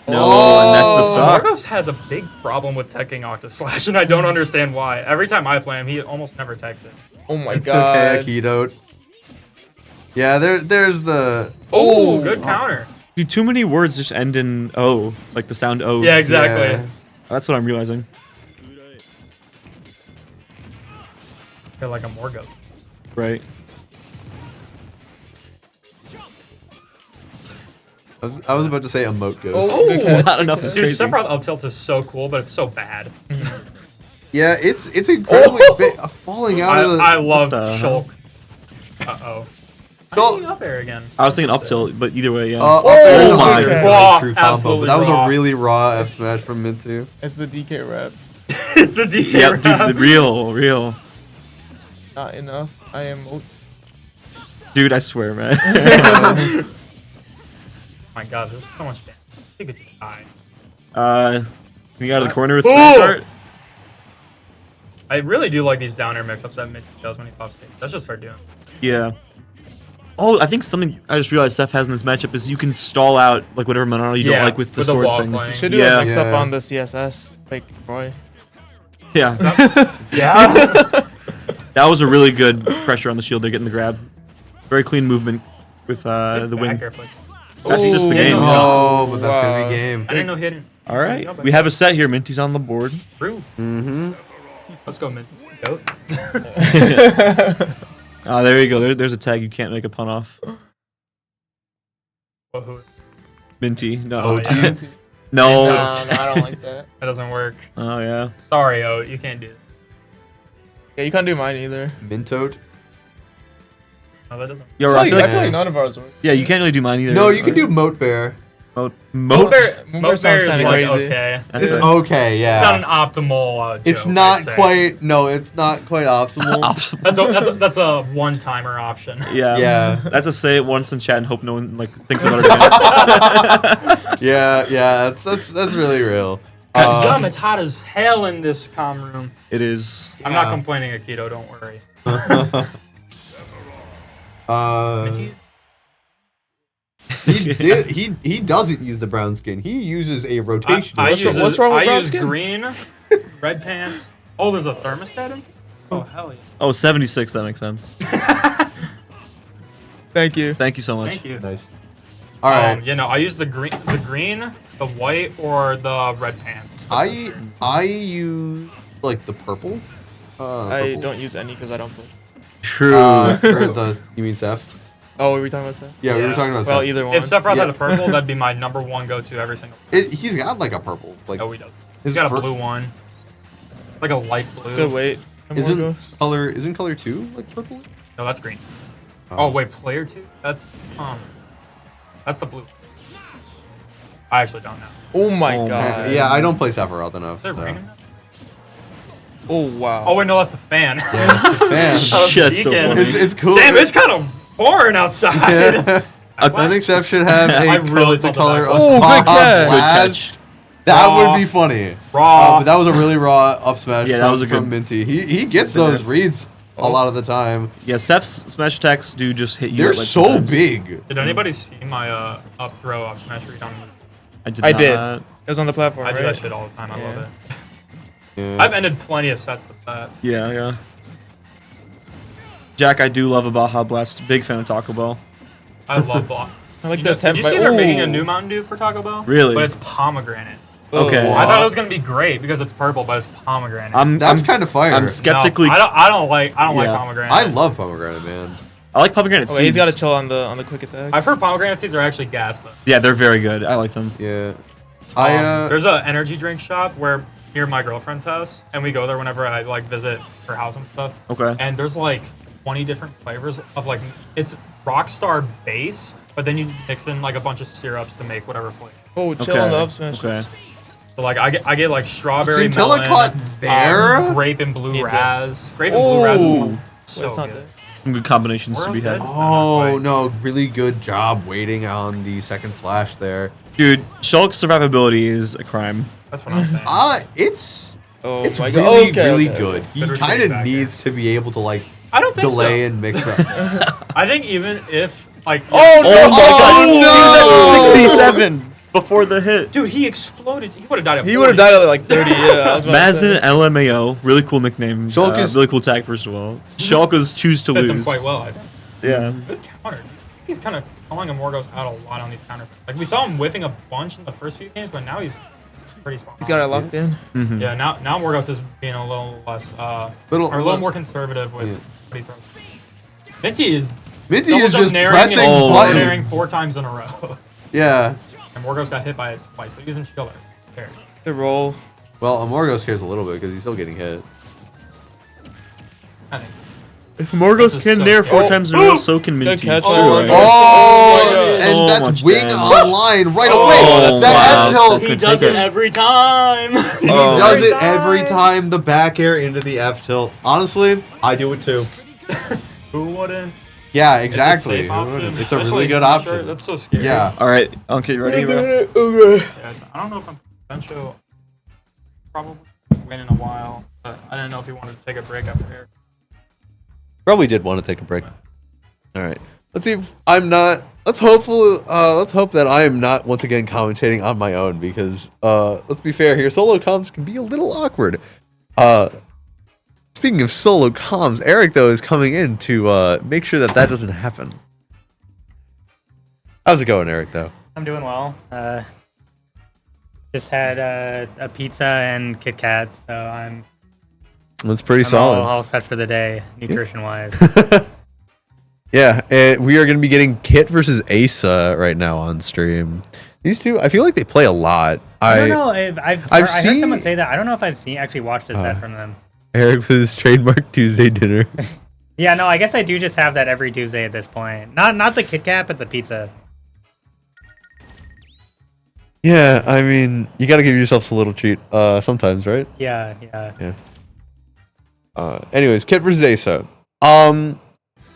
Speaker 6: No, and that's the suck.
Speaker 3: Marcos has a big problem with teching Octoslash, and I don't understand why. Every time I play him, he almost never techs it.
Speaker 8: Oh my
Speaker 11: It's
Speaker 8: god.
Speaker 11: okay, Akito. Yeah, there's the.
Speaker 3: Oh, good counter.
Speaker 6: Dude, too many words just end in O, like the sound O.
Speaker 3: Yeah, exactly.
Speaker 11: Yeah.
Speaker 6: That's what I'm realizing.
Speaker 3: Feel like a Morgo.
Speaker 6: Right.
Speaker 11: I was about to say emote ghost.
Speaker 3: Oh,
Speaker 6: Not enough is
Speaker 3: dude,
Speaker 6: crazy.
Speaker 3: Sephiroth up tilt is so cool, but it's so bad.
Speaker 11: Yeah, it's incredibly big. Falling out of the.
Speaker 3: I love
Speaker 6: the
Speaker 3: Shulk. Uh-oh.
Speaker 11: Shulk-
Speaker 3: I'm up there again.
Speaker 6: I was thinking up tilt, but either way, yeah.
Speaker 11: Up air is
Speaker 6: Oh
Speaker 11: a
Speaker 6: my
Speaker 11: really
Speaker 3: God.
Speaker 11: true
Speaker 3: Raw,
Speaker 11: combo, but
Speaker 3: absolutely
Speaker 11: that was
Speaker 3: raw.
Speaker 11: a really raw F smash from Mintu.
Speaker 8: It's the DK rap.
Speaker 3: It's the DK
Speaker 6: Yep,
Speaker 3: rap.
Speaker 6: dude, real.
Speaker 8: Not enough. I am.
Speaker 6: Dude, I swear, man.
Speaker 3: Oh my god, there's so much damage. I think it's die.
Speaker 6: Can you get out of the corner with
Speaker 3: Ooh!
Speaker 6: Smash Art?
Speaker 3: I really do like these down air mix-ups that Mitch does when he's off stage. Let's just start doing it.
Speaker 6: Yeah. Oh, I think something I just realized Seth has in this matchup is you can stall out like whatever Monaro you
Speaker 3: Yeah,
Speaker 6: don't like with the
Speaker 3: with the
Speaker 6: sword
Speaker 3: wall
Speaker 6: thing.
Speaker 3: playing.
Speaker 8: Should do
Speaker 6: Yeah.
Speaker 8: a mix up
Speaker 11: Yeah.
Speaker 8: on the CSS, like Roy.
Speaker 6: Yeah.
Speaker 3: Yeah.
Speaker 6: That was a really good pressure on the shield there, getting the grab. Very clean movement with the win. That's just the
Speaker 3: Ooh.
Speaker 6: game.
Speaker 3: Ooh.
Speaker 6: Yeah.
Speaker 11: Oh, but that's gonna
Speaker 8: Wow.
Speaker 11: be game.
Speaker 3: I didn't know he hadn't.
Speaker 6: All right, we have a set here. Minty's on the board.
Speaker 3: True.
Speaker 11: Mm-hmm.
Speaker 3: Let's go, Minty. Goat.
Speaker 6: Oh, there you go. There's a tag you can't make a pun off.
Speaker 3: Well, who?
Speaker 6: Minty. No.
Speaker 3: Oh, yeah.
Speaker 6: No.
Speaker 8: No, I don't like that.
Speaker 3: That doesn't work.
Speaker 6: Oh yeah.
Speaker 3: Sorry, Oat. You can't do it.
Speaker 8: Yeah, you can't do mine either.
Speaker 11: Mintote.
Speaker 3: No, that doesn't.
Speaker 6: Yo,
Speaker 8: I
Speaker 6: I feel like,
Speaker 8: feel like none of ours work.
Speaker 6: yeah, you can't really do mine either.
Speaker 11: No, you can do Moat Bear.
Speaker 6: Moat.
Speaker 3: Moat Bear
Speaker 8: Moat sounds
Speaker 3: is
Speaker 8: kinda
Speaker 3: like,
Speaker 8: crazy.
Speaker 3: okay.
Speaker 6: That's
Speaker 11: It's
Speaker 6: it.
Speaker 11: okay, yeah.
Speaker 3: It's not an optimal joke,
Speaker 11: It's
Speaker 3: I'd
Speaker 11: not
Speaker 3: say.
Speaker 11: quite. No, it's not quite optimal.
Speaker 3: That's a one-timer option.
Speaker 6: Yeah.
Speaker 11: Yeah.
Speaker 6: That's a say it once in chat and hope no one like thinks about it again.
Speaker 11: yeah. That's really real.
Speaker 3: Gum, it's hot as hell in this comm room.
Speaker 6: It is.
Speaker 3: I'm not complaining, Akito. Don't worry. Minty?
Speaker 11: He doesn't use the brown skin. He uses a rotation.
Speaker 3: I
Speaker 8: What's
Speaker 3: use
Speaker 8: wrong with
Speaker 3: I
Speaker 8: brown
Speaker 3: use
Speaker 8: skin?
Speaker 3: green, red pants, Oh, there's a thermostat in? Oh, hell yeah.
Speaker 6: Oh, 76. That makes sense.
Speaker 8: Thank you.
Speaker 6: Thank you so much.
Speaker 3: Thank you.
Speaker 11: Nice. All right.
Speaker 3: You know, I use the green, the white, or the red pants.
Speaker 11: I use like the purple.
Speaker 8: I
Speaker 11: Purple.
Speaker 8: don't use any because I don't play.
Speaker 6: True.
Speaker 11: You mean Seth?
Speaker 8: Oh, were we talking about that?
Speaker 11: Yeah, we were
Speaker 3: Yeah.
Speaker 11: talking about
Speaker 8: Well,
Speaker 11: Seth.
Speaker 8: either one.
Speaker 3: If Sephiroth
Speaker 11: Yeah.
Speaker 3: had a purple, that'd be my number one go-to every single.
Speaker 11: He's got like a purple. Like
Speaker 3: No, he doesn't.
Speaker 11: his
Speaker 3: He's got a
Speaker 11: fir-
Speaker 3: blue one. Like a light blue.
Speaker 8: Good wait.
Speaker 11: Isn't color 2 like purple?
Speaker 3: No, that's green. Oh wait, player 2? That's the blue. I actually don't know.
Speaker 8: Oh my god.
Speaker 11: Yeah, I don't play Sephiroth enough.
Speaker 3: Is there
Speaker 11: So.
Speaker 3: rain in there?
Speaker 8: Oh wow.
Speaker 3: Oh wait, no, that's the fan.
Speaker 11: Yeah, that's the fan.
Speaker 6: Shit, that's so
Speaker 3: Deacon.
Speaker 6: funny.
Speaker 11: It's cool.
Speaker 3: Damn, it's kind of boring outside.
Speaker 11: Yeah. I think Seth should have
Speaker 3: I
Speaker 11: a
Speaker 3: really
Speaker 11: the
Speaker 3: thought
Speaker 11: color
Speaker 3: that
Speaker 11: of
Speaker 3: was-
Speaker 6: good catch.
Speaker 11: Blast. That
Speaker 3: Raw.
Speaker 11: would be funny.
Speaker 3: Raw.
Speaker 11: But that was a really raw up smash.
Speaker 6: Yeah, that
Speaker 11: from,
Speaker 6: was a good-
Speaker 11: from Minty. He gets those reads a lot of the time.
Speaker 6: Yeah, Seth's smash attacks do just hit you.
Speaker 11: They're
Speaker 6: at, like,
Speaker 11: so
Speaker 6: sometimes.
Speaker 11: big.
Speaker 3: Did anybody see my up throw up smash read on me?
Speaker 8: I did.
Speaker 6: not.
Speaker 8: It was on the platform,
Speaker 3: I do
Speaker 8: right?
Speaker 3: that shit all the time. I love
Speaker 8: Yeah.
Speaker 3: it.
Speaker 11: Yeah.
Speaker 3: I've ended plenty of sets with that.
Speaker 6: Yeah, yeah. Jack, I do love a Baja Blast. Big fan of Taco Bell.
Speaker 3: I love block.
Speaker 8: I like
Speaker 3: You
Speaker 8: the
Speaker 3: know, did
Speaker 8: temp.
Speaker 3: you see they're making a new Mountain Dew for Taco Bell?
Speaker 6: Really?
Speaker 3: But it's pomegranate.
Speaker 6: Okay.
Speaker 3: I thought it was gonna be great because it's purple, but it's pomegranate.
Speaker 11: That's kind of fire.
Speaker 6: I'm skeptically.
Speaker 3: No, I don't like
Speaker 6: Yeah.
Speaker 3: pomegranate.
Speaker 11: I love pomegranate, man.
Speaker 6: I like pomegranate
Speaker 8: Oh,
Speaker 6: seeds.
Speaker 8: he's got to chill on the quick attacks.
Speaker 3: I've heard pomegranate seeds are actually gas though.
Speaker 6: Yeah, they're very good. I like them.
Speaker 11: Yeah.
Speaker 3: There's an energy drink shop where near my girlfriend's house, and we go there whenever I like visit her house and stuff.
Speaker 6: Okay.
Speaker 3: And there's like 20 different flavors of like it's Rockstar base, but then you mix in like a bunch of syrups to make whatever flavor.
Speaker 8: Oh, chill on the up smash.
Speaker 6: Okay.
Speaker 3: So like I get like strawberry,
Speaker 11: Scintilla
Speaker 3: melon,
Speaker 11: caught there?
Speaker 3: grape and blue
Speaker 8: Me too.
Speaker 3: raz. Grape and blue raz
Speaker 6: Oh.
Speaker 3: is so
Speaker 8: It's not
Speaker 3: good.
Speaker 8: there.
Speaker 6: Some good combinations
Speaker 3: Where
Speaker 6: to be
Speaker 3: else
Speaker 6: had.
Speaker 3: did-
Speaker 11: Oh no! Really good job waiting on the second slash there.
Speaker 6: Dude, Shulk's survivability is a crime.
Speaker 3: That's what I'm saying.
Speaker 11: It's
Speaker 8: Oh
Speaker 11: it's
Speaker 8: my
Speaker 11: really
Speaker 8: god. Okay,
Speaker 11: really
Speaker 8: okay,
Speaker 11: good.
Speaker 8: okay.
Speaker 11: He
Speaker 3: Better
Speaker 11: kind
Speaker 3: take it
Speaker 11: of
Speaker 3: back
Speaker 11: needs to be able to like
Speaker 3: I don't think
Speaker 11: delay
Speaker 3: so.
Speaker 11: and mix up.
Speaker 3: I think even if like
Speaker 6: Oh my
Speaker 11: Oh,
Speaker 6: god!
Speaker 11: no!
Speaker 6: He was at 67 before the hit.
Speaker 3: dude, he exploded. He would have died at
Speaker 8: He
Speaker 3: 40.
Speaker 8: would have died at like 30. Yeah. I was about to
Speaker 6: Madison
Speaker 8: say.
Speaker 6: LMAO, really cool nickname.
Speaker 11: Shulk is-
Speaker 6: really cool tag, first of all. Shulk is choose to
Speaker 3: fits him
Speaker 6: lose.
Speaker 3: quite well, I think.
Speaker 6: Yeah.
Speaker 3: Good counter. He's kind of calling Amorgos out a lot on these counters. Like we saw him whiffing a bunch in the first few games, but now he's pretty spot on.
Speaker 8: He's got it locked in.
Speaker 3: Yeah, now Morgos is being a little less, or a
Speaker 11: Little-
Speaker 3: little more conservative with what he throws. Minty is
Speaker 11: Minty
Speaker 3: double
Speaker 11: is
Speaker 3: jump
Speaker 11: just
Speaker 3: nairing
Speaker 11: pressing
Speaker 3: and
Speaker 6: buttons.
Speaker 3: nairing 4 times in a row.
Speaker 11: Yeah.
Speaker 3: And Morgos got hit by it twice, but he was in shielders. Who cares?
Speaker 8: Good roll.
Speaker 11: Well, Amorgos cares a little bit because he's still getting hit.
Speaker 3: I think.
Speaker 6: If Morgos
Speaker 3: This is
Speaker 6: can
Speaker 3: so
Speaker 6: nair 4
Speaker 8: scary.
Speaker 6: times in a row, so can Minty.
Speaker 8: catch.
Speaker 3: Oh,
Speaker 8: Oh,
Speaker 11: Oh,
Speaker 6: So
Speaker 11: and
Speaker 6: much
Speaker 11: that's wing
Speaker 6: damage.
Speaker 11: online right
Speaker 3: Oh,
Speaker 11: away.
Speaker 6: that's
Speaker 11: that
Speaker 6: loud.
Speaker 11: F tilt,
Speaker 6: That's
Speaker 3: He
Speaker 6: gonna
Speaker 3: does
Speaker 6: take
Speaker 3: it
Speaker 6: it.
Speaker 3: every time.
Speaker 11: he does it every time. The back air into the F tilt. Honestly, I do it too.
Speaker 3: Who wouldn't?
Speaker 11: Yeah,
Speaker 3: It's a
Speaker 11: exactly.
Speaker 3: safe option,
Speaker 11: It's a
Speaker 3: especially
Speaker 11: really
Speaker 3: in
Speaker 11: good
Speaker 3: Smash,
Speaker 11: option.
Speaker 3: That's so scary.
Speaker 11: Yeah.
Speaker 6: All right, Uncle, you ready, bro?
Speaker 3: Yeah, I don't know if I'm Bencho probably win in a while, but I didn't know if he wanted to take a break after Eric.
Speaker 11: Probably did want to take a break. All right. Let's see if I'm not. Let's hope that I am not once again commentating on my own because let's be fair here. Solo comms can be a little awkward. Speaking of solo comms, Eric though is coming in to make sure that doesn't happen. How's it going, Eric? Though
Speaker 4: I'm doing well. Just had a pizza and Kit Kat, so I'm
Speaker 11: that's pretty
Speaker 4: I'm
Speaker 11: solid.
Speaker 4: all set for the day, nutrition wise.
Speaker 11: Yeah, and we are going to be getting Kit versus Asa right now on stream. These two, I feel like they play a lot.
Speaker 4: I don't know. I've
Speaker 11: I've
Speaker 4: heard
Speaker 11: seen-
Speaker 4: someone say that. I don't know if I've actually watched a set from them.
Speaker 11: Eric with his trademark Tuesday dinner.
Speaker 4: Yeah, no, I guess I do just have that every Tuesday at this point. Not the Kit Kat, but the pizza.
Speaker 11: Yeah, I mean, you got to give yourself a little treat sometimes, right?
Speaker 4: Yeah.
Speaker 11: Anyways, Kit versus Asa.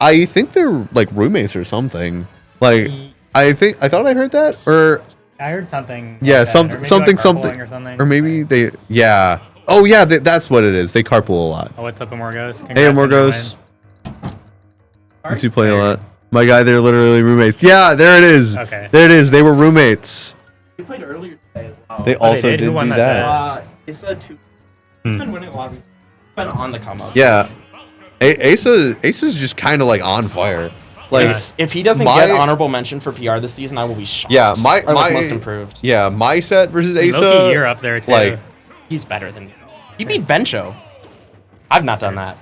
Speaker 11: I think they're like roommates or something. Like, I thought I heard that, or
Speaker 4: I heard something.
Speaker 11: yeah,
Speaker 4: like that, or maybe
Speaker 11: something,
Speaker 4: like
Speaker 11: something,
Speaker 4: carpooling or something.
Speaker 11: or maybe they, yeah. Oh yeah, that's what it is. They carpool a lot.
Speaker 4: Oh, what's up, Amorgos?
Speaker 11: Hey, Amorgos. Used to play a lot. My guy, they're literally roommates. Yeah, there it is.
Speaker 4: Okay.
Speaker 11: There it is. They were roommates.
Speaker 12: We played earlier today as well.
Speaker 11: They
Speaker 4: Oh,
Speaker 11: also
Speaker 4: did? Who
Speaker 11: did
Speaker 4: won
Speaker 11: do
Speaker 4: that
Speaker 11: that.
Speaker 12: It's a 2. He's been winning a lot recently.
Speaker 5: Been on the come up.
Speaker 7: Yeah. Asa's just kind of like on fire. Like
Speaker 5: If he doesn't
Speaker 7: my-
Speaker 5: get honorable mention for PR this season, I will be shocked.
Speaker 7: yeah, my
Speaker 5: Or, like,
Speaker 7: my
Speaker 5: most improved.
Speaker 7: Yeah, my set versus
Speaker 4: Loki,
Speaker 7: Asa.
Speaker 4: you're up there too.
Speaker 7: Like
Speaker 5: He's better than you. He beat Bencho. I've not done that.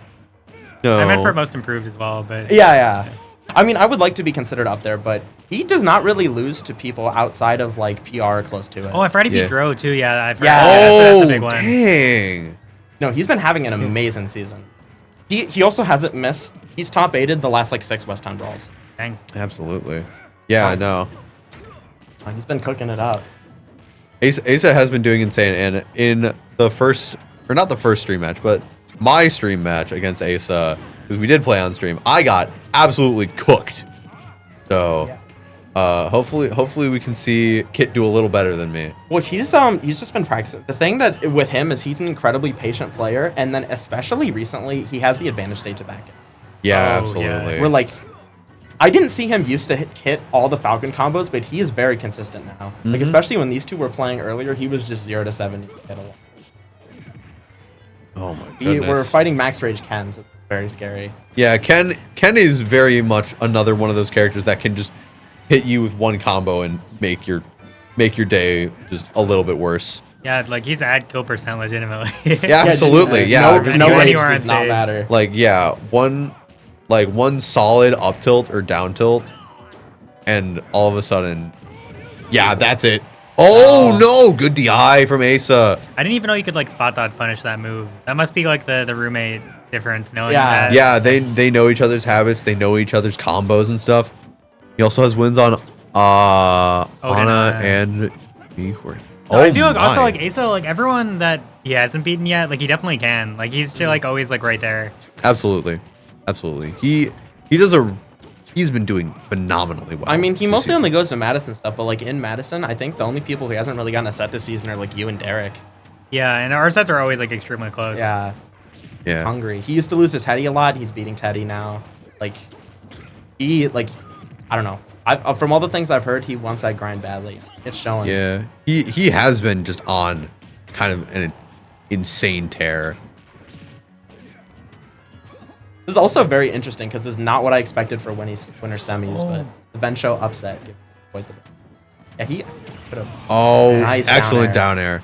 Speaker 7: no.
Speaker 4: I meant for most improved as well, but
Speaker 5: Yeah. I mean, I would like to be considered up there, but he does not really lose to people outside of like PR or close to it.
Speaker 4: Oh, I've already beat
Speaker 7: Yeah.
Speaker 4: Dro too. Yeah, I've
Speaker 5: Yeah.
Speaker 4: that's
Speaker 7: Oh,
Speaker 4: a big one.
Speaker 7: dang.
Speaker 5: No, he's been having an amazing season. He also hasn't missed. He's top 8'd the last like 6 West Town Brawls.
Speaker 4: Dang.
Speaker 7: Absolutely. Yeah, I know.
Speaker 5: He's been cooking it up.
Speaker 7: Asa has been doing insane, and in the first, or not the first stream match, but my stream match against Asa, because we did play on stream, I got absolutely cooked. So, hopefully we can see Kit do a little better than me.
Speaker 5: Well, he's just been practicing. The thing that with him is he's an incredibly patient player, and then especially recently he has the advantage state to back it.
Speaker 7: Yeah,
Speaker 4: Oh, yeah.
Speaker 7: absolutely.
Speaker 5: We're like, I didn't see him used to hit all the Falcon combos, but he is very consistent now. Like especially when these two were playing earlier, he was just 0 to 70 hit a lot.
Speaker 7: Oh my
Speaker 5: We
Speaker 7: goodness.
Speaker 5: were fighting max rage Ken, so it's very scary.
Speaker 7: Yeah, Ken is very much another one of those characters that can just hit you with one combo and make your day just a little bit worse.
Speaker 4: Yeah, like he's at kill percent legitimately.
Speaker 7: Yeah, absolutely. Yeah,
Speaker 5: no,
Speaker 7: just
Speaker 5: no
Speaker 7: like-
Speaker 5: rage
Speaker 4: anywhere
Speaker 5: does
Speaker 4: on
Speaker 5: not
Speaker 4: stage.
Speaker 5: matter.
Speaker 7: like yeah, one solid up tilt or down tilt, and all of a sudden, yeah, that's it. Oh no, good DI from Asa.
Speaker 4: I didn't even know you could like spot dodge punish that move. That must be like the roommate difference, knowing
Speaker 5: Yeah.
Speaker 4: that.
Speaker 7: Yeah, they know each other's habits, they know each other's combos and stuff. He also has wins on Ana and Mihor.
Speaker 4: I feel like also
Speaker 7: my.
Speaker 4: like Asa, like everyone that he hasn't beaten yet, like he definitely can. Like he's just like always like right there.
Speaker 7: Absolutely. He's been doing phenomenally well.
Speaker 5: I mean, he
Speaker 7: this
Speaker 5: mostly
Speaker 7: season.
Speaker 5: only goes to Madison stuff, but like in Madison, I think the only people who hasn't really gotten a set this season are like you and Derek.
Speaker 4: Yeah, and our sets are always like extremely close.
Speaker 5: Yeah, he's
Speaker 7: Yeah.
Speaker 5: hungry. He used to lose to Teddy a lot. He's beating Teddy now. Like, I don't know. From all the things I've heard, he wants that grind badly. It's showing.
Speaker 7: Yeah. He has been just on kind of an insane tear.
Speaker 5: This is also very interesting because this is not what I expected for winner semis, but the Bencho upset. Yeah, he could have.
Speaker 7: Oh,
Speaker 5: Nice
Speaker 7: excellent
Speaker 5: down
Speaker 7: down air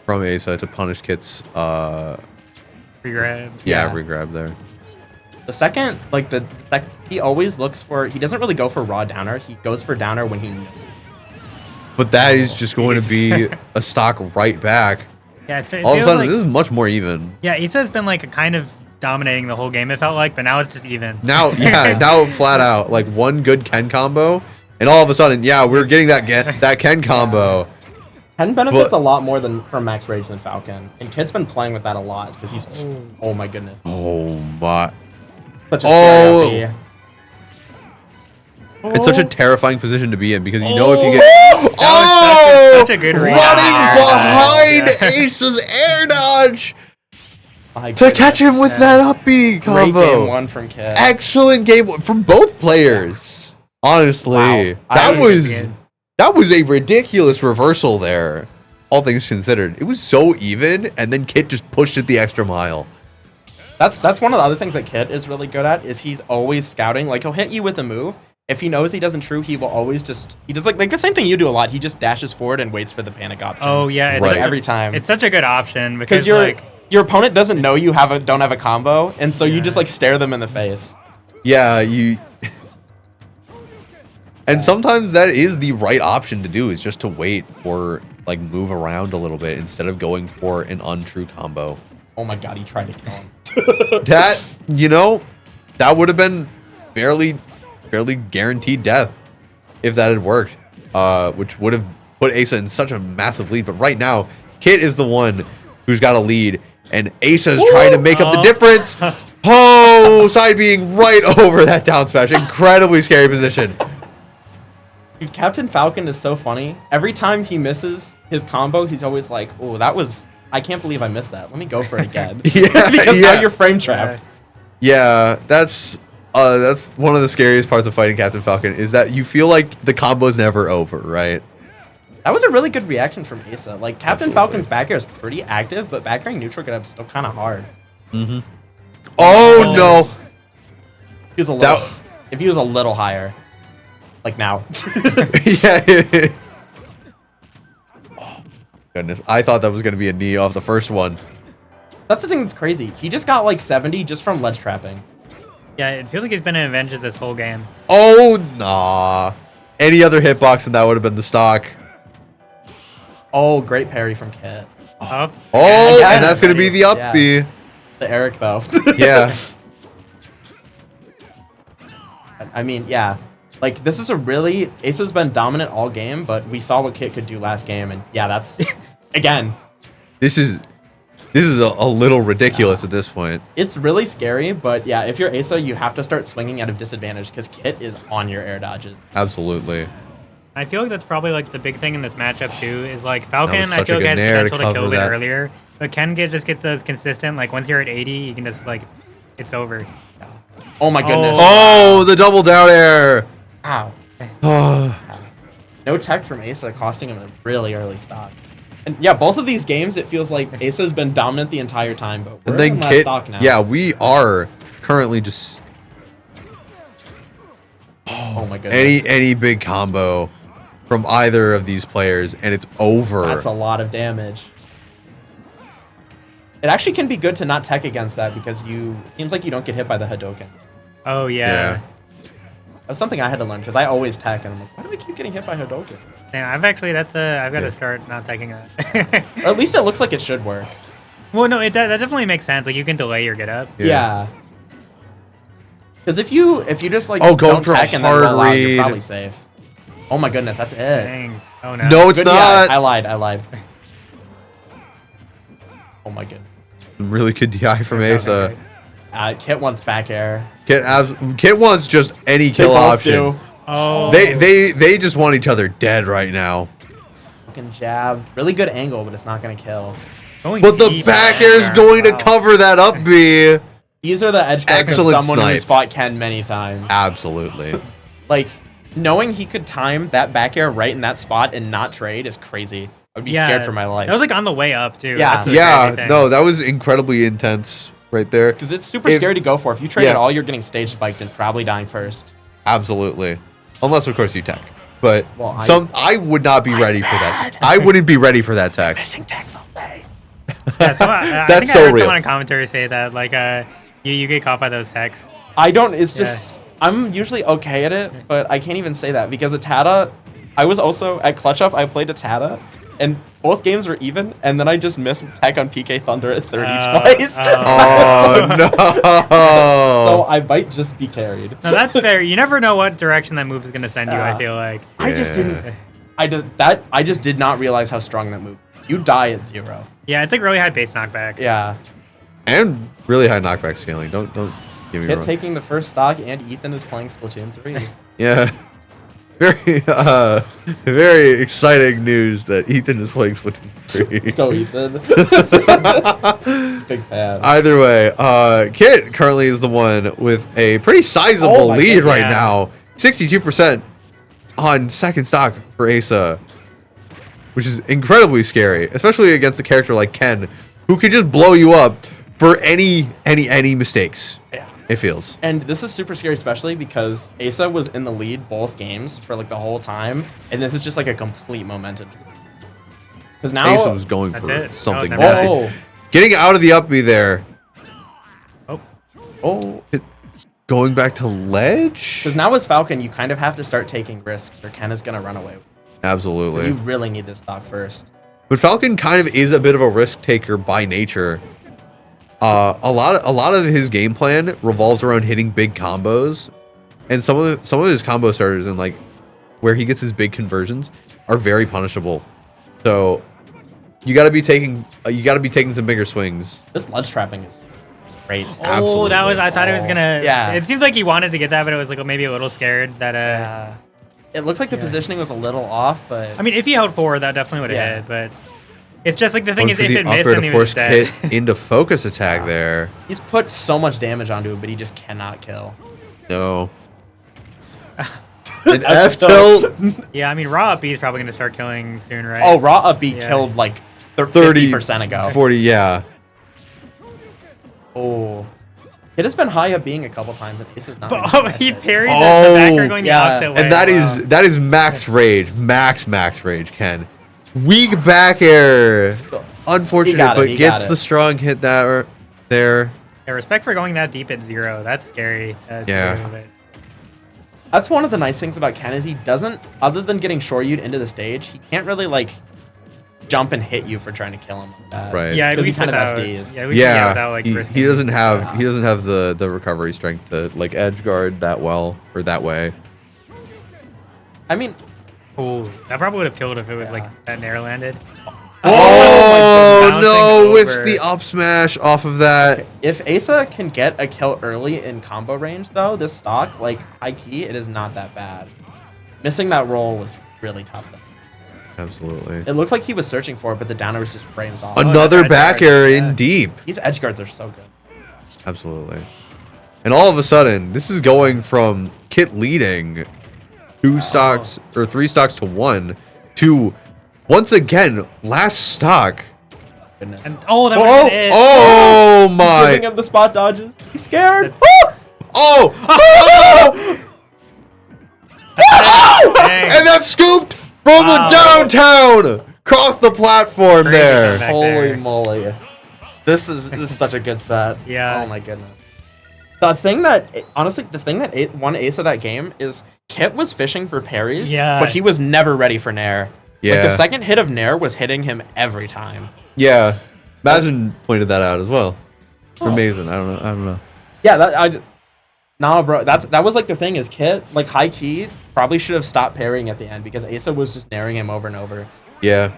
Speaker 7: from Asa to punish Kit's
Speaker 4: Regrab.
Speaker 7: regrab there.
Speaker 5: The second, he always looks for. He doesn't really go for raw downer. He goes for downer when he knows.
Speaker 7: But that is just going to be a stock right back.
Speaker 4: Yeah, it
Speaker 7: All of a
Speaker 4: feels
Speaker 7: sudden,
Speaker 4: like,
Speaker 7: this is much more even.
Speaker 4: yeah, Asa's been like kind of dominating the whole game. It felt like, but now it's just even.
Speaker 7: Now, now flat out, like one good Ken combo, and all of a sudden, yeah, we're getting that Ken combo.
Speaker 5: Ken benefits
Speaker 7: But-
Speaker 5: a lot more from max rage than Falcon, and Kid's been playing with that a lot because he's. Oh my goodness.
Speaker 7: Oh my.
Speaker 5: Such a
Speaker 7: Oh.
Speaker 5: scary FE.
Speaker 7: It's such a terrifying position to be in because you know if you get
Speaker 4: Such a good read.
Speaker 7: running behind Ace's air dodge
Speaker 5: My
Speaker 7: to catch him
Speaker 5: goodness.
Speaker 7: with that up B
Speaker 5: Great
Speaker 7: combo.
Speaker 5: game one from Kid.
Speaker 7: Excellent game from both players. Honestly,
Speaker 5: Wow.
Speaker 7: that was a ridiculous reversal there. All things considered, it was so even, and then Kit just pushed it the extra mile.
Speaker 5: That's one of the other things that Kid is really good at is he's always scouting. Like he'll hit you with a move. If he knows he doesn't true, he will always he does like the same thing you do a lot. He just dashes forward and waits for the panic option.
Speaker 4: Oh yeah, it's
Speaker 7: Right.
Speaker 4: such a-
Speaker 5: every time.
Speaker 4: It's such a good option
Speaker 5: Because
Speaker 4: because
Speaker 5: your opponent doesn't know you don't have a combo, and so you just like stare them in the face.
Speaker 7: Yeah, you. And sometimes that is the right option to do, is just to wait or like move around a little bit instead of going for an untrue combo.
Speaker 5: Oh my god, he tried to kill him.
Speaker 7: That, that would have been fairly guaranteed death if that had worked, which would have put Asa in such a massive lead. But right now, Kit is the one who's got a lead, and Asa is trying to make up the difference. Oh, side being right over that down smash. Incredibly scary position.
Speaker 5: Dude, Captain Falcon is so funny. Every time he misses his combo, he's always like, "Oh, I can't believe I missed that. Let me go for it again."
Speaker 7: Yeah,
Speaker 5: because
Speaker 7: yeah.
Speaker 5: now you're frame trapped.
Speaker 7: Yeah, that's one of the scariest parts of fighting Captain Falcon, is that you feel like the combo's never over, right?
Speaker 5: That was a really good reaction from Asa. Like Captain Falcon's back air is pretty active, but back airing neutral get up still kind of hard.
Speaker 7: Oh no!
Speaker 5: He was a little, if he was a little higher, like now.
Speaker 7: Yeah. Oh, goodness, I thought that was gonna be a knee off the first one.
Speaker 5: That's the thing that's crazy. He just got like 70 just from ledge trapping.
Speaker 4: Yeah, it feels like he's been an Avenger this whole game.
Speaker 7: Oh nah! Any other hitbox and that would have been the stock.
Speaker 5: Oh, great parry from Kit.
Speaker 4: Up.
Speaker 7: Oh,
Speaker 5: Yeah,
Speaker 7: and that's gonna be the up
Speaker 5: yeah.
Speaker 7: B.
Speaker 5: The Eric though.
Speaker 7: Yeah.
Speaker 5: I mean, yeah. Like this is a really Asa's been dominant all game, but we saw what Kit could do last game, and yeah, that's again.
Speaker 7: This is a little ridiculous at this point.
Speaker 5: It's really scary, but yeah, if you're Asa, you have to start swinging at a disadvantage because Kit is on your air dodges.
Speaker 7: Absolutely.
Speaker 4: I feel like that's probably like the big thing in this matchup too. Is like Falcon,
Speaker 7: was
Speaker 4: I
Speaker 7: such a
Speaker 4: feel like
Speaker 7: good
Speaker 4: has
Speaker 7: nair to
Speaker 4: potential to kill a
Speaker 7: cover
Speaker 4: bit
Speaker 7: that.
Speaker 4: earlier, but Ken just gets those consistent. Like once you're at 80, you can just like, it's over.
Speaker 5: Oh my goodness.
Speaker 7: Oh, the double down air.
Speaker 5: Ow.
Speaker 7: Oh.
Speaker 5: No tech from Asa costing him a really early stock. And yeah, both of these games, it feels like Asa's been dominant the entire time, but we're
Speaker 7: And then
Speaker 5: in last
Speaker 7: Kit,
Speaker 5: stock now.
Speaker 7: yeah, we are currently just
Speaker 5: Oh my goodness.
Speaker 7: any big combo from either of these players, and it's over.
Speaker 5: That's a lot of damage. It actually can be good to not tech against that because it seems like you don't get hit by the Hadoken.
Speaker 4: Oh yeah.
Speaker 7: Yeah.
Speaker 5: That's something I had to learn because I always tech and I'm like, why do I keep getting hit by Hadoken?
Speaker 4: Yeah, I've actually I've got
Speaker 7: Yeah.
Speaker 4: to start not taking that.
Speaker 5: Or at least it looks like it should work.
Speaker 4: Well, no, that definitely makes sense. Like you can delay your get up.
Speaker 5: Yeah. Because if you just like
Speaker 7: Oh, going
Speaker 5: don't
Speaker 7: for a
Speaker 5: tech and then
Speaker 7: hard
Speaker 5: roll out, you're
Speaker 7: read.
Speaker 5: probably safe. Oh my goodness, that's it.
Speaker 4: Dang. Oh no.
Speaker 7: No, it's
Speaker 5: Good, yeah,
Speaker 7: not.
Speaker 5: I lied. Oh my goodness.
Speaker 7: Really good DI from Asa.
Speaker 5: Kit wants back air.
Speaker 7: Kit wants just any
Speaker 5: They
Speaker 7: kill
Speaker 5: both
Speaker 7: option.
Speaker 5: do.
Speaker 4: Oh.
Speaker 7: They just want each other dead right now.
Speaker 5: Fucking jab. Really good angle, but it's not going to kill.
Speaker 4: Going
Speaker 7: But the
Speaker 4: deep
Speaker 7: back
Speaker 4: there.
Speaker 7: air is going
Speaker 4: Wow.
Speaker 7: to cover that up B.
Speaker 5: These are the edge guards of
Speaker 7: Excellent
Speaker 5: someone who's
Speaker 7: snipe.
Speaker 5: fought Ken many times.
Speaker 7: Absolutely.
Speaker 5: Like, knowing he could time that back air right in that spot and not trade is crazy. I would be scared for my life.
Speaker 4: That was like on the way up too.
Speaker 5: Yeah.
Speaker 4: That's the crazy
Speaker 7: Yeah,
Speaker 4: thing.
Speaker 7: no, that was incredibly intense right there.
Speaker 5: Because it's super
Speaker 7: If-
Speaker 5: scary to go for. If you trade
Speaker 7: Yeah.
Speaker 5: at all, you're getting stage spiked and probably dying first.
Speaker 7: Absolutely. Unless, of course, you tech. But
Speaker 5: Well,
Speaker 7: I would not be ready for that. I wouldn't be ready for that tech.
Speaker 5: Missing techs all day.
Speaker 4: Yeah, so I
Speaker 7: That's
Speaker 4: think
Speaker 7: so
Speaker 4: I heard
Speaker 7: real.
Speaker 4: someone on commentary say that like you get caught by those techs.
Speaker 5: I don't, it's just, I'm usually okay at it, but I can't even say that because Atada, I was also, at Clutch Up, I played Atada, and both games were even, and then I just missed tech on PK Thunder at 30 twice.
Speaker 7: Oh, no.
Speaker 5: So I might just be carried.
Speaker 4: No, that's fair. You never know what direction that move is gonna send you. I feel like.
Speaker 5: I just
Speaker 7: Yeah.
Speaker 5: didn't, I just did not realize how strong that move. You die at 0.
Speaker 4: Yeah, it's like really high base knockback.
Speaker 5: Yeah.
Speaker 7: And really high knockback scaling. Don't get me
Speaker 5: Hit
Speaker 7: wrong.
Speaker 5: taking the first stock, and Ethan is playing Splatoon 3.
Speaker 7: Yeah. Very very exciting news that Ethan is playing Splatoon 3.
Speaker 5: Let's go, Ethan. Big fan.
Speaker 7: Either way, Kit currently is the one with a pretty sizable
Speaker 5: Oh my
Speaker 7: lead
Speaker 5: God,
Speaker 7: right
Speaker 4: yeah.
Speaker 7: now. 62% on second stock for Asa, which is incredibly scary, especially against a character like Ken, who can just blow you up for any mistakes.
Speaker 5: Yeah.
Speaker 7: It feels.
Speaker 5: And this is super scary, especially because Asa was in the lead both games for like the whole time, and this is just like a complete momentum. Because now
Speaker 7: Asa was going
Speaker 4: That's
Speaker 7: for
Speaker 4: it.
Speaker 7: something
Speaker 4: Oh,
Speaker 7: nasty.
Speaker 5: oh,
Speaker 7: Getting out of the up B there,
Speaker 5: oh,
Speaker 7: going back to ledge.
Speaker 5: because now as Falcon, you kind of have to start taking risks, or Ken is gonna run away. 'Cause
Speaker 7: Absolutely.
Speaker 5: you really need this stock first.
Speaker 7: But Falcon kind of is a bit of a risk taker by nature. A lot of his game plan revolves around hitting big combos, and some of his combo starters and like where he gets his big conversions are very punishable. So you got to be taking some bigger swings.
Speaker 5: This ledge trapping is great.
Speaker 4: Oh,
Speaker 7: Absolutely.
Speaker 4: that was. I thought it was gonna.
Speaker 5: Yeah.
Speaker 4: It seems like he wanted to get that, but it was like maybe a little scared that.
Speaker 5: It looked like the positioning was a little off, but
Speaker 4: I mean, if he held forward, that definitely would have
Speaker 5: Yeah.
Speaker 4: hit. But it's just like the thing
Speaker 7: Going
Speaker 4: is,
Speaker 7: for
Speaker 4: if
Speaker 7: the
Speaker 4: it missed,
Speaker 7: upper
Speaker 4: then
Speaker 7: to
Speaker 4: he was
Speaker 7: force
Speaker 4: dead.
Speaker 7: hit into focus attack there.
Speaker 5: he's put so much damage onto it, but he just cannot kill.
Speaker 7: No. An F tilt.
Speaker 4: Yeah, I mean, raw up B is probably gonna start killing soon, right?
Speaker 5: Oh, raw up B
Speaker 4: Yeah.
Speaker 5: killed like
Speaker 7: 30
Speaker 5: 50% ago.
Speaker 7: 40, yeah.
Speaker 5: Oh. It has been high up being a couple times, and Ace is not.
Speaker 4: Oh, he parried the
Speaker 7: Oh,
Speaker 4: back air going
Speaker 5: yeah.
Speaker 4: the opposite way.
Speaker 7: And that is max rage. Max rage, Ken. Weak back air. Unfortunate, but
Speaker 5: he
Speaker 7: gets
Speaker 5: got
Speaker 7: the
Speaker 5: it.
Speaker 7: strong hit that there.
Speaker 4: Yeah, respect for going that deep at 0. That's scary.
Speaker 7: Yeah.
Speaker 5: That's one of the nice things about Ken is he doesn't, other than getting Shoryu'd into the stage, he can't really like jump and hit you for trying to kill him like that.
Speaker 7: Right.
Speaker 4: Yeah, at
Speaker 5: 'Cause he
Speaker 4: least
Speaker 5: kind of
Speaker 4: without,
Speaker 5: SDs.
Speaker 4: yeah, at least, yeah, without,
Speaker 7: Yeah,
Speaker 4: like,
Speaker 7: he
Speaker 4: risking-
Speaker 7: doesn't have the recovery strength to like edge guard that well or that way.
Speaker 5: I mean,
Speaker 4: Ooh, that probably would have killed if it was like that Nair landed.
Speaker 7: Oh
Speaker 4: bouncing
Speaker 7: no! Whiffs
Speaker 4: over.
Speaker 7: the up smash off of that.
Speaker 5: if Asa can get a kill early in combo range, though, this stock, like high key, it is not that bad. Missing that roll was really tough. Though.
Speaker 7: Absolutely.
Speaker 5: It looked like he was searching for it, but the downer was just frames off.
Speaker 7: Another
Speaker 4: that's
Speaker 7: back
Speaker 4: edge
Speaker 7: air
Speaker 4: guard,
Speaker 7: in
Speaker 4: yeah.
Speaker 7: deep.
Speaker 5: These edge guards are so good.
Speaker 7: Absolutely. And all of a sudden, this is going from Kit leading 2 stocks or 3 stocks to 1 to once again last stock.
Speaker 5: Goodness.
Speaker 4: And, oh, that
Speaker 5: Whoa,
Speaker 4: would have been it.
Speaker 7: Oh
Speaker 5: He's
Speaker 7: my!
Speaker 5: giving him the spot dodges. He's scared.
Speaker 4: That's-
Speaker 7: Oh! Oh!
Speaker 4: Dang.
Speaker 7: And that scooped from
Speaker 4: Wow.
Speaker 7: the downtown across the platform
Speaker 4: Crazy
Speaker 7: there.
Speaker 4: comeback.
Speaker 5: Holy
Speaker 4: there.
Speaker 5: moly. This is such a good set.
Speaker 4: Yeah.
Speaker 5: Oh my goodness. The thing that honestly, won Ace of that game is Kit was fishing for parries,
Speaker 4: Yeah.
Speaker 5: but he was never ready for Nair. Like
Speaker 7: Yeah.
Speaker 5: the second hit of Nair was hitting him every time.
Speaker 7: Yeah, Madison pointed that out as well.
Speaker 5: Oh.
Speaker 7: Or Mason, I don't know.
Speaker 5: Yeah, nah, bro. That was like the thing is Kit, like high key, probably should have stopped parrying at the end because Asa was just nairing him over and over.
Speaker 7: Yeah,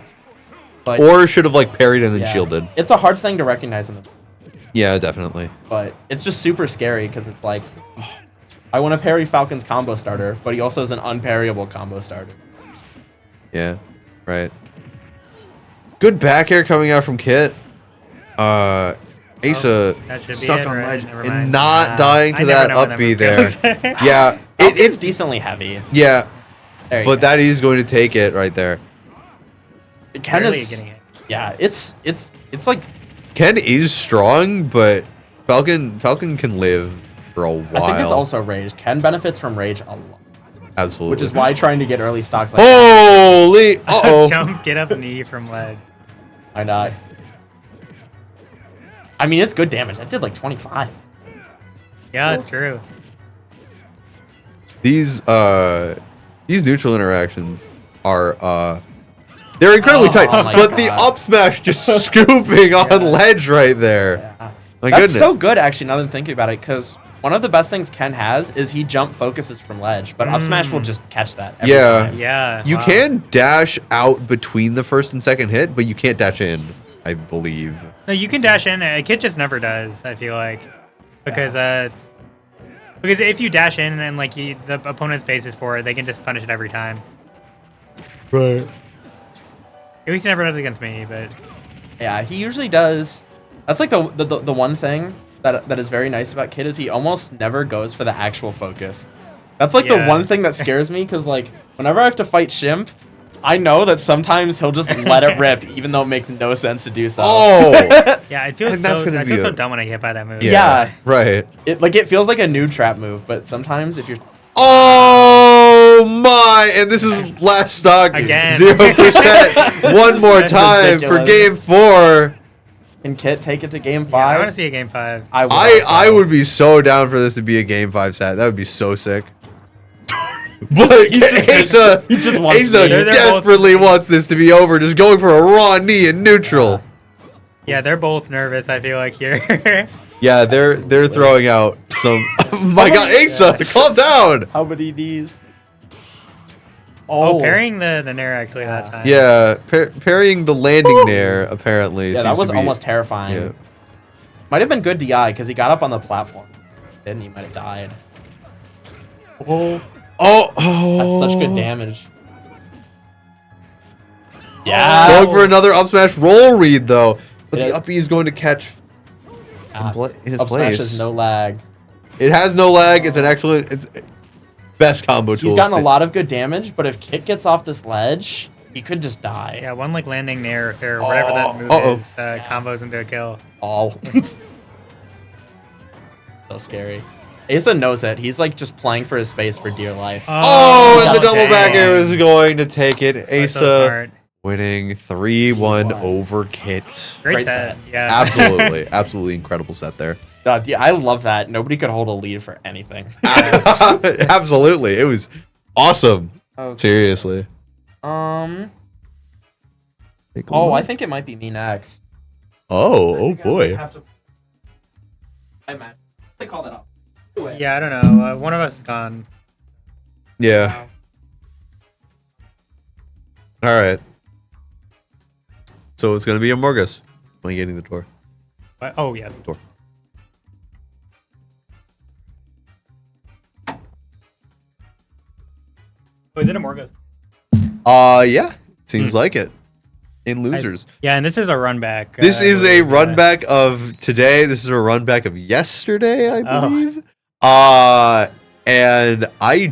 Speaker 5: But
Speaker 7: or should have like parried and then
Speaker 5: yeah,
Speaker 7: shielded.
Speaker 5: It's a hard thing to recognize in the,
Speaker 7: Yeah, definitely.
Speaker 5: but it's just super scary because it's like, I want to parry Falcon's combo starter, but he also is an unparryable combo starter.
Speaker 7: Yeah, right. Good back air coming out from Kit. Asa
Speaker 4: that should be
Speaker 7: stuck
Speaker 4: it,
Speaker 7: on
Speaker 4: right?
Speaker 7: ledge
Speaker 4: Never
Speaker 7: and
Speaker 4: mind.
Speaker 7: not dying to
Speaker 4: I
Speaker 7: that
Speaker 4: never know when
Speaker 7: up B
Speaker 4: that
Speaker 7: there.
Speaker 4: move goes.
Speaker 7: Yeah,
Speaker 5: It's
Speaker 7: it's
Speaker 5: decently heavy.
Speaker 7: yeah,
Speaker 5: There you
Speaker 7: but
Speaker 5: go.
Speaker 7: that is going to take it right there.
Speaker 5: Ken
Speaker 4: Barely
Speaker 5: is,
Speaker 4: getting hit.
Speaker 5: yeah, it's like
Speaker 7: Ken is strong, but Falcon can live for a while.
Speaker 5: I think it's also rage. Ken benefits from rage a lot,
Speaker 7: Absolutely.
Speaker 5: which is why trying to get early stocks like that.
Speaker 7: Holy! Uh-oh.
Speaker 4: Jump, get up, knee from ledge.
Speaker 5: Why not? I mean, it's good damage. That did like 25.
Speaker 4: Yeah, it's true.
Speaker 7: These neutral interactions are they're incredibly tight,
Speaker 5: my
Speaker 7: but the
Speaker 5: God.
Speaker 7: up smash just scooping on ledge right there.
Speaker 5: Yeah.
Speaker 7: My
Speaker 5: That's
Speaker 7: goodness.
Speaker 5: so good, actually, now that I'm thinking about it, because one of the best things Ken has is he jump focuses from ledge, but up smash will just catch that every
Speaker 7: Yeah.
Speaker 5: time.
Speaker 4: Yeah.
Speaker 7: You
Speaker 4: wow.
Speaker 7: can dash out between the first and second hit, but you can't dash in, I believe.
Speaker 4: No, you can dash in. Kit just never does. I feel like because if you dash in and like the opponent's bases for it, they can just punish it every time.
Speaker 7: Right.
Speaker 4: At least he never does against me, but
Speaker 5: Yeah, he usually does. That's like the one thing that is very nice about Kid is he almost never goes for the actual focus. That's like the
Speaker 4: Yeah.
Speaker 5: one thing that scares me because like whenever I have to fight Shimp, I know that sometimes he'll just let it rip even though it makes no sense to do so.
Speaker 7: Oh!
Speaker 4: yeah, I feel
Speaker 7: And that's
Speaker 4: so
Speaker 7: gonna
Speaker 4: I
Speaker 7: be
Speaker 4: feel so
Speaker 7: a-
Speaker 4: dumb when I get hit by that move.
Speaker 5: Yeah.
Speaker 7: Right.
Speaker 5: It feels like a noob trap move, but sometimes if you're
Speaker 7: Oh my! And this is last stock.
Speaker 4: Again.
Speaker 7: 0%. One more
Speaker 5: That's
Speaker 7: time for
Speaker 5: ridiculous.
Speaker 7: game 4.
Speaker 5: can Kit take it to game
Speaker 4: Yeah,
Speaker 5: 5,
Speaker 4: I want to see a game 5.
Speaker 7: I would be so down for this to be a game 5 set. That would be so sick. But Asa
Speaker 5: just wants
Speaker 7: Asa
Speaker 5: to.
Speaker 4: They're both-
Speaker 7: desperately wants this to be over, just going for a raw knee in neutral.
Speaker 4: Yeah, they're both nervous. I feel like here.
Speaker 7: Yeah, they're throwing out some. Oh my God, Asa, calm down.
Speaker 5: How many Ds?
Speaker 4: Oh, parrying the Nair actually that time.
Speaker 7: Yeah, parrying the landing nair apparently.
Speaker 5: Yeah, that
Speaker 7: seems
Speaker 5: was
Speaker 7: to be-
Speaker 5: almost terrifying.
Speaker 7: Yeah.
Speaker 5: Might have been good DI because he got up on the platform. Then he might have died.
Speaker 7: Oh,
Speaker 5: That's such good damage. Yeah.
Speaker 7: Going for another up smash roll read though, but
Speaker 5: It-
Speaker 7: the up B is going to catch
Speaker 5: Ah,
Speaker 7: in his
Speaker 5: up smash
Speaker 7: place.
Speaker 5: is no lag.
Speaker 7: It has no lag. It's an excellent. It's best combo tool.
Speaker 5: He's gotten a lot of good damage, but if Kit gets off this ledge, he could just die.
Speaker 4: Yeah, one like landing Nair or whatever that move
Speaker 7: uh-oh.
Speaker 4: is, combos into a kill.
Speaker 5: Oh. So scary. Asa knows it. He's like just playing for his space for dear life.
Speaker 6: Oh, and the
Speaker 5: Dang.
Speaker 6: double back air is going to take it.
Speaker 4: That's so
Speaker 6: Asa
Speaker 4: smart.
Speaker 6: winning 3-1 over Kit.
Speaker 4: Great
Speaker 5: Great
Speaker 4: set.
Speaker 5: set.
Speaker 4: Yeah.
Speaker 6: Absolutely, absolutely incredible set there.
Speaker 5: Yeah, I love that. Nobody could hold a lead for anything.
Speaker 6: Absolutely, it was awesome.
Speaker 5: Okay.
Speaker 6: Seriously.
Speaker 5: Oh,
Speaker 6: Take a look.
Speaker 5: I think it might be me next.
Speaker 6: Oh boy.
Speaker 5: They called it up.
Speaker 4: Yeah, I don't know. One of us is gone.
Speaker 6: Yeah. All right. So it's gonna be a Morgus. Am I getting the door?
Speaker 4: What? Oh, yeah.
Speaker 6: Door.
Speaker 4: Oh, is it a Morgos?
Speaker 6: Yeah. Seems like it. In losers.
Speaker 4: Yeah, and this is a run back.
Speaker 6: This is a
Speaker 4: believe,
Speaker 6: run back of today. This is a run back of yesterday, I
Speaker 4: Oh.
Speaker 6: believe. And I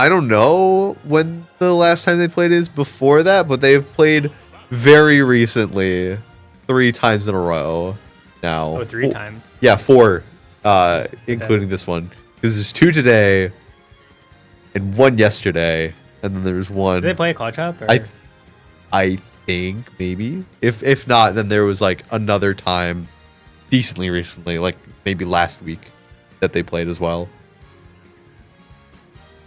Speaker 6: don't know when the last time they played is before that, but they've played very recently, 3 times in a row now.
Speaker 4: Oh, 3 times.
Speaker 6: Yeah, 4, including this one. Because there's 2 today and 1 yesterday, and then there's 1.
Speaker 4: Did they play a clutch up? Or?
Speaker 6: I think maybe. If not, then there was like another time decently recently, like maybe last week, that they played as well.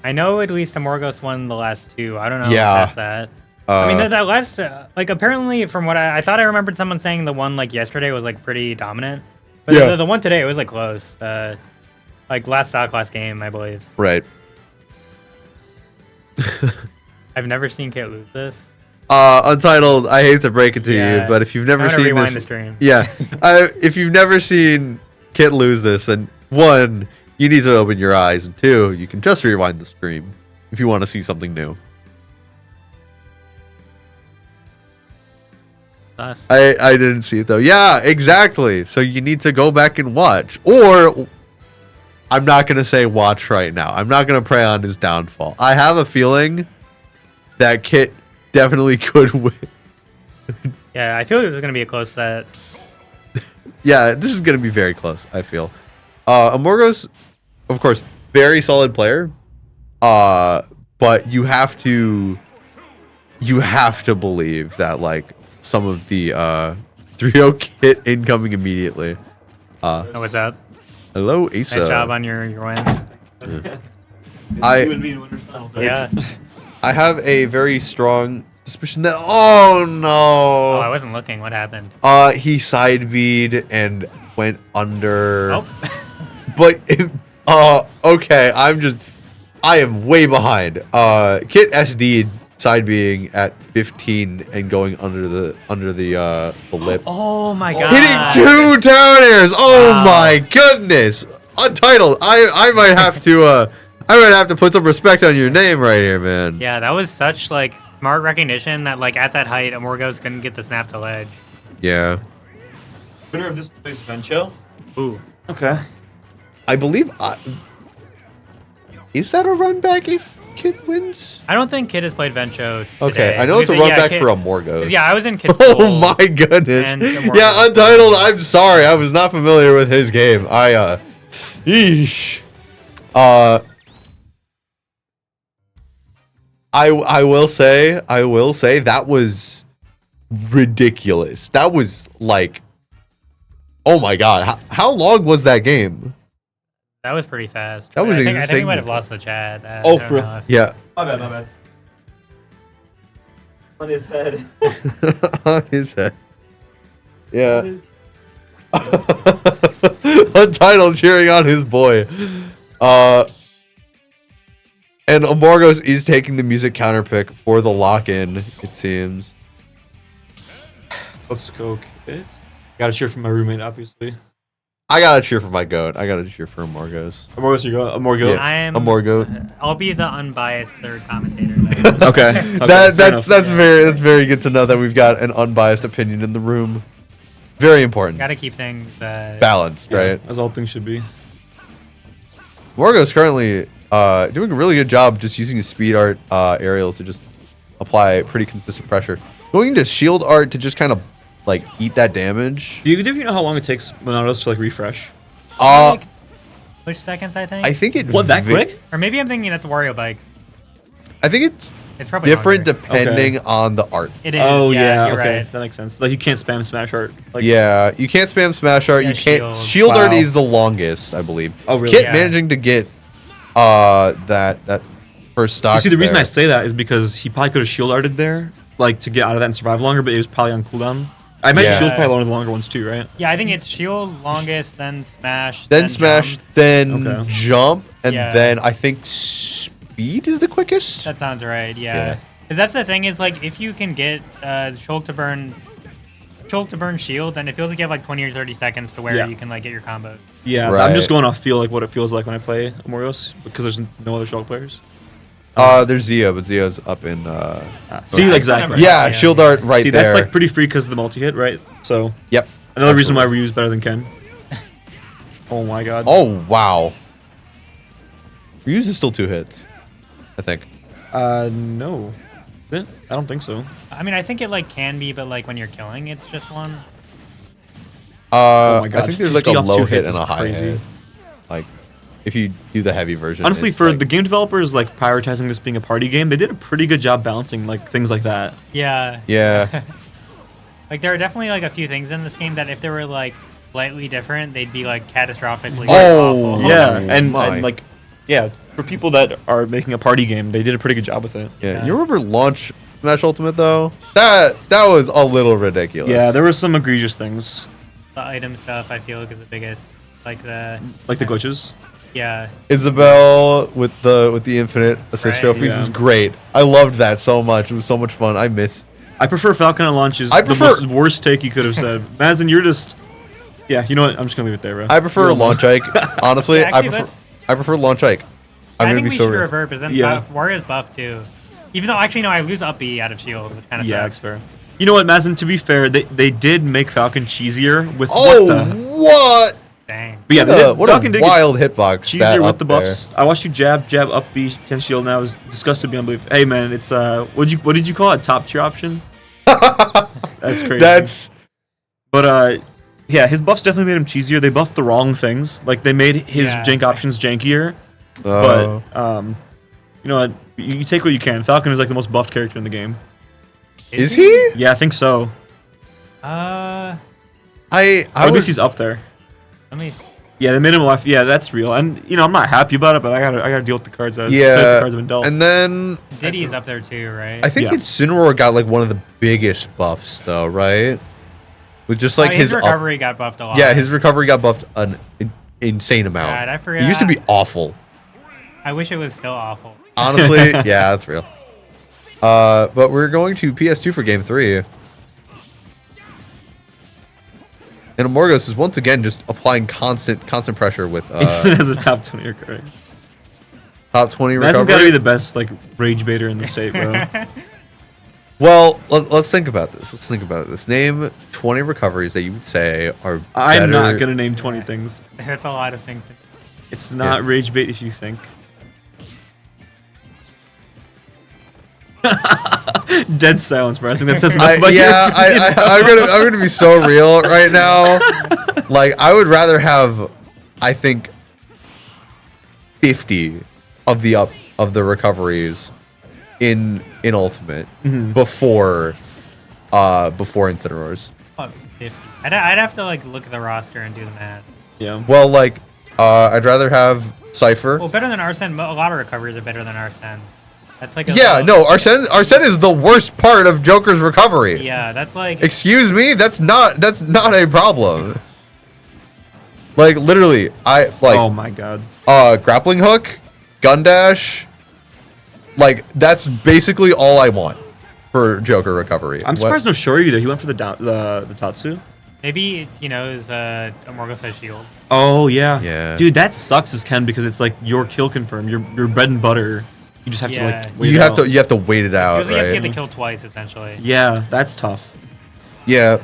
Speaker 4: I know at least Amorgos won the last 2. I don't know
Speaker 6: Yeah.
Speaker 4: if that's that. I mean,
Speaker 6: Uh,
Speaker 4: that last, like, apparently from what I thought I remembered someone saying the one, like, yesterday was, like, pretty dominant. But
Speaker 6: Yeah.
Speaker 4: the one today, it was, like, close. Like, last game, I believe.
Speaker 6: right.
Speaker 4: I've never seen Kit lose this.
Speaker 6: Untitled, I hate to break it to
Speaker 4: Yeah.
Speaker 6: you, but if you've never
Speaker 4: I'm gonna
Speaker 6: seen
Speaker 4: rewind
Speaker 6: this,
Speaker 4: the stream.
Speaker 6: yeah, if you've never seen Kit lose this, then 1, you need to open your eyes, and 2, you can just rewind the stream if you want to see something new.
Speaker 4: Us.
Speaker 6: I didn't see it though. Yeah, exactly. So you need to go back and watch, or I'm not gonna say watch right now. I'm not gonna prey on his downfall. I have a feeling that Kit definitely could win.
Speaker 4: Yeah, I feel like this is going to be a close set.
Speaker 6: Yeah, this is going to be very close, I feel. Amorgos, of course, very solid player. But you have to believe that like some of the 3-0 Kit incoming immediately.
Speaker 4: Oh, what's up?
Speaker 6: Hello,
Speaker 4: Nice
Speaker 6: Asa.
Speaker 4: job on your win. Yeah.
Speaker 6: I have a very strong suspicion that oh no.
Speaker 4: Oh, I wasn't looking. What happened?
Speaker 6: He side B'd and went under.
Speaker 4: Oh.
Speaker 6: But okay, I am way behind. Kit SD'd side being at 15 and going under the lip.
Speaker 4: Oh my god.
Speaker 6: Hitting 2 down airs. Oh
Speaker 4: Wow.
Speaker 6: my goodness. Untitled. I might have to put some respect on your name right here, man.
Speaker 4: Yeah, that was such like smart recognition that like at that height, Amorgos couldn't get the snap to ledge.
Speaker 6: Yeah.
Speaker 12: Winner of this place Vencho.
Speaker 4: Ooh.
Speaker 12: Okay.
Speaker 6: I believe is that a run back if Kit wins?
Speaker 4: I don't think Kid has played Vencho today.
Speaker 6: Okay, I know it's a
Speaker 4: Because,
Speaker 6: run back
Speaker 4: Kid-
Speaker 6: for Amorgos.
Speaker 4: Yeah, I was in Kid's
Speaker 6: Oh
Speaker 4: pool.
Speaker 6: my goodness.
Speaker 4: and Amorgos.
Speaker 6: Yeah, Untitled, I'm sorry. I was not familiar with his game. Yeesh. I will say that was ridiculous. That was like, oh my god, how long was that game?
Speaker 4: That was pretty fast.
Speaker 6: That was
Speaker 4: I think
Speaker 6: insane.
Speaker 4: we might have lost the chat. I
Speaker 12: Oh,
Speaker 4: don't
Speaker 12: for-
Speaker 4: know.
Speaker 6: Yeah.
Speaker 12: My bad. On his head.
Speaker 6: On his head. Yeah. Untitled cheering on his boy. And Amorgos is taking the music counter pick for the lock-in, it seems.
Speaker 12: Let's go, kids. Gotta cheer for my roommate, obviously.
Speaker 6: I gotta cheer for my goat. I gotta cheer for Amorgos.
Speaker 12: Amorgos, you go. Amorgo.
Speaker 6: Yeah. Amorgo.
Speaker 4: I'll be the unbiased third commentator. There.
Speaker 6: Okay.
Speaker 12: fair
Speaker 6: That's
Speaker 12: enough.
Speaker 6: that's very good to know that we've got an unbiased opinion in the room. Very important.
Speaker 4: Gotta keep things
Speaker 6: Balanced,
Speaker 12: Yeah,
Speaker 6: right?
Speaker 12: as all things should be.
Speaker 6: Amorgos currently doing a really good job just using his speed art aerials to just apply pretty consistent pressure. Going into shield art to just kind of like eat that damage.
Speaker 12: Do you know how long it takes Monados to like refresh?
Speaker 7: Uh,
Speaker 4: push seconds, I think.
Speaker 7: I think it.
Speaker 12: What, that quick?
Speaker 4: Or maybe I'm thinking that's Wario Bike.
Speaker 7: I think it's
Speaker 4: It's probably
Speaker 7: different
Speaker 4: longer.
Speaker 7: depending on the art.
Speaker 4: It is.
Speaker 12: Oh yeah,
Speaker 4: you're
Speaker 12: okay,
Speaker 4: right.
Speaker 12: that makes sense. Like you can't spam Smash Art. Like,
Speaker 7: Yeah, you can't spam Smash Art.
Speaker 4: Yeah,
Speaker 7: you can't.
Speaker 4: shield.
Speaker 7: Shield Art
Speaker 12: Wow.
Speaker 7: is the longest, I believe.
Speaker 12: Oh, really?
Speaker 7: Kit
Speaker 4: Yeah.
Speaker 7: managing to get that first stock.
Speaker 12: You see, the reason
Speaker 7: there.
Speaker 12: I say that is because he probably could have shield arted there, like to get out of that and survive longer, but it was probably on cooldown. I imagine
Speaker 7: Yeah.
Speaker 12: shield's probably one of the longer ones too, right?
Speaker 4: Yeah, I think it's shield longest, then smash,
Speaker 7: then smash,
Speaker 4: jump.
Speaker 7: then
Speaker 12: Okay.
Speaker 7: jump, and
Speaker 4: Yeah.
Speaker 7: then I think speed is the quickest.
Speaker 4: That sounds right.
Speaker 7: Yeah.
Speaker 4: Yeah. Because that's the thing is like if you can get Shulk to burn shield, then it feels like you have like 20 or 30 seconds to where
Speaker 12: Yeah.
Speaker 4: you can like get your combos.
Speaker 12: Yeah,
Speaker 7: Right.
Speaker 12: I'm just going off feel like what it feels like when I play Amorios because there's no other Shulk players.
Speaker 7: There's Zio, but Zio's up in.
Speaker 12: See,
Speaker 4: Yeah,
Speaker 12: exactly.
Speaker 7: Yeah,
Speaker 4: Yeah.
Speaker 7: shield art right
Speaker 12: See,
Speaker 7: there.
Speaker 12: that's like pretty free because of the multi hit, right? So
Speaker 7: Yep.
Speaker 12: another reason why Ryu's better than Ken. Oh my god.
Speaker 7: Oh wow. Ryu's is still 2 hits, I think.
Speaker 12: No. Is it? I don't think so.
Speaker 4: I mean, I think it like can be, but like when you're killing, it's just one.
Speaker 12: Oh my God,
Speaker 7: I think there's like a
Speaker 12: 50 off
Speaker 7: low
Speaker 12: 2
Speaker 7: hit
Speaker 12: hits
Speaker 7: and
Speaker 12: is
Speaker 7: a high
Speaker 12: crazy.
Speaker 7: hit. Like, if you do the heavy version.
Speaker 12: Honestly,
Speaker 7: it's
Speaker 12: for
Speaker 7: like-
Speaker 12: the game developers like prioritizing this being a party game, they did a pretty good job balancing like things like that.
Speaker 4: Yeah.
Speaker 7: Yeah.
Speaker 4: Like there are definitely like a few things in this game that if they were like slightly different, they'd be like catastrophically
Speaker 7: Oh,
Speaker 4: awful.
Speaker 12: Yeah,
Speaker 7: Oh
Speaker 12: and
Speaker 7: my.
Speaker 12: like, yeah, for people that are making a party game, they did a pretty good job with it.
Speaker 7: Yeah. You remember launch Smash Ultimate though? That was a little ridiculous.
Speaker 12: Yeah, there were some egregious things,
Speaker 4: The item stuff I feel like is the biggest. Like the
Speaker 12: like the glitches.
Speaker 4: yeah.
Speaker 7: Isabel with the infinite assist
Speaker 4: Right,
Speaker 7: trophies
Speaker 12: yeah.
Speaker 7: was great. I loved that so much. It was so much fun. I miss.
Speaker 12: I prefer Falcon at launch is
Speaker 7: I
Speaker 12: the
Speaker 7: prefer-
Speaker 12: most worst take you could have said. Madison, you're just, yeah, you know what? I'm just gonna leave it there, bro.
Speaker 7: I prefer
Speaker 12: You're
Speaker 7: launch Ike. Honestly,
Speaker 4: Yeah, actually,
Speaker 7: I prefer launch Ike. I'm
Speaker 4: I
Speaker 7: gonna
Speaker 4: think
Speaker 7: be
Speaker 4: we
Speaker 7: so
Speaker 4: should
Speaker 7: real.
Speaker 4: revert, but then
Speaker 12: Yeah.
Speaker 4: Warrior's buff too. Even though actually no, I lose up B out of shield, which kind of
Speaker 12: Yeah,
Speaker 4: sucks.
Speaker 12: that's fair. You know what, Madison? To be fair, they did make Falcon cheesier with
Speaker 7: Oh,
Speaker 12: what the.
Speaker 7: what?
Speaker 4: Dang.
Speaker 12: But yeah,
Speaker 7: What
Speaker 12: they
Speaker 7: a,
Speaker 12: did,
Speaker 7: what
Speaker 12: Falcon
Speaker 7: a
Speaker 12: did get
Speaker 7: wild hitbox. stat
Speaker 12: cheesier with
Speaker 7: up
Speaker 12: the
Speaker 7: there.
Speaker 12: buffs. I watched you jab, up B, Ken shield, and I was disgusted beyond belief. Hey man, it's what did you call it? Top tier option? That's crazy.
Speaker 7: That's
Speaker 12: But yeah, his buffs definitely made him cheesier. They buffed the wrong things. Like they made his
Speaker 4: Yeah.
Speaker 12: jank options jankier.
Speaker 7: oh.
Speaker 12: But you know what? You take what you can. Falcon is like the most buffed character in the game.
Speaker 7: Is he?
Speaker 12: Yeah, I think so.
Speaker 4: Uh,
Speaker 7: I
Speaker 12: Or at
Speaker 7: would,
Speaker 12: least he's up there.
Speaker 4: let me.
Speaker 12: Yeah, they made him life. Yeah, that's real. And you know, I'm not happy about it, but I gotta deal with the cards as
Speaker 7: yeah.
Speaker 12: the cards have been dealt.
Speaker 7: And then
Speaker 4: Diddy's up there too, right?
Speaker 7: I think
Speaker 12: Yeah.
Speaker 7: Incineroar got like one of the biggest buffs though, right? With just like
Speaker 4: his
Speaker 7: up-
Speaker 4: recovery got buffed a lot.
Speaker 7: Yeah, his recovery got buffed an insane amount.
Speaker 4: God, I
Speaker 7: It used to be
Speaker 4: forgot.
Speaker 7: awful.
Speaker 4: I wish it was still awful.
Speaker 7: Honestly, yeah, that's real. But we're going to PS2 for Game 3. And Amorgos is once again just applying constant pressure with
Speaker 12: Instant as a top 20 recovery.
Speaker 7: top 20
Speaker 12: Madison's gotta
Speaker 7: recovery.
Speaker 12: be the best like rage baiter in the state, bro.
Speaker 7: Well, let's think about this. Let's think about this. Name 20 recoveries that you would say are
Speaker 12: I'm not
Speaker 7: better-
Speaker 12: gonna name 20 things.
Speaker 4: That's a lot of things.
Speaker 12: It's not
Speaker 7: Yeah.
Speaker 12: rage bait if you think. Dead silence, bro. I think that says enough about
Speaker 7: I'm gonna be so real right now. Like I would rather have, I think, 50 of the recoveries in Ultimate before Incineroars.
Speaker 4: Oh, 50. I'd have to like look at the roster and do the math.
Speaker 12: Yeah.
Speaker 7: Well, like I'd rather have Cypher.
Speaker 4: Well, better than Arsene. A lot of recoveries are better than Arsene. That's like a
Speaker 7: Yeah,
Speaker 4: low-
Speaker 7: no, Arsene is the worst part of Joker's recovery.
Speaker 4: Yeah, that's like
Speaker 7: Excuse me, that's not a problem. Like literally, I like
Speaker 12: Oh my god.
Speaker 7: grappling hook, gun dash. Like that's basically all I want for Joker recovery.
Speaker 12: I'm surprised no Shoryu either. He went for the Tatsu.
Speaker 4: maybe he knows Amorgos has shield.
Speaker 12: Oh yeah.
Speaker 7: Yeah.
Speaker 12: Dude, that sucks as Ken because it's like your kill confirmed. Your bread and butter. You just have to
Speaker 4: Yeah.
Speaker 12: like wait
Speaker 7: you
Speaker 12: it
Speaker 7: have
Speaker 12: out.
Speaker 7: to wait it out,
Speaker 4: Because he has to
Speaker 7: right?
Speaker 4: get the kill twice essentially.
Speaker 12: Yeah, that's tough.
Speaker 7: Yeah.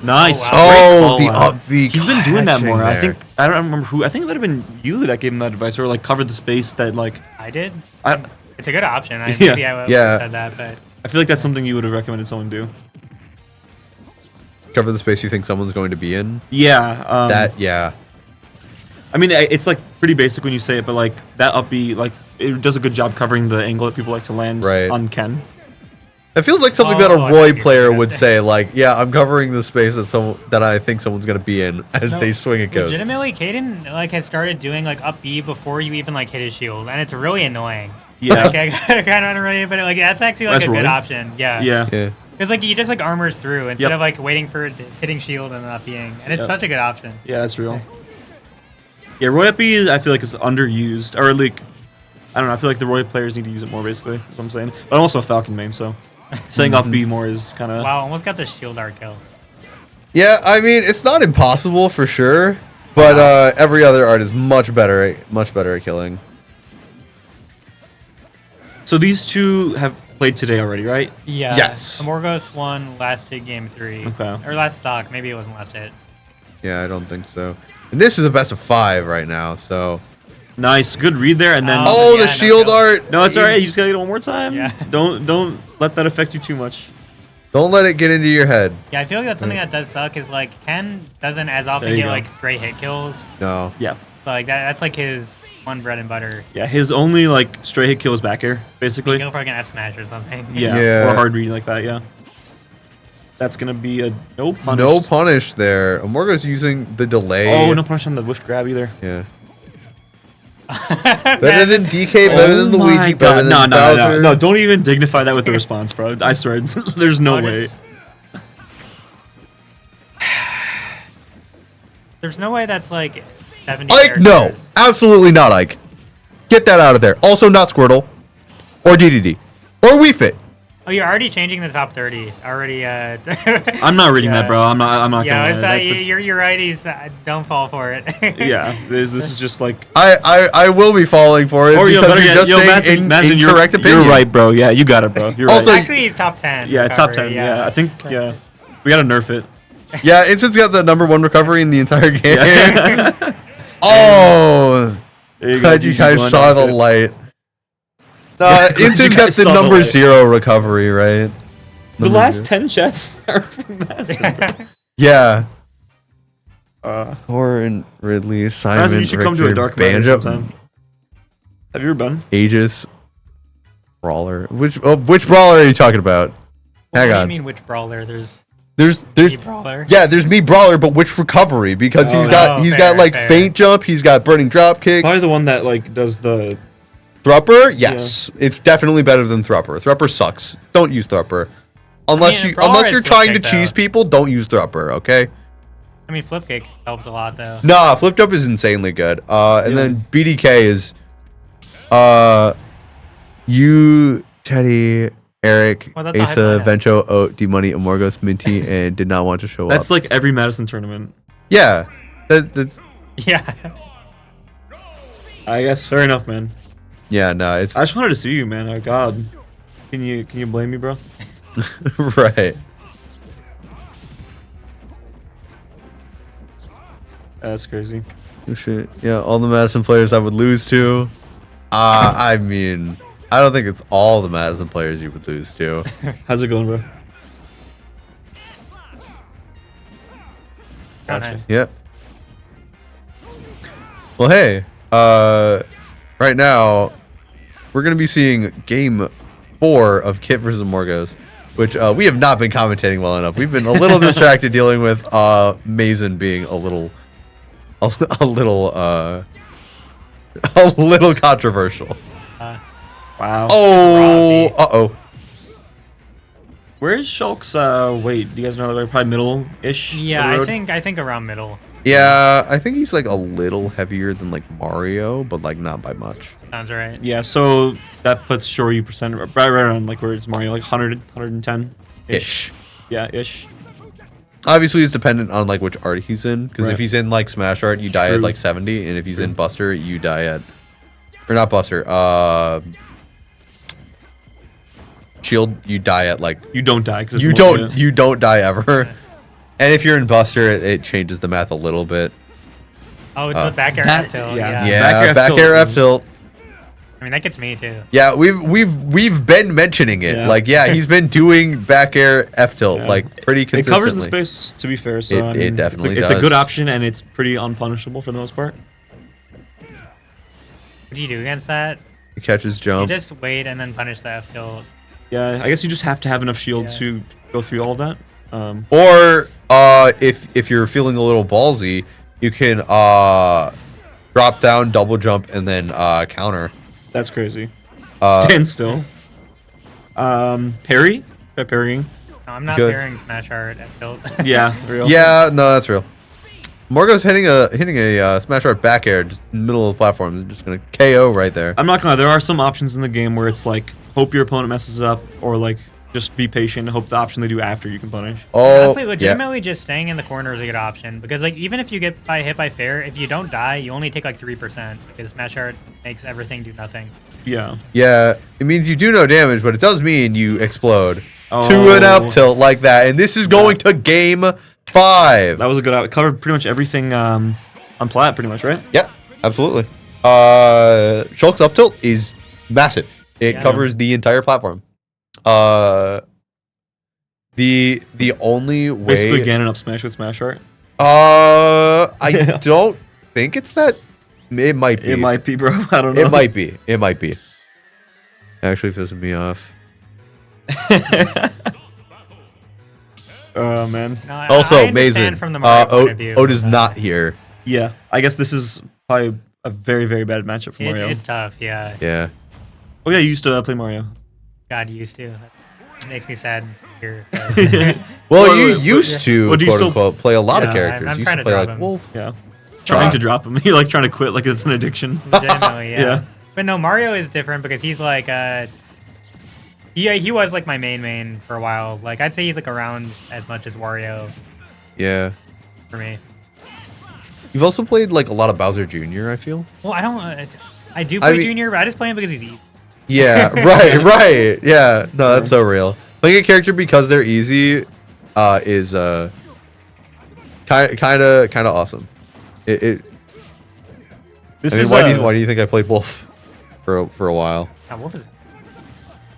Speaker 12: Nice.
Speaker 4: wow.
Speaker 7: Oh,
Speaker 12: Great
Speaker 7: the
Speaker 12: call out.
Speaker 7: up the
Speaker 12: He's been doing that
Speaker 7: catching
Speaker 12: more. I
Speaker 7: there.
Speaker 12: think I don't remember who. I think it might have been you that gave him that advice or like covered the space that like
Speaker 4: I did.
Speaker 12: I
Speaker 4: It's a good option.
Speaker 12: Yeah.
Speaker 4: Maybe I would
Speaker 7: Yeah.
Speaker 4: have said that, but
Speaker 12: I feel like that's something you would have recommended someone do.
Speaker 7: cover the space you think someone's going to be in.
Speaker 12: Yeah.
Speaker 7: Yeah.
Speaker 12: I mean, it's like pretty basic when you say it, but like that up B, like it does a good job covering the angle that people like to land
Speaker 7: Right.
Speaker 12: on Ken.
Speaker 7: It feels like something that a Roy player would say, like, "Yeah, I'm covering the space that I think someone's gonna be in as they swing a ghost."
Speaker 4: Legitimately, Caden like has started doing like up B before you even like hit his shield, and it's really annoying.
Speaker 12: Yeah.
Speaker 4: Like, I kind of unrelated, but like that's actually like
Speaker 12: That's
Speaker 4: a good
Speaker 12: Roy.
Speaker 4: option. Yeah.
Speaker 12: Yeah.
Speaker 7: Yeah.
Speaker 4: Because like he just like armors through instead
Speaker 12: Yep.
Speaker 4: of like waiting for hitting shield and not being, and it's
Speaker 12: Yep.
Speaker 4: such a good option.
Speaker 12: Yeah, that's real. Yeah, Roy up B, I feel like is underused, or like I don't know. I feel like the Roy players need to use it more. Basically, that's what I'm saying. But I'm also a Falcon main, so saying up B more is kind of.
Speaker 4: Wow, almost got the shield art kill.
Speaker 7: Yeah, I mean, it's not impossible for sure, but every other art is much better at killing.
Speaker 12: So these two have played today already, right?
Speaker 4: Yeah.
Speaker 7: Yes.
Speaker 4: Morgos won last hit game 3.
Speaker 12: Okay.
Speaker 4: Or last stock. Maybe it wasn't last hit.
Speaker 7: Yeah, I don't think so. And this is a best of 5 right now, so.
Speaker 12: Nice, good read there, and then.
Speaker 7: Oh,
Speaker 4: yeah,
Speaker 7: the
Speaker 4: no
Speaker 7: shield
Speaker 4: kill.
Speaker 7: art!
Speaker 12: No, it's alright. You just gotta get it one more time.
Speaker 4: Yeah.
Speaker 12: Don't let that affect you too much.
Speaker 7: Don't let it get into your head.
Speaker 4: Yeah, I feel like that's something that does suck is like Ken doesn't as often
Speaker 12: There you
Speaker 4: get
Speaker 12: go.
Speaker 4: like straight hit kills.
Speaker 7: No.
Speaker 12: Yeah.
Speaker 4: But like that's like his one bread and butter.
Speaker 12: Yeah, his only like straight hit kill is back air, basically.
Speaker 4: Go for like an F smash or something.
Speaker 12: Yeah.
Speaker 7: Yeah.
Speaker 12: Or a hard read like that. Yeah. That's gonna be a no punish.
Speaker 7: No punish there. Morgo's using the delay.
Speaker 12: Oh, no punish on the whiff grab either.
Speaker 7: Yeah. Better than DK, better than
Speaker 12: Oh my
Speaker 7: Luigi,
Speaker 12: God.
Speaker 7: better than
Speaker 12: No,
Speaker 7: Bowser.
Speaker 12: no, don't even dignify that with the response, bro. I swear, there's no
Speaker 4: I'll
Speaker 12: way.
Speaker 4: just- There's no way that's like 70
Speaker 7: Ike, no.
Speaker 4: characters.
Speaker 7: Absolutely not, Ike. Get that out of there. Also not Squirtle. Or DDD. Or Wii Fit.
Speaker 4: Oh, you're already changing the top 30. Already.
Speaker 12: I'm not reading that, bro. I'm not
Speaker 4: Yeah,
Speaker 12: gonna.
Speaker 4: it's,
Speaker 12: That's
Speaker 4: you're righties. Don't fall for it.
Speaker 12: yeah, this is just like.
Speaker 7: I will be falling for it
Speaker 12: Or
Speaker 7: because
Speaker 12: better
Speaker 7: you're
Speaker 12: yet,
Speaker 7: just saying
Speaker 12: Madison,
Speaker 7: incorrect opinion.
Speaker 12: You're right, bro. Yeah, you got it, bro. You're
Speaker 7: Also,
Speaker 12: right.
Speaker 4: Actually, he's top 10.
Speaker 12: Yeah, top
Speaker 4: recovery,
Speaker 12: 10. Yeah, I think. Yeah, we gotta nerf it.
Speaker 7: Yeah, Instin's got the #1 recovery in the entire game.
Speaker 12: Yeah.
Speaker 7: Oh,
Speaker 12: There you go,
Speaker 7: glad you
Speaker 12: GG
Speaker 7: guys
Speaker 12: one.
Speaker 7: saw the light.
Speaker 12: Yeah,
Speaker 7: Instin's
Speaker 12: you
Speaker 7: got
Speaker 12: guys
Speaker 7: the
Speaker 12: saw the
Speaker 7: number
Speaker 12: light.
Speaker 7: 0 recovery, right?
Speaker 12: The
Speaker 7: Number
Speaker 12: last
Speaker 7: 0.
Speaker 12: 10 chats are from Madison. Bro.
Speaker 7: Yeah.
Speaker 12: Uh,
Speaker 7: Orin, Ridley, Simon,
Speaker 12: Madison, you should come to a
Speaker 7: Richter,
Speaker 12: dark matter
Speaker 7: Banjo,
Speaker 12: sometime. Have you ever been?
Speaker 7: Aegis, Brawler. Which Brawler are you talking about?
Speaker 4: What
Speaker 7: Hang
Speaker 4: do you
Speaker 7: on.
Speaker 4: mean which brawler? There's
Speaker 7: There's
Speaker 4: brawler.
Speaker 7: yeah, there's me Brawler, but which recovery? Because he's got
Speaker 4: fair,
Speaker 7: like
Speaker 4: fair.
Speaker 7: feint jump, he's got burning drop kick.
Speaker 12: Probably the one that like does the.
Speaker 7: Thrupper, yes, it's definitely better than Thrupper. Thrupper sucks. Don't use Thrupper, unless
Speaker 4: Brawler
Speaker 7: you're
Speaker 4: is
Speaker 7: trying to
Speaker 4: flip kick,
Speaker 7: cheese
Speaker 4: though.
Speaker 7: people. Don't use Thrupper, okay?
Speaker 4: I mean, flip kick helps a lot though.
Speaker 7: Nah, flip jump is insanely good. And then BDK is, you, Teddy, Eric,
Speaker 4: Well, that's a
Speaker 7: Asa,
Speaker 4: hype lineup.
Speaker 7: Vencho, Oat, D-Money, Amorgos, Minty, and did not want to show
Speaker 12: That's
Speaker 7: up.
Speaker 12: like every Madison tournament.
Speaker 7: Yeah, that's
Speaker 4: Yeah.
Speaker 12: I guess fair enough, man.
Speaker 7: yeah. No, it's
Speaker 12: I just wanted to see you, man. Oh God, can you blame me, bro?
Speaker 7: right.
Speaker 12: That's crazy.
Speaker 7: Oh, shit. Yeah, all the Madison players I would lose to. I mean, I don't think it's all the Madison players you would lose to.
Speaker 12: How's it going, bro?
Speaker 4: Gotcha. Nice.
Speaker 7: Yep. Well, hey, right now we're gonna be seeing game 4 of Kit versus Morgos, which we have not been commentating well enough. We've been a little distracted dealing with Mason being a little controversial.
Speaker 12: Wow.
Speaker 7: Oh, uh-oh.
Speaker 12: Where's Shulk's weight? Do you guys know they're probably middle-ish?
Speaker 4: Yeah,
Speaker 12: of the road?
Speaker 4: I think around middle.
Speaker 7: Yeah, I think he's like a little heavier than like Mario, but like not by much.
Speaker 4: Sounds right.
Speaker 12: Yeah, so that puts Shoryu percent right around like where it's Mario, like 100, 110
Speaker 7: Ish.
Speaker 12: Yeah, ish.
Speaker 7: Obviously, it's dependent on like which art he's in. Because if
Speaker 12: Right.
Speaker 7: he's in like Smash Art, you die at
Speaker 12: True.
Speaker 7: like 70, and if he's in Buster, you die at, or not Buster, Shield, you die at like
Speaker 12: You don't die because
Speaker 7: you don't die ever. And if you're in Buster, it changes the math a little bit.
Speaker 4: Oh, it's the back air
Speaker 12: that-
Speaker 4: F tilt.
Speaker 12: yeah.
Speaker 4: Yeah.
Speaker 7: Yeah,
Speaker 12: Back
Speaker 7: back
Speaker 12: air
Speaker 7: air
Speaker 12: F
Speaker 7: F tilt.
Speaker 4: I mean, that gets me too.
Speaker 7: Yeah, we've been mentioning it.
Speaker 12: Yeah.
Speaker 7: Like, yeah, he's been doing back air F tilt
Speaker 12: Yeah.
Speaker 7: like pretty
Speaker 12: It
Speaker 7: consistently.
Speaker 12: covers the space, to be fair. So
Speaker 7: It-
Speaker 12: I
Speaker 7: it
Speaker 12: mean,
Speaker 7: definitely
Speaker 12: it's a good
Speaker 7: does.
Speaker 12: option, and it's pretty unpunishable for the most part.
Speaker 4: What do you do against that?
Speaker 7: He catches
Speaker 4: You
Speaker 7: jump.
Speaker 4: just wait and then punish the F tilt.
Speaker 12: Yeah, I guess you just have to have enough shield
Speaker 4: Yeah.
Speaker 12: to go through all of that.
Speaker 7: Or if you're feeling a little ballsy, you can drop down, double jump, and then counter.
Speaker 12: That's crazy.
Speaker 7: Uh,
Speaker 12: Stand still. Parry? By parrying.
Speaker 4: No, I'm not
Speaker 7: Good.
Speaker 4: pairing Smash Art F tilt.
Speaker 12: Yeah, real.
Speaker 7: Yeah, no, that's real. Morgo's hitting a smash art back air just in the middle of the platform. Just gonna KO right there.
Speaker 12: I'm not gonna lie, there are some options in the game where it's like, hope your opponent messes up, or like, just be patient, hope the option they do after you can punish.
Speaker 7: Oh,
Speaker 4: Honestly,
Speaker 7: yeah.
Speaker 4: legitimately, just staying in the corner is a good option because, like, even if you get hit by fair, if you don't die, you only take like 3% because Smash Art makes everything do nothing.
Speaker 12: Yeah.
Speaker 7: Yeah, it means you do no damage, but it does mean you explode to an
Speaker 12: Oh.
Speaker 7: up tilt like that. And this is going to game 5.
Speaker 12: That was a good It covered pretty much everything on plat, pretty much, right?
Speaker 7: Yeah, absolutely. Shulk's up tilt is massive. It
Speaker 4: Yeah.
Speaker 7: covers the entire platform. The only
Speaker 12: Basically
Speaker 7: way
Speaker 12: Ganon up smash with smash art.
Speaker 7: I don't think it's that. It might be.
Speaker 12: It might be, bro. I don't know.
Speaker 7: It might be. It might be. Actually pissing me off.
Speaker 12: Oh man.
Speaker 4: No, I
Speaker 7: Also,
Speaker 4: understand
Speaker 7: Mason.
Speaker 4: from the Mario point of view,
Speaker 7: Ode is
Speaker 4: but,
Speaker 7: not here.
Speaker 12: Yeah. I guess this is probably a very, very bad matchup for Mario.
Speaker 4: It's tough, yeah.
Speaker 7: Yeah.
Speaker 12: Oh yeah, you used to play Mario.
Speaker 4: God used to. It makes me sad here.
Speaker 7: Well,
Speaker 12: Well,
Speaker 7: you
Speaker 12: but-
Speaker 7: used to,
Speaker 12: Well, do you
Speaker 7: quote
Speaker 12: still-
Speaker 7: unquote, play a lot of
Speaker 12: Yeah,
Speaker 7: characters.
Speaker 4: I'm
Speaker 7: You
Speaker 4: trying
Speaker 7: used
Speaker 4: to
Speaker 7: to play
Speaker 4: drop
Speaker 7: like
Speaker 4: him.
Speaker 7: Wolf.
Speaker 12: Yeah. Trying to drop him. You're like trying to quit like it's an addiction.
Speaker 4: Legitimately, yeah.
Speaker 12: Yeah.
Speaker 4: But no, Mario is different because he's like he was like my main for a while. Like I'd say he's like around as much as Wario
Speaker 7: Yeah.
Speaker 4: for me.
Speaker 7: You've also played like a lot of Bowser Jr., I feel.
Speaker 4: Well, I don't. I do play
Speaker 7: mean-
Speaker 4: Junior, but I just play him because he's easy.
Speaker 7: Yeah, right. Yeah, no, that's so real. Playing a character because they're easy is kind of awesome. It
Speaker 12: This
Speaker 7: I mean,
Speaker 12: is
Speaker 7: why do you think I played Wolf for a while?
Speaker 4: Wolf is.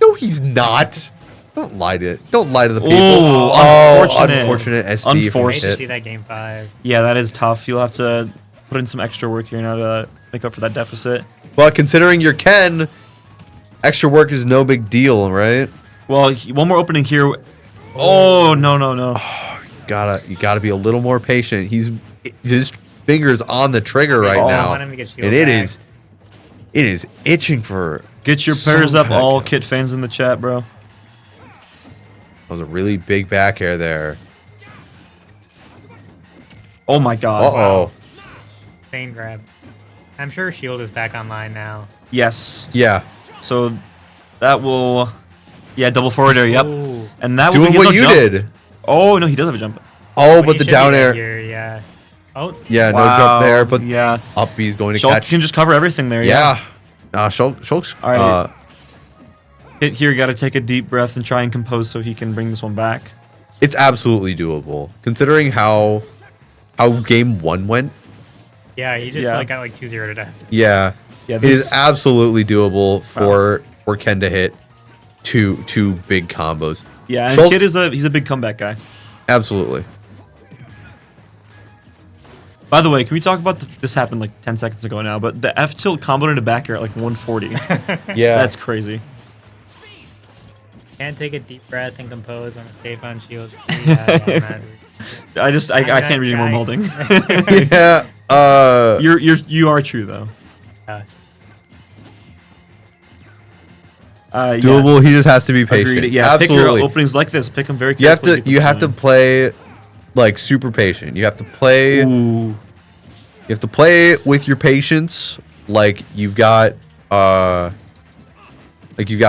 Speaker 7: No, he's not. Don't lie to the people.
Speaker 12: Ooh,
Speaker 7: unfortunate SD.
Speaker 4: Hate
Speaker 12: Unforced.
Speaker 4: to
Speaker 7: Hit.
Speaker 4: see that game 5.
Speaker 12: Yeah, that is tough. You'll have to put in some extra work here now to make up for that deficit.
Speaker 7: But considering you're Ken, extra work is no big deal, right?
Speaker 12: Well, one more opening here. Oh no.
Speaker 7: You gotta be a little more patient. His fingers on the trigger right
Speaker 4: I
Speaker 7: now,
Speaker 4: want him to get shield
Speaker 7: and it
Speaker 4: back.
Speaker 7: is itching for.
Speaker 12: Get your
Speaker 7: so
Speaker 12: prayers up,
Speaker 7: bad.
Speaker 12: all Kit fans in the chat, bro.
Speaker 7: That was a really big back air there.
Speaker 12: Oh my god.
Speaker 7: Uh-oh.
Speaker 4: Insane grab. I'm sure Shield is back online now.
Speaker 12: Yes.
Speaker 7: Yeah.
Speaker 12: So that will, double forward air. Yep.
Speaker 4: Ooh.
Speaker 12: And that will
Speaker 7: Doing
Speaker 12: he has
Speaker 7: what
Speaker 12: no
Speaker 7: you
Speaker 12: jump.
Speaker 7: did.
Speaker 12: Oh no, he does have a jump.
Speaker 7: Oh,
Speaker 4: He
Speaker 7: but the
Speaker 4: should be
Speaker 7: down
Speaker 4: dead
Speaker 7: air.
Speaker 4: here, yeah. Oh,
Speaker 7: Yeah, no
Speaker 12: Wow,
Speaker 7: jump there, but
Speaker 12: yeah,
Speaker 7: up B's going to
Speaker 12: Shulk
Speaker 7: catch.
Speaker 12: can just cover everything there.
Speaker 7: Yeah. Shulk's.
Speaker 12: All right. Hit here, got to take a deep breath and try and compose so he can bring this one back.
Speaker 7: It's absolutely doable, considering how game 1 went.
Speaker 4: yeah, he just
Speaker 12: Yeah.
Speaker 4: got like 2-0 to death.
Speaker 7: Yeah.
Speaker 12: Yeah,
Speaker 7: It is
Speaker 12: this
Speaker 7: absolutely doable for Ken to hit two big combos.
Speaker 12: yeah, and
Speaker 7: Shulk-
Speaker 12: Kid he's a big comeback guy.
Speaker 7: Absolutely.
Speaker 12: By the way, can we talk about this happened like 10 seconds ago now, but the F tilt combo into back air at like 140.
Speaker 7: Yeah.
Speaker 12: That's crazy.
Speaker 4: Can't take a deep breath and compose on a safe on shield. Yeah,
Speaker 12: I can't read any more molding.
Speaker 7: yeah.
Speaker 12: You are true though.
Speaker 7: It's doable. He just has to be patient.
Speaker 12: Agreed. Yeah,
Speaker 7: absolutely.
Speaker 12: pick your openings like this. Pick them very
Speaker 7: You have
Speaker 12: carefully.
Speaker 7: to you have to play like super patient. You have to play.
Speaker 12: Ooh.
Speaker 7: You have to play with your patience. Like you've got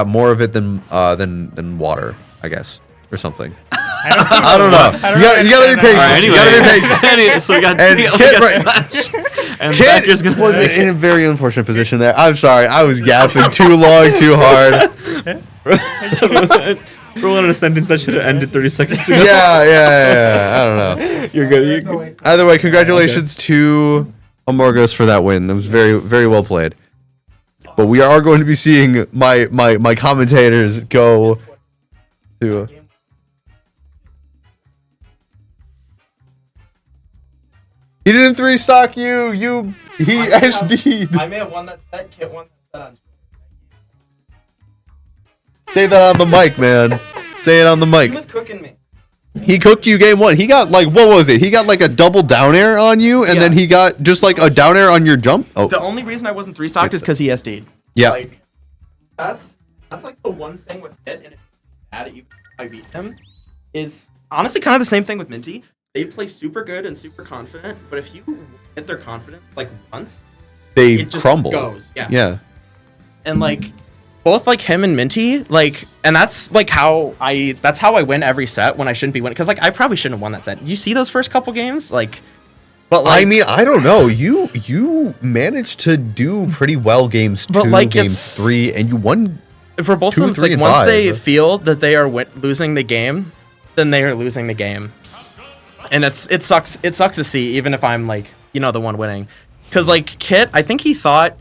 Speaker 7: more of it than water, I guess, or something. I don't know. You gotta be patient.
Speaker 12: All right, anyway.
Speaker 7: You gotta be patient.
Speaker 12: So we got,
Speaker 7: And
Speaker 12: we
Speaker 7: Kid
Speaker 12: got
Speaker 7: right-
Speaker 12: Smash. And
Speaker 7: Kid
Speaker 12: Thatcher's gonna
Speaker 7: was
Speaker 12: take
Speaker 7: in a very unfortunate position there. I'm sorry. I was yapping too long, too hard.
Speaker 12: Rolling in a sentence that should have ended 30 seconds ago.
Speaker 7: Yeah. I don't know.
Speaker 12: You're good.
Speaker 7: Either way, congratulations to Amorgos for that win. That was very, very well played. but we are going to be seeing my commentators go to. He didn't 3-stock you. He SD'd.
Speaker 5: I may have won that set. Kit won that set on.
Speaker 7: Say that on the mic, man. Say it on the mic.
Speaker 5: He was cooking me.
Speaker 7: He cooked you game 1. He got like, what was it? He got like a double down air on you, and then he got just like a down air on your jump. Oh,
Speaker 5: The only reason I wasn't 3-stocked is because he SD'd.
Speaker 7: yeah.
Speaker 5: Like, that's like the one thing with Kit, and it's bad even if I beat him, is honestly kind of the same thing with Minty. They play super good and super confident, but if you hit their confidence like once,
Speaker 7: They
Speaker 5: it just
Speaker 7: crumble.
Speaker 5: goes. Yeah.
Speaker 7: Yeah.
Speaker 5: And like both like him and Minty, like, and that's like how I win every set when I shouldn't be winning, because like I probably shouldn't have won that set. You see those first couple games, like, but like,
Speaker 7: I mean, I don't know. You managed to do pretty well games 2,
Speaker 5: But, like,
Speaker 7: games
Speaker 5: it's-
Speaker 7: 3, and you won.
Speaker 5: for both
Speaker 7: 2,
Speaker 5: of them, it's
Speaker 7: 3,
Speaker 5: like
Speaker 7: and
Speaker 5: once
Speaker 7: 5.
Speaker 5: they feel that they are losing the game, then they are losing the game, and it sucks. It sucks to see, even if I'm like, you know, the one winning, because like Kit, I think he thought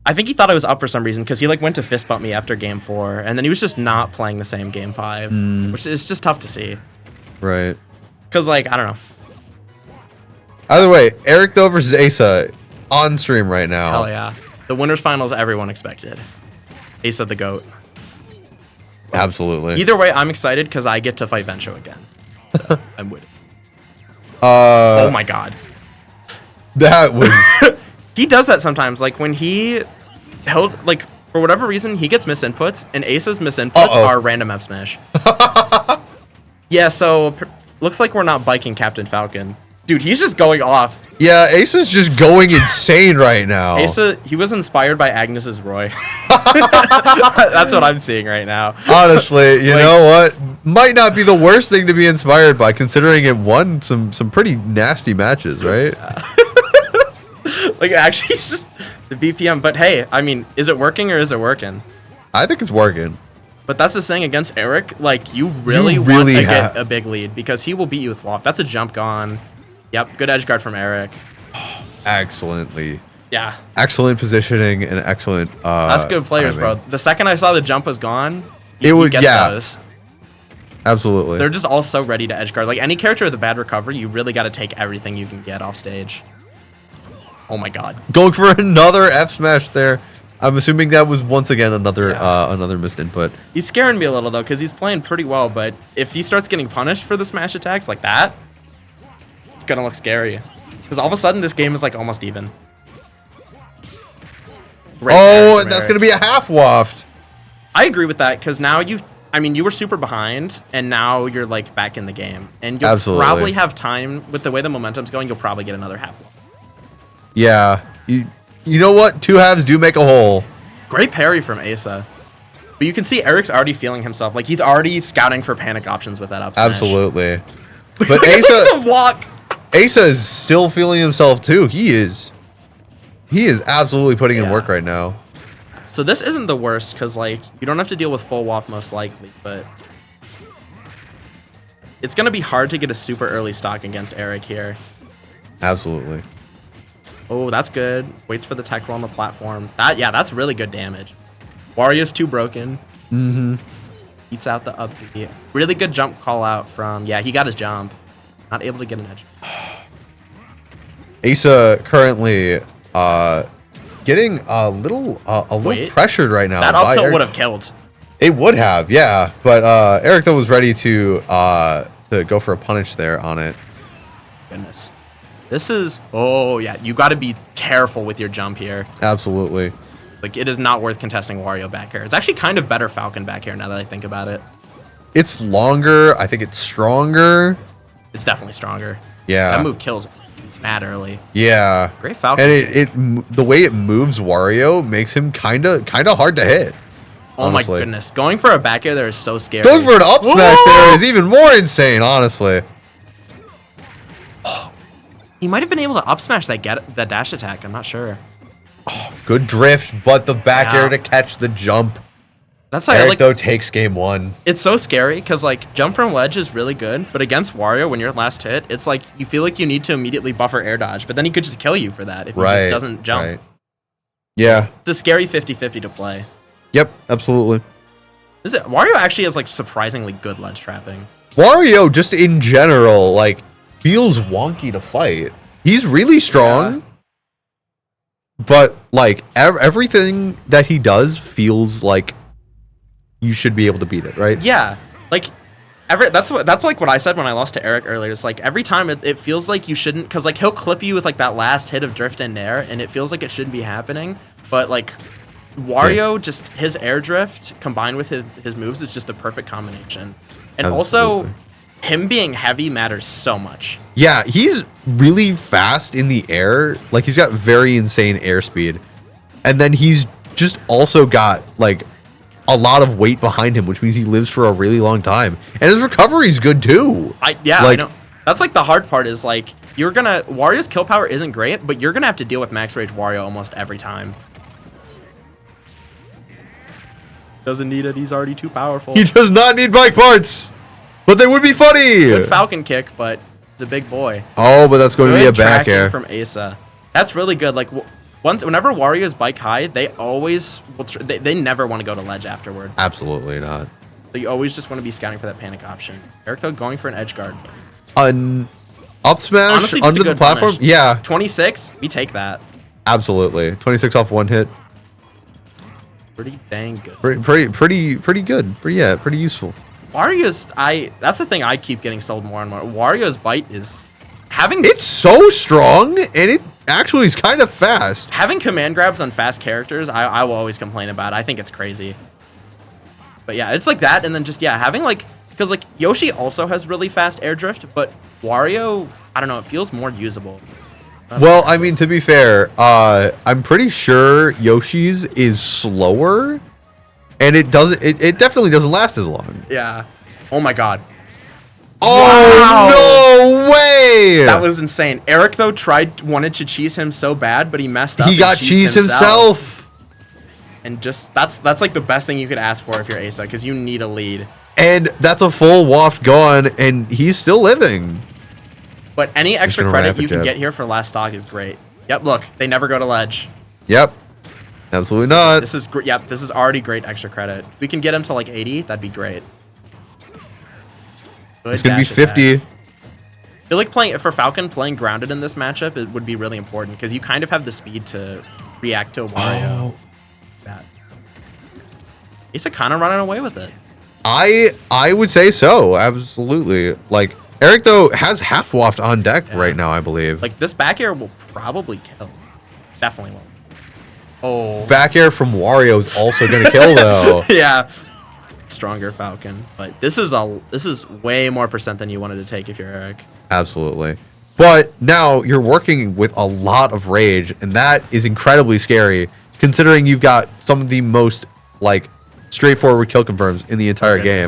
Speaker 5: I was up for some reason, because he like went to fist bump me after game 4, and then he was just not playing the same game 5, which is just tough to see,
Speaker 7: Right.
Speaker 5: because like I don't know.
Speaker 7: Either way, Eric though versus Asa on stream right now.
Speaker 5: Hell yeah, the winners finals everyone expected. Asa the GOAT.
Speaker 7: Absolutely.
Speaker 5: Either way, I'm excited because I get to fight Vencho again. So, I'm with it.
Speaker 7: Oh
Speaker 5: my god.
Speaker 7: That was
Speaker 5: He does that sometimes. Like when he held, like for whatever reason, he gets misinputs, and Asa's misinputs are random F smash. Yeah, so looks like we're not biking Captain Falcon. Dude, he's just going off.
Speaker 7: Yeah, Asa's just going insane right now.
Speaker 5: Asa, he was inspired by Agnes's Roy. That's what I'm seeing right now.
Speaker 7: Honestly, you know what? Might not be the worst thing to be inspired by, considering it won some pretty nasty matches, right?
Speaker 5: Like actually, it's just the BPM. But hey, I mean, is it working or is it working?
Speaker 7: I think it's working.
Speaker 5: But that's the thing against Eric. Like you really want to get a big lead, because he will beat you with Waft. That's a jump gone. Yep, good edge guard from Eric.
Speaker 7: Excellently.
Speaker 5: Yeah.
Speaker 7: Excellent positioning and excellent.
Speaker 5: That's good players,
Speaker 7: timing.
Speaker 5: bro. The second I saw the jump was gone,
Speaker 7: It was
Speaker 5: gets those.
Speaker 7: Absolutely.
Speaker 5: They're just all so ready to edge guard. Like any character with a bad recovery, you really got to take everything you can get off stage. Oh my god.
Speaker 7: Going for another F smash there. I'm assuming that was once again another another missed input.
Speaker 5: He's scaring me a little though, because he's playing pretty well. But if he starts getting punished for the smash attacks like that, it's gonna look scary. Because all of a sudden this game is like almost even.
Speaker 7: Oh, that's gonna be a half waft.
Speaker 5: I agree with that, because now you were super behind, and now you're like back in the game, and you'll probably have time with the way the momentum's going. You'll probably get another half.
Speaker 7: Yeah, you know what? 2 halves do make a whole.
Speaker 5: Great parry from Asa, but you can see Eric's already feeling himself. Like he's already scouting for panic options with that up smash.
Speaker 7: Absolutely. But Asa is still feeling himself too. He is absolutely putting in work right now.
Speaker 5: So this isn't the worst, because like you don't have to deal with full waft most likely, but it's gonna be hard to get a super early stock against Eric here.
Speaker 7: Absolutely.
Speaker 5: Oh, that's good. Waits for the tech roll on the platform. That's really good damage. Wario's too broken.
Speaker 7: Mm-hmm.
Speaker 5: Eats out the up B. Really good jump call out from, he got his jump. Not able to get an edge.
Speaker 7: Asa currently getting a little pressured right now.
Speaker 5: That up tilt would have killed.
Speaker 7: It would have, yeah. But Eric though was ready to go for a punish there on it.
Speaker 5: Goodness. This is, you got to be careful with your jump here.
Speaker 7: Absolutely.
Speaker 5: Like, it is not worth contesting Wario back here. It's actually kind of better Falcon back here now that I think about it.
Speaker 7: It's longer. I think it's stronger.
Speaker 5: It's definitely stronger.
Speaker 7: Yeah.
Speaker 5: That move kills mad early.
Speaker 7: Yeah.
Speaker 5: Great Falcon.
Speaker 7: And the way it moves Wario makes him kind of hard to hit.
Speaker 5: Oh my goodness. Going for a back air there is so scary.
Speaker 7: Going for an up smash there is even more insane, honestly.
Speaker 5: He might have been able to up smash that dash attack. I'm not sure.
Speaker 7: Good drift, but the back air to catch the jump.
Speaker 5: That's why
Speaker 7: Eric though takes game 1.
Speaker 5: It's so scary because like jump from ledge is really good, but against Wario when you're last hit, it's like you feel like you need to immediately buffer air dodge, but then he could just kill you for that if he just doesn't jump.
Speaker 7: Right. Yeah.
Speaker 5: It's a scary 50-50 to play.
Speaker 7: Yep. Absolutely.
Speaker 5: Wario actually has like surprisingly good ledge trapping.
Speaker 7: Wario, just in general, like feels wonky to fight. He's really strong, but like everything that he does feels like you should be able to beat it, right?
Speaker 5: Yeah, like that's like what I said when I lost to Eric earlier. It's like every time it feels like you shouldn't, because like he'll clip you with like that last hit of drift and air, and it feels like it shouldn't be happening. But like Wario, just his air drift combined with his moves is just a perfect combination. And also, him being heavy matters so much.
Speaker 7: Yeah, he's really fast in the air. Like he's got very insane airspeed, and then he's just also got like a lot of weight behind him, which means he lives for a really long time. And his recovery's good too.
Speaker 5: I know. That's like the hard part is like Wario's kill power isn't great, but you're gonna have to deal with max rage Wario almost every time. Doesn't need it, he's already too powerful.
Speaker 7: He does not need bike parts, but they would be funny.
Speaker 5: Good Falcon kick, but it's a big boy.
Speaker 7: Oh, but that's going to be a back
Speaker 5: tracking
Speaker 7: air
Speaker 5: from Asa. That's really good. Like whenever Wario's bike high, they always they never want to go to ledge afterward.
Speaker 7: Absolutely not.
Speaker 5: So you always just want to be scouting for that panic option. Eric though going for an edge guard.
Speaker 7: An up smash
Speaker 5: Honestly, just
Speaker 7: under
Speaker 5: a
Speaker 7: the
Speaker 5: good
Speaker 7: platform.
Speaker 5: punish.
Speaker 7: Yeah,
Speaker 5: 26, we take that.
Speaker 7: absolutely. 26 off one hit.
Speaker 5: Pretty dang good.
Speaker 7: Pretty good. Pretty useful.
Speaker 5: Wario's that's the thing I keep getting sold more and more. Wario's bite is
Speaker 7: It's so strong, and it actually is kind of fast.
Speaker 5: having command grabs on fast characters. I will always complain about. I think it's crazy. But yeah, it's like that, and then just having like, because like Yoshi also has really fast air drift, but Wario, I don't know, it feels more usable.
Speaker 7: Well, I mean, to be fair, I'm pretty sure Yoshi's is slower, and it definitely doesn't last as long.
Speaker 5: Yeah. Oh my god.
Speaker 7: Oh, no way!
Speaker 5: That was insane. Eric though wanted to cheese him so bad, but he messed up.
Speaker 7: He
Speaker 5: and
Speaker 7: got
Speaker 5: cheesed
Speaker 7: cheesed himself.
Speaker 5: And just that's like the best thing you could ask for if you're Asa, because you need a lead.
Speaker 7: And that's a full waft gone, and he's still living.
Speaker 5: But any extra
Speaker 7: gonna
Speaker 5: credit
Speaker 7: rapid
Speaker 5: you can
Speaker 7: jab.
Speaker 5: get here for last stock is great. Yep, look, they never go to ledge.
Speaker 7: Yep. Absolutely not.
Speaker 5: This is yep, this is already great extra credit. If we can get him to like 80, that'd be great. Good
Speaker 7: It's going to be
Speaker 5: dash
Speaker 7: 50.
Speaker 5: attack. I feel like playing grounded in this matchup, it would be really important because you kind of have the speed to react to a Wario. That. Asa kind of running away with it.
Speaker 7: I would say so. Absolutely. Like, Eric, though, has half waft on deck right now, I believe.
Speaker 5: Like, this back air will probably kill. Definitely will. Oh.
Speaker 7: Back air from Wario is also going to kill, though.
Speaker 5: Yeah. Stronger Falcon. But this is way more percent than you wanted to take if you're Eric.
Speaker 7: Absolutely. But now you're working with a lot of rage, and that is incredibly scary, considering you've got some of the most, like, straightforward kill confirms in the entire game.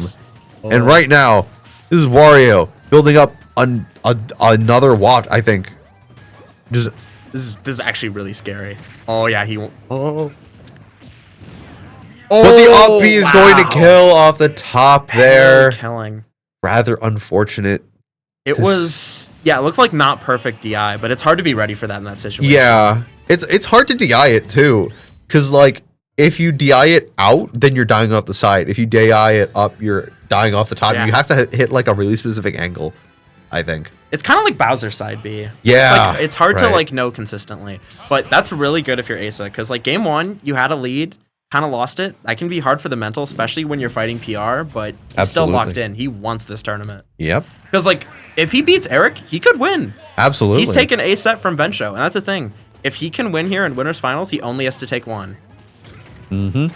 Speaker 7: And right now, this is Wario building up another waft, I think. Just
Speaker 5: This is actually really scary. Oh yeah, he won't.
Speaker 7: but the up B is going to kill off the top there.
Speaker 5: Killing.
Speaker 7: Rather unfortunate.
Speaker 5: It looked like not perfect DI, but it's hard to be ready for that in that situation.
Speaker 7: Yeah, it's hard to DI it too, because like if you DI it out, then you're dying off the side. If you DI it up, you're dying off the top.
Speaker 5: Yeah.
Speaker 7: You have to hit like a really specific angle, I think.
Speaker 5: It's kind of like Bowser's side B.
Speaker 7: Yeah,
Speaker 5: it's hard to
Speaker 7: right.
Speaker 5: like know consistently, but that's really good if you're Asa, because like game 1 you had a lead, kind of lost it. That can be hard for the mental, especially when you're fighting PR, but he's still
Speaker 7: Absolutely.
Speaker 5: locked in. He wants this tournament.
Speaker 7: Yep,
Speaker 5: Because like if he beats Eric, he could win.
Speaker 7: absolutely.
Speaker 5: He's taken a set from Bencho, and that's the thing. If he can win here in winners finals, he only has to take one.
Speaker 7: Mm-hmm.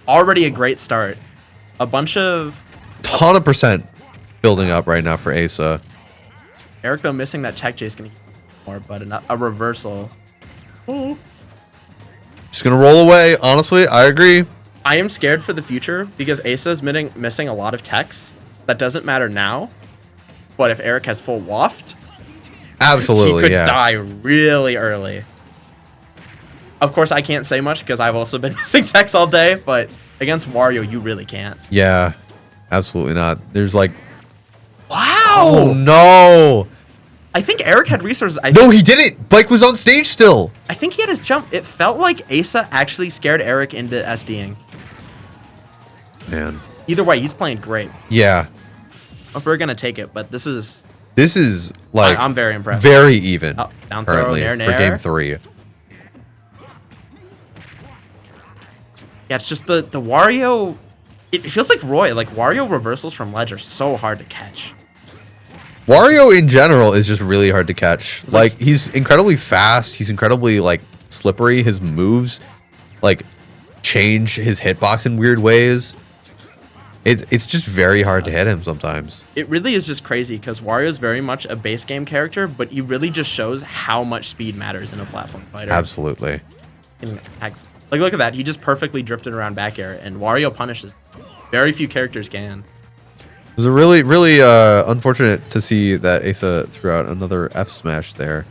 Speaker 5: Already a great start. A bunch of
Speaker 7: Ton of percent building up right now for Asa.
Speaker 5: Eric though missing that check J's gonna get more, but a reversal.
Speaker 7: Just gonna roll away. Honestly, I agree.
Speaker 5: I am scared for the future because Asa is missing a lot of techs. That doesn't matter now, but if Eric has full waft,
Speaker 7: Absolutely,
Speaker 5: he could
Speaker 7: yeah.
Speaker 5: die really early. Of course, I can't say much because I've also been missing techs all day, but against Wario, you really can't.
Speaker 7: Yeah, absolutely not. There's like,
Speaker 5: Wow!
Speaker 7: oh no!
Speaker 5: I think Eric had resources.
Speaker 7: No, he didn't. Bike was on stage still.
Speaker 5: I think he had his jump. It felt like Asa actually scared Eric into SDing.
Speaker 7: Man.
Speaker 5: Either way, he's playing great.
Speaker 7: Yeah.
Speaker 5: If we're gonna take it, but this is
Speaker 7: like
Speaker 5: I'm very impressed.
Speaker 7: Very even
Speaker 5: Oh, down throw,
Speaker 7: currently
Speaker 5: nair,
Speaker 7: for
Speaker 5: nair.
Speaker 7: game 3.
Speaker 5: Yeah, it's just the Wario. It feels like Roy. Like Wario reversals from ledge are so hard to catch.
Speaker 7: Wario in general is just really hard to catch.
Speaker 5: It's like-
Speaker 7: Like he's incredibly fast. He's incredibly like slippery. His moves like change his hitbox in weird ways. It's just very hard to hit him sometimes.
Speaker 5: It really is just crazy because Wario is very much a base game character, but he really just shows how much speed matters in a platform fighter.
Speaker 7: Absolutely.
Speaker 5: Like look at that. He just perfectly drifted around back air, and Wario punishes. Very few characters can.
Speaker 7: It was a really unfortunate to see that Asa threw out another F smash there.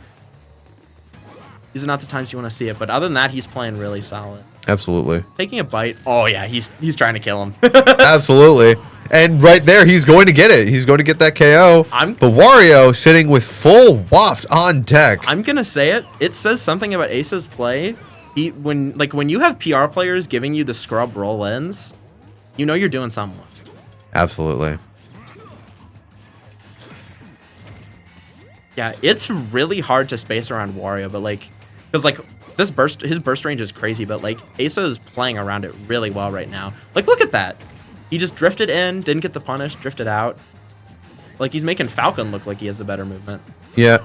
Speaker 5: These are not the times you want to see it, but other than that, he's playing really solid.
Speaker 7: Absolutely.
Speaker 5: Taking a bite. Oh yeah, he's trying to kill him.
Speaker 7: Absolutely. And right there, he's going to get it. He's going to get that KO. But Wario sitting with full waft on deck.
Speaker 5: I'm gonna say it. It says something about Asa's play. When you have PR players giving you the scrub roll ins, you know you're doing something.
Speaker 7: Absolutely.
Speaker 5: Yeah, it's really hard to space around Wario, but because his burst range is crazy, but like Asa is playing around it really well right now. Like, look at that. He just drifted in, didn't get the punish, drifted out. Like he's making Falcon look like he has the better movement.
Speaker 7: Yeah.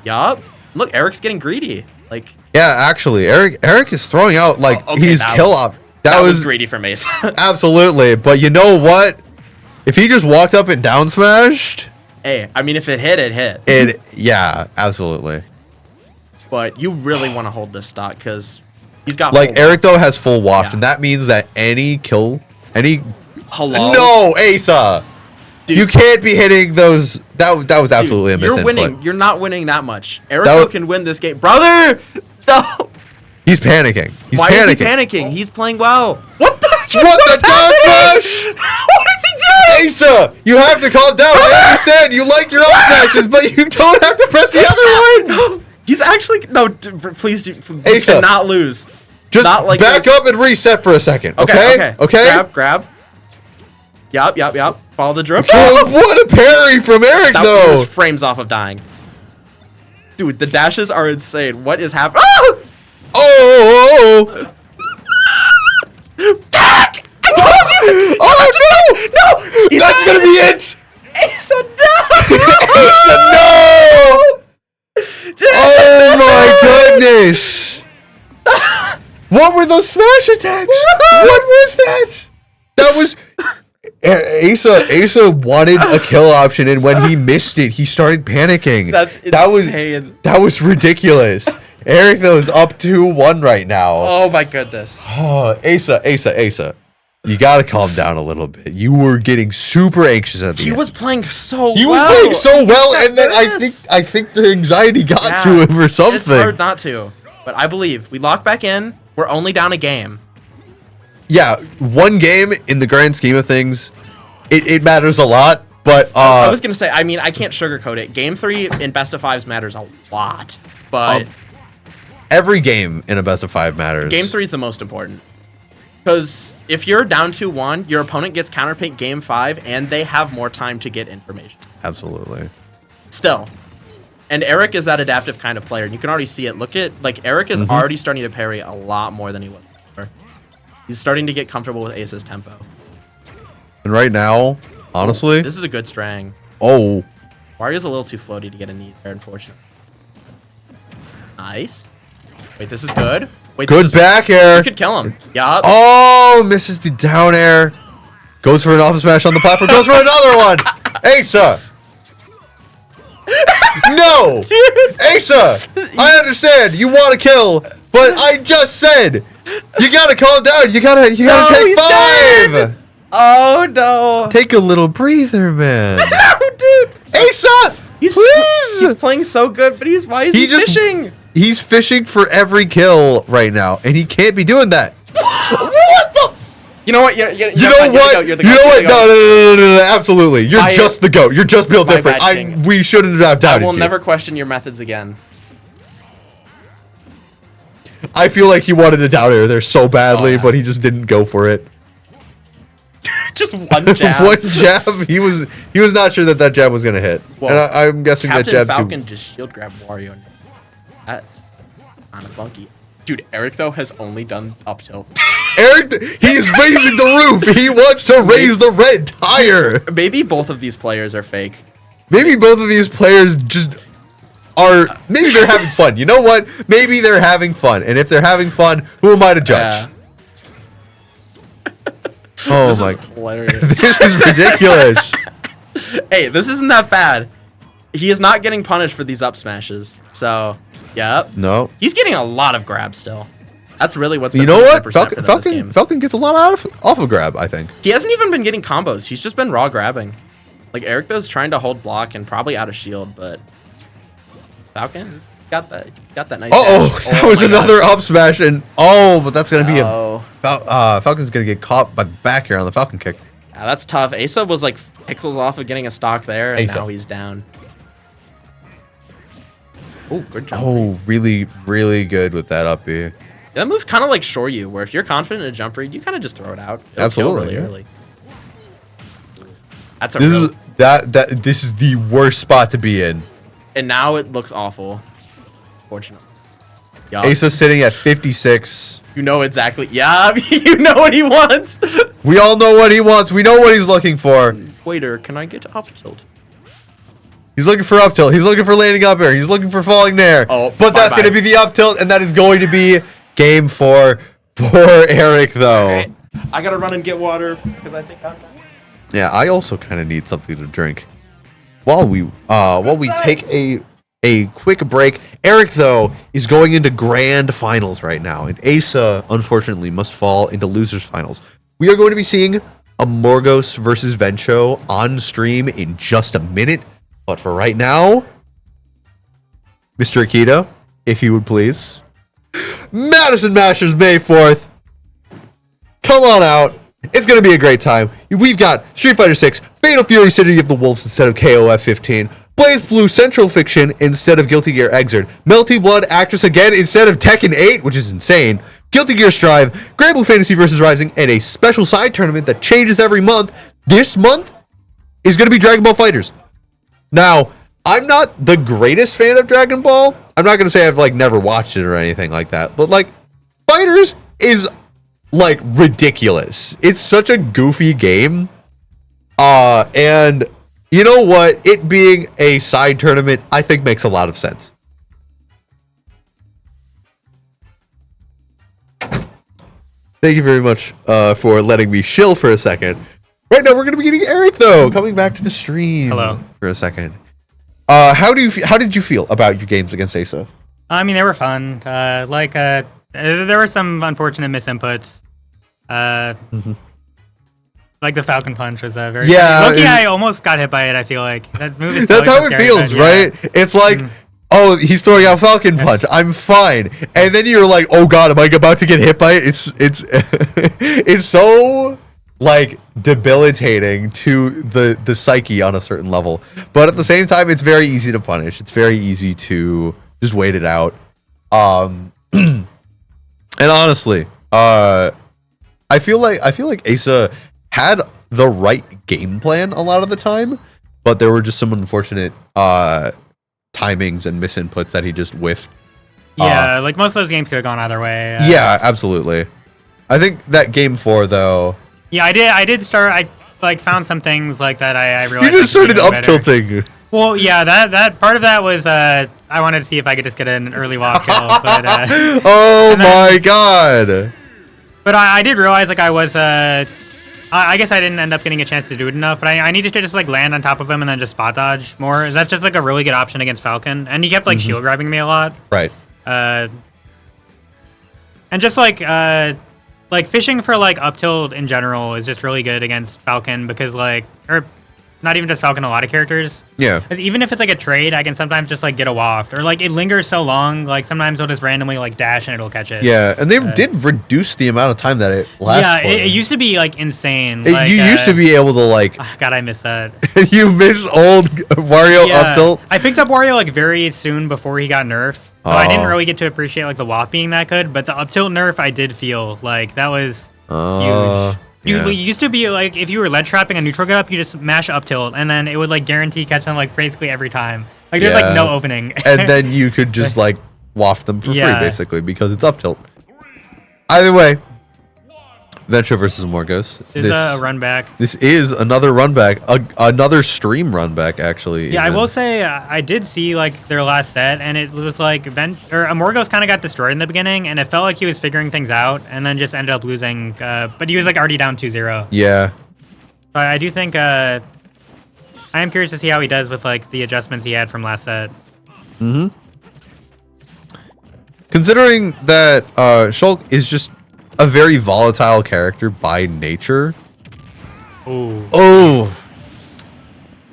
Speaker 5: Yup. Look, Eric's getting greedy. Like,
Speaker 7: Yeah, actually, Eric is throwing out like
Speaker 5: okay,
Speaker 7: his
Speaker 5: that
Speaker 7: kill
Speaker 5: was-
Speaker 7: op.
Speaker 5: that was greedy from Asa.
Speaker 7: Absolutely, but you know what? If he just walked up and down smashed,
Speaker 5: Hey, I mean, if it hit, it hit.
Speaker 7: yeah, absolutely.
Speaker 5: But you really want to hold this stock because he's got
Speaker 7: Like
Speaker 5: full
Speaker 7: Eric though has full waft,
Speaker 5: Yeah.
Speaker 7: and that means that any
Speaker 5: Hello?
Speaker 7: No, Asa,
Speaker 5: Dude.
Speaker 7: you can't be hitting those. That was absolutely a miss.
Speaker 5: You're winning.
Speaker 7: input.
Speaker 5: You're not winning that much.
Speaker 7: That
Speaker 5: Eric
Speaker 7: was-
Speaker 5: can win this game, brother. No.
Speaker 7: He's panicking. He's
Speaker 5: Why
Speaker 7: panicking.
Speaker 5: is he panicking? He's playing well. What the?
Speaker 7: What
Speaker 5: is
Speaker 7: the down
Speaker 5: happening?
Speaker 7: smash?
Speaker 5: What is he doing?
Speaker 7: Asa, you have to calm down. I understand you like your up smashes, but you don't have to press the other one.
Speaker 5: He's actually no. Please do. You
Speaker 7: Asa,
Speaker 5: cannot lose.
Speaker 7: Just
Speaker 5: Not like
Speaker 7: back
Speaker 5: this.
Speaker 7: up and reset for a second.
Speaker 5: Okay.
Speaker 7: Okay.
Speaker 5: Grab. Yup. Follow the drip.
Speaker 7: Oh, what a parry from Eric
Speaker 5: That
Speaker 7: though.
Speaker 5: was frames off of dying. Dude, the dashes are insane. What is happening? Ah!
Speaker 7: Oh.
Speaker 5: Back! I told you!
Speaker 7: Oh no!
Speaker 5: No!
Speaker 7: That's gonna be it.
Speaker 5: Asa, no!
Speaker 7: Asa, no! Oh my goodness! What were those smash attacks? What was that? That was Asa wanted a kill option, and when he missed it, he started panicking.
Speaker 5: That's insane.
Speaker 7: That was ridiculous. Eric though is up 2-1 right now.
Speaker 5: Oh my goodness.
Speaker 7: Oh, Asa. You gotta calm down a little bit. You were getting super anxious at the
Speaker 5: He
Speaker 7: end.
Speaker 5: was playing so
Speaker 7: He
Speaker 5: well.
Speaker 7: was playing so well,
Speaker 5: got
Speaker 7: and then
Speaker 5: nervous.
Speaker 7: I think the anxiety got
Speaker 5: Yeah,
Speaker 7: to him or something.
Speaker 5: It's hard not to. But I believe we lock back in. We're only down a game.
Speaker 7: Yeah, one game in the grand scheme of things, it matters a lot. But
Speaker 5: I was gonna say, I mean, I can't sugarcoat it. Game 3 in best of 5s matters a lot. But
Speaker 7: every game in a best of 5 matters.
Speaker 5: Game 3 is the most important. Because if you're down 2-1, your opponent gets counterpicked Game 5, and they have more time to get information.
Speaker 7: Absolutely.
Speaker 5: Still. And Eric is that adaptive kind of player. And you can already see it. Look at, like, Eric is already starting to parry a lot more than he was before. He's starting to get comfortable with Ace's tempo.
Speaker 7: And right now, honestly,
Speaker 5: This is a good strang.
Speaker 7: oh,
Speaker 5: Wario's a little too floaty to get a knee there, unfortunately. Nice. Wait, this is good. Wait,
Speaker 7: good
Speaker 5: this is,
Speaker 7: back air.
Speaker 5: You could kill him. Yup.
Speaker 7: Oh, misses the down air. Goes for an off smash on the platform. Goes for another one. Asa. No.
Speaker 5: Dude.
Speaker 7: Asa, I understand. You want to kill, but I just said you gotta calm down. You gotta take
Speaker 5: he's
Speaker 7: 5.
Speaker 5: dead. Oh, no.
Speaker 7: Take a little breather, man.
Speaker 5: No, dude.
Speaker 7: Asa,
Speaker 5: He's
Speaker 7: please.
Speaker 5: playing so good, but why is he fishing?
Speaker 7: He's fishing for every kill right now, and he can't be doing that. What the?
Speaker 5: You know what? You're
Speaker 7: You know what?
Speaker 5: You're the
Speaker 7: You know what? No, absolutely. You're
Speaker 5: My-
Speaker 7: just the GOAT. You're just built
Speaker 5: my
Speaker 7: different.
Speaker 5: bad, King.
Speaker 7: We shouldn't have
Speaker 5: I
Speaker 7: doubted
Speaker 5: will
Speaker 7: you.
Speaker 5: never question your methods again.
Speaker 7: I feel like he wanted to down air there so badly,
Speaker 5: Oh, yeah.
Speaker 7: but he just didn't go for it.
Speaker 5: Just one jab.
Speaker 7: One jab. He was not sure that jab was gonna hit,
Speaker 5: Well,
Speaker 7: and I'm guessing
Speaker 5: Captain
Speaker 7: that jab
Speaker 5: Falcon
Speaker 7: too.
Speaker 5: just shield grabbed Wario. That's kind of funky. Dude, Eric though has only done up tilt.
Speaker 7: Eric, he's raising the roof. He wants to raise the red tire.
Speaker 5: Maybe both of these players are fake.
Speaker 7: Maybe both of these players just are. Maybe they're having fun. You know what? Maybe they're having fun. And if they're having fun, who am I to judge? Oh
Speaker 5: This
Speaker 7: my!
Speaker 5: is hilarious.
Speaker 7: This is ridiculous.
Speaker 5: Hey, this isn't that bad. He is not getting punished for these up smashes. So, yep.
Speaker 7: No.
Speaker 5: He's getting a lot of grabs still. That's really what's been
Speaker 7: You know what?
Speaker 5: 100% for them this game.
Speaker 7: Falcon gets a lot off of grab. I think.
Speaker 5: He hasn't even been getting combos. He's just been raw grabbing. Like Eric though's trying to hold block and probably out of shield, but Falcon got that nice. dash.
Speaker 7: That was
Speaker 5: my God.
Speaker 7: another up smash, and but that's gonna be
Speaker 5: Oh.
Speaker 7: Falcon's gonna get caught by the back here on the Falcon kick.
Speaker 5: Yeah, that's tough. Asa was like pixels off of getting a stock there, and
Speaker 7: Asa.
Speaker 5: now he's down. Oh, good job.
Speaker 7: Oh, really, really good with that up B.
Speaker 5: That move kind of like Shoryu, where if you're confident in a jump read, you kind of just throw it out. It'll
Speaker 7: Absolutely,
Speaker 5: kill really
Speaker 7: yeah.
Speaker 5: early. That's a
Speaker 7: This
Speaker 5: real,
Speaker 7: is this is the worst spot to be in.
Speaker 5: and now it looks awful. Fortunately. Yeah.
Speaker 7: Asa sitting at 56.
Speaker 5: You know exactly. Yeah, you know what he wants.
Speaker 7: We all know what he wants. We know what he's looking for.
Speaker 5: Waiter, can I get up tilt?
Speaker 7: He's looking for up tilt. He's looking for landing up air. He's looking for falling there.
Speaker 5: Oh,
Speaker 7: but that's
Speaker 5: bye-bye.
Speaker 7: going to be the up tilt, and that is going to be game 4 for Eric, though.
Speaker 5: Okay. I gotta run and get water because I think I'm done.
Speaker 7: Yeah, I also kind of need something to drink. While we take a quick break, Eric though is going into grand finals right now, and Asa unfortunately must fall into losers finals. We are going to be seeing a Morgos versus Vencho on stream in just a minute, but for right now, Mr. Akito, if you would please, Madison Mashers May 4th. Come on out. It's going to be a great time. We've got Street Fighter 6, Fatal Fury City of the Wolves instead of KOF 15, Blaze Blue Central Fiction instead of Guilty Gear Xrd, Melty Blood Actress again instead of Tekken 8, which is insane, Guilty Gear Strive, Grand Blue Fantasy vs. Rising, and a special side tournament that changes every month. This month is going to be Dragon Ball Fighters. Now, I'm not the greatest fan of Dragon Ball. I'm not going to say I've never watched it or anything like that, but Fighters is ridiculous. It's such a goofy game. And you know what? It being a side tournament, I think makes a lot of sense. Thank you very much for letting me chill for a second. Right now, we're going to be getting Eric, though, coming back to the stream.
Speaker 4: Hello.
Speaker 7: For a second. How did you feel about your games against Asa?
Speaker 4: I mean, they were fun. There were some unfortunate misinputs. Like the Falcon Punch was very
Speaker 7: Yeah,
Speaker 4: funny. Loki, I almost got hit by it. I feel like that move is
Speaker 7: That's
Speaker 4: totally
Speaker 7: how it
Speaker 4: scary,
Speaker 7: feels,
Speaker 4: but yeah.
Speaker 7: right? It's like, oh, he's throwing out Falcon Punch. I'm fine. And then you're like, oh god, am I about to get hit by it? It's it's so debilitating to the psyche on a certain level. But at the same time, it's very easy to punish. It's very easy to just wait it out. And honestly, I feel like Asa had the right game plan a lot of the time, but there were just some unfortunate timings and misinputs that he just whiffed.
Speaker 4: Yeah, most of those games could have gone either way.
Speaker 7: Yeah, absolutely. I think that game 4 though.
Speaker 4: Yeah, I did start. I found some things that I
Speaker 7: You
Speaker 4: realized.
Speaker 7: just
Speaker 4: I could
Speaker 7: started
Speaker 4: do
Speaker 7: up
Speaker 4: better.
Speaker 7: tilting.
Speaker 4: Well, yeah, that part of that was I wanted to see if I could just get an early walk kill, but
Speaker 7: Oh
Speaker 4: and then-
Speaker 7: my god.
Speaker 4: but I did realize I was I guess I didn't end up getting a chance to do it enough, but I needed to just land on top of him and then just spot dodge more. Is that just a really good option against Falcon? And he kept shield grabbing me a lot.
Speaker 7: Right.
Speaker 4: And just fishing for up tilt in general is just really good against Falcon because not even just Falcon, a lot of characters.
Speaker 7: Yeah.
Speaker 4: 'Cause even if it's like a trade, I can sometimes just like get a waft, or like it lingers so long. Like sometimes I'll just randomly like dash and it'll catch it.
Speaker 7: Yeah, and they did reduce the amount of time that it lasts.
Speaker 4: Yeah,
Speaker 7: for.
Speaker 4: it used to be like insane.
Speaker 7: You
Speaker 4: like,
Speaker 7: used to be able to like.
Speaker 4: God, I miss that.
Speaker 7: You miss old Wario up tilt.
Speaker 4: I picked up Wario like very soon before he got nerfed. So I didn't
Speaker 7: Oh.
Speaker 4: really get to appreciate like the waft being that good, but the up tilt nerf I did feel like that was huge.
Speaker 7: Yeah.
Speaker 4: You used to be like if you were ledge trapping a neutral get up, you just mash up tilt, and then it would like guarantee catch them like basically every time. Like there's like no opening.
Speaker 7: And then you could just like waft them for
Speaker 4: Yeah.
Speaker 7: free basically because it's up tilt. Either way, Venture versus Morgos.
Speaker 4: There's a run back.
Speaker 7: This is another run back, another stream run back actually.
Speaker 4: Yeah, I
Speaker 7: even.
Speaker 4: will say I did see like their last set, and it was like Amorgos kind of got destroyed in the beginning, and it felt like he was figuring things out, and then just ended up losing. But he was like already down 2-0.
Speaker 7: Yeah.
Speaker 4: But I do think I am curious to see how he does with like the adjustments he had from last set.
Speaker 7: Mm-hmm. Considering that Shulk is just a very volatile character by nature.
Speaker 4: Ooh.
Speaker 7: Oh.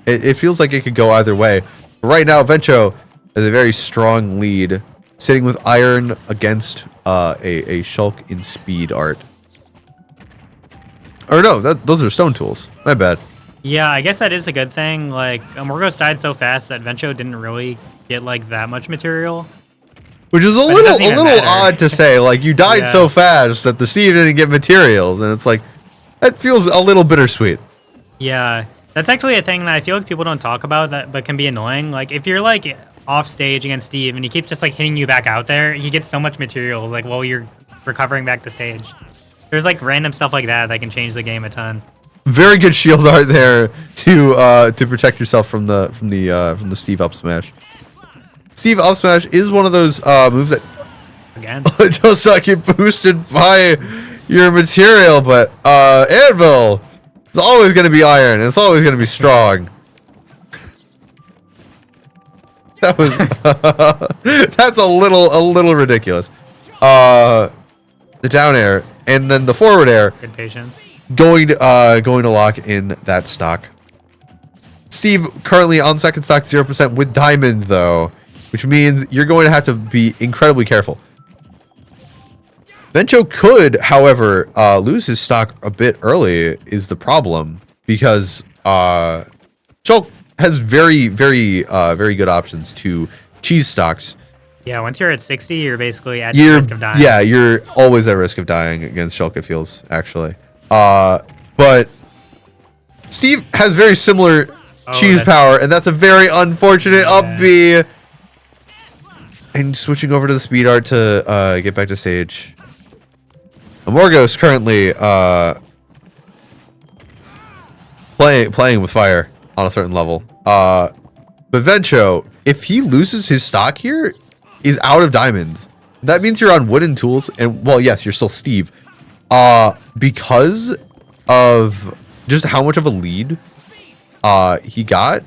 Speaker 7: It feels like it could go either way. But right now, Vencho has a very strong lead, sitting with Iron against a Shulk in speed art. Or no, those are stone tools. My bad.
Speaker 4: Yeah, I guess that is a good thing. Like Amorgos died so fast that Vencho didn't really get like that much material.
Speaker 7: Which is a
Speaker 4: But it
Speaker 7: little
Speaker 4: doesn't even matter.
Speaker 7: odd to say. Like you died
Speaker 4: Yeah.
Speaker 7: so fast that the Steve didn't get materials, and it's like that feels a little bittersweet.
Speaker 4: Yeah, that's actually a thing that I feel like people don't talk about that, but can be annoying. Like if you're like off stage against Steve and he keeps just like hitting you back out there, he gets so much material like while you're recovering back to stage. There's like random stuff like that that can change the game a ton.
Speaker 7: Very good shield art there to protect yourself from the Steve up smash. Steve up smash is one of those moves that
Speaker 4: Again.
Speaker 7: it does not get boosted by your material, but Anvil is always going to be iron. And it's always going to be strong. That was that's a little ridiculous. The down air and then the forward air.
Speaker 4: Good patience.
Speaker 7: Going to lock in that stock. Steve currently on second stock 0% with diamond though, which means you're going to have to be incredibly careful. Vencho could, however, lose his stock a bit early is the problem because Shulk has very good options to cheese stocks.
Speaker 4: Yeah, once you're at 60, you're basically at
Speaker 7: You're
Speaker 4: risk of dying.
Speaker 7: yeah, you're always at risk of dying against Shulk, it feels actually. But Steve has very similar cheese power, and that's a very unfortunate up B. And switching over to the speed art to get back to stage. Amorgos currently playing with fire on a certain level. But Vencho, if he loses his stock here, is out of diamonds. That means you're on wooden tools, and well, yes, you're still Steve. Because of just how much of a lead he got,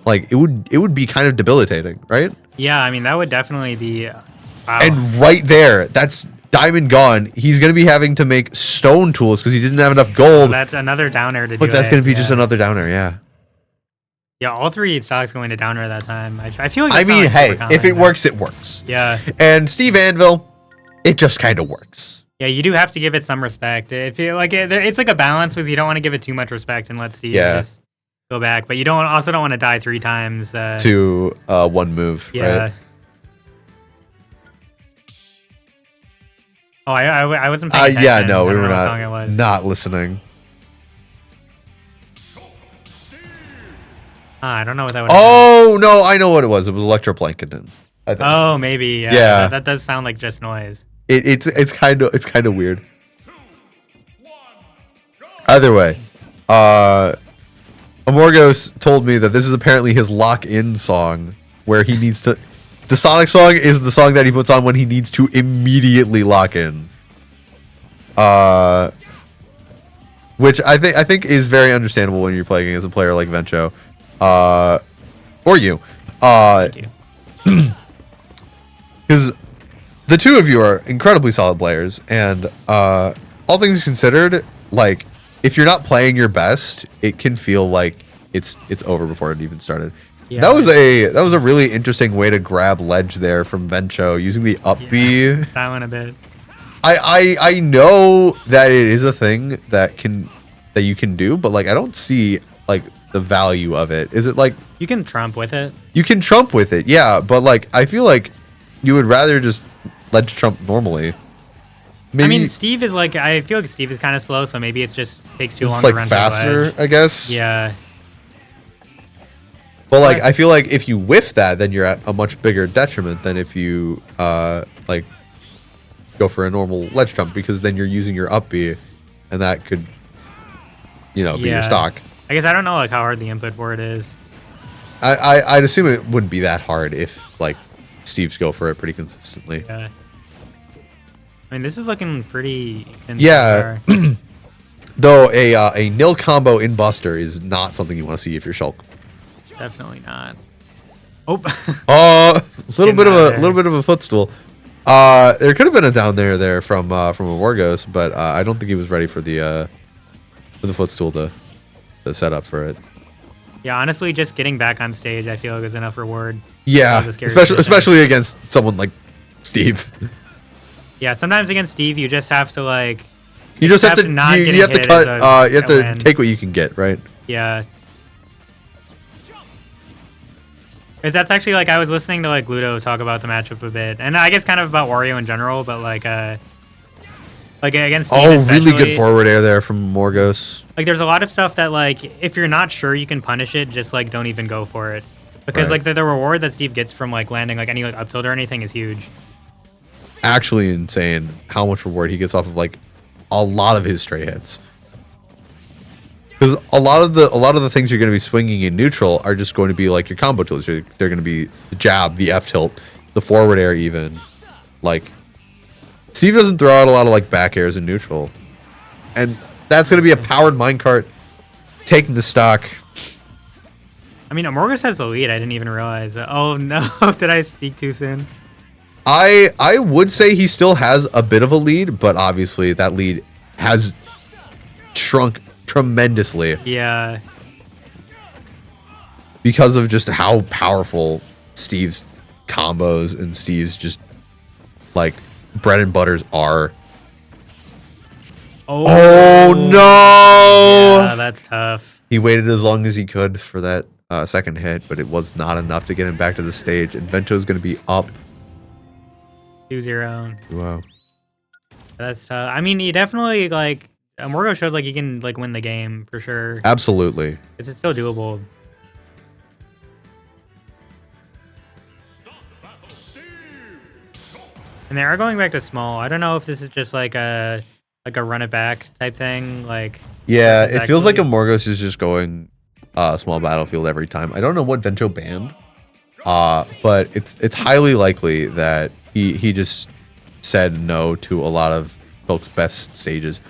Speaker 7: like it would be kind of debilitating, right?
Speaker 4: Yeah, I mean that would definitely be. Wow.
Speaker 7: And right there, that's diamond gone. He's gonna be having to make stone tools because he didn't have enough gold.
Speaker 4: That's another downer to do.
Speaker 7: But that's
Speaker 4: it,
Speaker 7: gonna be
Speaker 4: yeah.
Speaker 7: just another downer, yeah.
Speaker 4: Yeah, all three stocks going to downer that time. I feel like.
Speaker 7: I
Speaker 4: that's not,
Speaker 7: mean,
Speaker 4: like,
Speaker 7: hey,
Speaker 4: super common,
Speaker 7: if it
Speaker 4: but-
Speaker 7: works, it works.
Speaker 4: Yeah.
Speaker 7: And Steve Anvil, it just kind of works.
Speaker 4: Yeah, you do have to give it some respect. If you like, it's like a balance with you don't want to give it too much respect and let Steve just go back, but you don't want to die 3 times.
Speaker 7: To one move,
Speaker 4: Yeah.
Speaker 7: right?
Speaker 4: Oh, I wasn't paying attention.
Speaker 7: Yeah, no,
Speaker 4: I
Speaker 7: we
Speaker 4: don't
Speaker 7: were
Speaker 4: know what song it was.
Speaker 7: not listening.
Speaker 4: I don't know what that was.
Speaker 7: Oh no, I know what it was. It was Electroplanketon. I think.
Speaker 4: Oh, maybe. Yeah.
Speaker 7: Yeah.
Speaker 4: That does sound like just noise.
Speaker 7: It's kind of weird. Either way, Amorgos told me that this is apparently his lock-in song, where he needs to. The Sonic song is the song that he puts on when he needs to immediately lock in. Which I think is very understandable when you're playing as a player like Vencho, or you.
Speaker 4: Thank you.
Speaker 7: Because the two of you are incredibly solid players, and all things considered, like if you're not playing your best, it can feel like it's over before it even started.
Speaker 4: Yeah.
Speaker 7: That was a really interesting way to grab ledge there from Vencho using the up B.
Speaker 4: That one a bit.
Speaker 7: I know that it is a thing that you can do, but like I don't see like the value of it. Is it like
Speaker 4: You can trump with it.
Speaker 7: you can trump with it, yeah, but like I feel like you would rather just ledge trump normally. Maybe
Speaker 4: I mean, Steve is like, I feel like Steve is kind of slow, so maybe it just takes too long
Speaker 7: it's
Speaker 4: to
Speaker 7: like
Speaker 4: run
Speaker 7: faster,
Speaker 4: through the
Speaker 7: I guess.
Speaker 4: edge. Yeah.
Speaker 7: But like I feel like if you whiff that, then you're at a much bigger detriment than if you like go for a normal ledge trump, because then you're using your up B, and that could be your
Speaker 4: Yeah.
Speaker 7: stock.
Speaker 4: I guess I don't know like how hard the input for it is.
Speaker 7: I'd assume it wouldn't be that hard if like Steve's go for it pretty consistently.
Speaker 4: Yeah. I mean, this is looking pretty intense.
Speaker 7: Yeah.
Speaker 4: so far.
Speaker 7: Though a nil combo in Buster is not something you want to see if you're Shulk.
Speaker 4: Definitely not. Oh.
Speaker 7: A little
Speaker 4: Getting
Speaker 7: bit of
Speaker 4: out of
Speaker 7: a
Speaker 4: there.
Speaker 7: little bit of a footstool. There could have been a down there from a Wargos, but I don't think he was ready for the footstool to set up for it.
Speaker 4: Yeah, honestly, just getting back on stage, I feel like is enough reward.
Speaker 7: Yeah,
Speaker 4: That was a scary position.
Speaker 7: especially against someone like Steve.
Speaker 4: Yeah, sometimes against Steve, you just have to like.
Speaker 7: You just have to
Speaker 4: not
Speaker 7: you
Speaker 4: getting
Speaker 7: have to
Speaker 4: hit
Speaker 7: cut.
Speaker 4: is a-
Speaker 7: You have
Speaker 4: a
Speaker 7: to
Speaker 4: win.
Speaker 7: take what you can get, right?
Speaker 4: Yeah. Because that's actually like I was listening to like Ludo talk about the matchup a bit, and I guess kind of about Wario in general, but like against Steve
Speaker 7: Oh, really good
Speaker 4: especially,
Speaker 7: forward air there from Morgos.
Speaker 4: Like there's a lot of stuff that like if you're not sure you can punish it, just like don't even go for it, because
Speaker 7: Right.
Speaker 4: like the reward that Steve gets from like landing like any like up tilt or anything is huge.
Speaker 7: Actually insane how much reward he gets off of like a lot of his straight hits. Because a lot of the things you're going to be swinging in neutral are just going to be like your combo tools. They're going to be the jab, the F tilt, the forward air, even. Like Steve doesn't throw out a lot of like back airs in neutral, and that's going to be a powered minecart taking the stock.
Speaker 4: I mean, Amorgus has the lead. I didn't even realize. Oh no, did I speak too soon?
Speaker 7: I would say he still has a bit of a lead, but obviously that lead has shrunk tremendously
Speaker 4: Yeah.
Speaker 7: because of just how powerful Steve's combos and Steve's just like bread and butters are. Oh no!
Speaker 4: Yeah, that's tough.
Speaker 7: He waited as long as he could for that second hit, but it was not enough to get him back to the stage. And Vento's going to be up.
Speaker 4: 2-0.
Speaker 7: Wow.
Speaker 4: That's tough. I mean, he definitely like Morgo showed like he can like win the game for sure.
Speaker 7: Absolutely.
Speaker 4: It's still doable. And they are going back to small. I don't know if this is just like a run it back type thing. Like
Speaker 7: Yeah,
Speaker 4: versus
Speaker 7: it feels like
Speaker 4: actually-
Speaker 7: Amorgos is just going small battlefield every time. I don't know what Vento banned, but it's highly likely that he just said no to a lot of folks' best stages.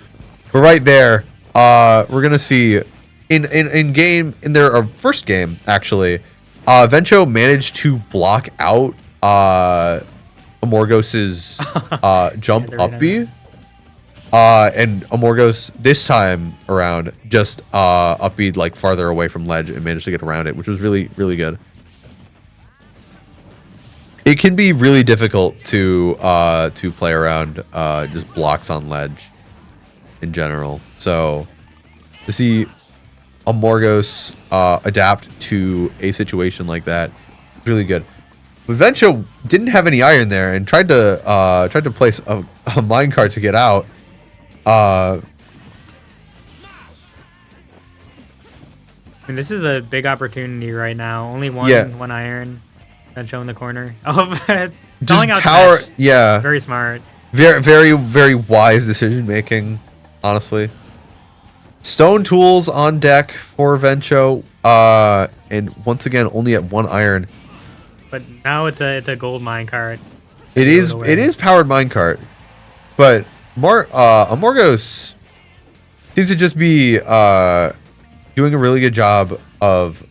Speaker 7: But right there, we're gonna see in their first game actually, Vento managed to block out Amorgos's jump
Speaker 4: Yeah,
Speaker 7: up B. And Amorgos this time around just upbeat like farther away from ledge and managed to get around it, which was really, really good. It can be really difficult to play around just blocks on ledge in general. So to see Amorgos adapt to a situation like that is really good. But Vencho didn't have any iron there and tried to place a minecart to get out.
Speaker 4: I mean, this is a big opportunity right now. Only one iron. That show in the corner. Oh, but
Speaker 7: Just
Speaker 4: calling out
Speaker 7: tower,
Speaker 4: smash.
Speaker 7: yeah.
Speaker 4: Very smart.
Speaker 7: Very, very, very wise decision making, honestly. Stone tools on deck for Vencho, and once again, only at one iron.
Speaker 4: But now it's a gold minecart.
Speaker 7: It is powered minecart, but Amorgos seems to just be doing a really good job of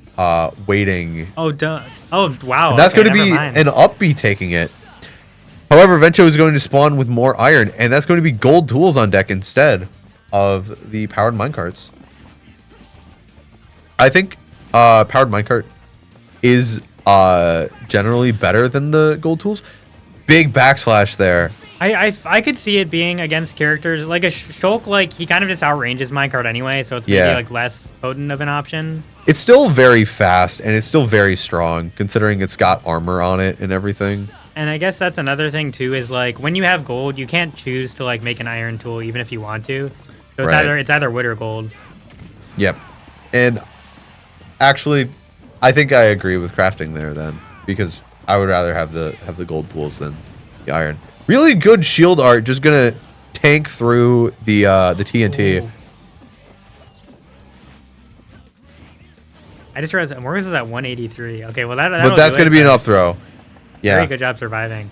Speaker 7: waiting.
Speaker 4: Oh, duh. Oh, wow.
Speaker 7: And that's
Speaker 4: okay,
Speaker 7: going to be
Speaker 4: never mind.
Speaker 7: an upbeat taking it. However, Vencho is going to spawn with more iron, and that's going to be gold tools on deck instead of the powered minecarts. I think powered minecart is generally better than the gold tools. Big backslash there.
Speaker 4: I could see it being against characters like a Shulk. Like he kind of just outranges minecart anyway, so it's maybe like less potent of an option.
Speaker 7: It's still very fast and it's still very strong considering it's got armor on it and everything.
Speaker 4: And I guess that's another thing too is like when you have gold, you can't choose to like make an iron tool even if you want to. So it's either wood or gold.
Speaker 7: Yep. And actually, I think I agree with crafting there then because I would rather have the gold tools than the iron. Really good shield art, just gonna tank through the TNT.
Speaker 4: Ooh. I just realized Morgus is at 183. Okay, well
Speaker 7: but that's gonna be an up throw. Yeah.
Speaker 4: Very good job surviving.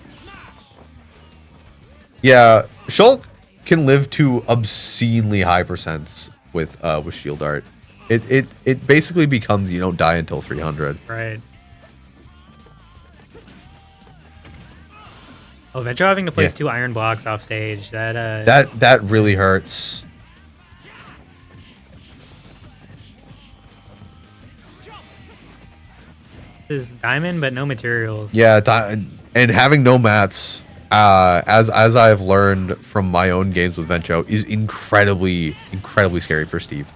Speaker 7: Yeah, Shulk can live to obscenely high percents with shield art. It basically becomes you don't die until 300.
Speaker 4: Right. Oh, Venture having to place 2 iron blocks off stage.
Speaker 7: That really hurts.
Speaker 4: This is diamond, but no materials.
Speaker 7: Yeah, and having no mats, as I've learned from my own games with Vencho, is incredibly scary for Steve.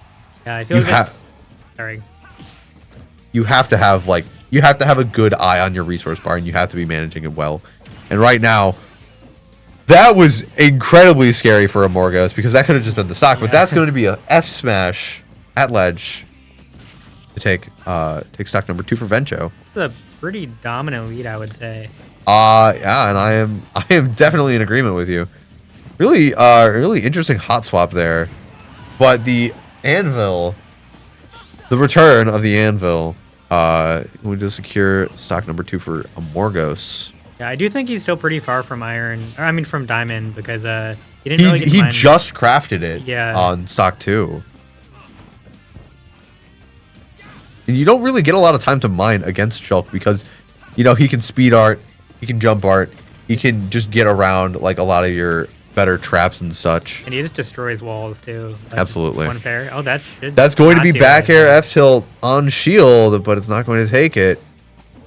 Speaker 4: Yeah, I feel like sorry.
Speaker 7: You have to have a good eye on your resource bar, and you have to be managing it well. And right now, that was incredibly scary for a Morgos because that could have just been the stock, but that's going to be a F smash at ledge to take stock number 2 for Vencho.
Speaker 4: It's a pretty dominant lead, I would say.
Speaker 7: Yeah, and I am definitely in agreement with you. Really interesting hot swap there. But the anvil, the return of the anvil, going to secure stock number 2 for Amorgos.
Speaker 4: Yeah, I do think he's still pretty far from from diamond because he didn't really get
Speaker 7: he just crafted it on stock 2. And you don't really get a lot of time to mine against Shulk because, he can speed art, he can jump art, he can just get around like a lot of your better traps and such.
Speaker 4: And he just destroys walls too.
Speaker 7: Absolutely.
Speaker 4: One fair. Oh,
Speaker 7: that's going to be back air F tilt on shield, but it's not going to take it.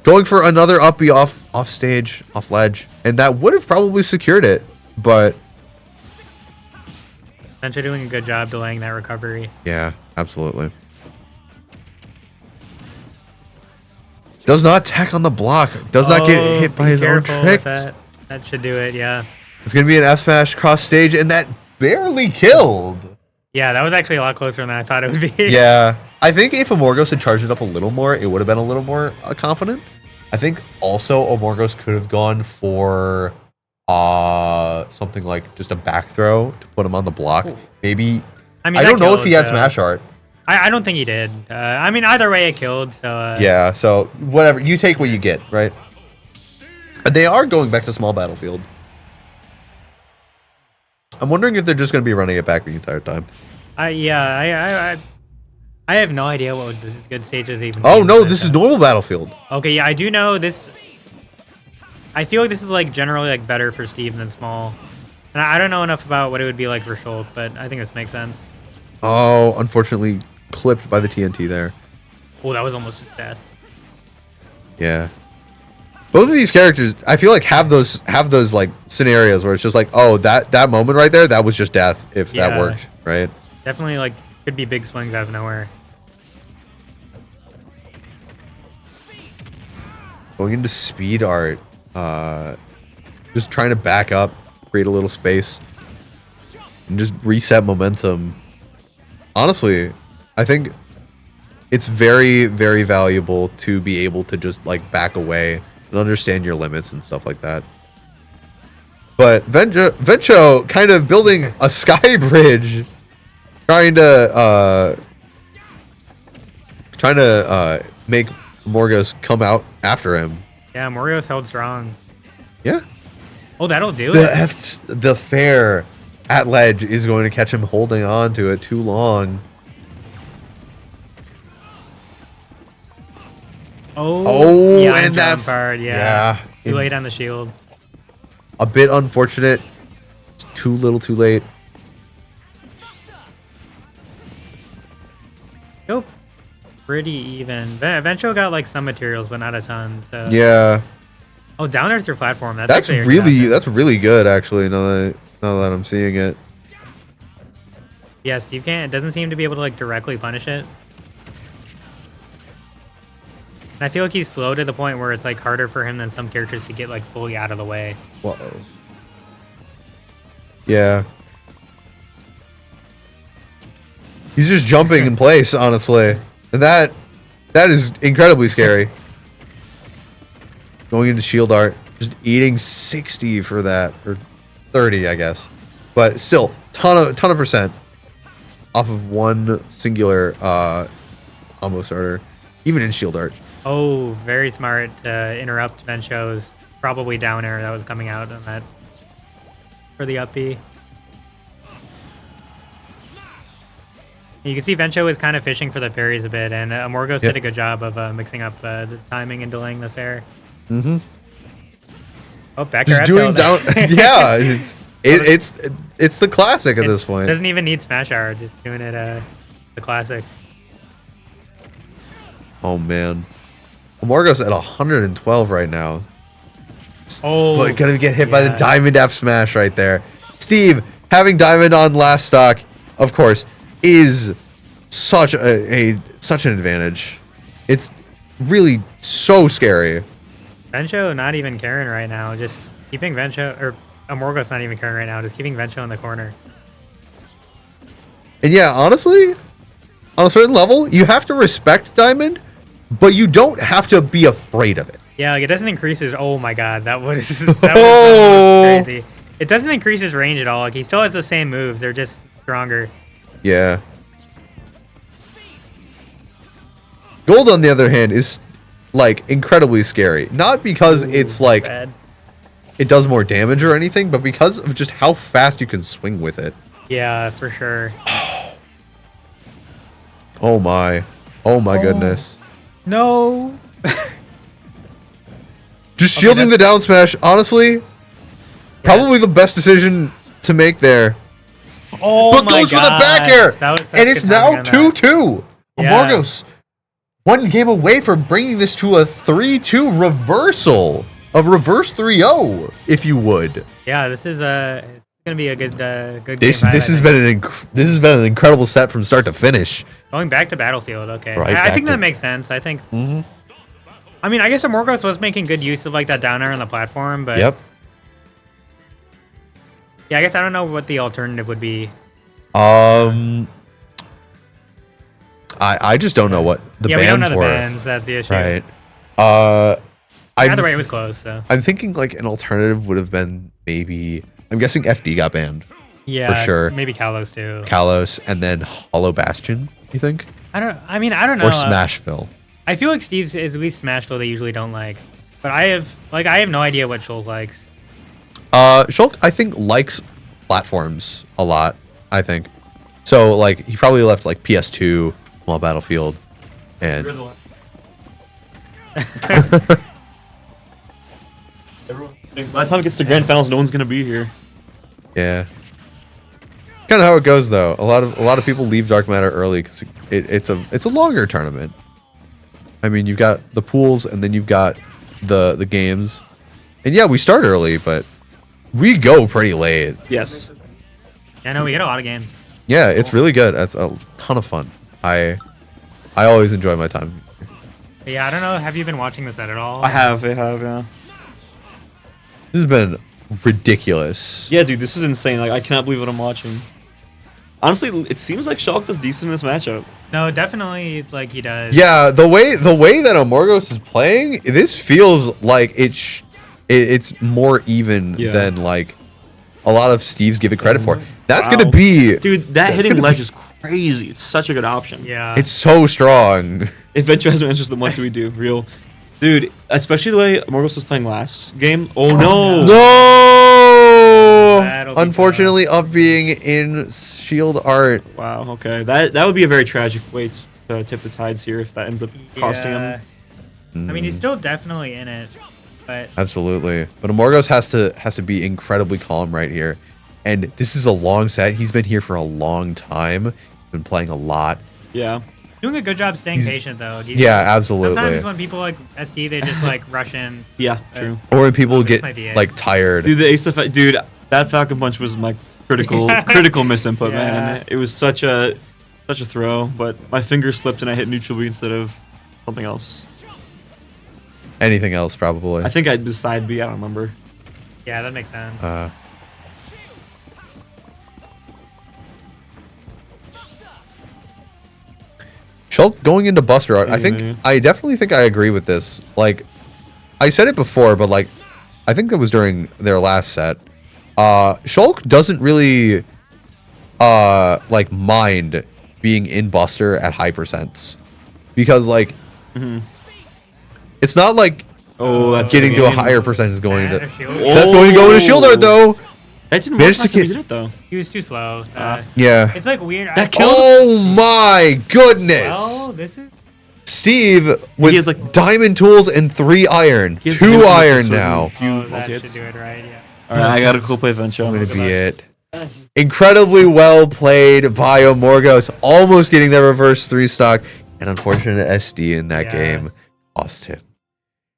Speaker 7: Going for another up B off stage, off ledge, and that would have probably secured it, but
Speaker 4: Venture doing a good job delaying that recovery.
Speaker 7: Yeah, absolutely. Does not tack on the block. Does not get hit by his own trick.
Speaker 4: That should do it, yeah.
Speaker 7: It's going to be an F smash cross stage, and that barely killed.
Speaker 4: Yeah, that was actually a lot closer than I thought it would be.
Speaker 7: Yeah. I think if Amorgos had charged it up a little more, it would have been a little more confident. I think also Amorgos could have gone for something like just a back throw to put him on the block. Maybe. I don't know if he had smash art.
Speaker 4: I don't think he did. Either way it killed. So
Speaker 7: yeah, so whatever. You take what you get, right? They are going back to small battlefield. I'm wondering if they're just going to be running it back the entire time.
Speaker 4: I have no idea what the good stages even.
Speaker 7: Oh no, this is normal battlefield.
Speaker 4: Okay, yeah, I do know this. I feel like this is like generally like better for Steve than small, and I don't know enough about what it would be like for Shulk, but I think this makes sense.
Speaker 7: Oh, unfortunately, clipped by the TNT there.
Speaker 4: Oh, that was almost just death.
Speaker 7: Yeah. Both of these characters, I feel like have those like scenarios where it's just like, oh, that moment right there, that was just death if that worked, right?
Speaker 4: Definitely like could be big swings out of nowhere.
Speaker 7: Going into speed art, just trying to back up, create a little space, and just reset momentum. Honestly, I think it's very, very valuable to be able to just like back away and understand your limits and stuff like that. But Vencho kind of building a sky bridge, trying to make Morgos come out after him.
Speaker 4: Yeah, Morgos held strong.
Speaker 7: Yeah.
Speaker 4: Oh, that'll do it.
Speaker 7: The fair at ledge is going to catch him holding on to it too long.
Speaker 4: Oh, yeah,
Speaker 7: and that's
Speaker 4: hard, yeah. Too late on the shield.
Speaker 7: A bit unfortunate. Too little, too late.
Speaker 4: pretty even. Vencho got like some materials, but not a ton. So
Speaker 7: Yeah,
Speaker 4: Oh, down air through platform.
Speaker 7: that's
Speaker 4: actually
Speaker 7: really good actually. Now that I'm seeing it.
Speaker 4: Yeah, Steve can't. Doesn't seem to be able to like directly punish it. And I feel like he's slow to the point where it's like harder for him than some characters to get like fully out of the way.
Speaker 7: Whoa. Yeah. He's just jumping in place, honestly. And that is incredibly scary. Going into shield art, just eating 60 for that, or 30, I guess. But still, ton of percent off of one singular combo starter, even in shield art.
Speaker 4: Oh, very smart to interrupt Vencho's probably down air that was coming out on that for the up B. You can see Vencho is kind of fishing for the parries a bit, and Morgos did a good job of mixing up the timing and delaying this air.
Speaker 7: Mm-hmm.
Speaker 4: Oh, back
Speaker 7: Just
Speaker 4: air
Speaker 7: doing down. Yeah, it's the classic at this point.
Speaker 4: Doesn't even need smash hour, just doing it the classic.
Speaker 7: Oh man, Morgos at 112 right now.
Speaker 4: Oh,
Speaker 7: but gonna get hit by the diamond F smash right there. Steve having diamond on last stock, of course, is such an advantage. It's really so scary.
Speaker 4: Vencho not even caring right now, just keeping Vencho, or Morgos not even caring right now, just keeping Vencho in the corner.
Speaker 7: And yeah, honestly, on a certain level, you have to respect diamond, but you don't have to be afraid of it.
Speaker 4: Yeah, like it doesn't increase his. Oh my god, that was crazy. It doesn't increase his range at all. Like he still has the same moves. They're just stronger.
Speaker 7: Yeah. Gold, on the other hand, is like incredibly scary. Not because it's like it does more damage or anything, but because of just how fast you can swing with it.
Speaker 4: Yeah, for sure.
Speaker 7: Oh my goodness.
Speaker 4: No.
Speaker 7: Just shielding the down smash, honestly, probably the best decision to make there.
Speaker 4: Oh
Speaker 7: but
Speaker 4: my
Speaker 7: goes
Speaker 4: god.
Speaker 7: for the back air,
Speaker 4: That
Speaker 7: and it's now 2-2. Morgos, one game away from bringing this to a 3-2 reversal of reverse 3-0, if you would.
Speaker 4: Yeah, this is it's gonna be a good good
Speaker 7: This
Speaker 4: game.
Speaker 7: this has been an incredible set from start to finish.
Speaker 4: Going back to Battlefield. Okay,
Speaker 7: Right,
Speaker 4: I think
Speaker 7: back
Speaker 4: that
Speaker 7: to-
Speaker 4: makes sense. I think. I mean, I guess Morgos was making good use of like that down air on the platform, but
Speaker 7: Yep.
Speaker 4: yeah, I guess I don't know what the alternative would be.
Speaker 7: I just don't know what the
Speaker 4: we
Speaker 7: bands
Speaker 4: don't know the
Speaker 7: were.
Speaker 4: bands. That's the issue.
Speaker 7: Right.
Speaker 4: Either way, it was close. So
Speaker 7: I'm thinking like an alternative would have been maybe. I'm guessing FD got banned.
Speaker 4: yeah,
Speaker 7: for sure.
Speaker 4: Maybe Kalos too.
Speaker 7: Kalos and then Hollow Bastion. You think?
Speaker 4: I don't know.
Speaker 7: Or Smashville.
Speaker 4: I feel like Steve's is at least Smashville they usually don't like, but I have no idea what Shulk likes.
Speaker 7: Shulk, I think, likes platforms a lot. I think so. Like he probably left like PS2, Small Battlefield, and
Speaker 12: By the time it gets to grand finals, no one's gonna be here.
Speaker 7: yeah. Kind of how it goes though. A lot of people leave Dark Matter early because it's a longer tournament. I mean, you've got the pools and then you've got the games, and yeah, we start early, but we go pretty late.
Speaker 12: Yes.
Speaker 4: I know we get a lot of games.
Speaker 7: Yeah, it's really good. That's a ton of fun. I always enjoy my time.
Speaker 4: But yeah, I don't know. Have you been watching this at all?
Speaker 12: I have, yeah.
Speaker 7: This has been ridiculous.
Speaker 12: Yeah, dude, this is insane. Like, I cannot believe what I'm watching. Honestly, it seems like Shulk does decent in this matchup.
Speaker 4: No, definitely, like he does.
Speaker 7: Yeah, the way that Amorgos is playing, this feels like it's more even than like a lot of Steve's give it credit for. That's
Speaker 12: Wow.
Speaker 7: gonna be,
Speaker 12: Dude, that hitting ledge is crazy. It's such a good option.
Speaker 4: Yeah.
Speaker 7: it's so strong.
Speaker 12: If Venture has no interest, then what do we do? Real. Dude, especially the way Morgos was playing last game. Oh no!
Speaker 7: No.
Speaker 4: That'll be
Speaker 7: Unfortunately, up being in shield art.
Speaker 12: Wow, okay. That would be a very tragic way to tip the tides here if that ends up costing
Speaker 4: Yeah.
Speaker 12: him.
Speaker 4: I mean, he's still definitely in it, but
Speaker 7: Absolutely. But Amorgos has to be incredibly calm right here. And this is a long set. He's been here for a long time. Been playing a lot.
Speaker 12: Yeah.
Speaker 4: Doing a good job staying patient though.
Speaker 7: Yeah, absolutely.
Speaker 4: Sometimes when people like SD, they just like rush in.
Speaker 12: Yeah, true.
Speaker 7: Or when people
Speaker 4: this
Speaker 7: get
Speaker 4: might be it.
Speaker 7: like tired.
Speaker 12: Dude, the Ace of dude, that Falcon Punch was my critical misinput, man. It was such a throw, but my finger slipped and I hit neutral B instead of something else.
Speaker 7: Anything else, probably.
Speaker 12: I think I was side B. I don't remember.
Speaker 4: Yeah, that makes sense.
Speaker 7: Shulk going into Buster, I definitely think I agree with this. Like, I said it before, but like, I think that was during their last set. Shulk doesn't really, like mind being in Buster at high percents, because like, it's not like
Speaker 12: that's
Speaker 7: getting to a
Speaker 12: game.
Speaker 7: higher percentage is going to.
Speaker 4: Oh.
Speaker 7: That's going to go into Shield Art though.
Speaker 12: That didn't work
Speaker 7: Managed
Speaker 12: last
Speaker 7: to
Speaker 12: time he
Speaker 7: get-
Speaker 12: did it though.
Speaker 4: He was too slow.
Speaker 7: Yeah.
Speaker 4: It's like weird.
Speaker 7: Oh my goodness!
Speaker 4: Well, this is.
Speaker 7: Steve with
Speaker 12: He has, like-
Speaker 7: diamond tools and 3 iron.
Speaker 12: He has
Speaker 7: 2
Speaker 12: the
Speaker 7: iron
Speaker 12: certain
Speaker 7: now.
Speaker 12: few
Speaker 4: Oh, that should
Speaker 12: multi-hits.
Speaker 4: do it right. Yeah.
Speaker 12: Alright, I gotta go play Venture.
Speaker 7: Going to be it. Incredibly well played by Omorgos, almost getting that reverse 3 stock. An unfortunate SD in that game lost him.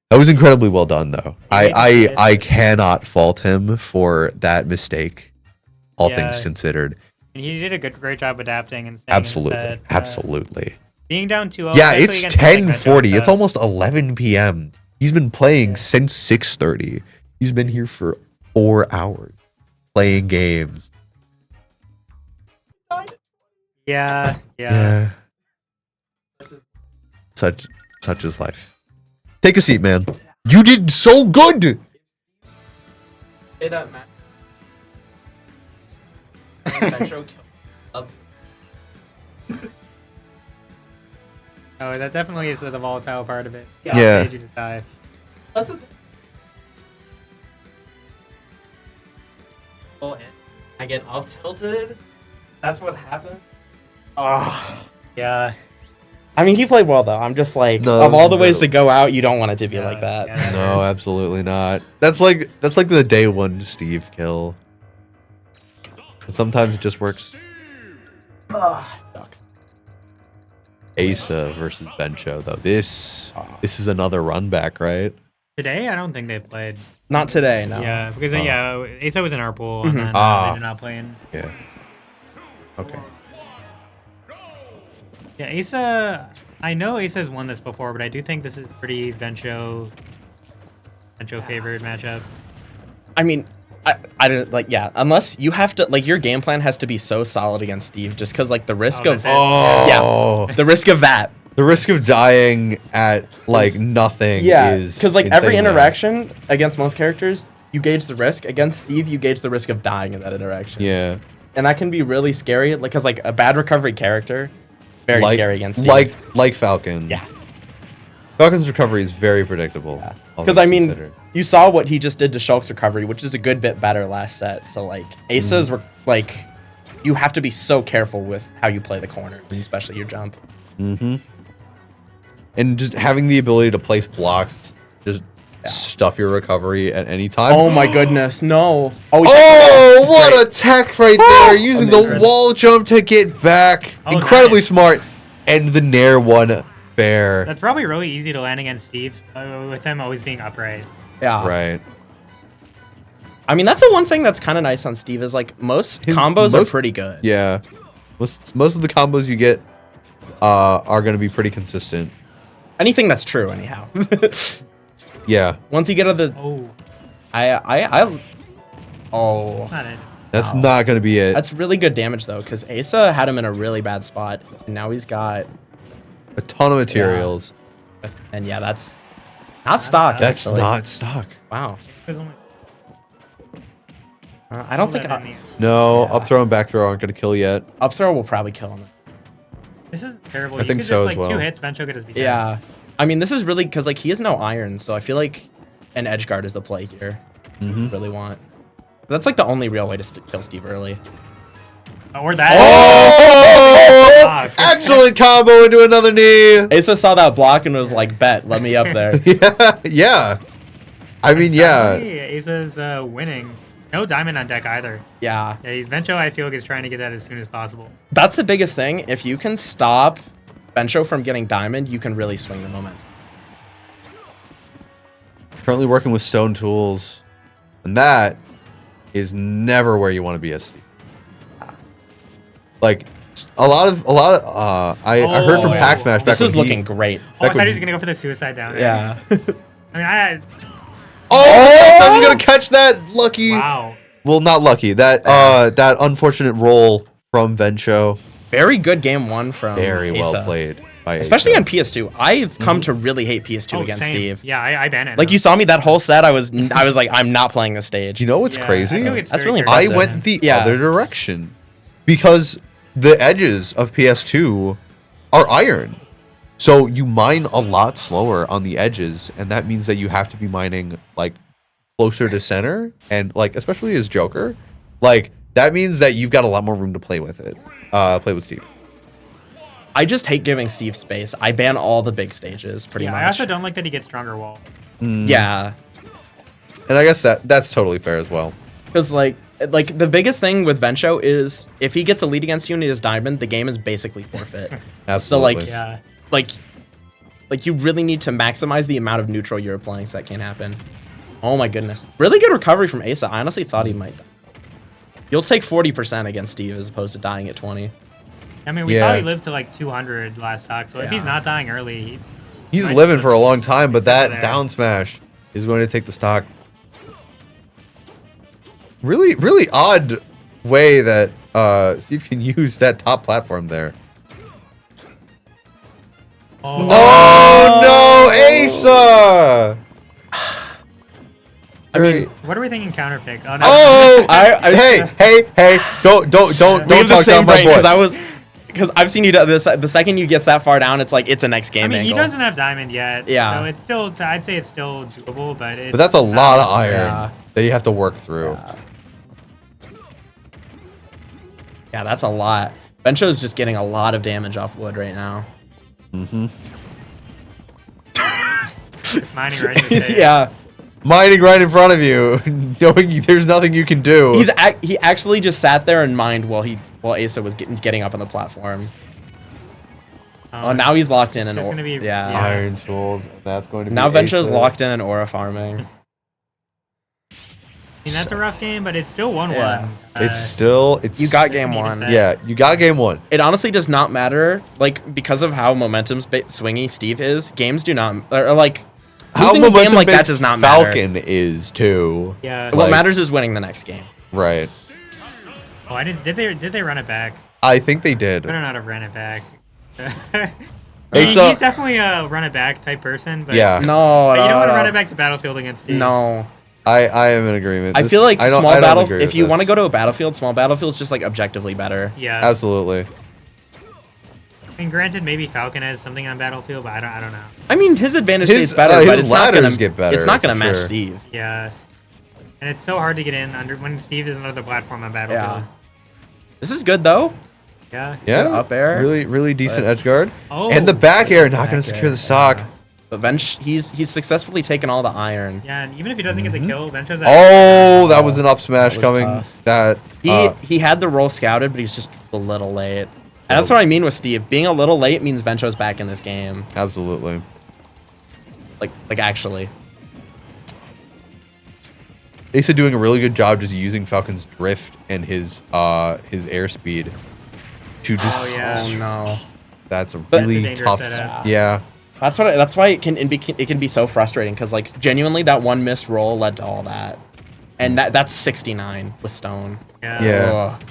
Speaker 7: That was incredibly well done, though. I cannot fault him for that mistake, all things considered.
Speaker 4: And he did a great job adapting and staying
Speaker 7: Absolutely,
Speaker 4: in set.
Speaker 7: absolutely.
Speaker 4: Being down 2-0.
Speaker 7: Yeah,
Speaker 4: especially
Speaker 7: it's
Speaker 4: against something like
Speaker 7: 10:40.
Speaker 4: Venture
Speaker 7: It's almost 11 p.m. He's been playing since 6:30. He's been here for 4 hours playing games.
Speaker 4: Yeah.
Speaker 7: Yeah. Such is life. Take a seat, man. You did so good.
Speaker 5: It doesn't matter. Metro kill up.
Speaker 4: Oh, that definitely is the volatile part of it.
Speaker 7: Yeah.
Speaker 4: Made you just die.
Speaker 5: That's a thing. Oh, and I get up tilted. That's what happened. Oh.
Speaker 4: Yeah.
Speaker 5: I mean, he played well though. I'm just like,
Speaker 7: No,
Speaker 5: of all the
Speaker 7: no.
Speaker 5: ways to go out, you don't want it to be like that.
Speaker 4: Yeah,
Speaker 7: No, absolutely not. That's like the day one Steve kill. And sometimes it just works. Asa versus Bencho though. This is another run back, right?
Speaker 4: Today, I don't think they played.
Speaker 5: Not today, no.
Speaker 4: Yeah, because Asa was in our pool, and then they did not play in.
Speaker 7: Yeah. Okay.
Speaker 4: Yeah, Asa. I know Asa's won this before, but I do think this is pretty Vencho favored matchup.
Speaker 5: I mean, I don't like, yeah, unless you have to, like, your game plan has to be so solid against Steve, just because, like, the risk of, the risk of that.
Speaker 7: The risk of dying at like nothing is
Speaker 5: because like every
Speaker 7: insanely high.
Speaker 5: interaction against most characters, you gauge the risk. Against Steve, you gauge the risk of dying in that interaction.
Speaker 7: Yeah.
Speaker 5: And that can be really scary, like, because like a bad recovery character, very scary against Steve.
Speaker 7: Like Falcon.
Speaker 5: Yeah.
Speaker 7: Falcon's recovery is very predictable.
Speaker 5: Because I mean, you saw what he just did to Shulk's recovery, which is a good bit better last set. So like Asa's like, you have to be so careful with how you play the corner, and especially your jump.
Speaker 7: Mm-hmm. And just having the ability to place blocks, just stuff your recovery at any time.
Speaker 5: Oh my goodness, no!
Speaker 7: Oh, what a tech right there! Using the wall jump to get back. Incredibly smart. And the Nair one fair.
Speaker 4: That's probably really easy to land against Steve, with him always being upright.
Speaker 5: Yeah.
Speaker 7: Right.
Speaker 5: I mean, that's the one thing that's kind of nice on Steve is like most combos are pretty good.
Speaker 7: Yeah. Most of the combos you get are going to be pretty consistent.
Speaker 5: Anything that's true, anyhow.
Speaker 7: Yeah.
Speaker 5: Once you get to the,
Speaker 7: That's not going to be it.
Speaker 5: That's really good damage though, because Asa had him in a really bad spot, and now he's got
Speaker 7: a ton of materials.
Speaker 5: Yeah. And yeah, that's not stock.
Speaker 7: That's
Speaker 5: actually.
Speaker 7: not stock.
Speaker 5: Wow. I don't think.
Speaker 7: No, up throw and back throw aren't going to kill yet.
Speaker 5: Up throw will probably kill him.
Speaker 4: This is terrible.
Speaker 7: I
Speaker 4: You
Speaker 7: think
Speaker 4: could
Speaker 7: so
Speaker 4: just,
Speaker 7: as
Speaker 4: like,
Speaker 7: well.
Speaker 4: 2 hits, Vencho could just be dead.
Speaker 5: Yeah. I mean, this is really because like he has no iron, so I feel like an edge guard is the play here. Really want. That's like the only real way to kill Steve early.
Speaker 4: Or that.
Speaker 7: Oh! Excellent combo into another knee.
Speaker 5: Asa saw that block and was like, "Bet, let me up there."
Speaker 7: Yeah. I mean, yeah.
Speaker 4: Asa's winning. No diamond on deck either.
Speaker 5: Yeah.
Speaker 4: Vencho, I feel like, is trying to get that as soon as possible.
Speaker 5: That's the biggest thing. If you can stop Bencho from getting diamond, you can really swing the momentum.
Speaker 7: Currently working with stone tools, and that is never where you want to be as Steve. Like a lot of I heard from Pack Smash back
Speaker 5: This is
Speaker 7: when he-
Speaker 5: looking great.
Speaker 4: Oh, I thought he was gonna go for the suicide down.
Speaker 5: Yeah.
Speaker 4: I mean,
Speaker 7: Oh, I'm gonna catch that lucky.
Speaker 4: wow.
Speaker 7: Well, not lucky. That unfortunate roll from Vencho.
Speaker 5: Very good game one from
Speaker 7: Very well
Speaker 5: Asa.
Speaker 7: played by
Speaker 5: Especially
Speaker 7: Asa.
Speaker 5: on PS2. I've come to really hate PS2 against
Speaker 4: same.
Speaker 5: Steve.
Speaker 4: Yeah, I ban it.
Speaker 5: Like you saw me that whole set, I was like, I'm not playing this stage.
Speaker 7: You know what's
Speaker 4: Yeah, I
Speaker 7: crazy?
Speaker 4: feel like it's
Speaker 5: That's
Speaker 4: very
Speaker 5: really
Speaker 4: careful.
Speaker 7: I
Speaker 5: impressive.
Speaker 7: went the
Speaker 5: Yeah.
Speaker 7: other direction because the edges of PS2 are iron. So you mine a lot slower on the edges, and that means that you have to be mining like closer to center, and like especially as Joker, like that means that you've got a lot more room to play with it. Play with Steve.
Speaker 5: I just hate giving Steve space. I ban all the big stages pretty
Speaker 4: Yeah,
Speaker 5: much.
Speaker 4: I also don't like that he gets stronger wall.
Speaker 5: Yeah,
Speaker 7: And I guess that's totally fair as well.
Speaker 5: because like the biggest thing with Vencho is if he gets a lead against you and he has diamond, the game is basically forfeit. So
Speaker 7: Absolutely.
Speaker 5: like,
Speaker 4: Yeah.
Speaker 5: like you really need to maximize the amount of neutral you're playing so that can't happen. Oh my goodness, really good recovery from Asa. I honestly thought he might die. You'll take 40% against Steve as opposed to dying at 20.
Speaker 4: I mean, we
Speaker 7: Yeah.
Speaker 4: saw he lived to like 200 last stock, so if he's
Speaker 5: Yeah.
Speaker 4: not dying early,
Speaker 7: He's
Speaker 4: Nice.
Speaker 7: living for a long time, but that
Speaker 4: There.
Speaker 7: down smash is going to take the stock. Really, really odd way that Steve can use that top platform there. Oh no, Asa!
Speaker 5: I mean,
Speaker 4: what are we thinking counter pick? Oh, no.
Speaker 7: Oh,
Speaker 5: I-
Speaker 7: hey! Don't
Speaker 5: we have
Speaker 7: talk
Speaker 5: the
Speaker 7: down
Speaker 5: same
Speaker 7: my
Speaker 5: brain
Speaker 7: boy.
Speaker 5: because I've seen you do this. The second you get that far down, it's like it's a next game
Speaker 4: I mean,
Speaker 5: angle.
Speaker 4: he doesn't have diamond yet.
Speaker 5: Yeah.
Speaker 4: So it's still, I'd say it's still doable, but it's.
Speaker 7: But that's a lot of iron
Speaker 5: Yeah.
Speaker 7: that you have to work through.
Speaker 5: Yeah, that's a lot. Bencho's just getting a lot of damage off wood right now.
Speaker 4: It's mining right in the face.
Speaker 5: Yeah,
Speaker 7: Mining right in front of you, knowing there's nothing you can do.
Speaker 5: he actually just sat there and mined while Asa was getting up on the platform. Oh, now he's locked in
Speaker 4: it's
Speaker 5: an
Speaker 4: just
Speaker 5: aura.
Speaker 4: gonna be-
Speaker 5: Yeah.
Speaker 4: yeah.
Speaker 7: Iron tools. That's going to be
Speaker 5: Now Vencho's
Speaker 7: Asa.
Speaker 5: locked in an aura farming.
Speaker 4: I mean, that's a rough game, but it's still 1-1.
Speaker 5: Yeah.
Speaker 7: It's
Speaker 5: You got game
Speaker 4: Doesn't
Speaker 5: one.
Speaker 4: even
Speaker 7: yeah. You got game one.
Speaker 5: It honestly does not matter, like because of how swingy Steve is. Games do not, or like
Speaker 7: How
Speaker 5: losing a game
Speaker 7: momentum
Speaker 5: like that
Speaker 7: based
Speaker 5: does not matter.
Speaker 7: Falcon is too.
Speaker 4: Yeah.
Speaker 5: What
Speaker 7: Like-
Speaker 5: matters is winning the next game.
Speaker 7: Right.
Speaker 4: Oh, I didn't. Did they run it back?
Speaker 7: I think they did.
Speaker 4: Better not have ran it back.
Speaker 7: Hey, so-
Speaker 4: He's definitely a run it back type person, but
Speaker 7: Yeah.
Speaker 5: No,
Speaker 4: but you don't want to
Speaker 5: no.
Speaker 4: run it back to Battlefield against Steve.
Speaker 5: No,
Speaker 7: I am in agreement.
Speaker 5: I
Speaker 7: This-
Speaker 5: feel like
Speaker 7: I don't-
Speaker 5: small
Speaker 7: I don't
Speaker 5: battle.
Speaker 7: agree
Speaker 5: If
Speaker 7: with
Speaker 5: you want to
Speaker 7: this.
Speaker 5: go to a battlefield, small battlefield's just like objectively better.
Speaker 4: Yeah.
Speaker 7: Absolutely.
Speaker 4: I mean, granted, maybe Falcon has something on Battlefield, but I don't know.
Speaker 5: I mean, his advantage
Speaker 7: His-
Speaker 5: stays better,
Speaker 7: his
Speaker 5: but it's not
Speaker 7: ladders
Speaker 5: gonna
Speaker 7: get better,
Speaker 5: It's not gonna
Speaker 7: for
Speaker 5: match
Speaker 7: sure.
Speaker 5: Steve.
Speaker 4: Yeah. And it's so hard to get in under when Steve is another platform on Battlefield.
Speaker 5: Yeah. This is good though.
Speaker 4: Yeah.
Speaker 7: Yeah.
Speaker 5: Up air.
Speaker 7: Really, really decent
Speaker 5: But-
Speaker 7: edge guard.
Speaker 4: Oh.
Speaker 7: And the back air not going
Speaker 5: Back
Speaker 7: to secure
Speaker 5: air,
Speaker 7: the stock.
Speaker 5: yeah. But Vench, he's successfully taken all the iron.
Speaker 4: Yeah, and even if he doesn't get the kill, Vencho's
Speaker 7: Oh, that was an up smash
Speaker 5: That was
Speaker 7: coming.
Speaker 5: tough.
Speaker 7: That
Speaker 5: He had the roll scouted, but he's just a little late. And that's what I mean with Steve. Being a little late means Vencho's back in this game.
Speaker 7: absolutely.
Speaker 5: Like actually.
Speaker 7: Asa doing a really good job just using Falcon's drift and his airspeed to just.
Speaker 4: Oh, yeah.
Speaker 5: Oh no.
Speaker 7: That's a
Speaker 5: But-
Speaker 7: really
Speaker 4: That's a
Speaker 7: tough.
Speaker 4: dangerous setup.
Speaker 7: Yeah.
Speaker 5: That's why it can be so frustrating because like genuinely that one missed roll led to all that. And that's 69 with stone.
Speaker 4: Yeah.
Speaker 7: Yeah.
Speaker 5: Ugh.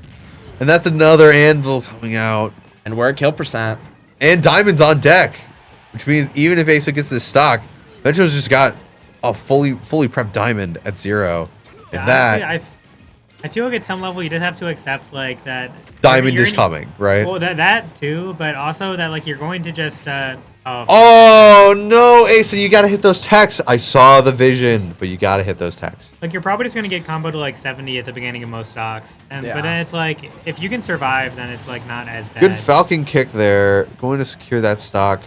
Speaker 7: And that's another anvil coming out.
Speaker 5: And we're at kill percent.
Speaker 7: And diamonds on deck, which means even if Asa gets this stock, Ventro's just got a fully prepped diamond at 0. And
Speaker 4: Yeah,
Speaker 7: that
Speaker 4: honestly, I feel like at some level you just have to accept like that
Speaker 7: diamond
Speaker 4: you're
Speaker 7: is
Speaker 4: in-
Speaker 7: coming, right?
Speaker 4: Well, that too, but also that like you're going to just
Speaker 7: Oh no, Asa, you gotta hit those techs. I saw the vision, but you gotta hit those techs.
Speaker 4: like you're probably just gonna get combo to like 70 at the beginning of most stocks, and
Speaker 5: Yeah.
Speaker 4: but then it's like if you can survive, then it's like not as bad.
Speaker 7: Good Falcon kick there, going to secure that stock.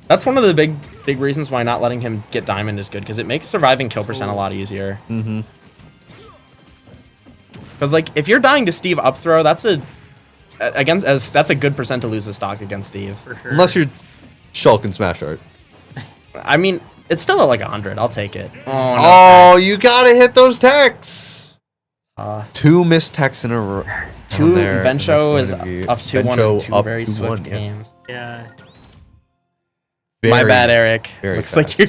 Speaker 5: That's one of the big reasons why not letting him get diamond is good because it makes surviving kill percent a lot easier.
Speaker 7: Mm-hmm.
Speaker 5: Because like if you're dying to Steve up throw, that's a against as that's a good percent to lose a stock against Steve.
Speaker 4: For sure.
Speaker 7: Unless you're Shulk and Smash Art.
Speaker 5: I mean, it's still at like 100. I'll take it. Oh, no,
Speaker 7: Oh, you gotta hit those techs.
Speaker 5: Uh,
Speaker 7: 2 missed techs in a row.
Speaker 5: two
Speaker 7: there, and
Speaker 5: Vencho
Speaker 7: that's
Speaker 5: is
Speaker 7: going to be
Speaker 5: up 2-1
Speaker 7: Vencho
Speaker 5: in 2
Speaker 7: up
Speaker 5: very
Speaker 7: 2-1,
Speaker 5: swift
Speaker 7: yeah.
Speaker 5: games.
Speaker 4: Yeah.
Speaker 5: My
Speaker 7: Very,
Speaker 5: bad, Eric.
Speaker 7: very
Speaker 5: Looks like you're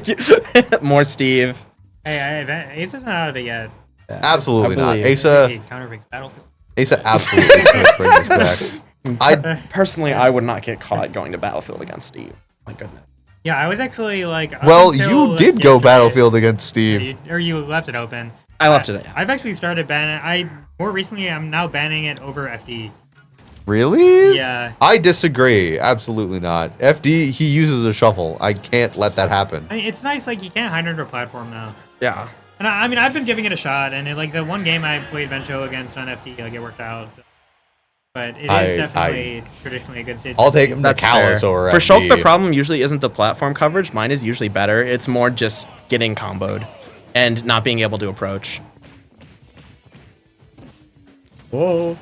Speaker 5: more Steve.
Speaker 4: Hey, Ace isn't out of it yet.
Speaker 7: Absolutely
Speaker 5: I
Speaker 7: not.
Speaker 5: believe.
Speaker 7: Asa,
Speaker 4: He counterpicks Battlefield.
Speaker 7: Asa absolutely could bring this back.
Speaker 5: Personally, I would not get caught going to Battlefield against Steve. My goodness.
Speaker 4: Yeah, I was actually like. up
Speaker 7: Well,
Speaker 4: until,
Speaker 7: you
Speaker 4: like,
Speaker 7: did go
Speaker 4: yesterday-
Speaker 7: Battlefield against Steve.
Speaker 4: Or you left it open.
Speaker 5: I left it.
Speaker 4: I've actually started banning. More recently, I'm now banning it over FD.
Speaker 7: Really?
Speaker 4: Yeah.
Speaker 7: I disagree. Absolutely not. FD, he uses a shuffle. I can't let that happen.
Speaker 4: I mean, it's nice. Like you can't hide under a platform now.
Speaker 5: Yeah.
Speaker 4: And I mean, I've been giving it a shot, and like the one game I played Vencho against on FD, like it worked out. But it is definitely traditionally a good stage.
Speaker 7: I'll take him to
Speaker 5: That's
Speaker 7: Callus
Speaker 5: fair.
Speaker 7: over
Speaker 5: For Shulk, the
Speaker 7: FD.
Speaker 5: problem usually isn't the platform coverage. Mine is usually better. It's more just getting comboed and not being able to approach. Whoa.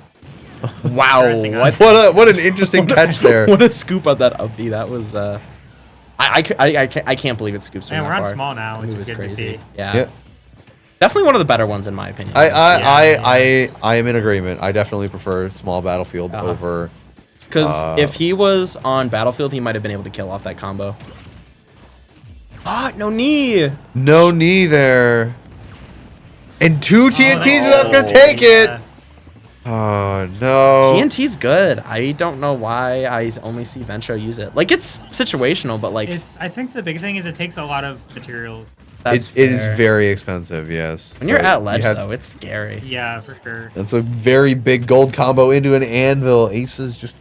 Speaker 5: Wow.
Speaker 4: Interesting,
Speaker 7: What an interesting catch there.
Speaker 5: What a scoop on that up B. That was I can't believe it scoops from
Speaker 4: And
Speaker 5: that
Speaker 4: we're on
Speaker 5: far.
Speaker 4: small now, which
Speaker 5: It
Speaker 4: is
Speaker 5: was
Speaker 4: good
Speaker 5: crazy.
Speaker 4: to see.
Speaker 5: Yeah.
Speaker 7: Yeah.
Speaker 5: Definitely one of the better ones in my opinion.
Speaker 7: I am in agreement. I definitely prefer small Battlefield over.
Speaker 5: Because if he was on Battlefield, he might have been able to kill off that combo. Ah, no knee.
Speaker 7: No knee there. And 2 TNTs, and that's gonna take
Speaker 4: Yeah.
Speaker 7: it. Oh no.
Speaker 5: TNT's good. I don't know why I only see Vencho use it. Like it's situational, but like
Speaker 4: I think the big thing is it takes a lot of materials.
Speaker 5: that's
Speaker 7: It is
Speaker 5: fair.
Speaker 7: very expensive, yes.
Speaker 5: When you're
Speaker 7: So
Speaker 5: at ledge
Speaker 7: you have-
Speaker 5: though, it's scary.
Speaker 4: Yeah, for sure.
Speaker 7: That's a very big gold combo into an anvil. Ace is just.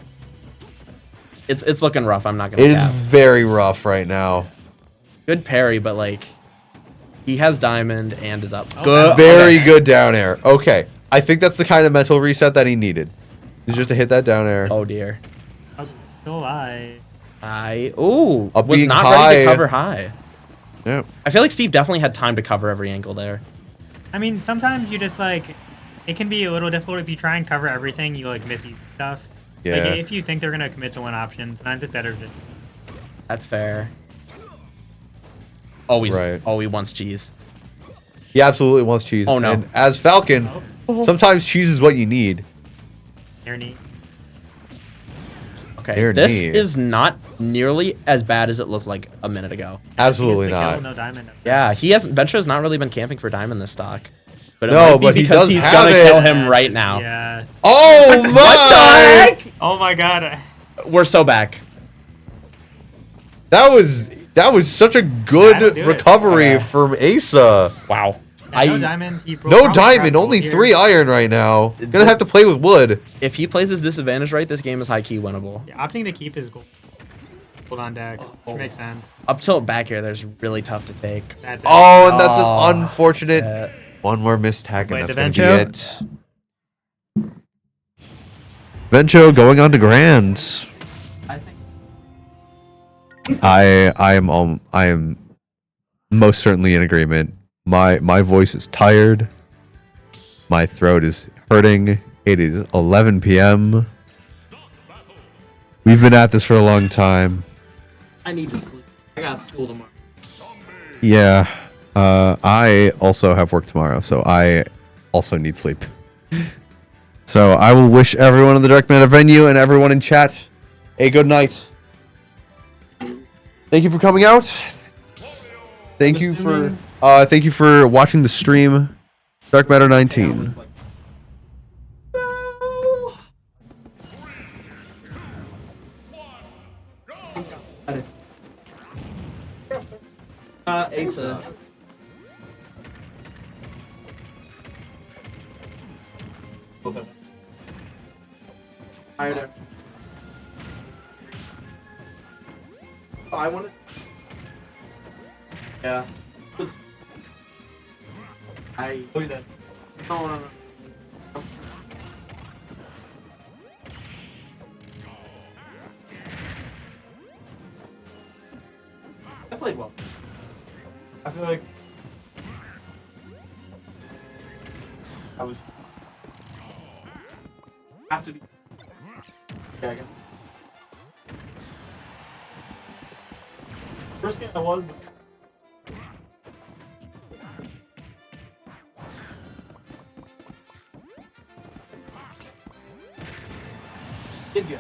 Speaker 5: It's looking rough. I'm not gonna.
Speaker 7: It is
Speaker 5: cap.
Speaker 7: very rough right now.
Speaker 5: Good parry, but like he has diamond and is up.
Speaker 4: Oh,
Speaker 5: Good.
Speaker 7: Very
Speaker 5: okay.
Speaker 7: good down air. Okay. I think that's the kind of mental reset that he needed. Is just to hit that down air.
Speaker 5: Oh dear.
Speaker 4: Still alive.
Speaker 5: Was
Speaker 7: Up
Speaker 5: not
Speaker 7: being
Speaker 5: ready
Speaker 7: high.
Speaker 5: to cover high.
Speaker 7: Yeah.
Speaker 5: I feel like Steve definitely had time to cover every angle there.
Speaker 4: I mean, sometimes you just like, it can be a little difficult if you try and cover everything. You like miss easy stuff.
Speaker 7: Yeah.
Speaker 4: Like if you think they're gonna commit to one option, sometimes it's better just.
Speaker 5: That's fair. Always.
Speaker 7: Right.
Speaker 5: Oh, he wants cheese.
Speaker 7: He absolutely wants cheese.
Speaker 5: Oh, no.
Speaker 7: And as Falcon, sometimes cheese is what you need.
Speaker 4: Near knee.
Speaker 5: Okay.
Speaker 7: Air
Speaker 5: This
Speaker 7: knee.
Speaker 5: is not nearly as bad as it looked like a minute ago.
Speaker 7: Absolutely
Speaker 4: He gets the
Speaker 7: not.
Speaker 4: kill, no diamond.
Speaker 5: Yeah, he hasn't. Ventro's not really been camping for diamond this stock. But it
Speaker 7: No,
Speaker 5: might be
Speaker 7: but he
Speaker 5: because
Speaker 7: does
Speaker 5: he's
Speaker 7: have
Speaker 5: gonna
Speaker 7: it.
Speaker 5: kill him right now.
Speaker 4: Yeah.
Speaker 7: Oh my!
Speaker 5: What the heck?
Speaker 4: Oh my god.
Speaker 5: We're so back.
Speaker 7: That was such a
Speaker 4: That'll
Speaker 7: good
Speaker 4: do it.
Speaker 7: recovery
Speaker 5: Yeah.
Speaker 7: from Asa.
Speaker 5: Wow.
Speaker 4: Yeah, no diamond. He
Speaker 7: No
Speaker 4: probably
Speaker 7: diamond,
Speaker 4: grabbed
Speaker 7: only
Speaker 4: gold
Speaker 7: 3
Speaker 4: here.
Speaker 7: iron right now. Gonna have to play with wood.
Speaker 5: If he plays his disadvantage right, this game is high key winnable.
Speaker 4: Yeah, opting to keep his gold on deck, which makes sense.
Speaker 5: Up till back here, there's really tough to take.
Speaker 4: That's it.
Speaker 7: Oh, and that's
Speaker 5: Oh,
Speaker 7: an unfortunate.
Speaker 5: that's
Speaker 7: One more missed tag, and
Speaker 4: Wait,
Speaker 7: that's
Speaker 4: the
Speaker 7: gonna be it. Vencho going on to Grands. I am most certainly in agreement. My voice is tired. My throat is hurting. It is 11 p.m. We've been at this for a long time.
Speaker 5: I need to sleep. I got school tomorrow.
Speaker 7: Yeah. I also have work tomorrow, so I also need sleep. So I will wish everyone in the Dark Matter venue and everyone in chat a good night. Thank you for coming out. Thank you for watching the stream. Dark Matter 19.
Speaker 5: Asa. Hi there. Oh, I want to. Yeah. I. Look at that. No. I played well. I feel like I was have to be
Speaker 12: First game I was, but did good.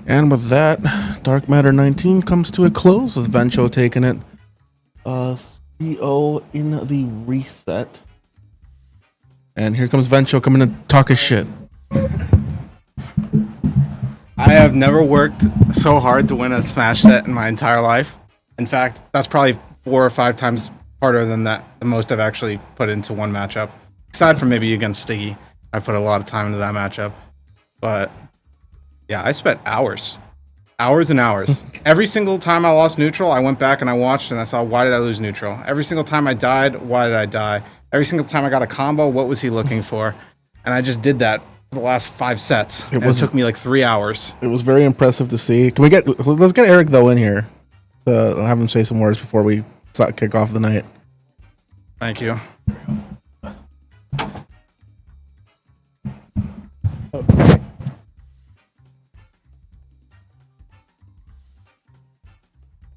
Speaker 13: And with that, Dark Matter 19 comes to a close with Vencho taking it 3-0 in the reset. And here comes Vencho coming to talk his shit.
Speaker 9: I have never worked so hard to win a Smash set in my entire life. In fact, that's probably 4 or 5 times harder than that, the most I've actually put into one matchup. Aside from maybe against Stiggy, I put a lot of time into that matchup. But yeah, I spent hours and hours. Every single time I lost neutral, I went back and I watched and I saw, why did I lose neutral? Every single time I died, why did I die? Every single time I got a combo, what was he looking for? And I just did that for the last 5 sets. It took me like 3 hours.
Speaker 13: It was very impressive to see. Let's get Eric though in here to have him say some words before we kick off the night.
Speaker 9: Thank you.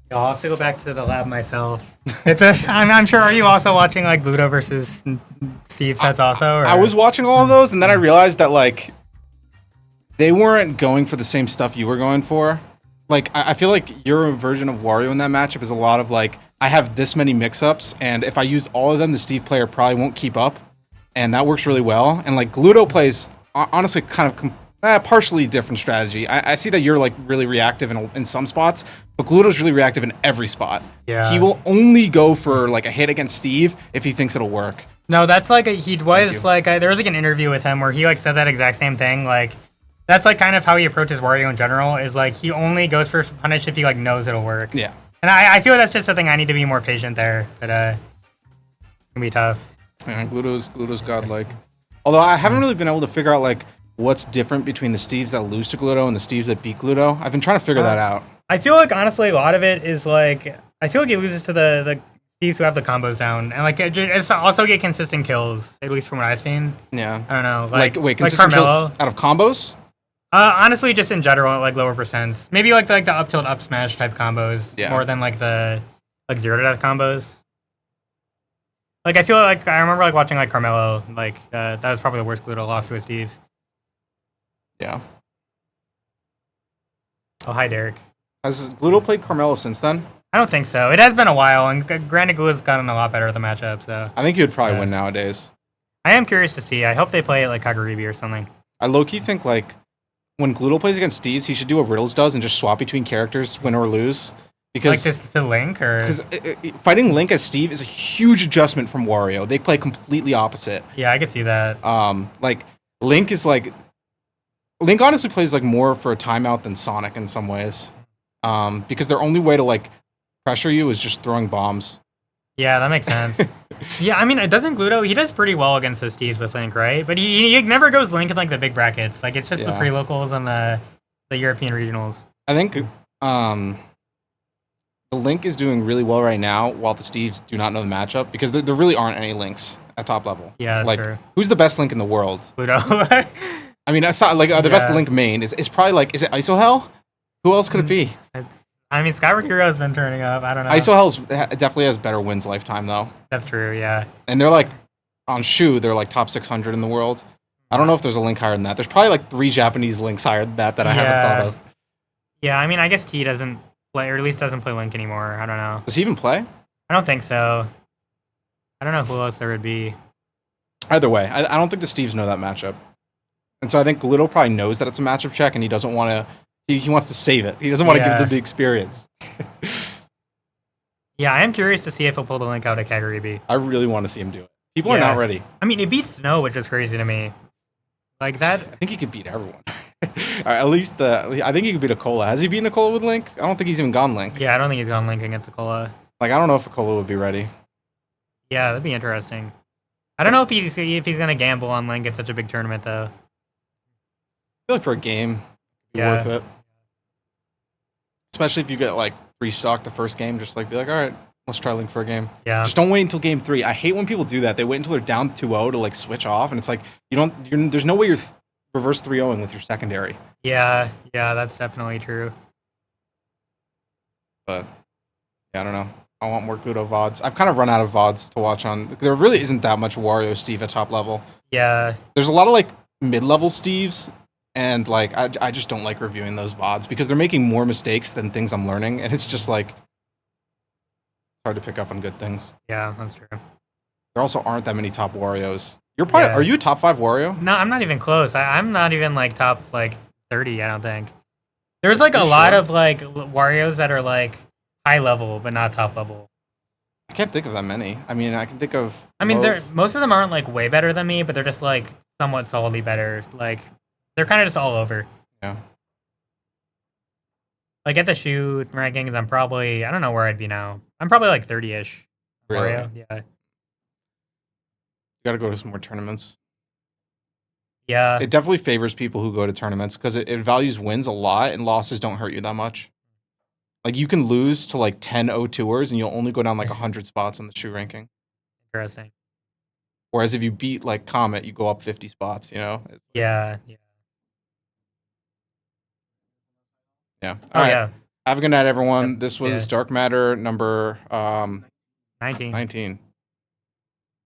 Speaker 4: I'll have to go back to the lab myself. I'm sure. Are you also watching like Ludo versus Steve sets also? Or?
Speaker 9: I was watching all of those, and then I realized that like they weren't going for the same stuff you were going for. Like I feel like your version of Wario in that matchup is a lot of like, I have this many mix-ups, and if I use all of them, the Steve player probably won't keep up, and that works really well. And like Ludo plays honestly kind of partially different strategy. I see that you're like really reactive in some spots, but Gluto's really reactive in every spot.
Speaker 4: Yeah.
Speaker 9: He will only go for like a hit against Steve if he thinks it'll work.
Speaker 4: No, that's like he was like there was like an interview with him where he like said that exact same thing. Like that's like kind of how he approaches Wario in general. Is like he only goes for punish if he like knows it'll work.
Speaker 9: Yeah.
Speaker 4: And I feel that's just a thing I need to be more patient there. But it's gonna be tough.
Speaker 9: And Gluto's godlike. Although I haven't really been able to figure out like what's different between the Steves that lose to Gluto and the Steves that beat Gluto. I've been trying to figure that out.
Speaker 4: I feel like honestly a lot of it is like I feel like he loses to the Steves who have the combos down and like it's also get consistent kills at least from what I've seen.
Speaker 9: Yeah.
Speaker 4: I don't know.
Speaker 9: Like wait, consistent kills out of combos?
Speaker 4: Honestly, just in general, at, like lower percents. Maybe like the up tilt up smash type combos more than like the like 0 to death combos. Like I feel like I remember like watching like Carmelo, like that was probably the worst Gluto loss to a Steve.
Speaker 9: Yeah.
Speaker 4: Oh hi Derek.
Speaker 9: Has Gluto played Carmelo since then?
Speaker 4: I don't think so. It has been a while, and granted, Gluto's gotten a lot better at the matchup. So
Speaker 9: I think he would probably win nowadays.
Speaker 4: I am curious to see. I hope they play it like Kaguribi or something.
Speaker 9: I low-key think like when Gluto plays against Steves, he should do what Riddles does and just swap between characters, win or lose. Because
Speaker 4: like this to Link, or
Speaker 9: because fighting Link as Steve is a huge adjustment from Wario. They play completely opposite.
Speaker 4: Yeah, I could see that.
Speaker 9: Like Link is like Link honestly plays like more for a timeout than Sonic in some ways. Because their only way to like pressure you is just throwing bombs.
Speaker 4: Yeah, that makes sense. Yeah, I mean, it doesn't Gluto. He does pretty well against the Steves with Link, right? But he never goes Link in like the big brackets. Like it's just the pre-locals and the European regionals.
Speaker 9: I think the Link is doing really well right now, while the Steves do not know the matchup because there really aren't any Links at top level.
Speaker 4: Yeah, that's
Speaker 9: like
Speaker 4: true.
Speaker 9: who's the best Link in the world?
Speaker 4: Gluto.
Speaker 9: I mean, I saw like the best Link main is probably like is it Isohell? Who else could it be?
Speaker 4: I mean, Skyward Hero's been turning up. I don't know.
Speaker 9: Isohell definitely has better wins lifetime though.
Speaker 4: That's true. Yeah.
Speaker 9: And they're like on Shu, they're like top 600 in the world. I don't know if there's a Link higher than that. There's probably like 3 Japanese Links higher than that I haven't thought of.
Speaker 4: Yeah, I mean, I guess T doesn't play, or at least doesn't play Link anymore. I don't know.
Speaker 9: Does he even play?
Speaker 4: I don't think so. I don't know who else there would be.
Speaker 9: Either way, I don't think the Steves know that matchup. And so I think Gluto probably knows that it's a matchup check and he doesn't want to, he wants to save it. He doesn't want to give them the experience.
Speaker 4: Yeah, I am curious to see if he'll pull the Link out at Kaguribi.
Speaker 9: I really want to see him do it. People are not ready.
Speaker 4: I mean, it beats Snow, which is crazy to me. Like that.
Speaker 9: I think he could beat everyone. Or at least I think he could beat Akola. Has he beaten Akola with Link? I don't think he's even gone Link.
Speaker 4: Yeah, I don't think he's gone Link against Akola.
Speaker 9: Like, I don't know if Akola would be ready.
Speaker 4: Yeah, that'd be interesting. I don't know if he's gonna gamble on Link at such a big tournament though.
Speaker 9: I feel like for a game, it'd be worth it. Especially if you get like restock the first game, just like be like, all right, let's try Link for a game.
Speaker 4: Yeah.
Speaker 9: Just don't wait until game 3. I hate when people do that. They wait until they're down 2-0 to like switch off, and it's like there's no way you're reverse 3-0ing with your secondary.
Speaker 4: Yeah, that's definitely true.
Speaker 9: But yeah, I don't know. I want more Gluto VODs. I've kind of run out of VODs to watch on. There really isn't that much Wario Steve at top level.
Speaker 4: Yeah.
Speaker 9: There's a lot of like mid-level Steves, and like I just don't like reviewing those VODs because they're making more mistakes than things I'm learning, and it's just like hard to pick up on good things.
Speaker 4: Yeah, that's true.
Speaker 9: There also aren't that many top Warios. You're probably are you a top 5 Wario?
Speaker 4: No, I'm not even close. I'm not even like top like 30. I don't think. There's like a lot of like Warios that are like high level but not top level.
Speaker 9: I can't think of that many. I mean, I can think of.
Speaker 4: I mean, most of them aren't like way better than me, but they're just like somewhat solidly better. Like they're kind of just all over.
Speaker 9: Yeah.
Speaker 4: Like at the shoe rankings, I'm probably I don't know where I'd be now. I'm probably like 30-ish.
Speaker 9: Really?
Speaker 4: Wario. Yeah.
Speaker 9: You got to go to some more tournaments.
Speaker 4: Yeah.
Speaker 9: It definitely favors people who go to tournaments because it values wins a lot and losses don't hurt you that much. Like you can lose to like 10 0-2ers and you'll only go down like 100 spots in the shoe ranking.
Speaker 4: Interesting.
Speaker 9: Whereas if you beat like Comet, you go up 50 spots, you know?
Speaker 4: Yeah.
Speaker 9: Yeah.
Speaker 4: Oh,
Speaker 9: All right.
Speaker 4: yeah.
Speaker 9: Have a good night, everyone. This was Dark Matter number
Speaker 4: 19.
Speaker 9: 19.